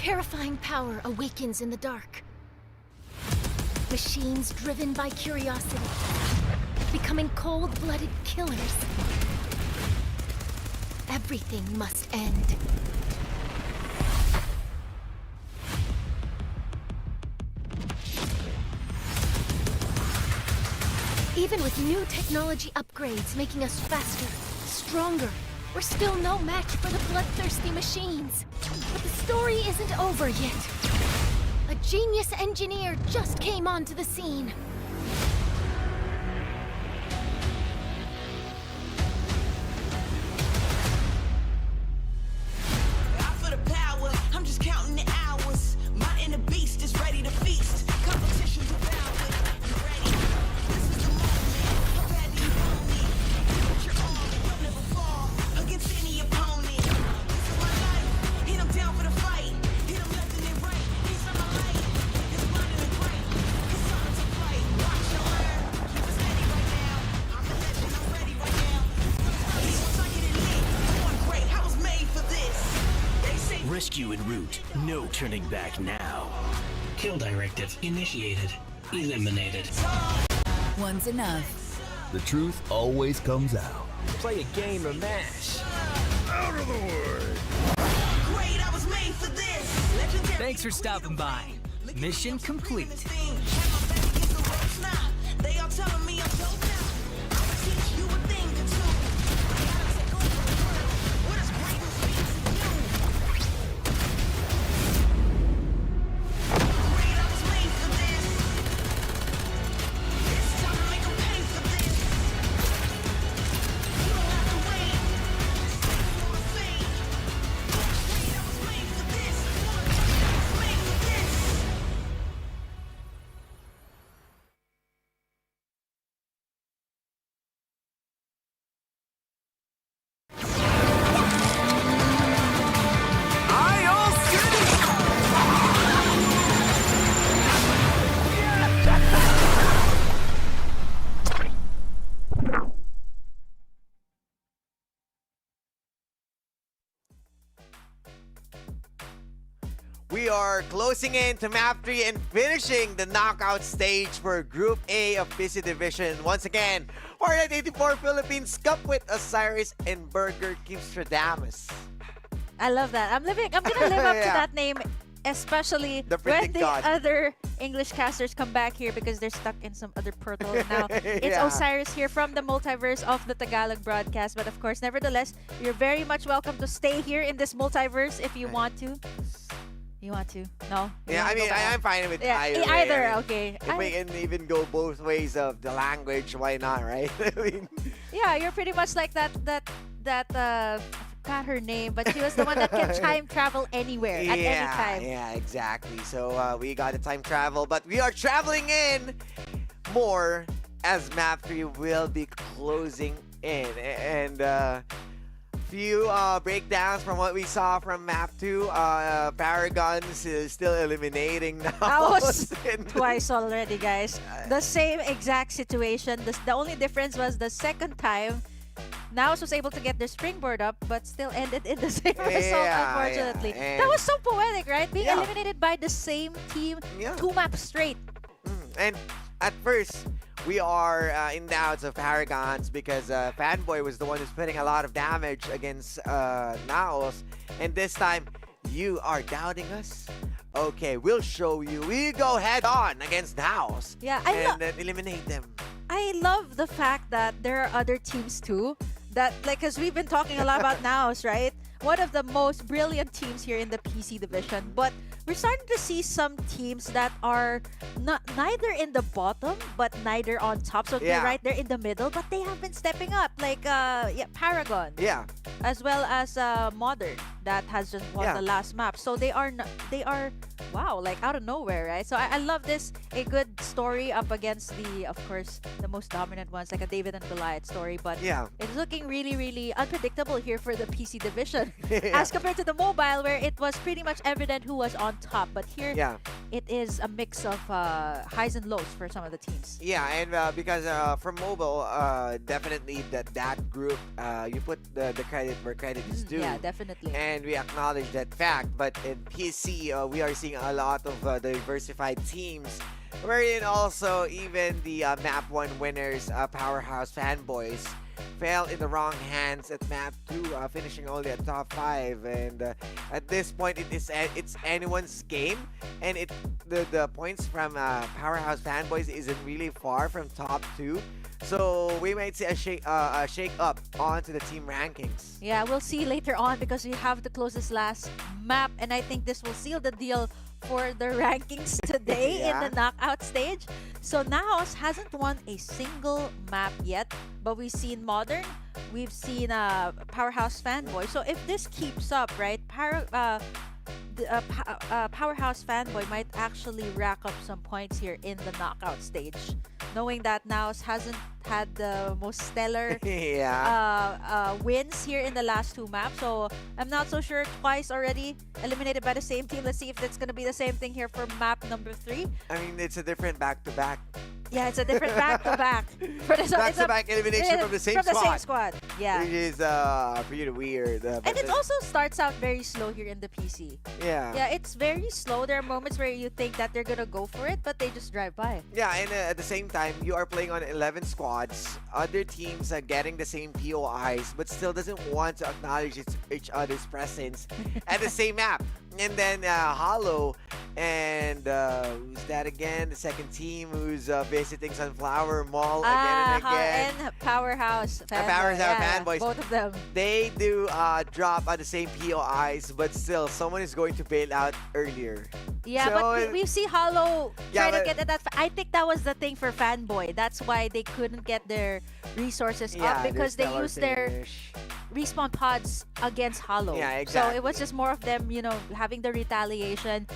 terrifying power awakens in the dark. Machines driven by curiosity, becoming cold-blooded killers. Everything must end. Even with new technology upgrades making us faster, stronger, we're still no match for the bloodthirsty machines. But the story isn't over yet. A genius engineer just came onto the scene. Out for the power, I'm just counting the hours. My inner beast is ready to feast. Competition's devoured. You ready? This is the moment. How bad do you want me? Put your arm, don't ever fall against any opponent. This is my life. Hit him down for the fight. Hit him left and then right. He's on my light. His mind in the bright. It's time to fight. Watch your learn. Keep it steady right now. I'm a legend. I'm ready right now. Once I get it lit, going great. I was made for this. They say. Rescue en route. No turning back now. Kill directive initiated. Eliminated. One's enough. The truth always comes out. Play a game of MASH. Out of the way! Great, I was made for this. Legendary. Thanks for stopping by. Mission complete. They all telling me I'm dope now. I'ma teach you a thing or two. Gotta take over the world. What does greatness mean to you? Great, I was made for this. It's time to make 'em pay for this. You don't have to wait. Stay for the fame. Great, I was made for this. I was made for this. We are closing in to map 3 and finishing the knockout stage for Group A of PC Division. Once again, Farlight 84 Philippines Cup with Osiris and Burger Kimstradamus. I love that. I'm gonna live up to Yeah. that name, especially The when printing the god. other English casters come back here because they're stuck in some other portal now. It's Yeah. Osiris here from the multiverse of the Tagalog broadcast. But of course, nevertheless, you're very much welcome to stay here in this multiverse if you want to. You want to? No? You Yeah, wanna I go mean, back? I'm fine with Yeah, either. either, way. I mean, okay. If we can even go both ways of the language, why not, right? I mean, Yeah, you're pretty much like that I forgot her name, but she was the one that can time travel anywhere at any time. Yeah, exactly. So we got a time travel, but we are traveling in more as map 3 will be closing in. And few breakdowns from what we saw from map 2. Paragons is still eliminating now. That was And- twice already, guys. The same exact situation. The only difference was the second time, Naos was able to get their springboard up, but still ended in the same result, Yeah, unfortunately. yeah, That and- was so poetic, right? Being Yeah. eliminated by the same team Yeah. 2 maps straight. And at first, we are in doubts of Paragons because Fanboy was the one who's putting a lot of damage against Naos. And this time, you are doubting us? Okay, we'll show you. We go head on against Naos. Yeah, and then eliminate them. I love the fact that there are other teams too. That, like, because we've been talking a lot about Naos, right? One of the most brilliant teams here in the PC division. But we're starting to see some teams that are neither in the bottom, but neither on top. So they're Yeah. right there in the middle, but they have been stepping up. Like, Paragon. Yeah. As well as Modern that has just won Yeah. the last map. So they are, wow, like out of nowhere, right? So I love this, a good story up against the, of course, the most dominant ones, like a David and Goliath story. But Yeah. it's looking really, really unpredictable here for the PC division. Yeah. As compared to the mobile, where it was pretty much evident who was on top. But here, Yeah. it is a mix of highs and lows for some of the teams. Yeah, and because from mobile, definitely that group, you put the credit where credit is due. Yeah, definitely. And we acknowledge that fact. But in PC, we are seeing a lot of diversified teams, wherein also even the Map 1 winners, Powerhouse Fanboys, fell in the wrong hands at Map 2, finishing only at top 5. And at this point, it's anyone's game, and the points from Powerhouse Fanboys isn't really far from top 2. So we might see a shake up onto the team rankings. Yeah, we'll see later on because we have to close this last map, and I think this will seal the deal for the rankings today in the knockout stage. So Naos hasn't won a single map yet, but we've seen Modern, we've seen Powerhouse Fanboy. So if this keeps up, right, Powerhouse Fanboy might actually rack up some points here in the knockout stage, knowing that Naos hasn't had the most stellar wins here in the last 2 maps. So I'm not so sure. Twice already eliminated by the same team. Let's see if that's going to be the same thing here for map number 3. I mean, it's a different back-to-back. Yeah, it's a different back-to-back. Back-to-back elimination from the same squad. Yeah. Which is pretty weird. And it also starts out very slow here in the PC. Yeah. Yeah, it's very slow. There are moments where you think that they're gonna go for it, but they just drive by. Yeah, and at the same time, you are playing on 11 squads. Other teams are getting the same POIs, but still doesn't want to acknowledge each other's presence at the same map. And then Hollow and who's that again? The second team who's visiting Sunflower Mall again and again. And Powerhouse Fanboy. Fanboys. Both of them. They do drop on the same POIs, but still, someone is going to bail out earlier. Yeah, So, but we see Hollow Yeah, try to but- get at that. I think that was the thing for Fanboy. That's why they couldn't get their resources up, because they used their respawn pods against Hollow. Yeah, So exactly. it was just more of them, having the retaliation,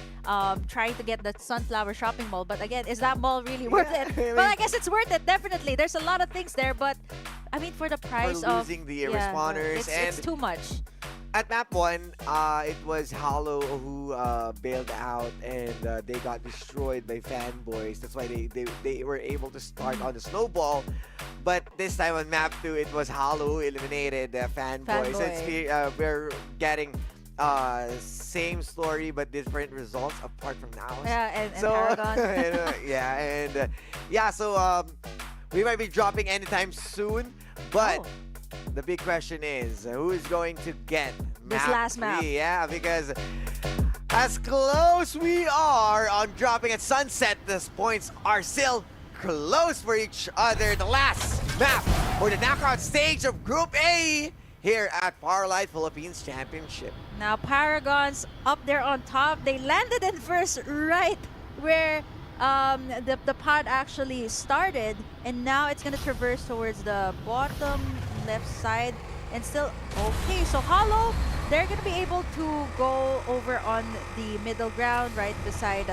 trying to get the Sunflower Shopping Mall. But again, is that mall really worth it? I mean- Well, I guess it's worth it, definitely. There's a lot of things there, but I mean, for the price For of losing the respawners, it's and too much. at map 1, it was Hollow who bailed out, and they got destroyed by Fanboys. That's why they were able to start on the snowball. But this time on map 2, it was Hollow who eliminated Fanboys. So we're getting same story but different results apart from now. Yeah, and So Paragon. so we might be dropping anytime soon, but Oh. the big question is, who is going to get This last map? 3? Yeah, because as close we are on dropping at sunset, these points are still close for each other. The last map for the knockout stage of Group A here at Farlight Philippines Championship. Now Paragon's up there on top. They landed in first right where the pod actually started, and now it's gonna traverse towards the bottom left side and still okay. So Hollow, they're gonna be able to go over on the middle ground right beside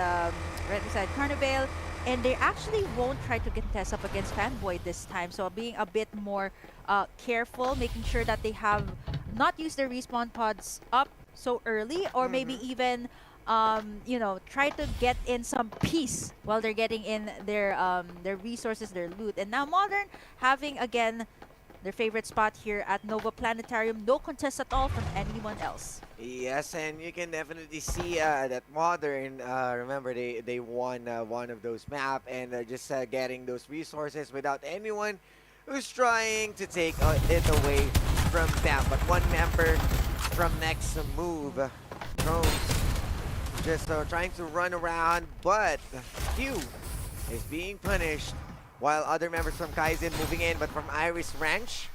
Carnival, and they actually won't try to contest up against Fanboy this time. So being a bit more careful, making sure that they have not used their respawn pods up so early, or maybe even try to get in some peace while they're getting in their resources, their loot. And now Modern having again their favorite spot here at Nova Planetarium. No contest at all from anyone else. Yes, and you can definitely see that Modern, remember they won one of those map, and just getting those resources without anyone who's trying to take it away from them. But one member from next move, Drones, just trying to run around, but Q is being punished, while other members from Kaizen moving in. But from Iris Ranch,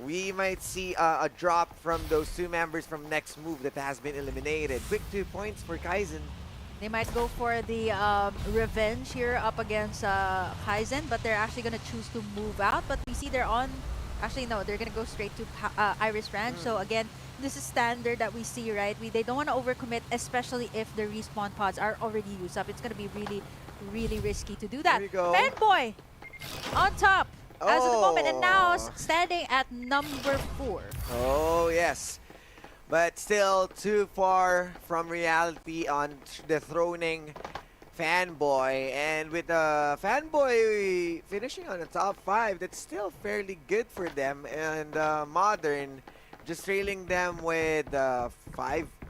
we might see a drop from those 2 members from next move that has been eliminated. Quick 2 points for Kaizen. They might go for the revenge here up against Kaizen, but they're actually going to choose to move out. But we see they're on... Actually, no, they're going to go straight to Iris Ranch. So again, this is standard that we see, right? They don't want to overcommit, especially if the respawn pods are already used up. It's going to be really, really risky to do that. Here we go. Fanboy on top as of the moment, and now standing at number 4. Oh, yes. But still too far from reality on dethroning Fanboy. And with Fanboy finishing on the top 5, that's still fairly good for them. And Modern just trailing them with 5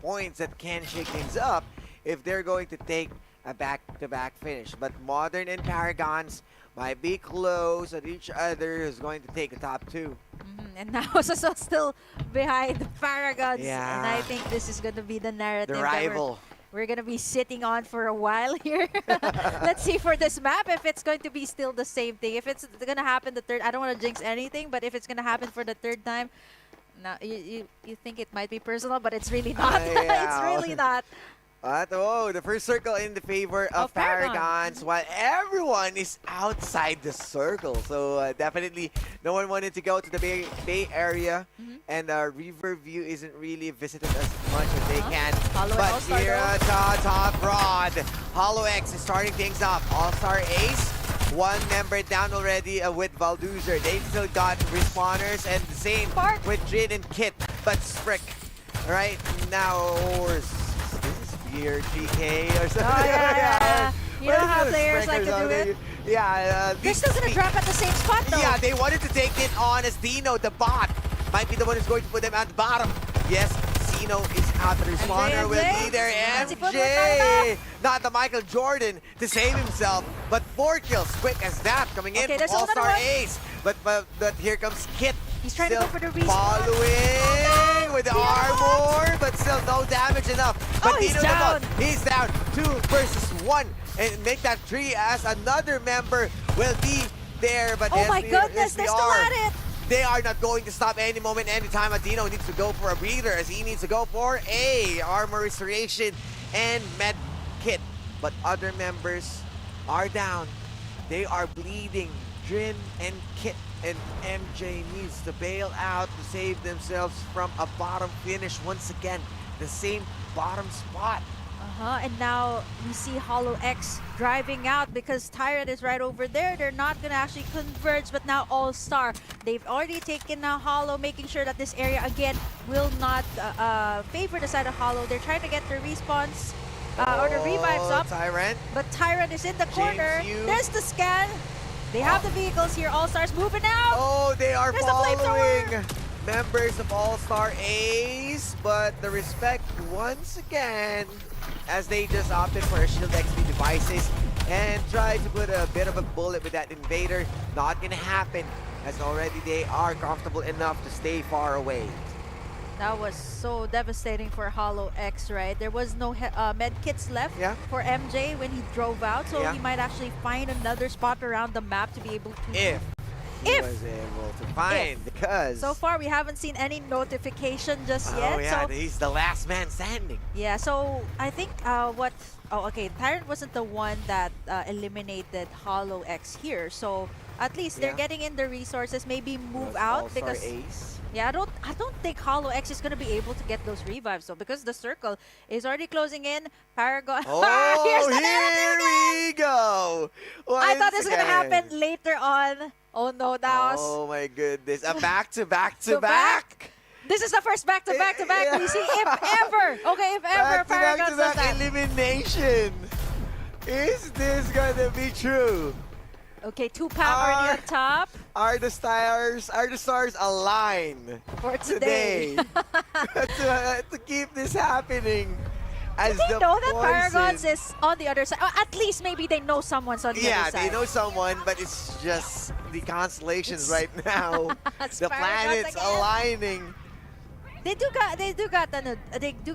points that can shake things up if they're going to take a back-to-back finish. But Modern and Paragons might be close at each other who's going to take the top 2. And now Soso still behind the Paragons. Yeah. And I think this is going to be the narrative The that rival. we're going to be sitting on for a while here. Let's see for this map if it's going to be still the same thing. If it's going to happen the third, I don't want to jinx anything, but if it's going to happen for the third time, no, you think it might be personal, but it's really not. It's really not. The first circle in the favor of Paragons, while everyone is outside the circle. So definitely no one wanted to go to the Bay Area, and Riverview isn't really visited as much as they can. But here at top broad, Hollow X is starting things up. All-Star Ace, one member down already with Valduzer. They still got respawners, and the same with Jin and Kit. But Sprick right now, here GK or something. You know how players like to do it? This doesn't drop at the same spot though. Yeah, they wanted to take it on as Dino, the bot. Might be the one who's going to put them at the bottom. Yes, Zeno is out. The respawner will be there. MJ! Not the Michael Jordan to save himself, but 4 kills quick as that coming in from All-Star Ace. But here comes Kit. He's trying to go for the respawn. Following with the armor, but still no damage enough. But he's down. He's down. 2 versus 1. And make that 3 as another member will be there. But oh my goodness, they're still at it. They are not going to stop any moment, anytime. Adino needs to go for a breather as he needs to go for a armor restoration and med kit. But other members are down. They are bleeding. Drin and Kit and MJ needs to bail out to save themselves from a bottom finish once again. The same bottom spot. And now we see Hollow X driving out because Tyrant is right over there. They're not going to actually converge, but now All-Star. They've already taken now Hollow, making sure that this area again will not favor the side of Hollow. They're trying to get their respawns or the revives up. Tyrant. But Tyrant is in the corner. There's the scan. They have the vehicles here. All-Star's moving out. Oh, they are There's following members of All-Star Ace, but the respect once again as they just opted for a Shield XP devices and tried to put a bit of a bullet with that invader. Not gonna happen as already they are comfortable enough to stay far away. That was so devastating for Hollow X, right? There was no med kits left for MJ when he drove out, so he might actually find another spot around the map to be able to... If he was able to find, because... So far, we haven't seen any notification just yet. Oh yeah, so, he's the last man standing. Yeah, so I think what... Oh, okay, Tyrant wasn't the one that eliminated Hollow X here, so at least they're getting in the resources, maybe move out because... Ace. Yeah, I don't think Hollow X is gonna be able to get those revives though, because the circle is already closing in. Paragon. Oh, here we go. I thought this was gonna happen later on. Oh no, that was. Oh my goodness! A back-to-back-to-back. This is the first back-to-back-to-back we see, if ever. Okay, if ever Paragon does that. Elimination. Is this gonna be true? Okay, 2 power already on top. Are the stars aligned for today? to keep this happening? As Did they know that Paragons is on the other side? Or at least maybe they know someone's on the other side. Yeah, they know someone, but it's just the constellations right now. The planets aligning. They do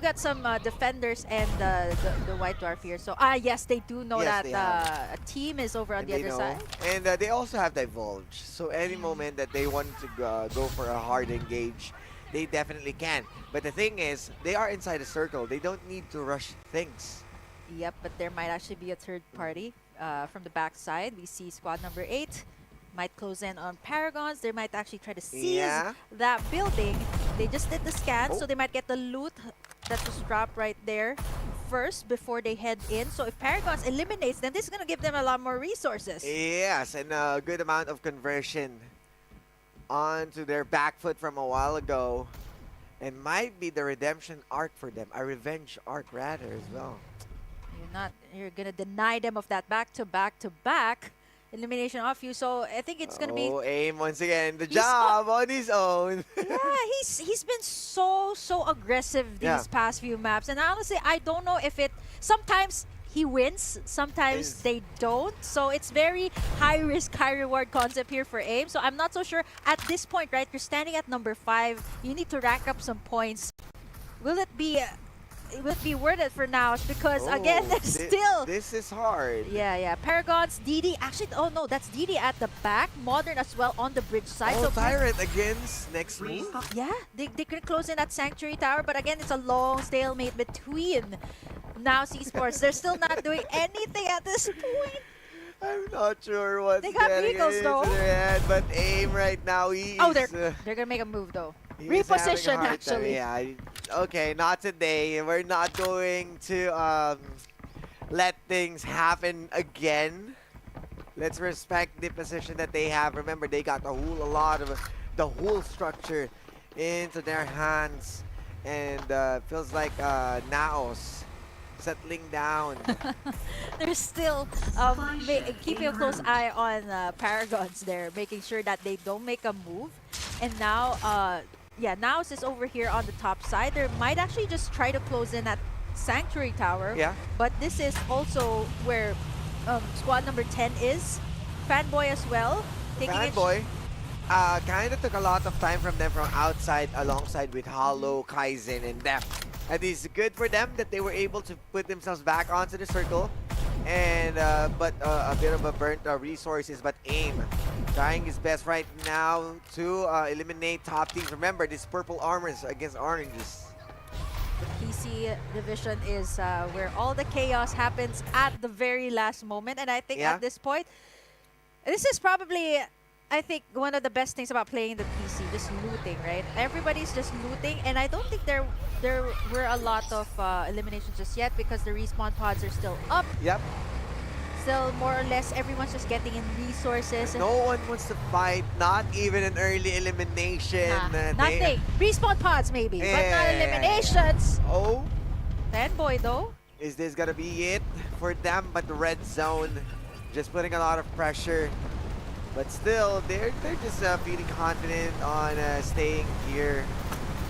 got some defenders and the White Dwarf here. So yes, they do know that a team is over on the other side. And they also have Divulge. So any moment that they want to go for a hard engage, they definitely can. But the thing is, they are inside a circle. They don't need to rush things. Yep, but there might actually be a third party from the backside. We see squad number 8 might close in on Paragons. They might actually try to seize that building. They just did the scan, so they might get the loot that was dropped right there first before they head in. So if Paragons eliminates them, this is going to give them a lot more resources. Yes, and a good amount of conversion onto their back foot from a while ago. And might be the redemption arc for them. A revenge arc rather as well. You're gonna deny them of that back-to-back-to-back elimination of you. So I think it's gonna be. Oh, aim once again. The He's job on his own. Yeah, he's been so aggressive these past few maps, and honestly, I don't know if it. Sometimes he wins, sometimes they don't. So it's very high risk, high reward concept here for AIM. So I'm not so sure at this point, right? You're standing at number 5. You need to rack up some points. Will it be worth it for now? Because again, there's still. This is hard. Yeah. Paragons, DD. Actually, oh no, that's DD at the back. Modern as well on the bridge side. Oh, so Tyrant against next move. yeah, they can close in that Sanctuary Tower, but again, it's a long stalemate between now Esports. They're still not doing anything at this point. I'm not sure what's They got getting vehicles, into though. their head, but AIM right now, They're gonna make a move though. he's having a Reposition hard time. actually. Yeah. Okay, not today. We're not going to let things happen again. Let's respect the position that they have. Remember, they got a whole structure into their hands, and feels like Naos settling down. They're still keeping a close eye on Paragons there, making sure that they don't make a move. And now, Naos is over here on the top side. They might actually just try to close in at Sanctuary Tower. Yeah. But this is also where squad number 10 is. Fanboy as well. Fanboy kind of took a lot of time from them from outside alongside with Hollow, Kaizen, and Def. And it's good for them that they were able to put themselves back onto the circle. And but a bit of a burnt resources, but AIM trying his best right now to eliminate top teams. Remember, this purple armors against oranges. The PC division is where all the chaos happens at the very last moment. And I think at this point, this is probably, I think, one of the best things about playing the PC, just looting, right? Everybody's just looting, and I don't think there were a lot of eliminations just yet because the respawn pods are still up. Yep. Still, more or less, everyone's just getting in resources. No one wants to fight, not even an early elimination. Nothing. Respawn pods maybe, but not eliminations. Oh. Fanboy though. Is this gonna be it for them? But the red zone just putting a lot of pressure. But still, they're just feeling confident on staying here.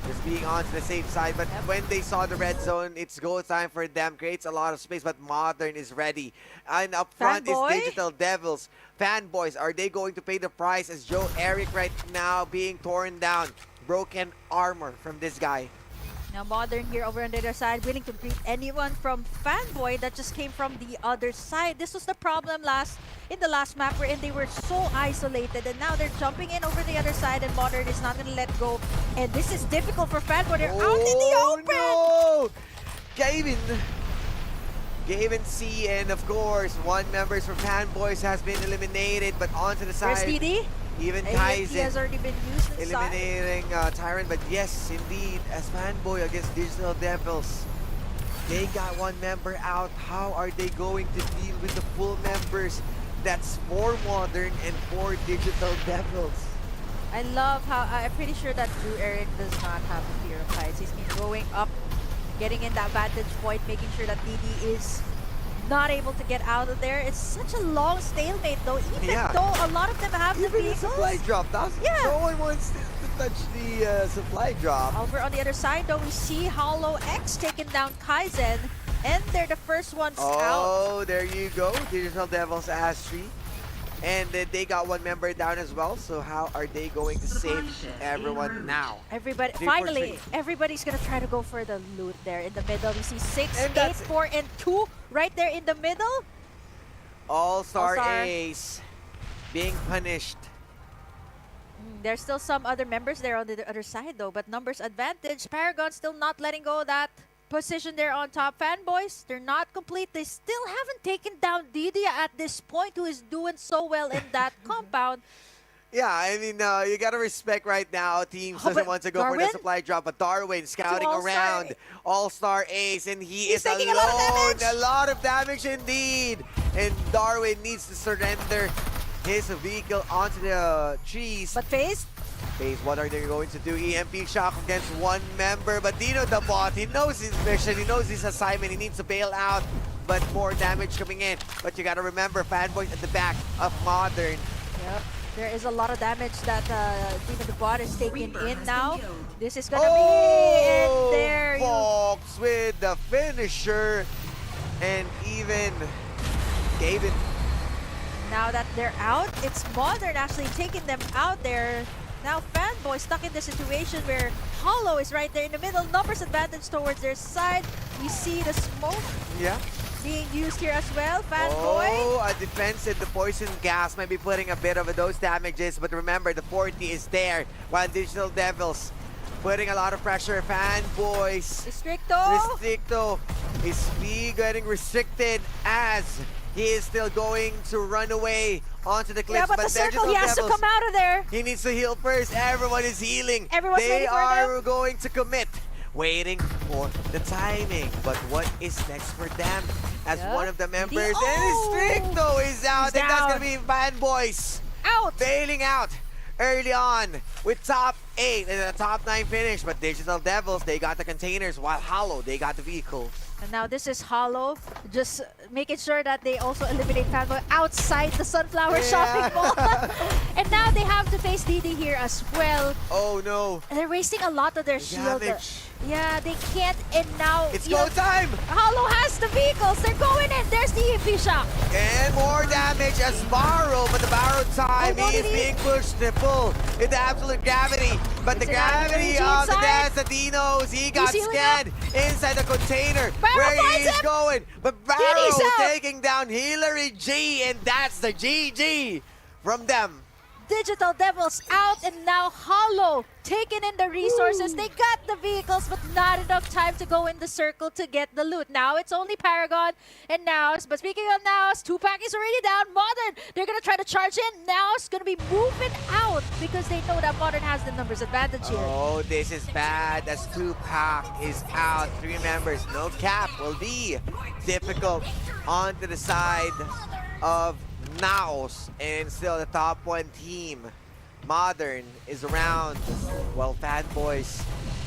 Just being on to the safe side. But when they saw the red zone, it's go time for them. Creates a lot of space, but Modern is ready. And up front Fanboy? is Digital Devils. Fanboys, are they going to pay the price as Joe Eric right now being torn down? Broken armor from this guy. Now Modern here over on the other side, willing to greet anyone from Fanboy that just came from the other side. This was the problem in the last map wherein they were so isolated, and now they're jumping in over the other side, and Modern is not going to let go. And this is difficult for Fanboy. They're out in the open! No! Gavin C, and of course, one member from Fanboys has been eliminated, but onto the side. Where's DD? Even He Kaizen has already been used inside. eliminating Tyrant, but yes, indeed, as Fanboy against Digital Devils, they got one member out. How are they going to deal with the full members? That's 4 Modern and 4 Digital Devils. I love how, I'm pretty sure that Drew Eric does not have fear of heights. He's been going up, getting in that vantage point, making sure that DD is not able to get out of there. It's such a long stalemate though, even though a lot of them have the vehicles. The supply drop. No one wants to touch the supply drop. Over on the other side though, we see Hollow X taking down Kaizen, and they're the first ones out. Oh, there you go. Digital Devils Astri. And they got one member down as well. So how are they going to save everyone now? Finally, everybody's gonna try to go for the loot there in the middle. We see 6, And 8, 4, and 2 right there in the middle. All-Star Ace being punished. There's still some other members there on the other side though, but numbers advantage. Paragon still not letting go of that position there on top. Fanboys, they're not complete. They still haven't taken down Didia at this point, who is doing so well in that compound. Yeah, I mean, you gotta respect right now. Teams doesn't want to go for the supply drop, but Darwin scouting around. All-Star Ace, and he's taking alone. A lot of damage indeed. And Darwin needs to surrender his vehicle onto the trees. But FaZe, what are they going to do? EMP shock against one member, but Dino the bot, he knows his mission, he knows his assignment, he needs to bail out but more damage coming in. But you gotta remember, Fanboys at the back of Modern. Yep. There is a lot of damage that even the bot is taking in now. This is gonna be and there you Fox with the finisher, and even Gavin. now that they're out, it's Modern actually taking them out there. Now Fanboy stuck in the situation where Hollow is right there in the middle. Numbers advantage towards their side. We see the smoke being used here as well. Fanboy. Oh, a defensive. The poison gas might be putting a bit of those damages, but remember the 40 is there. While Digital Devils putting a lot of pressure. Fanboys. Restricto. His speed getting restricted as he is still going to run away onto the cliffs. Yeah, but the circle, he has to come out of there. He needs to heal first. Everyone is healing. Everyone's they waiting for are going to commit. Waiting for the timing. But what is next for them? As one of the members, and Restricto is out. And that's going to be Fanboys. Out. Bailing out early on with top 8 and a top 9 finish. But Digital Devils, they got the containers, while Hollow, they got the vehicles. And now this is Hollow, just making sure that they also eliminate Fanboy outside the Sunflower shopping mall. And now they have to face DD here as well. Oh no. And they're wasting a lot of their shield. Damage. Yeah, they can't, and now It's go time! Hollow has the vehicles, they're going in. There's the EMP shock. And more damage as Barrow, but the Barrow time, he is being pushed to pull into absolute gravity. But the gravity of the Desatinos, he got scanned inside the container where he is going. But Barrow taking down Hillary G, and that's the GG from them. Digital Devils out, and now Hollow taking in the resources. They got the vehicles, but not enough time to go in the circle to get the loot. Now it's only Paragon and Naus. But speaking of Naus, Tupac is already down. Modern, they're going to try to charge in. Naus going to be moving out because they know that Modern has the numbers advantage here. Oh, this is bad as Tupac is out. 3 members, no cap will be difficult onto the side of Naus, and still the top 1 team. Modern is around. While Fanboys,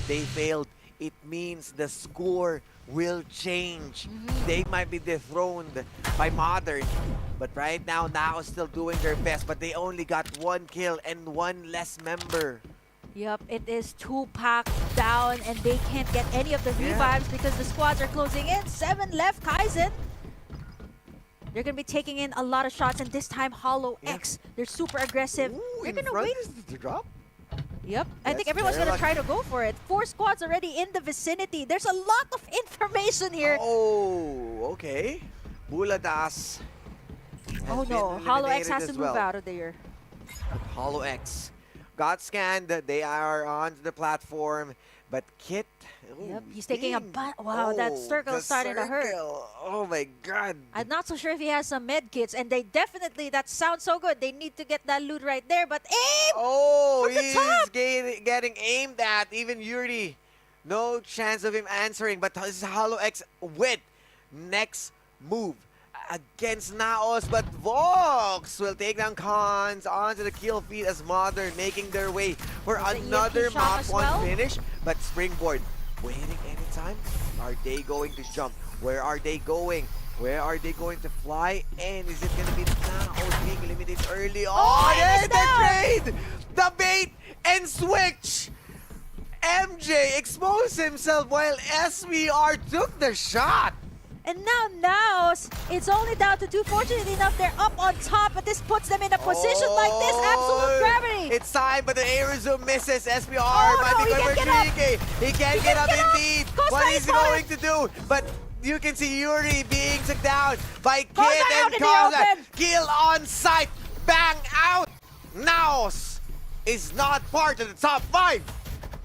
they failed. It means the score will change. They might be dethroned by Modern. But right now, Naus still doing their best, but they only got 1 kill and 1 less member. Yep, it is Tupac down, and they can't get any of the revives because the squads are closing in. 7 left, Kaizen. They're going to be taking in a lot of shots, and this time Hollow X, they're super aggressive. They're going to wait. The drop? Yep, I think everyone's going to try to go for it. 4 squads already in the vicinity. There's a lot of information here. Oh, okay. Buladas. Oh no, Hollow X has to move out of there. Hollow X got scanned. They are on the platform, but Kit. Yep, he's taking a butt. Wow, that circle is starting to hurt. Oh my god. I'm not so sure if he has some med kits, and they definitely, that sounds so good. They need to get that loot right there, but aim! Oh, from the top! He's getting aimed at. Even Yuri, no chance of him answering, but this is Hollow X with next move against Naos, but Vox will take down Cons onto the kill feed as Modern making their way for another map 1 finish, but Springboard waiting anytime. Are they going to jump? Where are they going? Where are they going to fly? And is it going to be Naos being eliminated early on? And the trade! The bait and switch! MJ exposed himself while SVR took the shot! And now Naos, it's only down to 2. Fortunately enough, they're up on top, but this puts them in a position like this. Absolute gravity. It's time, but the air zoom misses. SPR no, he can't get up. He can't get up indeed. What is he going to do? But you can see Yuri being took down by Kid and Cosmo. Kill on sight. Bang out. Naos is not part of the top 5.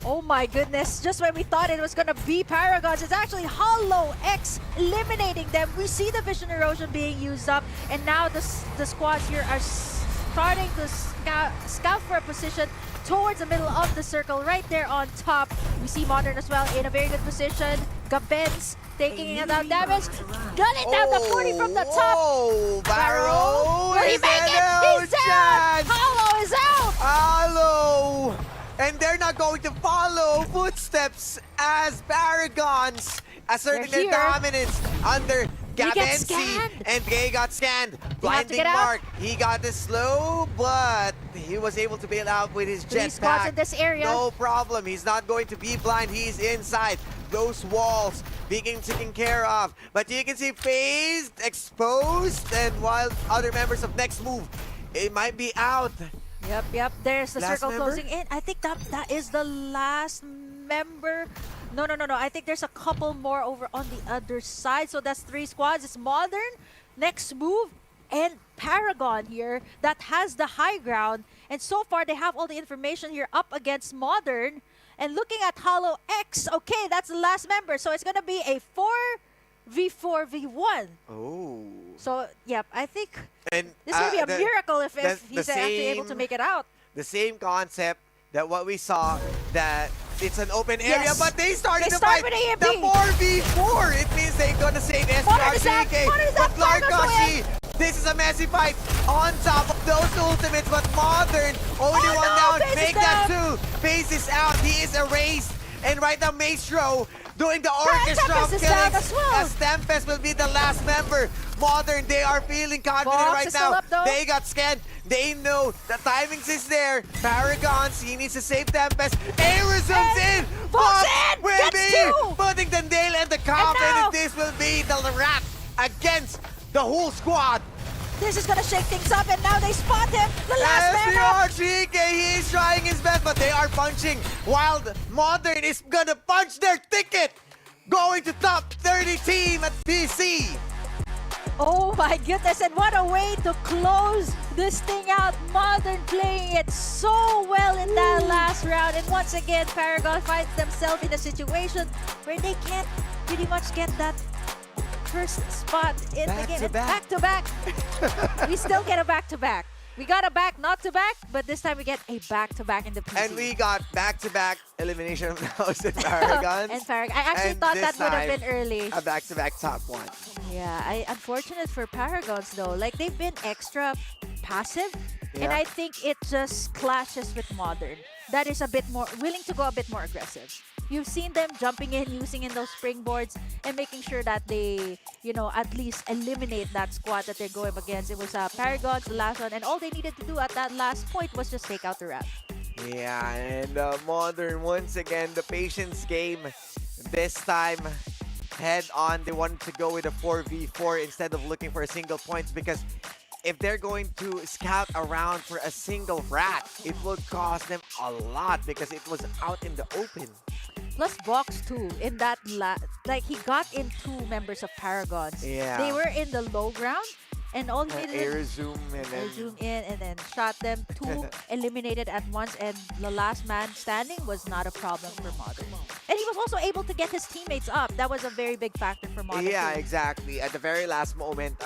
Oh my goodness, just when we thought it was gonna be Paragons, it's actually Hollow X eliminating them. We see the vision erosion being used up, and now the squads here are starting to scout for a position towards the middle of the circle, right there on top. We see Modern as well in a very good position. Gabens taking down damage. Gun it down the 40 from the top. Oh, Barrow! Will he make it? He's down! Hollow is out! Hollow! And they're not going to follow footsteps as Paragons asserting their dominance under get Gabensi scanned. and Gay got scanned. have to Blinding get out. Mark, he got the slow, but he was able to bail out with his 3 squads in jetpack. this area. No problem. He's not going to be blind. He's inside those walls being taken care of. But you can see phased, exposed, and while other members of Next Move, it might be out. Yep. There's the Last circle member? closing in. I think that is the last member. No. I think there's a couple more over on the other side. So that's 3 squads. It's Modern, Next Move, and Paragon here that has the high ground. And so far, they have all the information here up against Modern. And looking at Hollow X, okay, that's the last member. So it's going to be a 4v4v1. Oh. So, yep, I think And this will be a miracle if the he's actually able to make it out. The same concept that what we saw, that it's an open area, Yes. but they started They to start fight with the AMP. 4v4. It means they're gonna save What is that? SRJK. What is But that? Fargo's Larkashi, this is a messy fight on top of those ultimates, but Modern only Oh, one no, down. Phase is Make that down. 2. Phase is out. He is erased. And right now, Maestro doing the orchestra of Tempest is down killings as well. as Tempest will be the last member. Modern, they are feeling confident Box right is still now. up, though. They got scanned. They know the timings is there. Paragons, he needs to save Tempest. Aero zooms in. Box in! Will Gets be 2! putting the nail in the coffin. now- And this will be the wrap against the whole squad. This is gonna shake things up, and now they spot him. The last man up. SRJK, he is trying his best, but they are punching. While Modern is gonna punch their ticket. Going to top 30 team at PC. Oh my goodness, and what a way to close this thing out. Modern playing it so well in that last round. And once again, Paragon finds themselves in a situation where they can't pretty much get that first spot in the game. Back to Back to back. We still get a back to back. We got a back, not to back, but this time we get a back to back in the PC. And we got back-to-back elimination of Thousand Paragons. And Paragon. I actually And thought this that would have time, been early. A back-to-back top 1. Yeah, unfortunate for Paragons though. Like, they've been extra passive, and Yeah. I think it just clashes with Modern. That is a bit more willing to go a bit more aggressive. You've seen them jumping in, using in those springboards, and making sure that they, at least eliminate that squad that they're going against. It was Paragons, the last one, and all they needed to do at that last point was just take out the rat. Yeah, and Modern, once again, the patience game. This time, head on, they wanted to go with a 4v4 instead of looking for a single point, because if they're going to scout around for a single rat, it will cost them a lot because it was out in the open. Plus Box too, in that he got in 2 members of Paragons. Yeah. They were in the low ground, and all he needed Air zoom and They then zoom in and then shot them. 2 eliminated at once, and the last man standing was not a problem for Modern. And he was also able to get his teammates up. That was a very big factor for Modern. yeah, too. exactly. At the very last moment,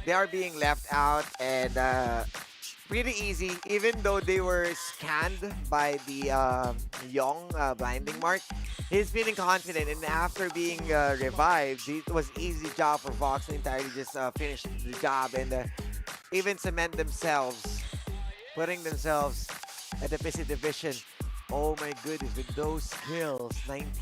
they are being left out, and pretty easy, even though they were scanned by the young Blinding Mark. He's feeling confident, and after being revived, it was easy job for Vox to entirely just finish the job and even cement themselves, putting themselves at the PC division. Oh my goodness, with those kills, 19.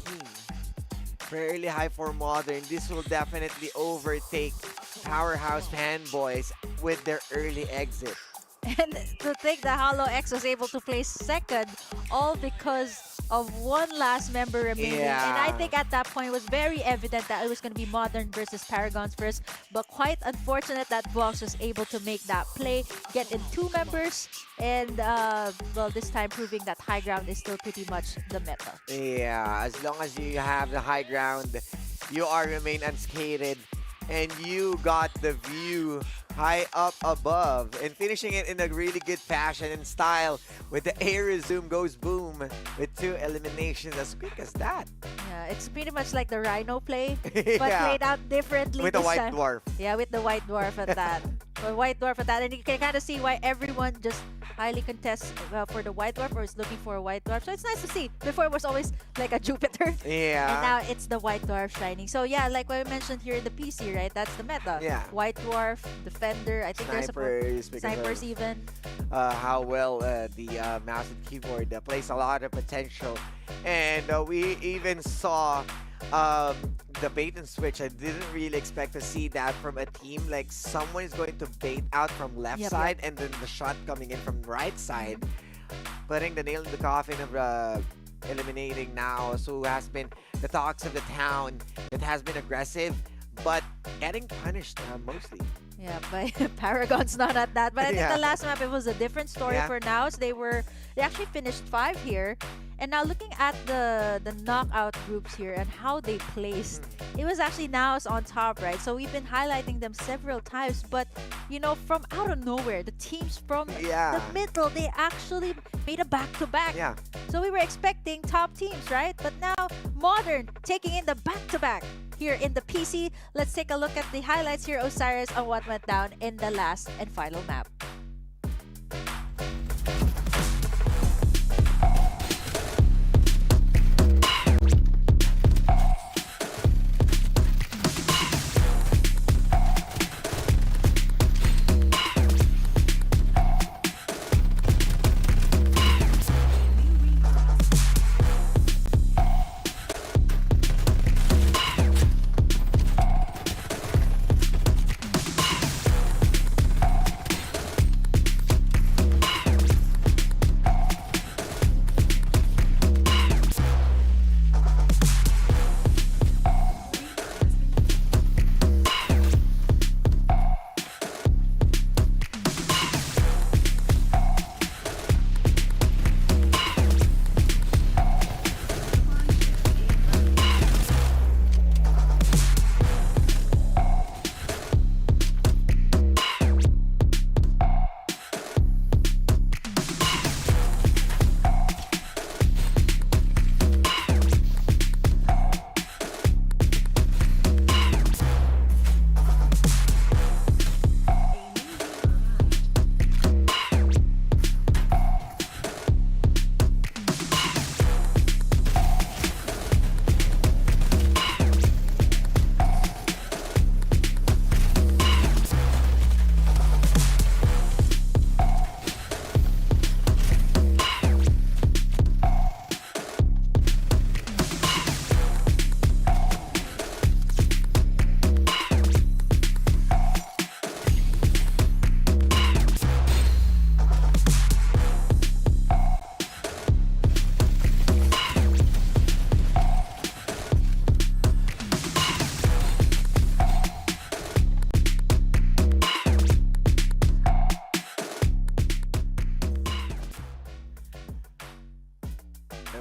Fairly high for Modern. This will definitely overtake Powerhouse Fanboys with their early exit. And to think that Hollow X was able to place second, all because of one last member remaining. Yeah. And I think at that point it was very evident that it was going to be Modern versus Paragons first. But quite unfortunate that Vox was able to make that play, get in 2 members, and well, this time proving that high ground is still pretty much the meta. Yeah, as long as you have the high ground, you remain unscathed, and you got the view high up above, and finishing it in a really good fashion and style with the air zoom goes boom with 2 eliminations as quick as that. Yeah, it's pretty much like the Rhino play, but Yeah. played out differently With the this White time. Dwarf. Yeah, with the White Dwarf at that. The White Dwarf at that, and you can kind of see why everyone just highly contests for the White Dwarf or is looking for a White Dwarf. So it's nice to see. Before it was always like a Jupiter. Yeah. And now it's the White Dwarf shining. So yeah, like what I mentioned here in the PC, right? That's the meta. Yeah. White Dwarf, Defender. I think Snipers, there's because snipers of, even. how well the mouse and keyboard plays a lot of potential. And we even saw the bait and switch. I didn't really expect to see that from a team. Like someone is going to bait out from left Yep. side and then the shot coming in from right side, putting the nail in the coffin of eliminating Naos, who has been the talks of the town, that has been aggressive, but getting punished mostly. Yeah, but Paragon's not at that. But I think Yeah. the last map, it was a different story Yeah. for Naos. They actually finished 5 here. And now looking at the knockout groups here and how they placed, it was actually Naos on top, right? So we've been highlighting them several times. But, you know, from out of nowhere, the teams from Yeah. the middle, they actually made a back-to-back. Yeah. So we were expecting top teams, right? But now Modern taking in the back-to-back here in the PC. Let's take a look at the highlights here, Osiris, on what went down in the last and final map.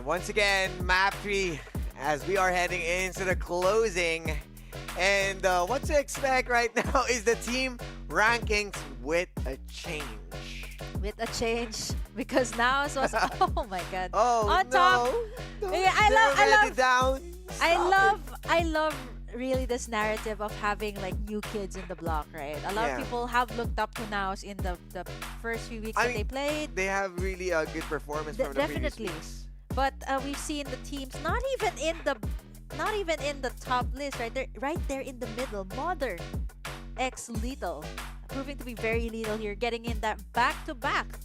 Once again, map 3 as we are heading into the closing. And what to expect right now is the team rankings with a change. With a change, because Naos was oh my god, Oh on no! top. Don't- Yeah, they're already down. I love really this narrative of having like new kids in the block, right? A lot Yeah. of people have looked up to Naos in the first few weeks I that they mean, played. They have really a good performance from the previous Definitely. weeks. But we've seen the teams not even in the top list, right? They're right there in the middle. Modern, ex Lethal, proving to be very lethal here, getting in that back-to-back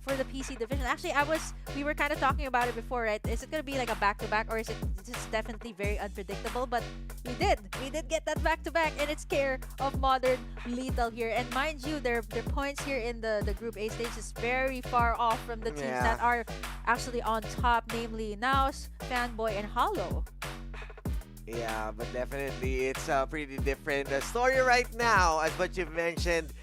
for the PC division. Actually, we were kind of talking about it before, right? Is it gonna be like a back-to-back, or is it just definitely very unpredictable? But we did get that back-to-back, and it's care of Modern Lethal here. And mind you, their points here in the Group A stage is very far off from the teams that are actually on top, namely Naos, Fanboy, and Hollow. Yeah, but definitely it's a pretty different story right now. As what you've mentioned,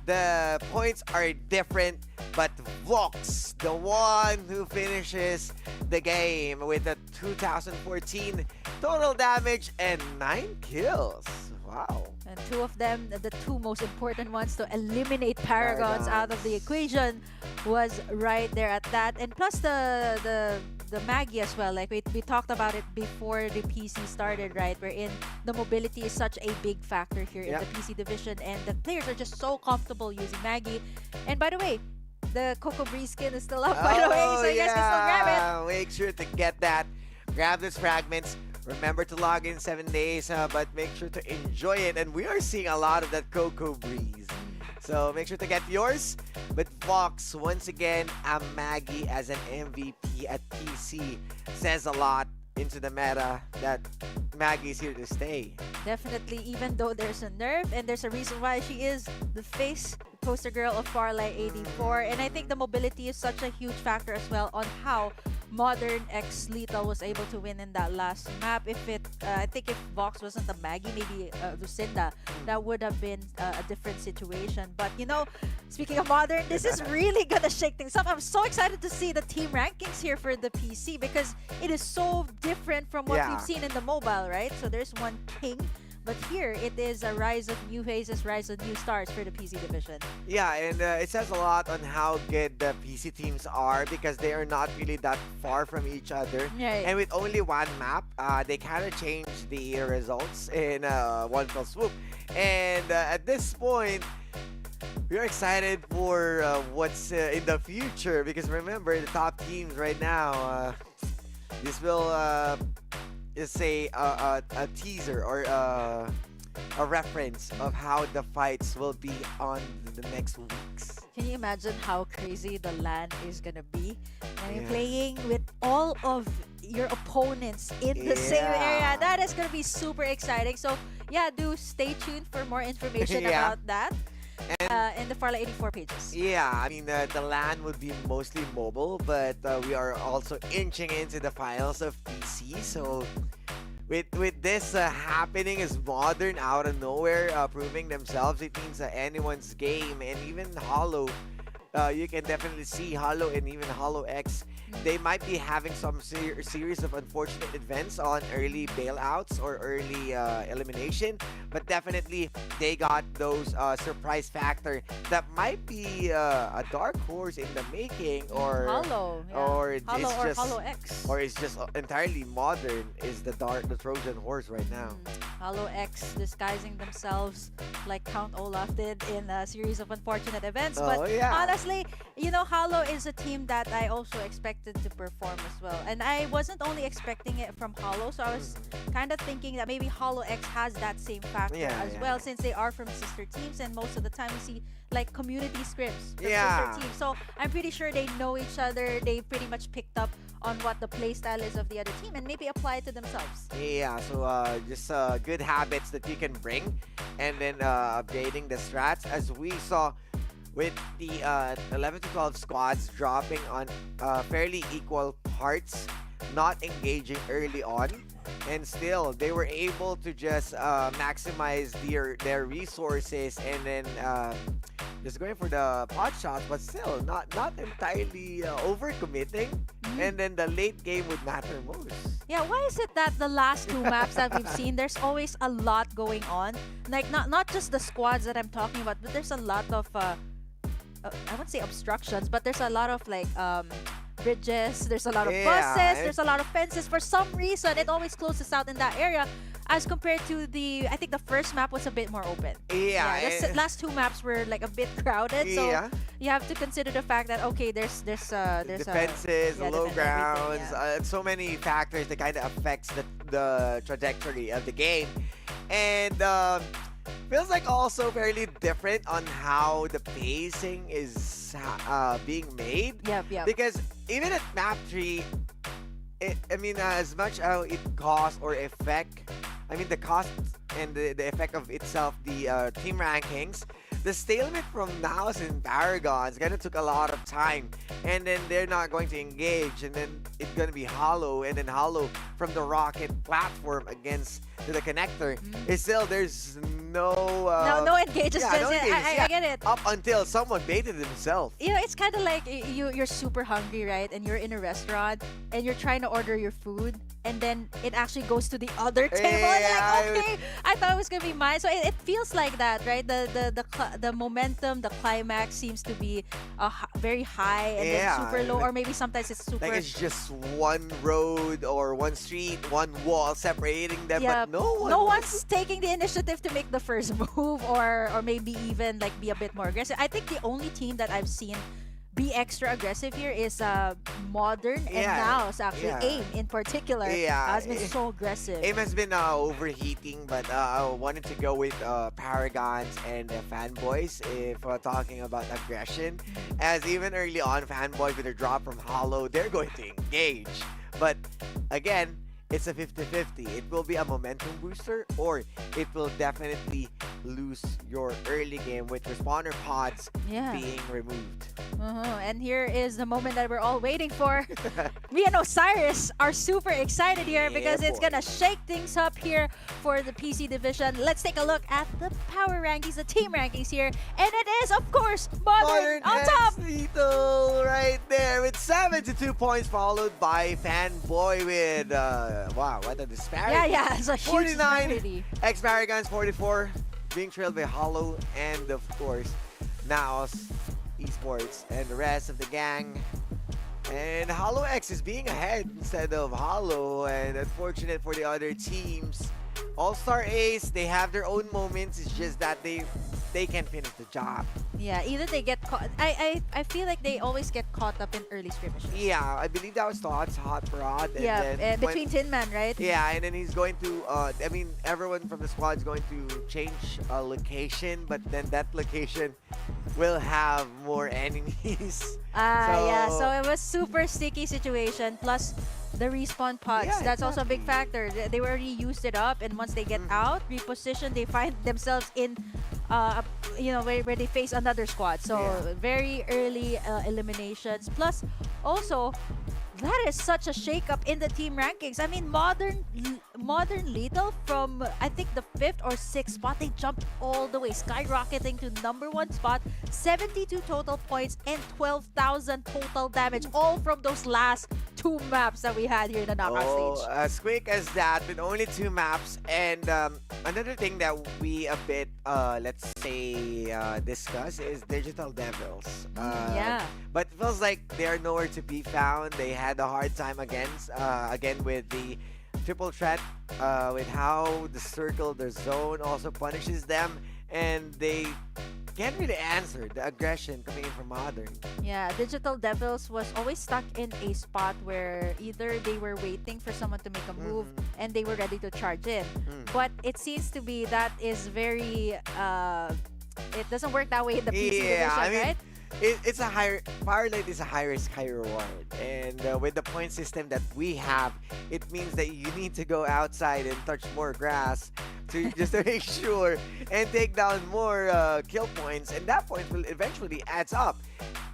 the points are different, but Vox, the one who finishes the game with a 2014 total damage and 9 kills. Wow. And two of them, the two most important ones to eliminate Paragons out of the equation, was right there at that. And plus the Maggie as well. Like we talked about it before the PC started, right? Wherein the mobility is such a big factor here in the PC division, and the players are just so comfortable using Maggie. And by the way, the Coco Breeze skin is still up, by the way, so you guys can still grab it. Make sure to get that. Grab those fragments. Remember to log in 7 days, but make sure to enjoy it. And we are seeing a lot of that Coco Breeze. So make sure to get yours. But Fox, once again, a Maggie as an MVP at PC says a lot into the meta that Maggie's here to stay. Definitely, even though there's a nerf and there's a reason why she is the face poster girl of Farlight 84. And I think the mobility is such a huge factor as well on how Modern X Lethal was able to win in that last map. I think if Vox wasn't the Maggie, maybe Lucinda, that would have been a different situation. But you know, speaking of Modern, this is really gonna shake things up. I'm so excited to see the team rankings here for the PC because it is so different from what we've seen in the mobile, right? So there's one king. But here, it is a rise of new faces, rise of new stars for the PC division. Yeah, and it says a lot on how good the PC teams are because they are not really that far from each other. Right. And with only one map, they kind of change the results in one fell swoop. And at this point, we are excited for what's in the future because remember, the top teams right now, this will... is a teaser or a reference of how the fights will be on the next weeks. Can you imagine how crazy the LAN is gonna be? I mean, playing with all of your opponents in the same area. That is gonna be super exciting. So yeah, do stay tuned for more information about that. In the Farlight 84 pages. Yeah, I mean, the LAN would be mostly mobile, but we are also inching into the finals of PC. So with this happening is Modern out of nowhere proving themselves. It means anyone's game, and even Hollow, you can definitely see Hollow and even Hollow X. They might be having some series of unfortunate events on early bailouts or early elimination, but definitely they got those surprise factor that might be a dark horse in the making, or Hollow, or it's Hollow or just Hollow X, or it's just entirely Modern is the Trojan horse right now. Hollow X disguising themselves like Count Olaf did in a series of unfortunate events. But honestly, you know, Hollow is a team that I also expected to perform as well. And I wasn't only expecting it from Hollow, so I was kind of thinking that maybe Hollow X has that same factor as well, since they are from sister teams, and most of the time we see like community scripts from sister teams. So I'm pretty sure they know each other. They pretty much picked up on what the playstyle is of the other team and maybe apply it to themselves. Yeah, so just good habits that you can bring, and then updating the strats as we saw with the 11 to 12 squads dropping on fairly equal parts, not engaging early on, and still they were able to just maximize their resources, and then just going for the pot shot, but still not entirely overcommitting. And then the late game would matter most. Yeah, why is it that the last two maps that we've seen, there's always a lot going on? Like not just the squads that I'm talking about, but there's a lot of I wouldn't say obstructions, but there's a lot of like bridges, there's a lot of buses, there's a lot of fences. For some reason, it always closes out in that area, as compared to I think the first map was a bit more open. The last two maps were like a bit crowded, so you have to consider the fact that okay, there's defenses, low grounds, so many factors that kind of affects the trajectory of the game, and feels like also fairly different on how the pacing is being made. Because even at map 3, I mean, as much as it costs or affect, I mean, the cost and the effect of itself, the team rankings, the stalemate from Naos and Paragons kind of took a lot of time, and then they're not going to engage, and then it's going to be Hollow, and then Hollow from the Rocket platform against the connector. It's still, there's no engages. I get it. Up until someone baited himself. You know, it's kind of like you're super hungry, right? And you're in a restaurant and you're trying to order your food, and then it actually goes to the other table. And you're like, okay, I thought it was gonna be mine. So it feels like that, right? The momentum, the climax seems to be very high and then super low, or maybe sometimes it's super. Like it's just one road or one street, one wall separating them, but no one's taking the initiative to make the first move, or maybe even like be a bit more aggressive. I think the only team that I've seen be extra aggressive here is Modern and Naos, actually. AIM in particular has been so aggressive. AIM has been overheating, but I wanted to go with Paragons and Fanboys if talking about aggression, as even early on, Fanboys with a drop from Hollow, they're going to engage. But again, it's a 50-50. It will be a momentum booster, or it will definitely lose your early game with responder pods Yeah. being removed. And here is the moment that we're all waiting for. Me and Osiris are super excited here because Yeah, it's boy. gonna shake things up here for the PC division. Let's take a look at the power rankings, the team rankings here, and it is, of course, Modern on top. Lethal right there with 72 points, followed by Fanboy with wow, what a disparity. Yeah, it's a huge 49, disparity. X-Paragons 44, being trailed by Hollow, and of course, Naos, Esports, and the rest of the gang. And Hollow X is being ahead instead of Hollow, and unfortunate for the other teams. All-Star Ace, they have their own moments, it's just that they can finish the job. Yeah, either they get caught. I feel like they always get caught up in early skirmishes. Yeah, I believe that was Todd's hot rod. And Yeah, then when- between Tin Man, right? Yeah, and then he's going to, I mean, everyone from the squad is going to change location, but then that location will have more enemies. Yeah, so it was super sticky situation. Plus, the respawn pods. Yeah, That's also a big exactly. factor. They already used it up, and once they get out, reposition, they find themselves in, where they face another squad. So Yeah. very early eliminations. Plus, also, that is such a shakeup in the team rankings. I mean, Modern Lethal from, I think, the 5th or 6th spot, they jumped all the way, skyrocketing to #1 spot. 72 total points and 12,000 total damage, all from those last 2 maps that we had here in the knockout stage. As quick as that, with only 2 maps. And another thing that we a bit, let's say, discuss is Digital Devils. Yeah. But it feels like they are nowhere to be found. They had a hard time again with the triple threat, with how the circle, the zone also punishes them, and they can't really answer the aggression coming in from Modern. Yeah, Digital Devils was always stuck in a spot where either they were waiting for someone to make a move and they were ready to charge in. But it seems to be that is very, it doesn't work that way in the PC division, I mean, right? it's a higher Farlight is a high risk, high reward, and with the point system that we have, it means that you need to go outside and touch more grass to just to make sure and take down more kill points, and that point will eventually adds up,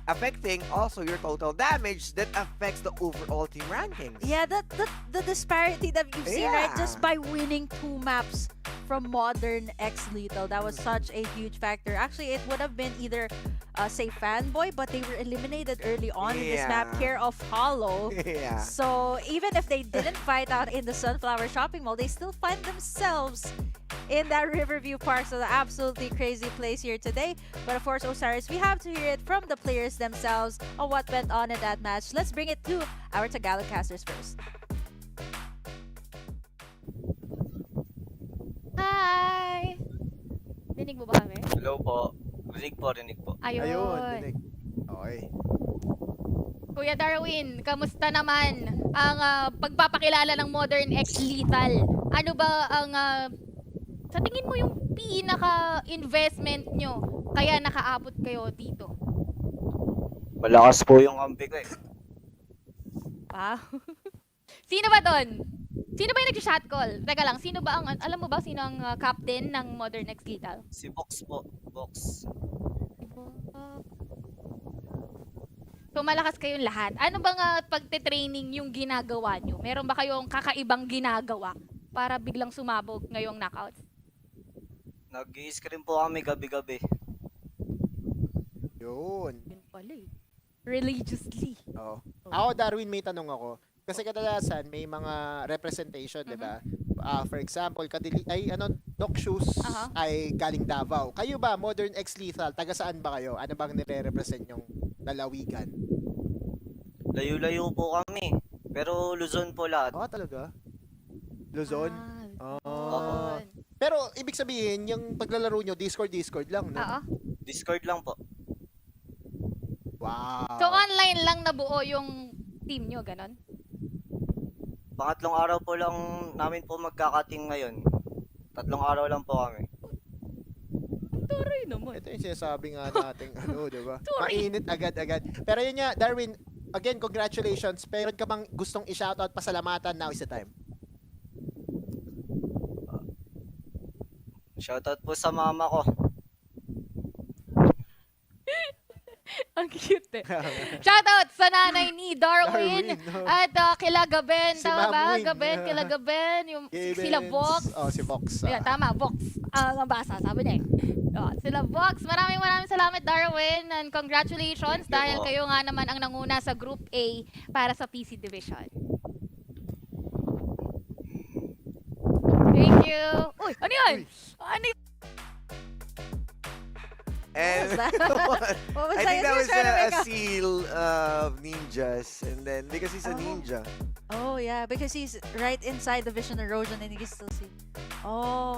affecting also your total damage that affects the overall team rankings. Yeah, the disparity that you've seen, right? Yeah. Just by winning 2 maps from Modern X Lethal, that was such a huge factor. Actually, it would have been either, say, Fanboy, but they were eliminated early on in this map Yeah. here of Hollow. Yeah. So even if they didn't fight out in the Sunflower Shopping Mall, they still find themselves in that Riverview Park. So the absolutely crazy place here today. But of course, Osiris, we have to hear it from the players themselves on what went on in that match. Let's bring it to our Tagalog casters first. Hi! Dinig mo ba kami? Hello po. Rinig po, rinig po. Ayun. dinig. Okay. Kuya Darwin, kamusta naman ang pagpapakilala ng Modern X Lethal? Ano ba ang, sa tingin mo yung pinaka-investment nyo kaya nakaabot kayo dito? Malakas po yung kampi ko eh. Wow. Sino ba doon? Sino ba yung nag-shot call? Teka lang, sino ba ang, alam mo ba sino ang captain ng Modern X Lethal? Si Box po. Box. So malakas kayong lahat. Ano bang pagte-training yung ginagawa nyo? Meron ba kayong kakaibang ginagawa para biglang sumabog ngayong knockouts? Nag-i-screen po kami gabi-gabi. Yun. Yun pala eh. Religiously. Oo. Ako, Darwin, may tanong ako. Kasi kadalasan may mga representation, di ba? For example, Doc Shoes ay galing Davao. Kayo ba, Modern X Lethal, taga saan ba kayo? Ano bang nire-represent yung lalawigan? Layo-layo po kami. Pero Luzon po lahat. Talaga? Luzon? Luzon. Pero ibig sabihin, yung paglalaro nyo, Discord lang, no? Oo. Discord lang po. Wow. So online lang nabuo yung team nyo, ganon? Pangatlong araw po lang namin po magkakating ngayon. 3 araw lang po kami. Taray naman. Ito yung sinasabi nga natin, di ba? Sorry. Mainit agad-agad. Pero yun nga, Darwin, again, congratulations. Meron ka bang gustong i-shoutout, pasalamatan? Now is the time. Shoutout po sa mama ko. Ang cute eh. Shoutout sa nanay ni Darwin. Darwin, no? At kila Gaben. Si Tama Ma'am ba? Wing. Gaben, kila Gaben. Yung, sila Gavens. Vox. Oh, si Vox. Yeah, tama, Vox. Ang basa, sabi niya eh. Sila Vox. Maraming salamat, Darwin. And congratulations dahil kayo nga naman ang nanguna sa Group A para sa PC Division. Thank you. Uy, ano yun? Ano yun? And was that? What was I that? think that He was was trying to a make a- seal of ninjas, and then because he's a Oh. ninja. Oh yeah, because he's right inside the vision erosion and he can still see. Oh.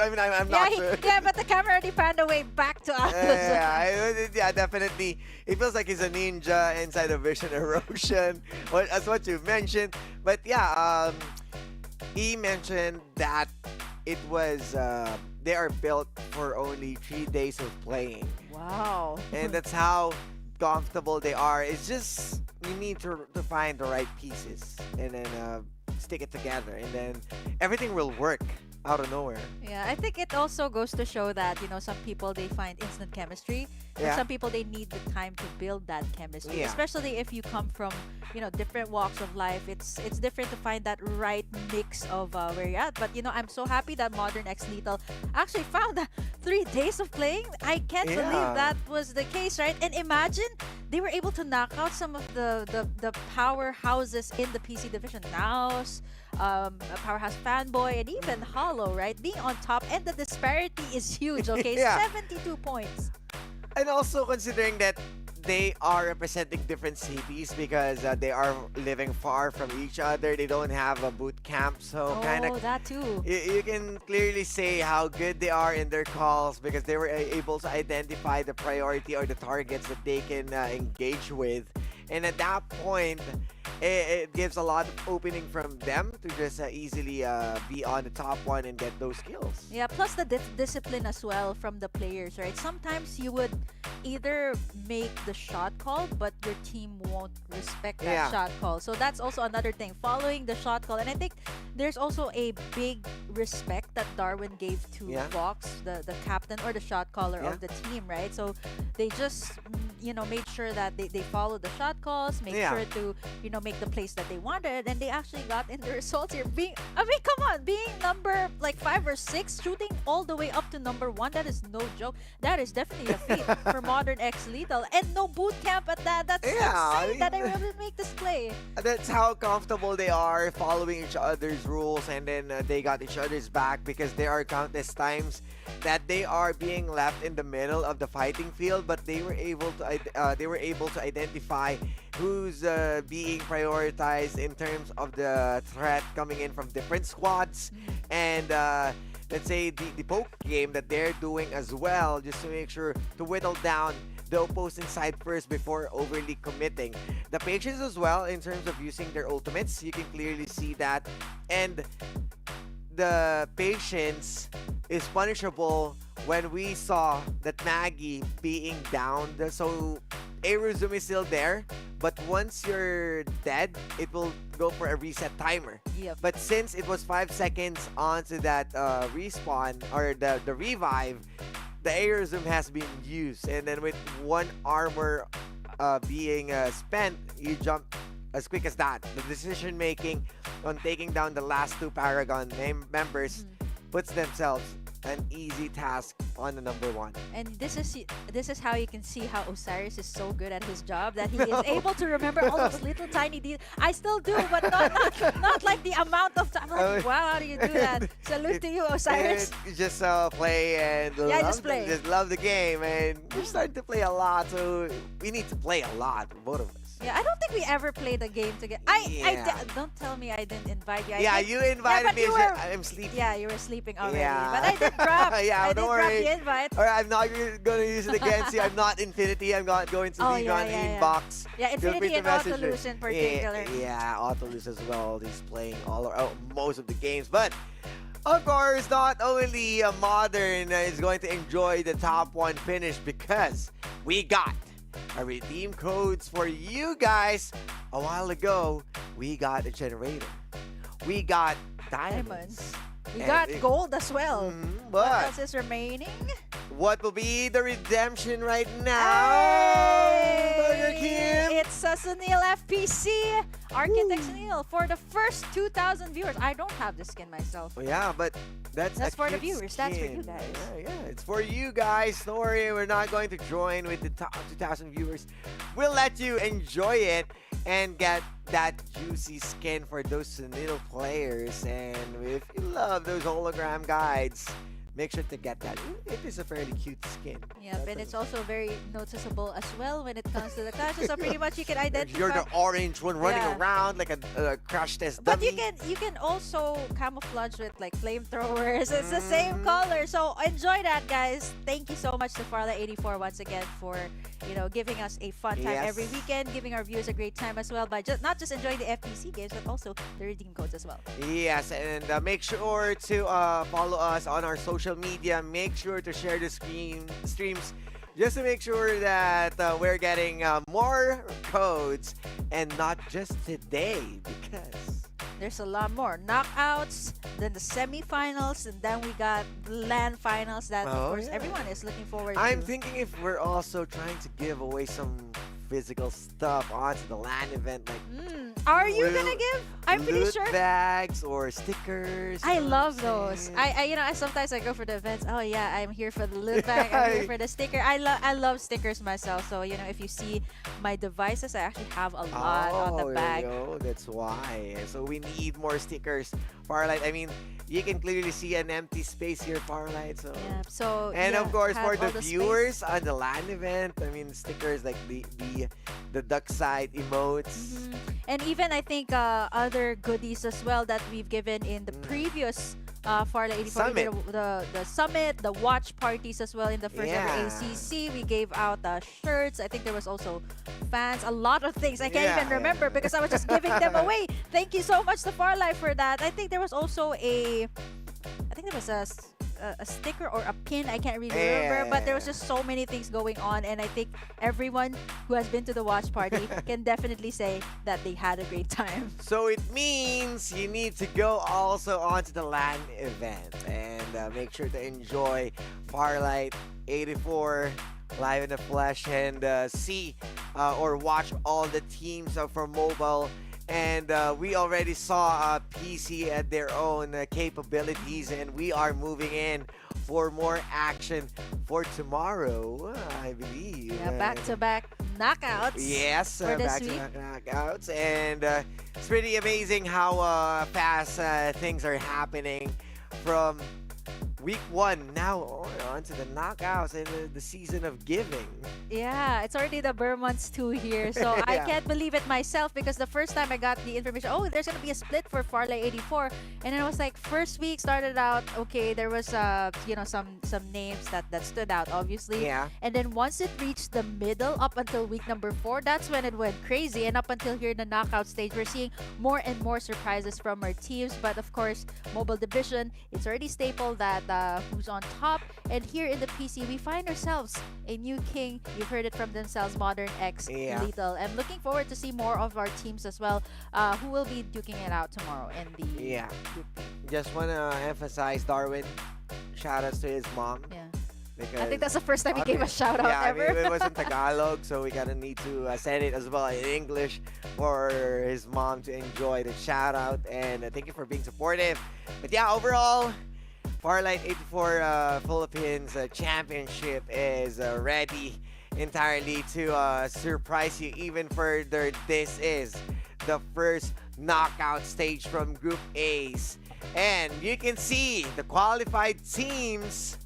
I mean, I'm Yeah, not sure. yeah, but the camera already panned away back to us. Yeah, definitely. It feels like he's a ninja inside of vision erosion, as what you mentioned. But yeah, he mentioned that it was they are built for only 3 days of playing, Wow. and that's how comfortable they are. It's just you need to find the right pieces and then stick it together, and then everything will work out of nowhere. Yeah, I think it also goes to show that, you know, some people they find instant chemistry. And Yeah. some people they need the time to build that chemistry. Yeah. Especially if you come from, you know, different walks of life. It's different to find that right mix of where you're at. But you know, I'm so happy that Modern X Lethal actually found that 3 days of playing. I can't believe Yeah. that was the case, right? And imagine they were able to knock out some of the powerhouses in the PC division. Naos, Powerhouse Fanboy, and even Hollow, right? Being on top, and the disparity is huge, okay? Yeah. 72 points. And also considering that they are representing different cities because they are living far from each other. They don't have a boot camp, so kind Oh, of that too. you can clearly say how good they are in their calls because they were able to identify the priority or the targets that they can engage with. And at that point, it gives a lot of opening from them to just easily be on the top one and get those kills. Yeah, plus the discipline as well from the players, right? Sometimes you would either make the shot call, but your team won't respect that Yeah. shot call. So that's also another thing, following the shot call. And I think there's also a big respect that Darwin gave to Yeah. Vox, the captain or the shot caller Yeah. of the team, right? So they just, you know, made sure that they follow the shot calls, make Yeah. sure to, you know, make the plays that they wanted, and they actually got in the results here. I mean, come on, being number like 5 or 6, shooting all the way up to number 1, that is no joke. That is definitely a feat for Modern X Lethal, and no boot camp at that. That's Yeah, insane that they were able to make this play. That's how comfortable they are following each other's rules, and then they got each other's back because there are countless times that they are being left in the middle of the fighting field, but they were able to identify who's being prioritized in terms of the threat coming in from different squads, and let's say the poke game that they're doing as well, just to make sure to whittle down the opposing side first before overly committing. The patience as well in terms of using their ultimates, you can clearly see that, and the patience is punishable when we saw that Maggie being downed. So Aerosum is still there, but once you're dead, it will go for a reset timer. Yep. But since it was 5 seconds onto that respawn or the revive, the Aerosum has been used, and then with one armor being spent, you jump as quick as that. The decision making on taking down the last 2 Paragon members puts themselves an easy task on the number 1. And this is how you can see how Osiris is so good at his job, that he is able to remember all those little tiny details. I still do, but not like the amount of time. Like, wow, how do you do that? Salute to you, Osiris. You just play and Yeah, just play. just love the game, and we're starting to play a lot, so we need to play a lot, both of us. Yeah, I don't think we ever played a game together. Yeah. Don't tell me I didn't invite you. Yeah, you invited but me. you were- I'm sleeping. Yeah, you were sleeping already. Yeah. But I did drop. Yeah, I did don't drop worry. the invite. Alright, I'm not gonna use it against you. I'm not Infinity. I'm not going to Oh, leave yeah, on yeah, yeah. inbox. Yeah, Feel free Infinity to and message me. Autolus in particular. Yeah, Autolus as well. He's playing most of the games. But of course, not only Modern is going to enjoy the top 1 finish, because we got a redeem codes for you guys. A while ago, we got a generator. We got diamonds. We And got gold as well. What But else is remaining? what will be the redemption right now? Burger Kim? It's Sunil FPC, Architect Sunil, for the first 2,000 viewers. I don't have the skin myself. Oh, yeah, but that's a for the cute viewers. That's for you skin. guys. Yeah, it's for you guys. Don't worry, we're not going to join with the top 2,000 viewers. We'll let you enjoy it and get that juicy skin for those Sunil players. And if you love those hologram guides, make sure to get that. It is a fairly cute skin. Yeah, but it's also very noticeable as well when it comes to the clashes. So pretty much you can identify. You're the orange one running Yeah. around like a crash test But dummy. you can also camouflage with like flamethrowers. It's the same color. So enjoy that, guys. Thank you so much to Farlight84 once again for giving us a fun time Yes. every weekend, giving our viewers a great time as well by not just enjoying the FPC games but also the redeem codes as well. Yes, and make sure to follow us on our social media. Make sure to share the streams just to make sure that we're getting more codes and not just today because There's a lot more knockouts, then the semifinals, and then we got the LAN finals that of course everyone is looking forward I'm to. thinking if we're also trying to give away some physical stuff onto the LAN event, like Are you Well, gonna give? I'm pretty loot sure. bags or stickers. I you know love what I'm those. saying? I sometimes I go for the events. Oh yeah, I'm here for the loot bag. I'm here for the sticker. I love stickers myself. So if you see my devices, I actually have a lot on the bag. There you go. That's why. So we need more stickers. Farlight, I mean, you can clearly see an empty space here, Farlight. So. Yeah. So And of course, have for the all space. viewers on the LAN event, I mean, stickers like the duck side emotes. And even I think other goodies as well that we've given in the previous Farlight 84. We did the summit, the watch parties as well in the first ever Yeah. ACC. We gave out shirts. I think there was also fans, a lot of things. I can't Yeah, even remember because I was just giving them away. Thank you so much to Farlight for that. I think there was also a sticker or a pin. I can't really remember, but there was just so many things going on, and I think everyone who has been to the watch party can definitely say that they had a great time. So it means you need to go also onto the LAN event and make sure to enjoy Farlight 84 live in the flesh and see or watch all the teams from mobile. And we already saw PC at their own capabilities, and we are moving in for more action for tomorrow, I believe. Yeah, back-to-back knockouts. Yes, for this back-to-back knockouts. And it's pretty amazing how fast things are happening from week 1 now on to the knockouts and the season of giving. Yeah, it's already the Burr months 2 here. So I Yeah. can't believe it myself because the first time I got the information, oh, there's going to be a split for Farlight 84. And then I was like, first week started out, okay, there was, some names that stood out, obviously. Yeah. And then once it reached the middle, up until week number 4, that's when it went crazy. And up until here in the knockout stage, we're seeing more and more surprises from our teams. But of course, Mobile Division, it's already staple that who's on top. And here in the PC, we find ourselves a new king. You've heard it from themselves, Modern X Lethal. I'm looking forward to see more of our teams as well, who will be duking it out tomorrow in the Group B. Just want to emphasize Darwin. Shout outs to his mom. Yeah. Because, I think that's the first time he gave a shout out yeah, ever. I mean, it was in Tagalog, so we gotta need to send it as well in English for his mom to enjoy the shout out. And thank you for being supportive. But yeah, overall, Farlight 84 Philippines Championship is ready entirely to surprise you even further. This is the first knockout stage from Group A's. And you can see the qualified teams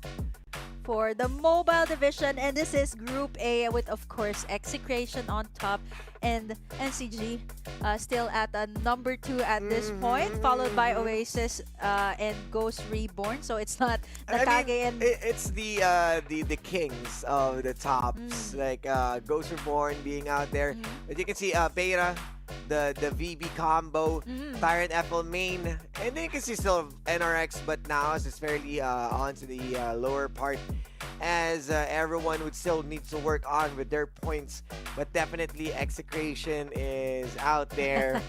for the mobile division, and this is Group A with of course Execration on top and NCG still at number 2 at this point, followed by Oasis and Ghost Reborn. So it's not Nakage and it's the kings of the tops, like Ghost Reborn being out there. But you can see Beta, the VB combo, Tyrant FL main, and then you can see still NRX, but now it's fairly onto the lower part. as everyone would still need to work on with their points. But definitely execution is out there.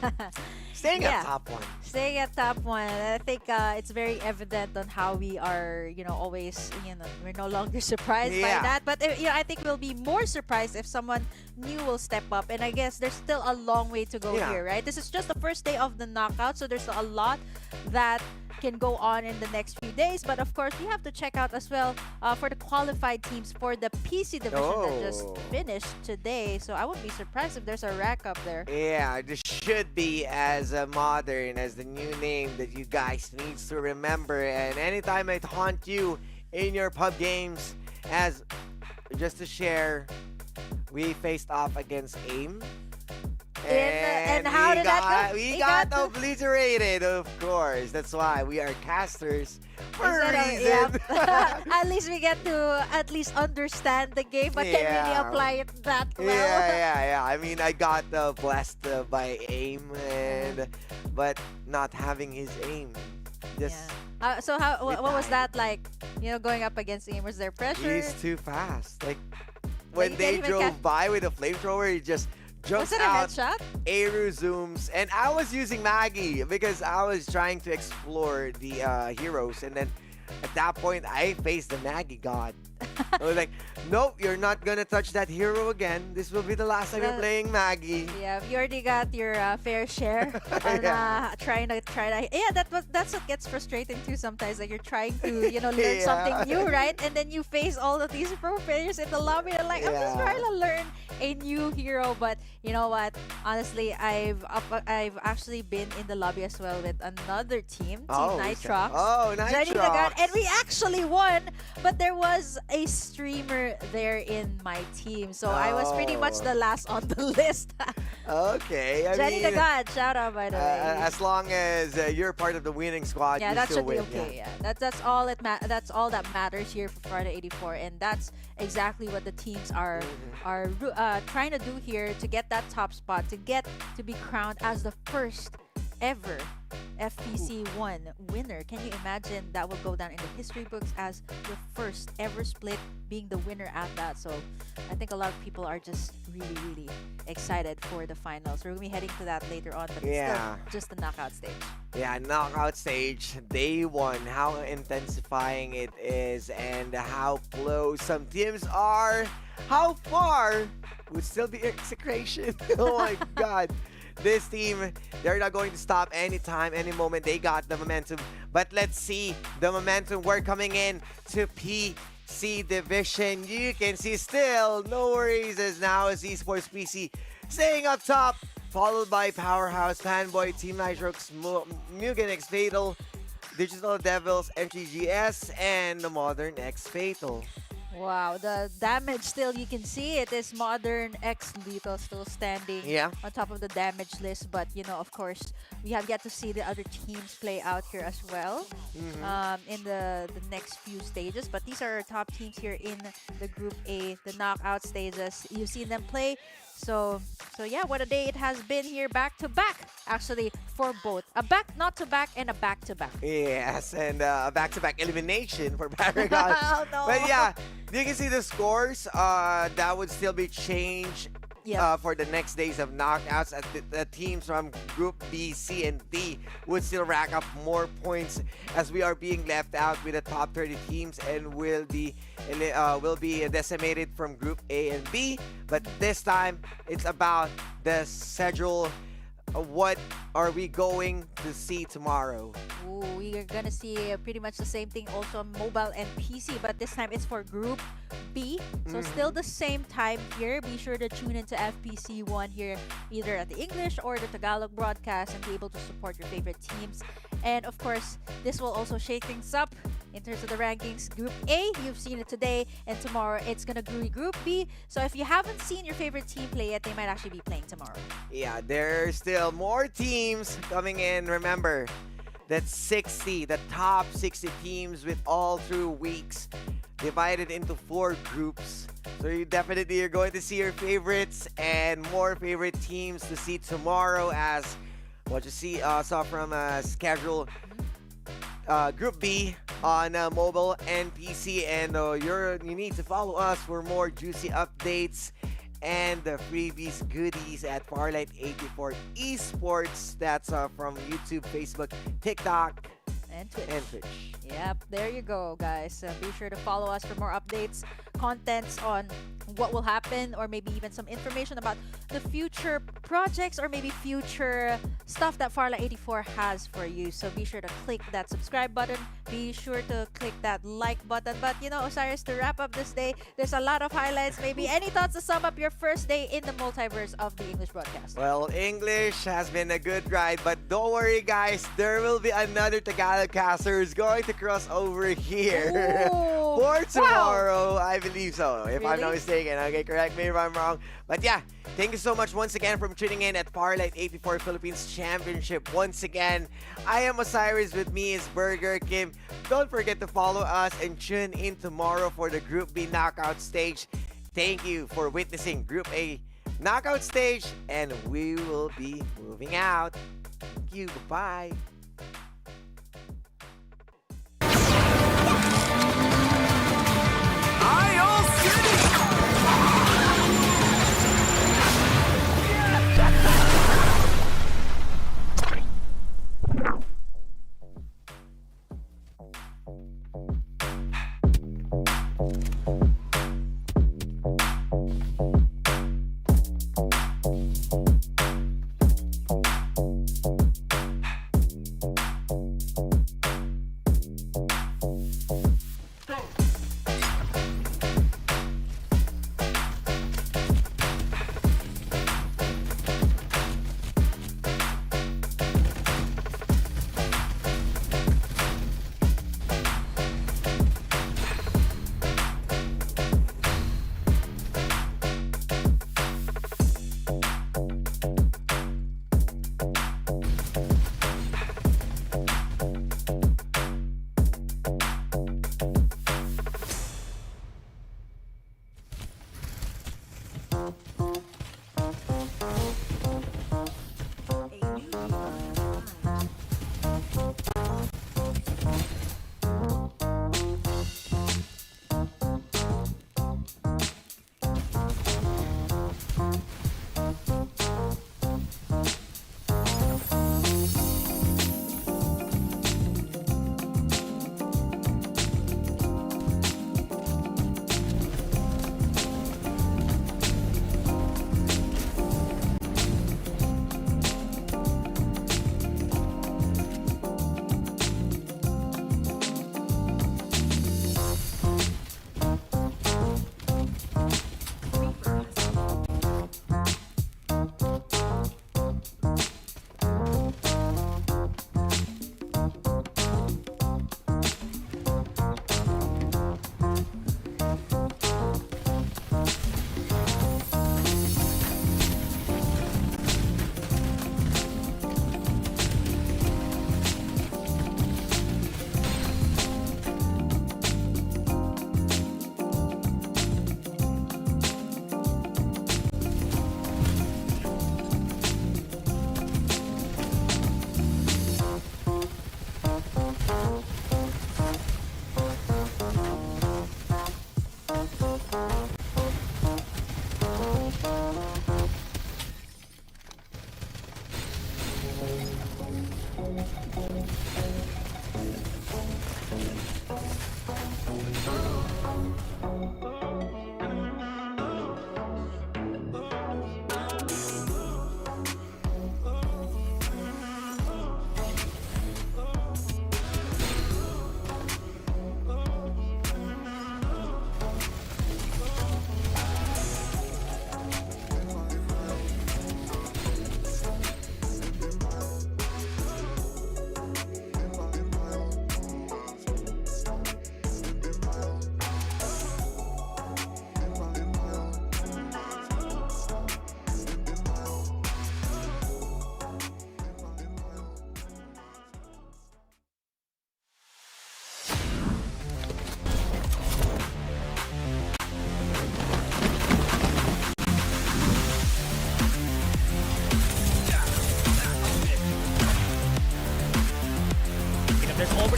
Staying at top one. Staying at top one. I think it's very evident on how we are, always, we're no longer surprised by that. But, I think we'll be more surprised if someone new will step up. And I guess there's still a long way to go here, right? This is just the first day of the knockout, so there's a lot that can go on in the next few days. But of course, we have to check out as well for the qualified teams for the PC division that just finished today. So I wouldn't be surprised if there's a rack up there. Yeah, this should be as modern as the new name that you guys need to remember. And anytime I haunt you in your pub games, as just to share, we faced off against AIM. And how did that go? We got obliterated, of course. That's why we are casters for a reason. At least we get to at least understand the game, but can really apply it that well. Yeah. I mean, I got blessed by AIM, but not having his aim. Just so what was that like? Going up against AIM, was there pressure? He's too fast. Like when they drove by with a flamethrower, he just jumps out, Aero zooms, and I was using Maggie because I was trying to explore the heroes, and then at that point, I faced the Maggie god. I was like, nope, you're not gonna touch that hero again. This will be the last time you're playing Maggie. Yeah, you already got your fair share. And trying to. Yeah, that's what gets frustrating too sometimes. Like you're trying to, learn something new, right? And then you face all of these pro players in the lobby. And like, I'm just trying to learn a new hero. But you know what? Honestly, I've actually been in the lobby as well with another team, Team Nitrox. Oh, Nitrox. And we actually won, but there was a streamer there in my team, so I was pretty much the last on the list. Okay, Jenny the God, shout out by the way. As long as you're part of the winning squad, you that still should win. be okay. That's all that's all that matters here for Farlight 84, and that's exactly what the teams are trying to do here to get that top spot, to be crowned as the first ever FPC 1 winner. Can you imagine that will go down in the history books as your first ever split being the winner at that? So I think a lot of people are just really, really excited for the finals. We're going to be heading to that later on, but it's still just the knockout stage. Yeah, knockout stage, day one, how intensifying it is and how close some teams are. How far would still be execration. Oh my god. This team, they're not going to stop anytime, any moment. They got the momentum. But let's see the momentum. We're coming in to PC division. You can see still no worries as now as Esports PC staying up top, followed by Powerhouse, Fanboy, Team Nitrox, Mugen X Fatal, Digital Devils, MTGS, and the Modern X Fatal. Wow, the damage still, you can see it is Modern X Lethal still standing on top of the damage list. But, of course, we have yet to see the other teams play out here as well in the next few stages. But these are our top teams here in the Group A, the knockout stages. You've seen them play. So yeah, what a day it has been here, back-to-back, actually, for both. A back-not-to-back and a back-to-back. Yes, and a back-to-back elimination for Paragon. Oh, no. But yeah, you can see the scores. That would still be changed for the next days of knockouts. The teams from Group B, C, and D would still rack up more points as we are being left out with the top 30 teams and will be decimated from Group A and B. But this time, it's about the schedule. What are we going to see tomorrow? Ooh, we are gonna see pretty much the same thing also on mobile and PC, but this time it's for Group B. So still the same time here. Be sure to tune into FPC 1 here, either at the English or the Tagalog broadcast, and be able to support your favorite teams. And of course, this will also shake things up in terms of the rankings. Group A, you've seen it today, and tomorrow it's gonna be Group B. So if you haven't seen your favorite team play yet, they might actually be playing tomorrow. Yeah, there's still more teams coming in. Remember, that's 60, the top 60 teams with all through weeks divided into 4 groups. So you definitely are going to see your favorites and more favorite teams to see tomorrow, as what you saw from schedule. Group B on mobile and PC, and you need to follow us for more juicy updates and the freebies goodies at Farlight 84 Esports. That's from YouTube, Facebook, TikTok, And Twitch. and Twitch. Yep, there you go, guys. Be sure to follow us for more updates, contents on what will happen, or maybe even some information about the future projects or maybe future stuff that Farlight 84 has for you. So be sure to click that subscribe button. Be sure to click that like button. But you know, Osiris, to wrap up this day, there's a lot of highlights. Maybe any thoughts to sum up your first day in the multiverse of the English broadcast? Well, English has been a good ride, but don't worry, guys. There will be another Tagalog caster who's going to cross over here Ooh, for tomorrow. I believe so, if I'm not Really? mistaken. Okay, correct me if I'm wrong. But yeah, thank you so much once again for tuning in at Farlight 84 Philippines Championship. Once again, I am Osiris. With me is Burger Kim. Don't forget to follow us and tune in tomorrow for the Group B knockout stage. Thank you for witnessing Group A knockout stage, and we will be moving out. Thank you. Bye-bye.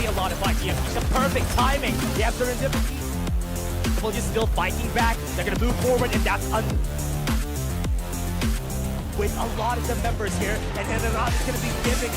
already a lot of ITM. It's the perfect timing. They have serendipity. People just still fighting back. They're gonna move forward, and that's with a lot of the members here, and then is gonna be giving.